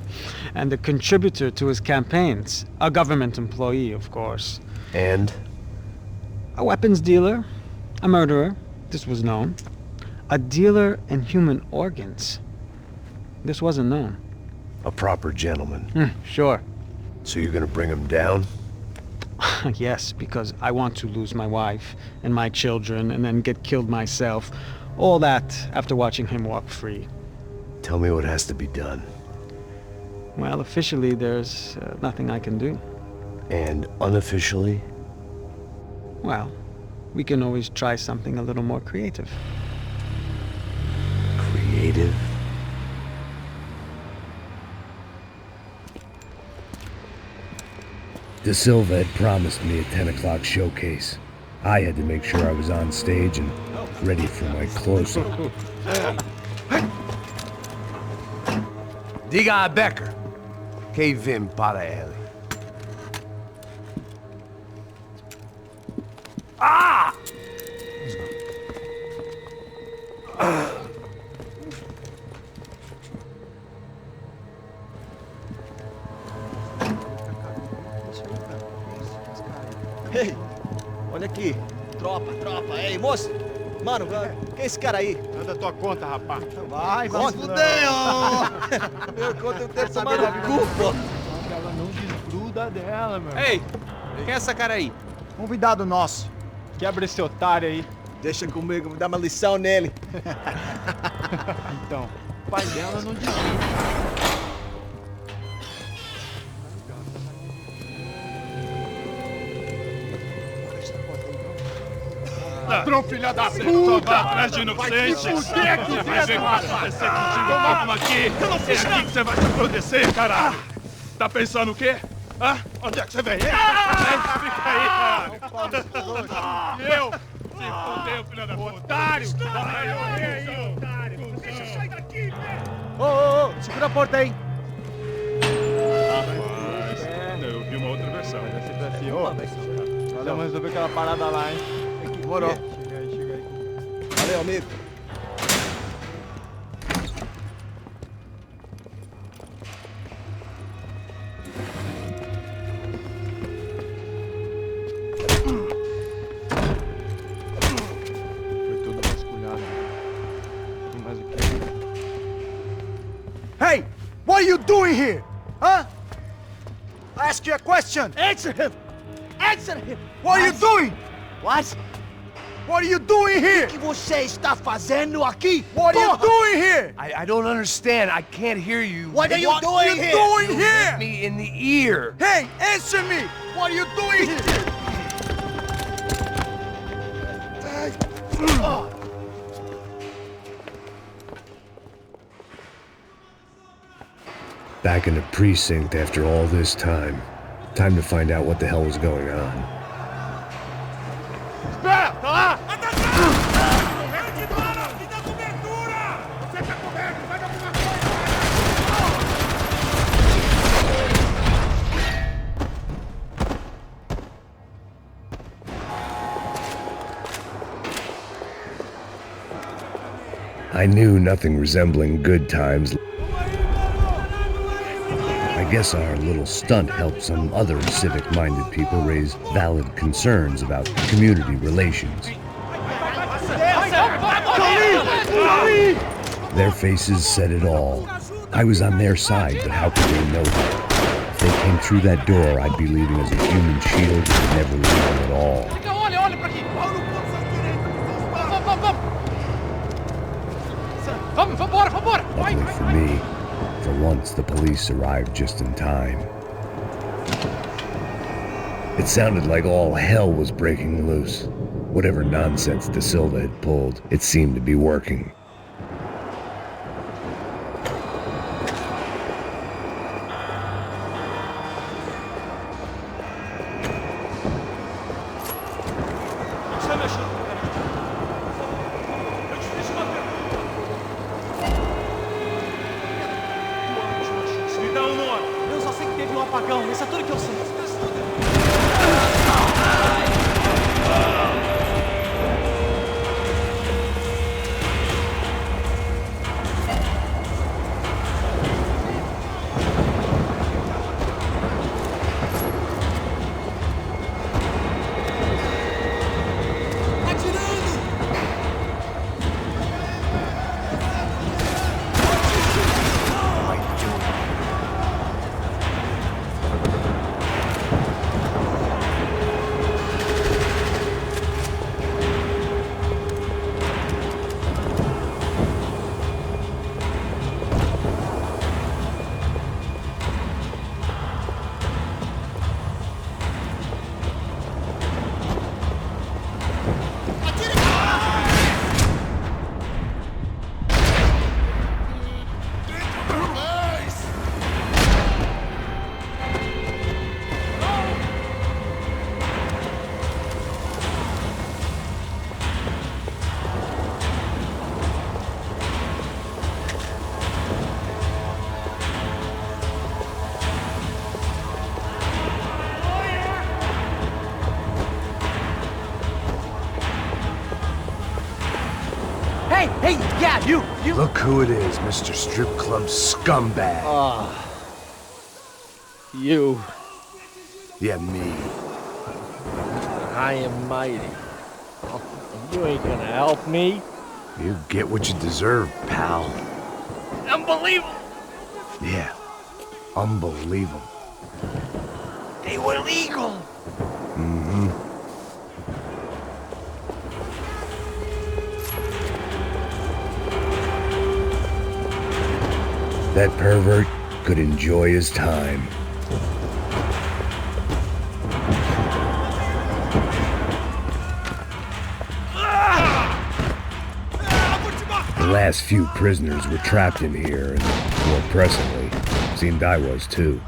S13: And a contributor to his campaigns. A government employee, of course.
S1: And?
S13: A weapons dealer. A murderer. This was known. A dealer in human organs. This wasn't known.
S1: A proper gentleman.
S13: Sure.
S1: So you're gonna bring him down?
S13: Yes, because I want to lose my wife and my children and then get killed myself. All that after watching him walk free.
S1: Tell me what has to be done.
S13: Well, officially, there's nothing I can do.
S1: And unofficially?
S13: Well, we can always try something a little more creative.
S1: Creative?
S21: De Silva had promised me a 10 o'clock showcase. I had to make sure I was on stage and ready for my close-up.
S7: Diga a Becker. Que vim para ele. Ah!
S20: Tropa. Ei, moço. Mano, quem é esse cara aí?
S18: Manda tua conta, rapaz.
S20: Vai se fuder, ô! Meu conta eu tenho tomar no cu, pô.
S18: Ela não desgruda dela, meu.
S6: Ei, quem é essa cara aí?
S18: Convidado nosso. Quebra esse otário aí.
S20: Deixa comigo, me dá uma lição nele.
S18: Então, o pai dela não desgruda.
S15: Ladrão, filha da puta! Vai atrás de inocentes! Vai ver o que vai acontecer contigo mesmo aqui! É aqui que você vai se acontecer, caralho! Tá pensando o quê? Hã? Onde é que você vem? Fica aí, caralho! E eu? Se fodeu, filha da puta! Otário! Vai, otário! Deixa eu sair daqui, velho!
S18: Ô, segura a porta aí!
S15: Rapaz, eu vi uma outra versão.
S18: Vai ser pra si, ô! Vamos resolver aquela parada lá, hein? Demorou. Chega aí.
S20: Valeu, amigo.
S18: Foi tudo vasculhado. Tem mais o quê?
S14: Hey! What are you doing here? Huh? I ask you a question. Answer him! Answer him! What are you doing?
S20: What?
S14: What are you doing here?
S20: O que você está fazendo aqui?
S14: What are you doing here?
S7: I don't understand. I can't hear you.
S20: What are you doing here?
S14: Doing
S7: You
S14: here?
S7: hit me in the ear.
S14: Hey, answer me! What are you doing here?
S21: Back in the precinct after all this time. Time to find out what the hell was going on.
S15: Espera! Tá lá! Me dá cobertura! Você tá coberto! Vai dar alguma
S21: I knew nothing resembling good times. I guess our little stunt helped some other civic-minded people raise valid concerns about community relations. Their faces said it all. I was on their side, but how could they know that? If they came through that door, I'd be leaving as a human shield and never leaving at all.
S8: Olha pra aqui! Vambora!
S21: Luckily for me, for once the police arrived just in time. It sounded like all hell was breaking loose. Whatever nonsense De Silva had pulled, it seemed to be working.
S17: Me dá um nome.
S8: Eu só sei que teve um apagão, isso é tudo que eu sei.
S20: Hey, yeah, you!
S21: Look who it is, Mr. Strip Club Scumbag.
S20: You.
S21: Yeah, me.
S20: I am mighty. I'll
S18: You ain't gonna help me.
S1: You get what you deserve, pal.
S11: Unbelievable!
S1: Yeah, unbelievable.
S11: They were legal!
S1: Mm-hmm. That pervert could enjoy his time. The last few prisoners were trapped in here, and more pressingly, seemed I was too.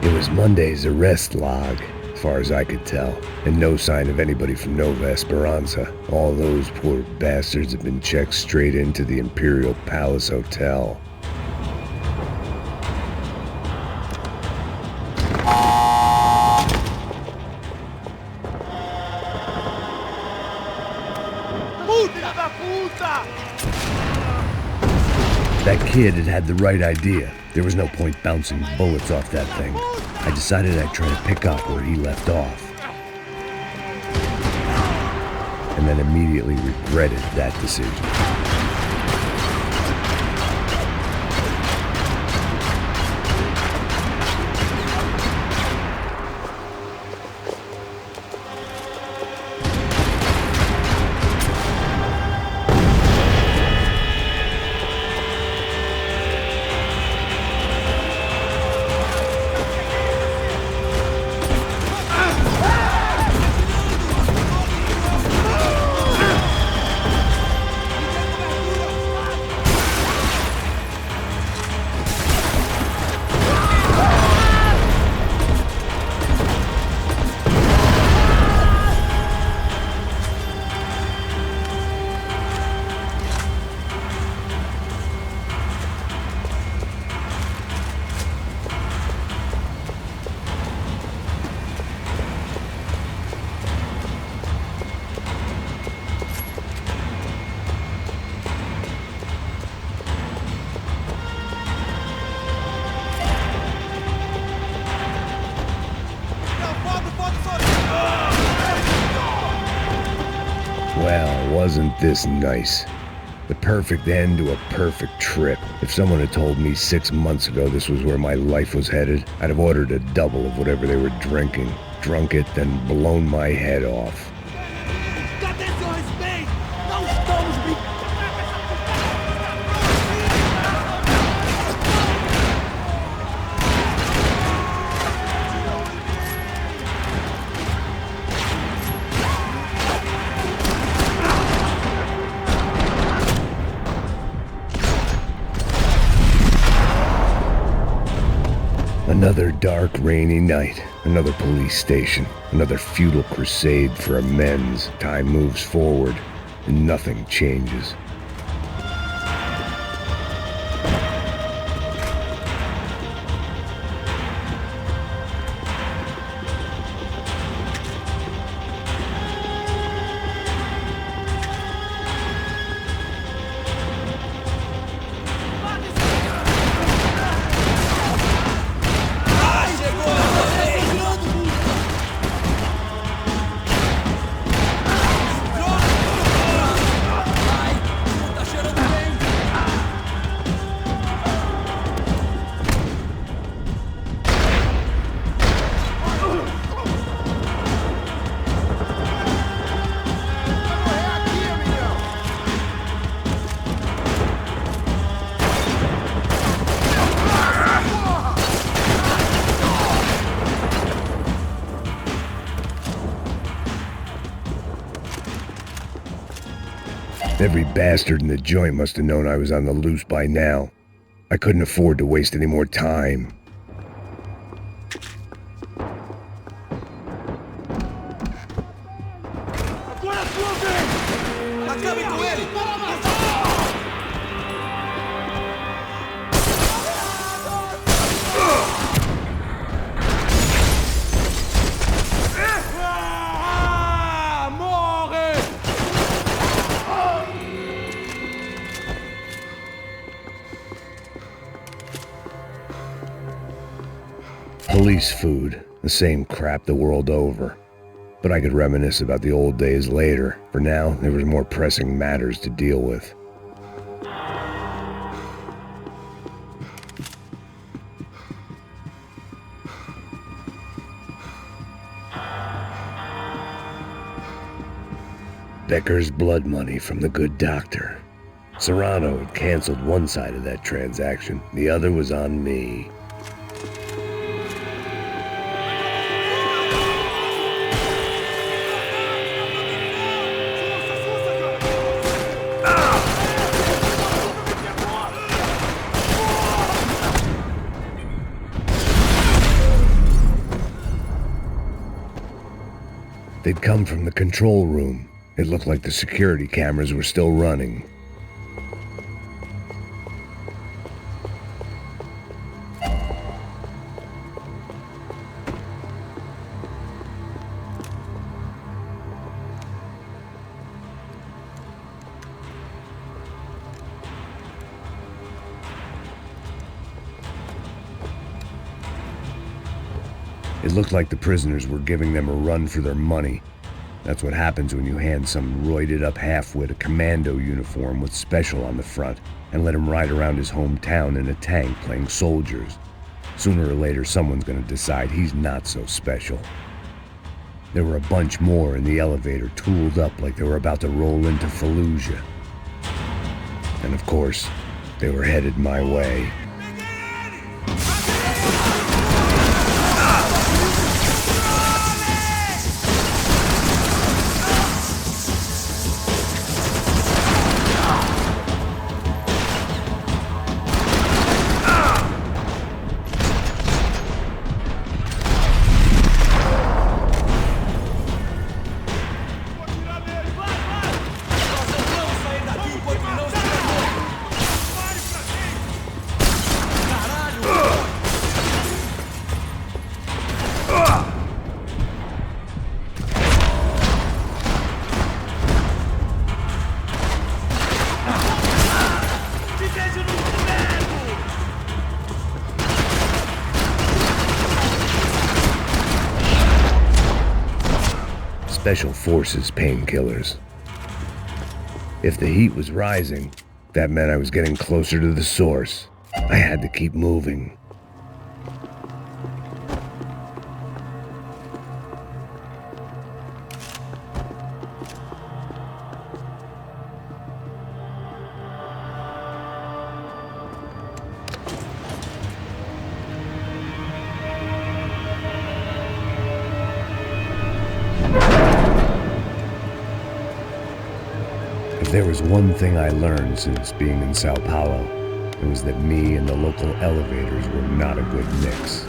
S1: It was Monday's arrest log, as far as I could tell, and no sign of anybody from Nova Esperanza. All those poor bastards have been checked straight into the Imperial Palace Hotel. That kid had the right idea. There was no point bouncing bullets off that thing. I decided I'd try to pick up where he left off. And then immediately regretted that decision. Well, wasn't this nice? The perfect end to a perfect trip. If someone had told me 6 months ago this was where my life was headed, I'd have ordered a double of whatever they were drinking, drunk it, then blown my head off. Another dark, rainy night. Another police station. Another futile crusade for amends. Time moves forward, and nothing changes.
S21: Every bastard in the joint must have known I was on the loose by now. I couldn't afford to waste any more time.
S20: Acabe com ele!
S21: Police food, the same crap the world over. But I could reminisce about the old days later. For now, there was more pressing matters to deal with. Becker's blood money from the good doctor. Serrano had canceled one side of that transaction. The other was on me. They'd come from the control room. It looked like the security cameras were still running. It looked like the prisoners were giving them a run for their money. That's what happens when you hand some roided-up halfwit a commando uniform with special on the front and let him ride around his hometown in a tank playing soldiers. Sooner or later, someone's gonna decide he's not so special. There were a bunch more in the elevator, tooled up like they were about to roll into Fallujah. And of course, they were headed my way. Special Forces painkillers. If the heat was rising, that meant I was getting closer to the source. I had to keep moving. If there was one thing I learned since being in São Paulo, it was that me and the local elevators were not a good mix.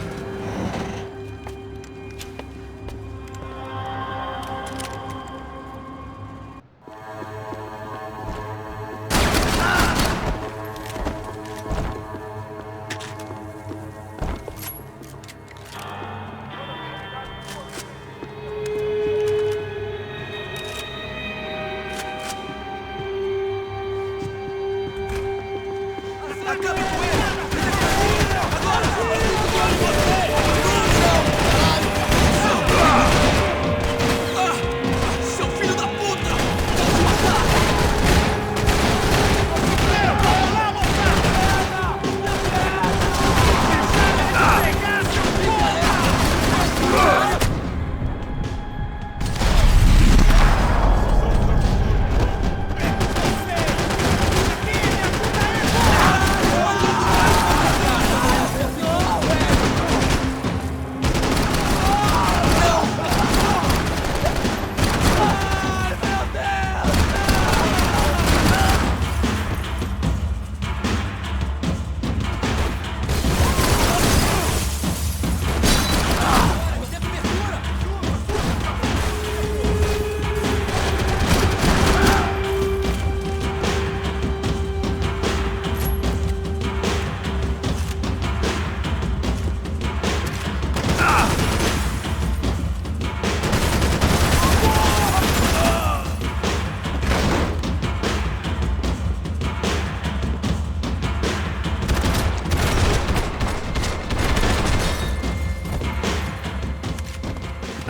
S20: Acabe com ele! Agora!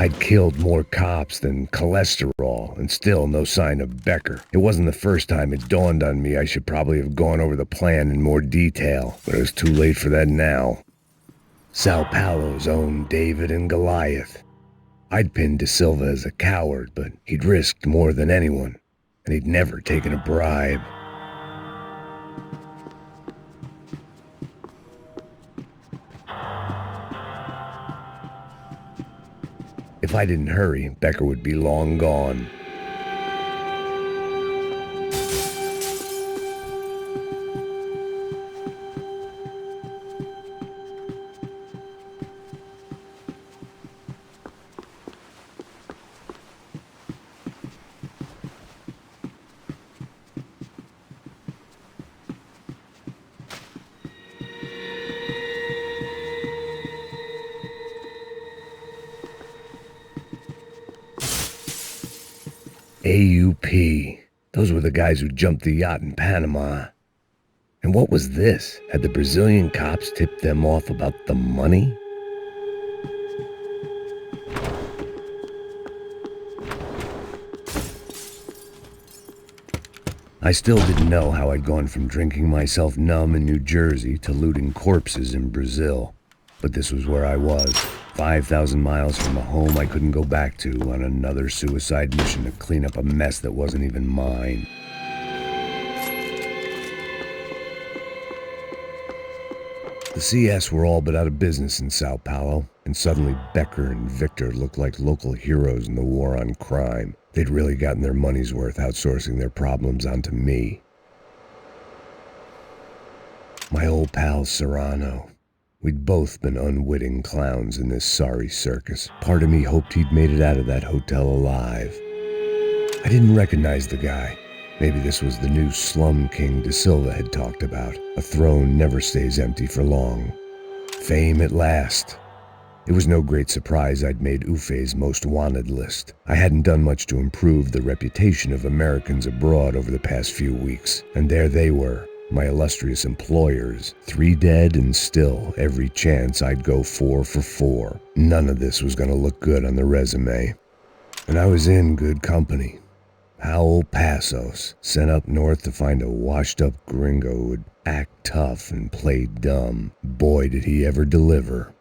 S21: I'd killed more cops than cholesterol, and still no sign of Becker. It wasn't the first time it dawned on me I should probably have gone over the plan in more detail, but it was too late for that now. Sao Paulo's own David and Goliath. I'd pinned De Silva as a coward, but he'd risked more than anyone, and he'd never taken a bribe. If I didn't hurry, Becker would be long gone. AUP. Those were the guys who jumped the yacht in Panama. And what was this? Had the Brazilian cops tipped them off about the money? I still didn't know how I'd gone from drinking myself numb in New Jersey to looting corpses in Brazil. But this was where I was. 5,000 miles from a home I couldn't go back to, on another suicide mission to clean up a mess that wasn't even mine. The CS were all but out of business in Sao Paulo, and suddenly Becker and Victor looked like local heroes in the war on crime. They'd really gotten their money's worth outsourcing their problems onto me. My old pal Serrano. We'd both been unwitting clowns in this sorry circus. Part of me hoped he'd made it out of that hotel alive. I didn't recognize the guy. Maybe this was the new slum king De Silva had talked about. A throne never stays empty for long. Fame at last. It was no great surprise I'd made Ufe's most wanted list. I hadn't done much to improve the reputation of Americans abroad over the past few weeks, and there they were. My illustrious employers, 3 dead and still every chance I'd go 4 for 4. None of this was going to look good on the resume. And I was in good company. Howell Passos, sent up north to find a washed-up gringo who would act tough and play dumb. Boy, did he ever deliver.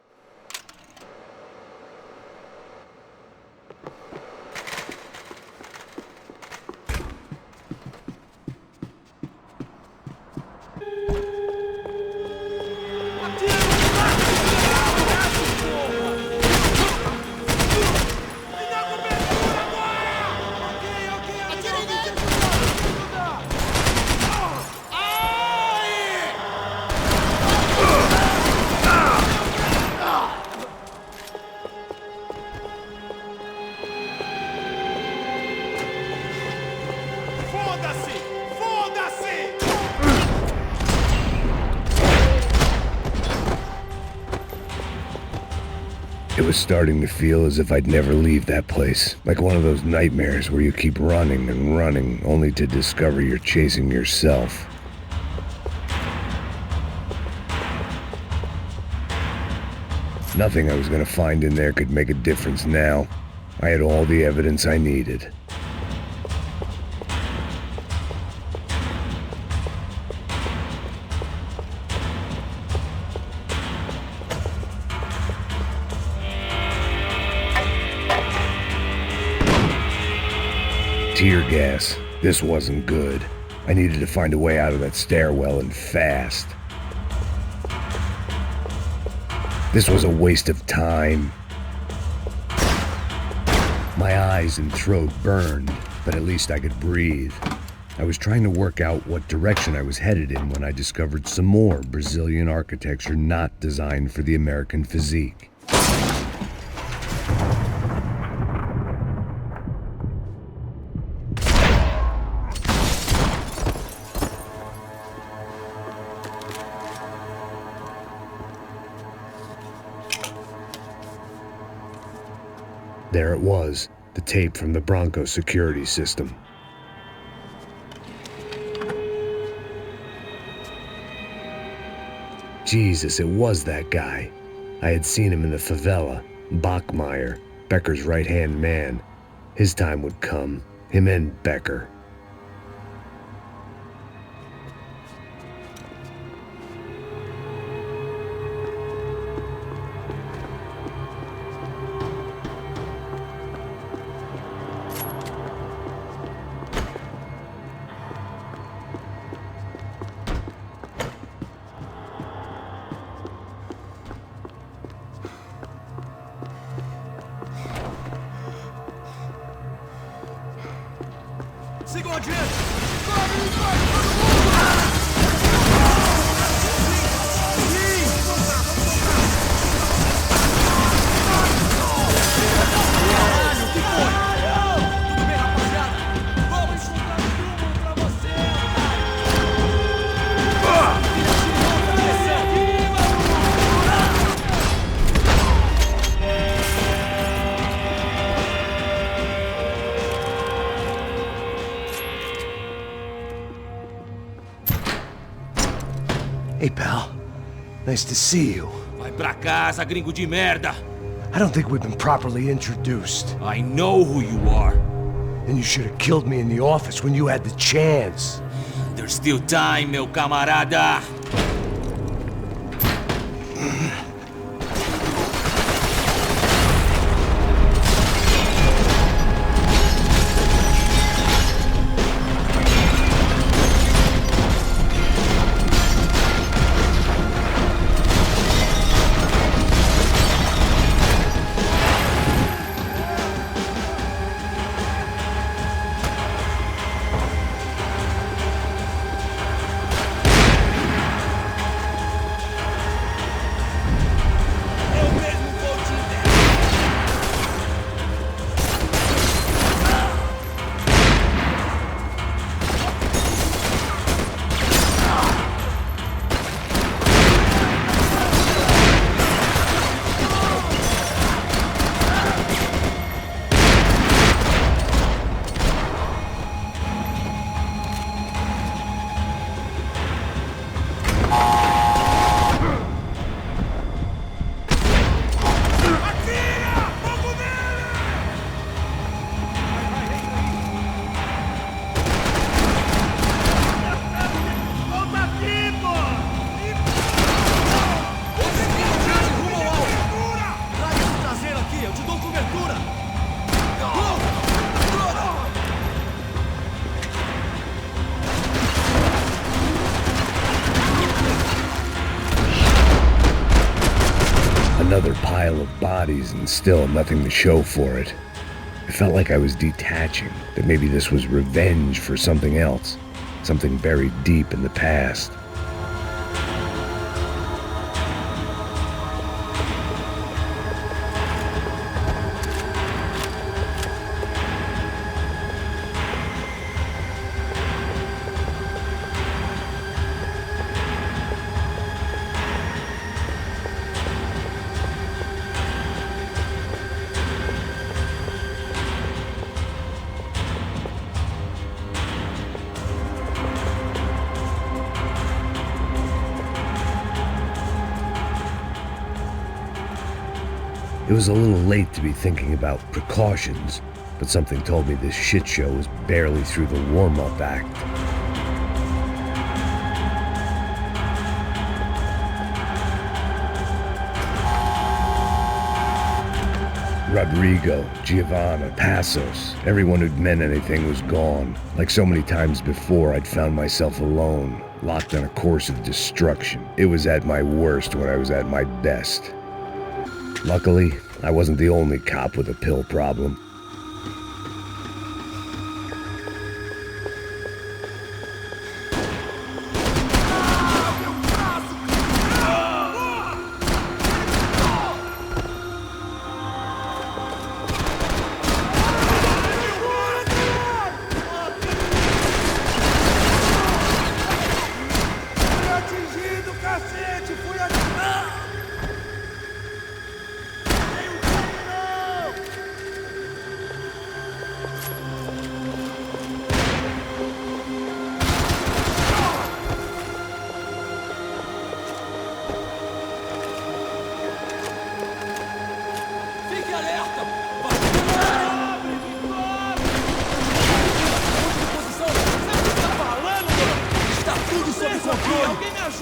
S21: It was starting to feel as if I'd never leave that place. Like one of those nightmares where you keep running and running, only to discover you're chasing yourself. Nothing I was going to find in there could make a difference now. I had all the evidence I needed. Tear gas. This wasn't good. I needed to find a way out of that stairwell and fast. This was a waste of time. My eyes and throat burned, but at least I could breathe. I was trying to work out what direction I was headed in when I discovered some more Brazilian architecture not designed for the American physique. There it was, the tape from the Branco security system. Jesus, it was that guy. I had seen him in the favela, Bachmeyer. Becker's right-hand man. His time would come. Him and Becker.
S20: Sigam adiante! Corre, todo mundo! Caralho, o que foi? Tudo bem, rapaziada? Vamos encontrar um túmulo pra você,
S21: Hey, pal. Nice to see you.
S17: Vai pra casa, gringo de merda!
S21: I don't think we've been properly introduced.
S17: I know who you are.
S21: And you should have killed me in the office when you had the chance.
S17: There's still time, meu camarada!
S21: Another pile of bodies and still nothing to show for it. It felt like I was detaching, that maybe this was revenge for something else, something buried deep in the past. It was a little late to be thinking about precautions, but something told me this shit show was barely through the warm-up act. Rodrigo, Giovanna, Passos, everyone who'd meant anything was gone. Like so many times before, I'd found myself alone, locked on a course of destruction. It was at my worst when I was at my best. Luckily, I wasn't the only cop with a pill problem.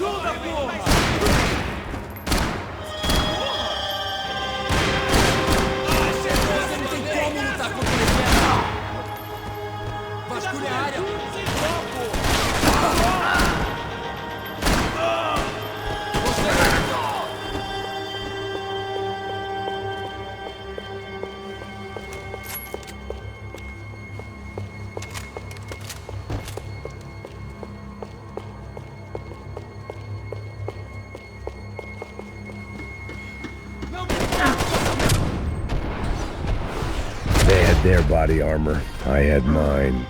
S17: ajuda, porra!
S20: Você não tem como lutar contra ele. Vasculha a área.
S21: They had their body armor. I had mine.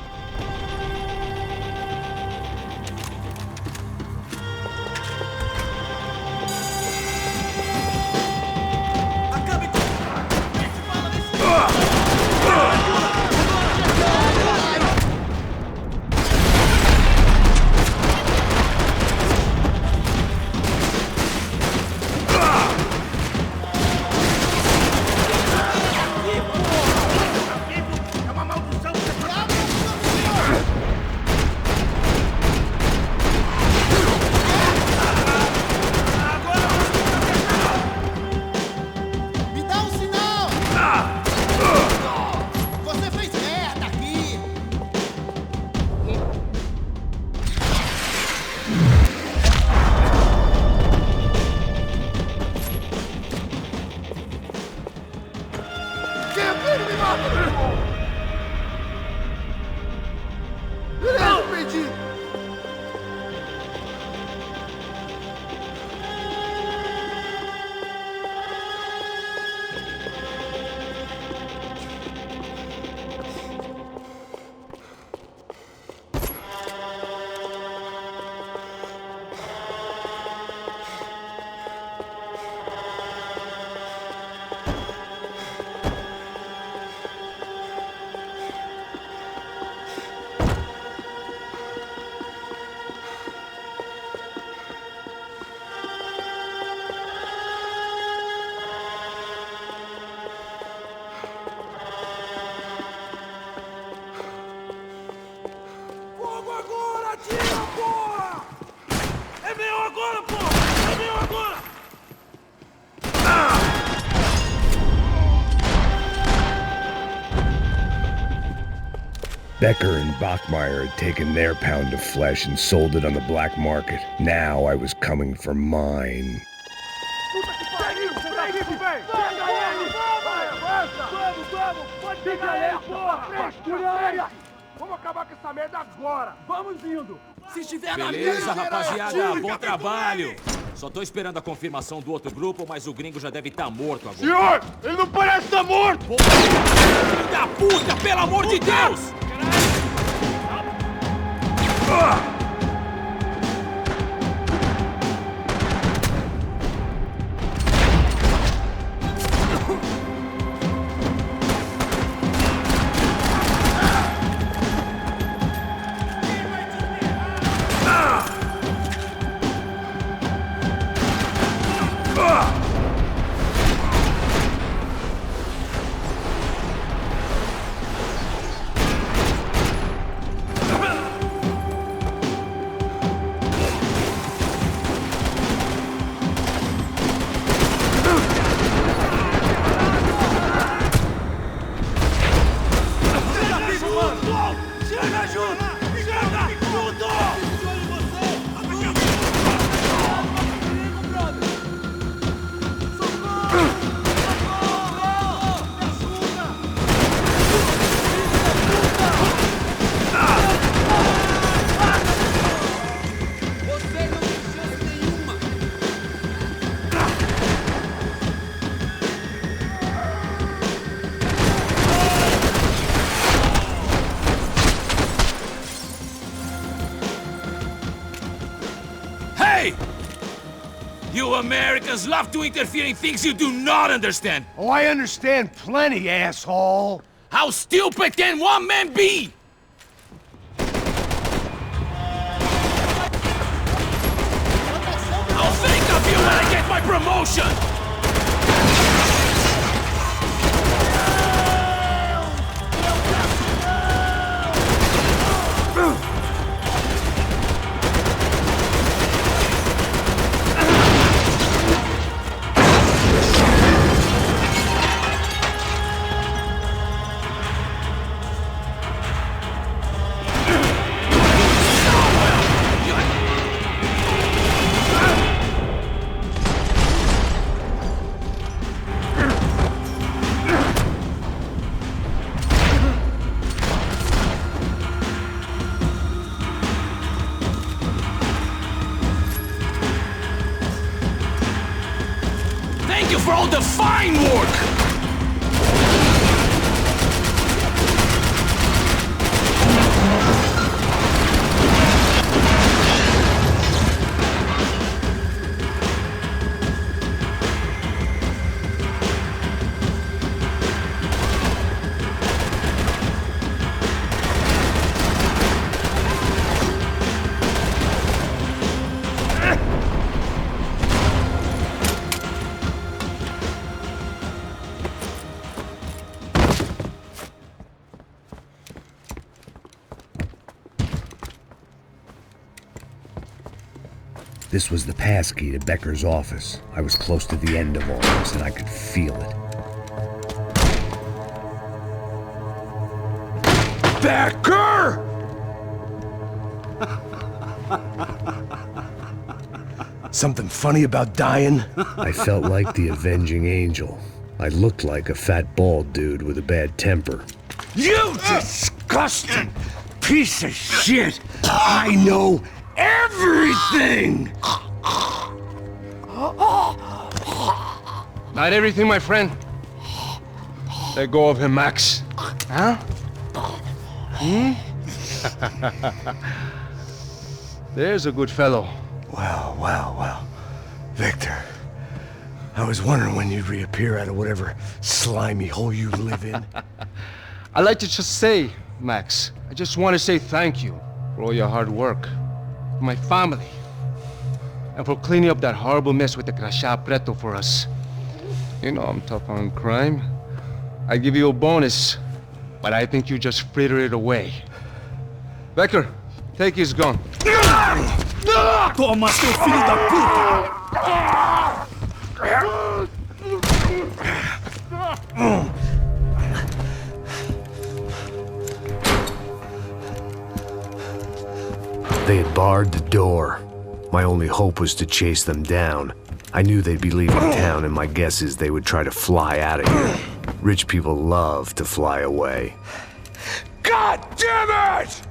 S21: Becker and Bachmeyer had taken their pound of flesh and sold it on the black market. Now I was coming for mine.
S14: Vamos acabar com essa merda agora! Vamos indo!
S20: Se estiver na
S9: Beleza, rapaziada, bom trabalho! Só tô esperando a confirmação do outro grupo, mas o gringo já deve estar morto agora.
S14: Senhor, ele não parece estar morto!
S9: Filho da puta, pelo amor de Deus!
S17: You Americans love to interfere in things you do not understand.
S7: Oh, I understand plenty, asshole.
S17: How stupid can one man be? I'll think of you when I get my promotion! Thank you for all the fine work!
S21: This was the passkey to Becker's office. I was close to the end of all this, and I could feel it.
S7: Becker! Something funny about dying?
S21: I felt like the avenging angel. I looked like a fat bald dude with a bad temper.
S7: You disgusting piece of shit! I know everything!
S5: Not everything, my friend. Let go of him, Max. Huh? There's a good fellow.
S7: Well. Victor, I was wondering when you'd reappear out of whatever slimy hole you live in.
S5: I'd like to just say, Max, I just want to say thank you for all your hard work, for my family, and for cleaning up that horrible mess with the crachá preto for us. You know I'm tough on crime. I give you a bonus, but I think you just fritter it away. Becker, take his gun.
S17: Toma, seu filho da puta!
S1: They had barred the door. My only hope was to chase them down. I knew they'd be leaving town, and my guess is they would try to fly out of here. Rich people love to fly away.
S7: God damn it!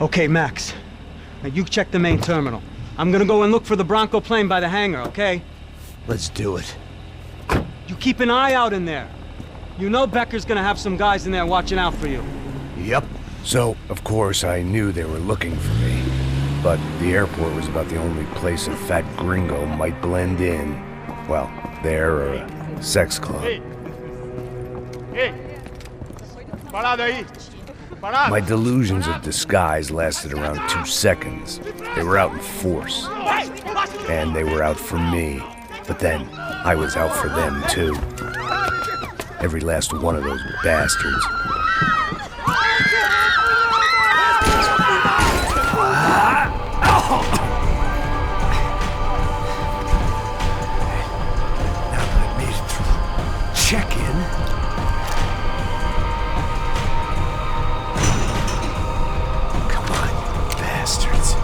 S13: Okay, Max. Now you check the main terminal. I'm gonna go and look for the Bronco plane by the hangar, okay?
S7: Let's do it.
S13: You keep an eye out in there. You know Becker's gonna have some guys in there watching out for you.
S21: Yep. So, of course, I knew they were looking for me. But the airport was about the only place a fat gringo might blend in. Well, there or a sex club.
S15: Hey! Parado aí!
S21: My delusions of disguise lasted around 2 seconds. They were out in force. And they were out for me. But then, I was out for them too. Every last one of those bastards.
S7: Now that I made it through check-in, bastards.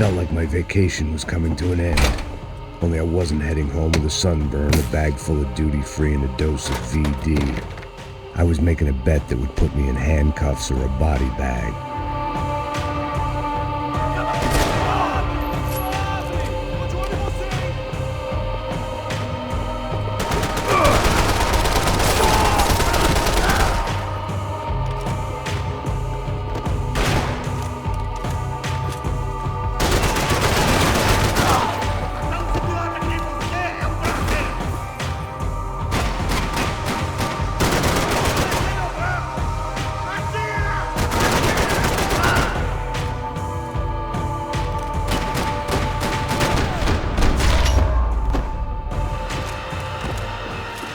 S21: felt like my vacation was coming to an end. Only I wasn't heading home with a sunburn, a bag full of duty-free, and a dose of VD. I was making a bet that would put me in handcuffs or a body bag.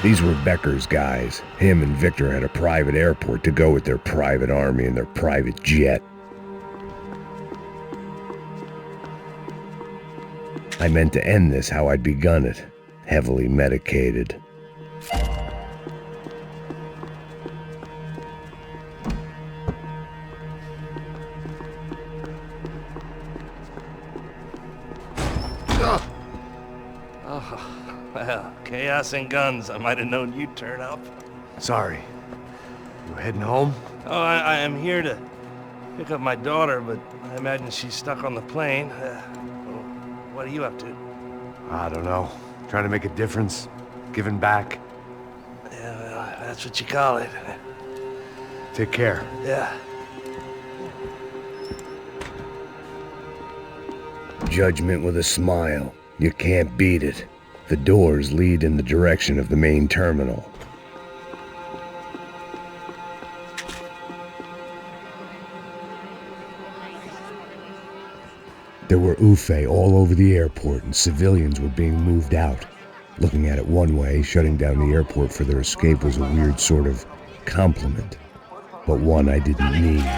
S21: These were Becker's guys. Him and Victor had a private airport to go with their private army and their private jet. I meant to end this how I'd begun it, heavily medicated.
S11: Well, chaos and guns. I might have known you'd turn up.
S1: Sorry. You heading home?
S11: Oh, I am here to pick up my daughter, but I imagine she's stuck on the plane. What are you up to?
S1: I don't know. Trying to make a difference. Giving back.
S11: Yeah, well, that's what you call it.
S1: Take care.
S11: Yeah.
S21: Judgment with a smile. You can't beat it. The doors lead in the direction of the main terminal. There were Ufe all over the airport, and civilians were being moved out. Looking at it one way, shutting down the airport for their escape was a weird sort of compliment, but one I didn't need.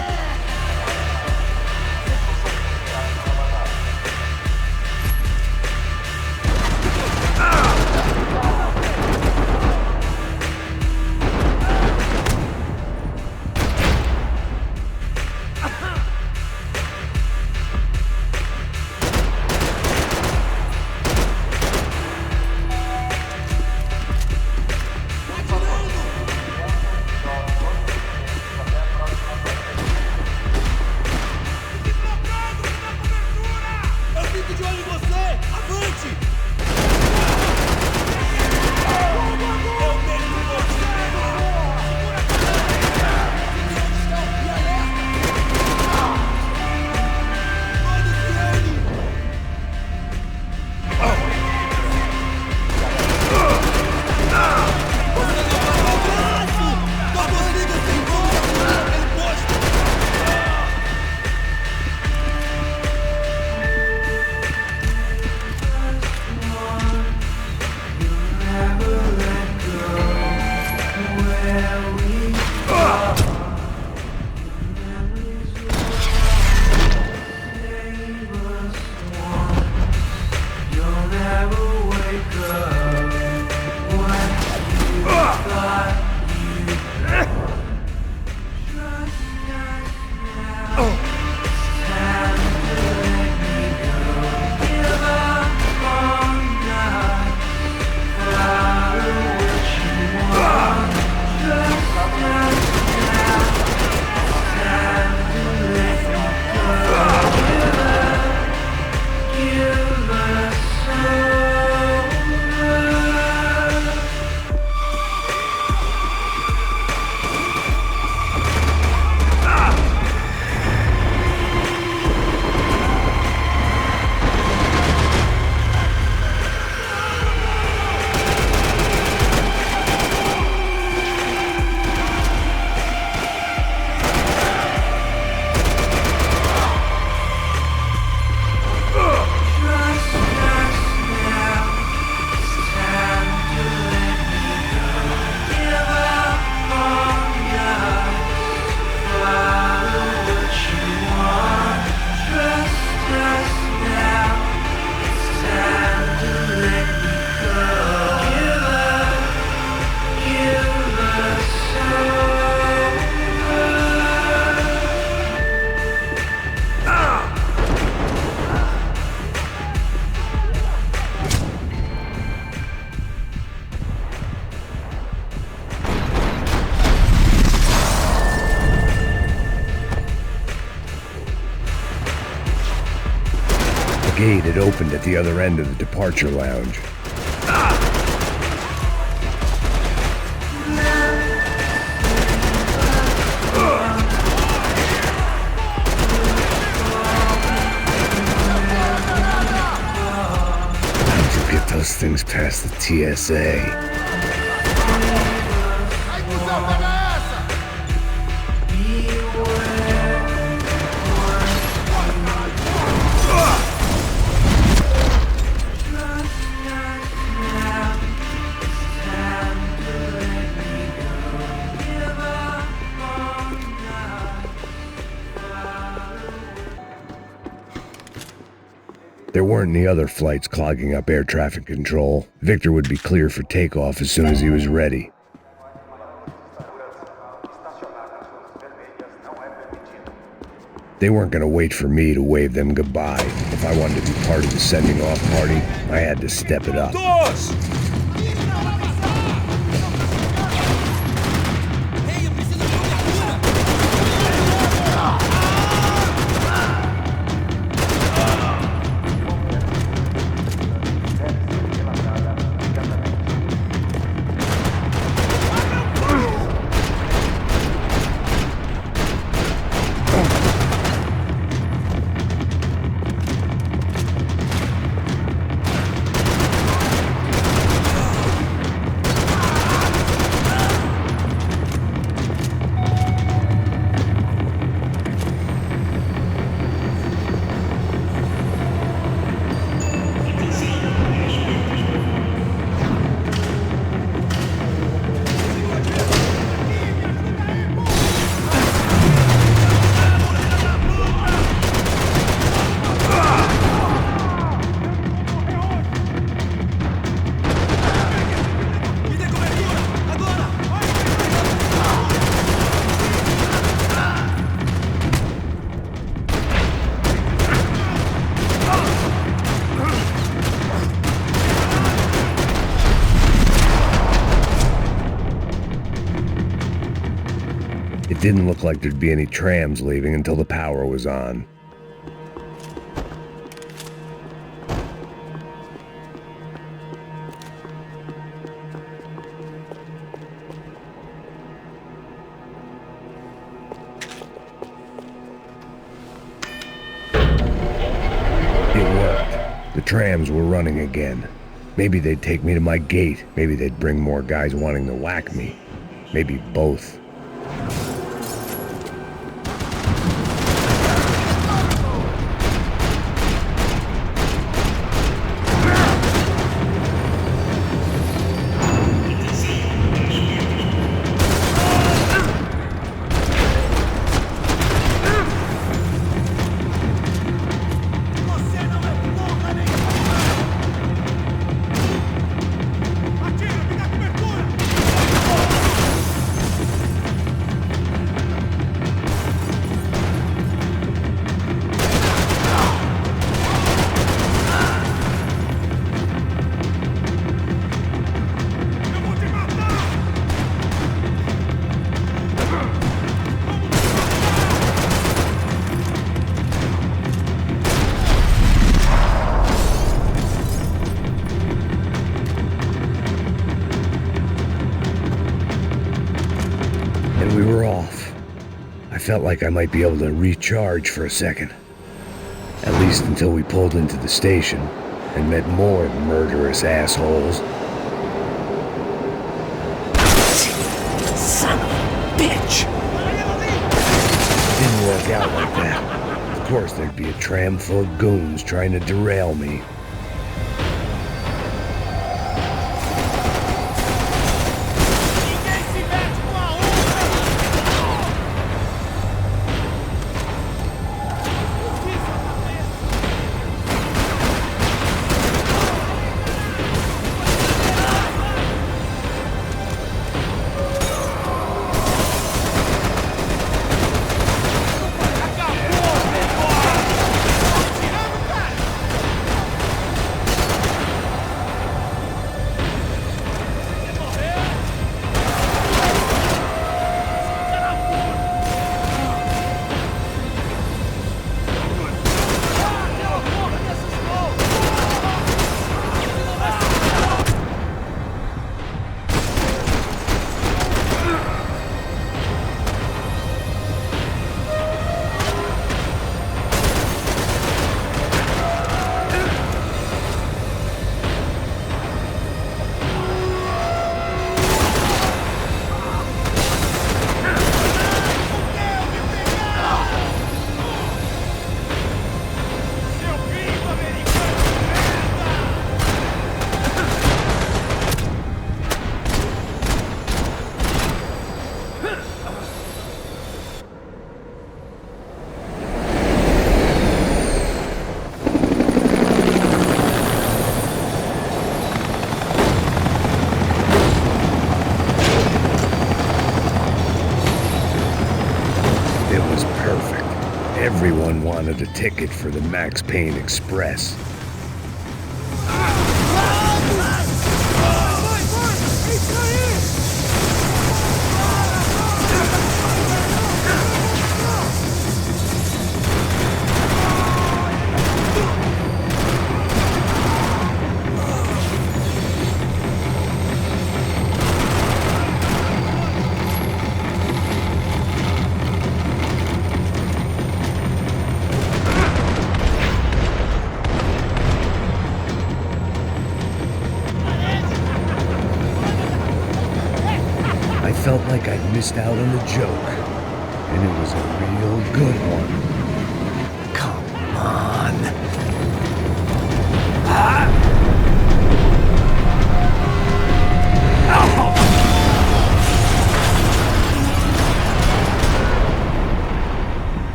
S21: gate had opened at the other end of the departure lounge. How'd you get those things past the TSA? There weren't any other flights clogging up air traffic control. Victor would be clear for takeoff as soon as he was ready. They weren't going to wait for me to wave them goodbye. If I wanted to be part of the sending off party, I had to step it up. It didn't look like there'd be any trams leaving until the power was on. It worked. The trams were running again. Maybe they'd take me to my gate. Maybe they'd bring more guys wanting to whack me. Maybe both. We were off. I felt like I might be able to recharge for a second. At least until we pulled into the station and met more murderous assholes.
S20: Son of a bitch!
S21: Didn't work out like that. Of course there'd be a tram full of goons trying to derail me. Everyone wanted a ticket for the Max Payne Express. I felt like I'd missed out on the joke, and it was a real good one. Come on.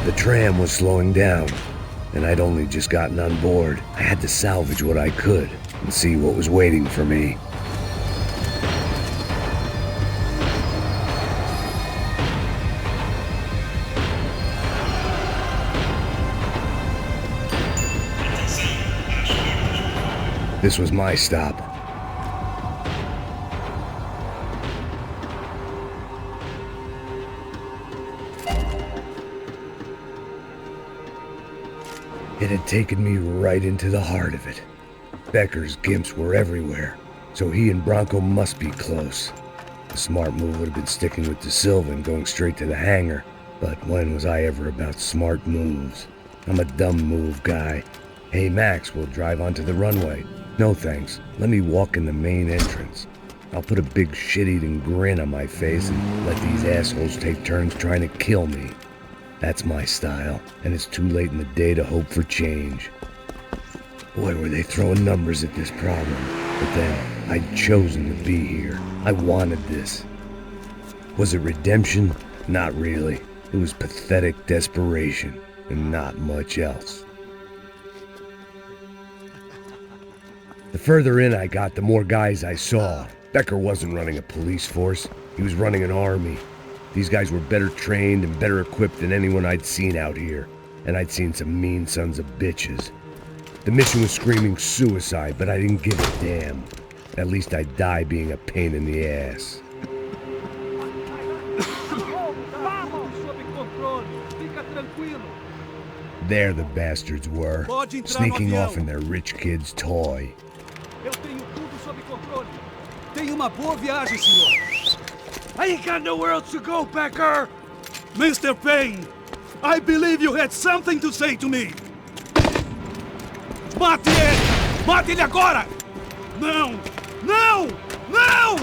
S21: The tram was slowing down, and I'd only just gotten on board. I had to salvage what I could and see what was waiting for me. This was my stop. It had taken me right into the heart of it. Becker's gimps were everywhere, so he and Branco must be close. The smart move would have been sticking with De Silva and going straight to the hangar, but when was I ever about smart moves? I'm a dumb move guy. Hey Max, we'll drive onto the runway. No thanks, let me walk in the main entrance. I'll put a big shit-eating grin on my face and let these assholes take turns trying to kill me. That's my style, and it's too late in the day to hope for change. Boy, were they throwing numbers at this problem. But then, I'd chosen to be here. I wanted this. Was it redemption? Not really. It was pathetic desperation, and not much else. The further in I got, the more guys I saw. Becker wasn't running a police force. He was running an army. These guys were better trained and better equipped than anyone I'd seen out here. And I'd seen some mean sons of bitches. The mission was screaming suicide, but I didn't give a damn. At least I'd die being a pain in the ass. There the bastards were, sneaking off in their rich kid's toy.
S14: Tenha uma boa viagem, senhor. I ain't got nowhere else to go, Becker!
S15: Mr. Payne, I believe you had something to say to me.
S14: Mate ele! Mate ele agora!
S15: Não! Não! Não!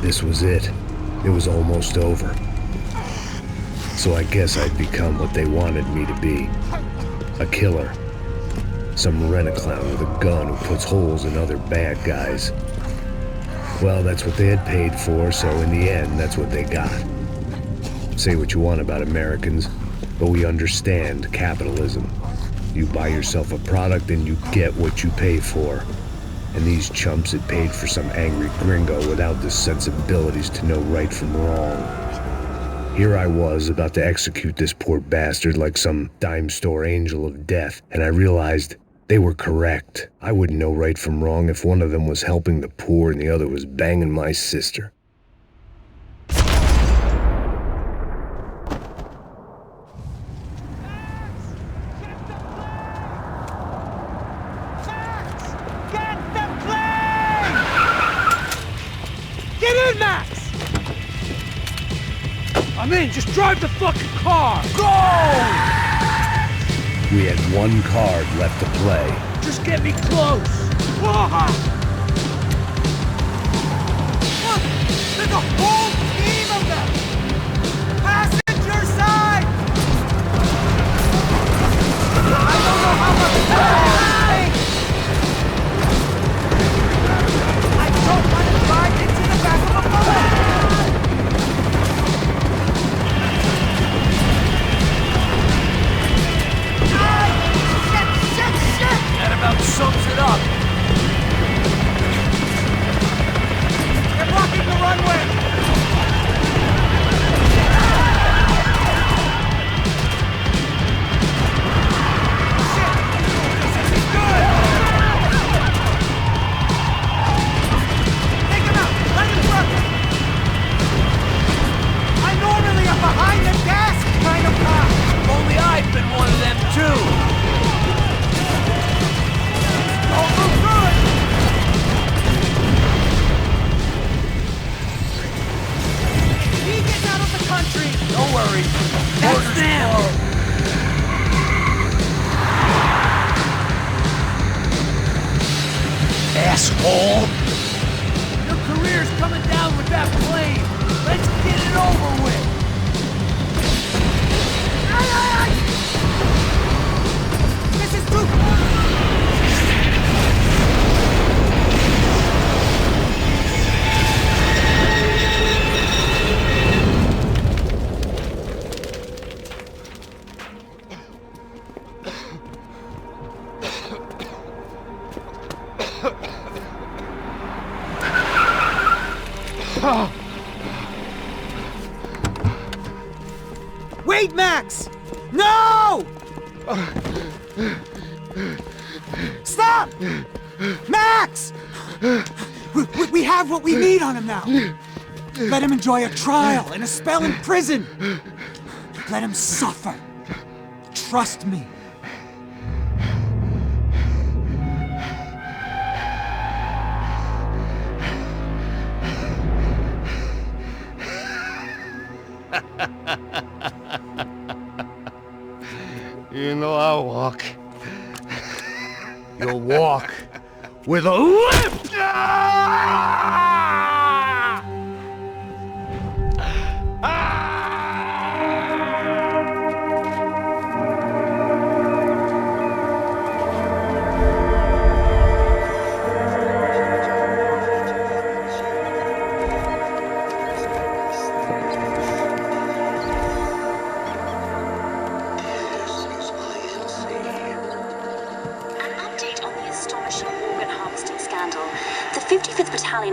S21: This was it. It was almost over. So I guess I'd become what they wanted me to be. A killer. Some rent-a-clown with a gun who puts holes in other bad guys. Well, that's what they had paid for, so in the end, that's what they got. Say what you want about Americans, but we understand capitalism. You buy yourself a product and you get what you pay for. And these chumps had paid for some angry gringo without the sensibilities to know right from wrong. Here I was about to execute this poor bastard like some dime store angel of death, and I realized they were correct. I wouldn't know right from wrong if one of them was helping the poor and the other was banging my sister.
S14: Get in, Max! I'm in, just drive the fucking car! Go!
S21: We had one card left to play.
S14: Just get me close! Whoa! Look! There's a whole team of them! Passenger side! I don't know how much time! I don't want to drive into the back of a bullet!
S20: That about sums it up.
S14: They're blocking the runway! Behind the desk kind of cop!
S20: Only I've been one of them too!
S14: Don't move through it! He gets out of the country!
S20: Don't worry.
S14: That's them!
S20: Asshole! Your career's coming down with that plane! Let's get it over with!
S14: This is too... Wait, Max! No! Stop! Max! We have what we need on him now. Let him enjoy a trial and a spell in prison. Let him suffer. Trust me.
S11: You know I'll walk.
S20: You'll walk with a limp!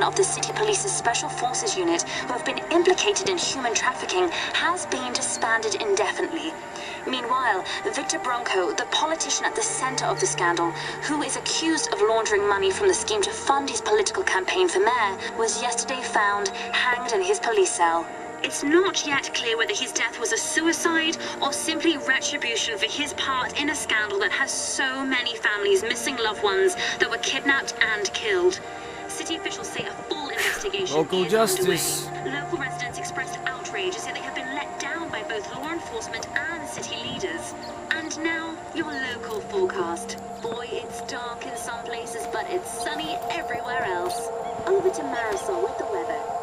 S4: Of the City Police's Special Forces Unit, who have been implicated in human trafficking, has been disbanded indefinitely. Meanwhile, Victor Branco, the politician at the center of the scandal, who is accused of laundering money from the scheme to fund his political campaign for mayor, was yesterday found hanged in his police cell. It's not yet clear whether his death was a suicide or simply retribution for his part in a scandal that has so many families missing loved ones that were kidnapped and killed. City officials say a full investigation
S20: Local
S4: is
S20: justice.
S4: underway. Local residents expressed outrage as they have been let down by both law enforcement and city leaders. And now, your local forecast. Boy, it's dark in some places, but it's sunny everywhere else. Over to Marisol with the weather.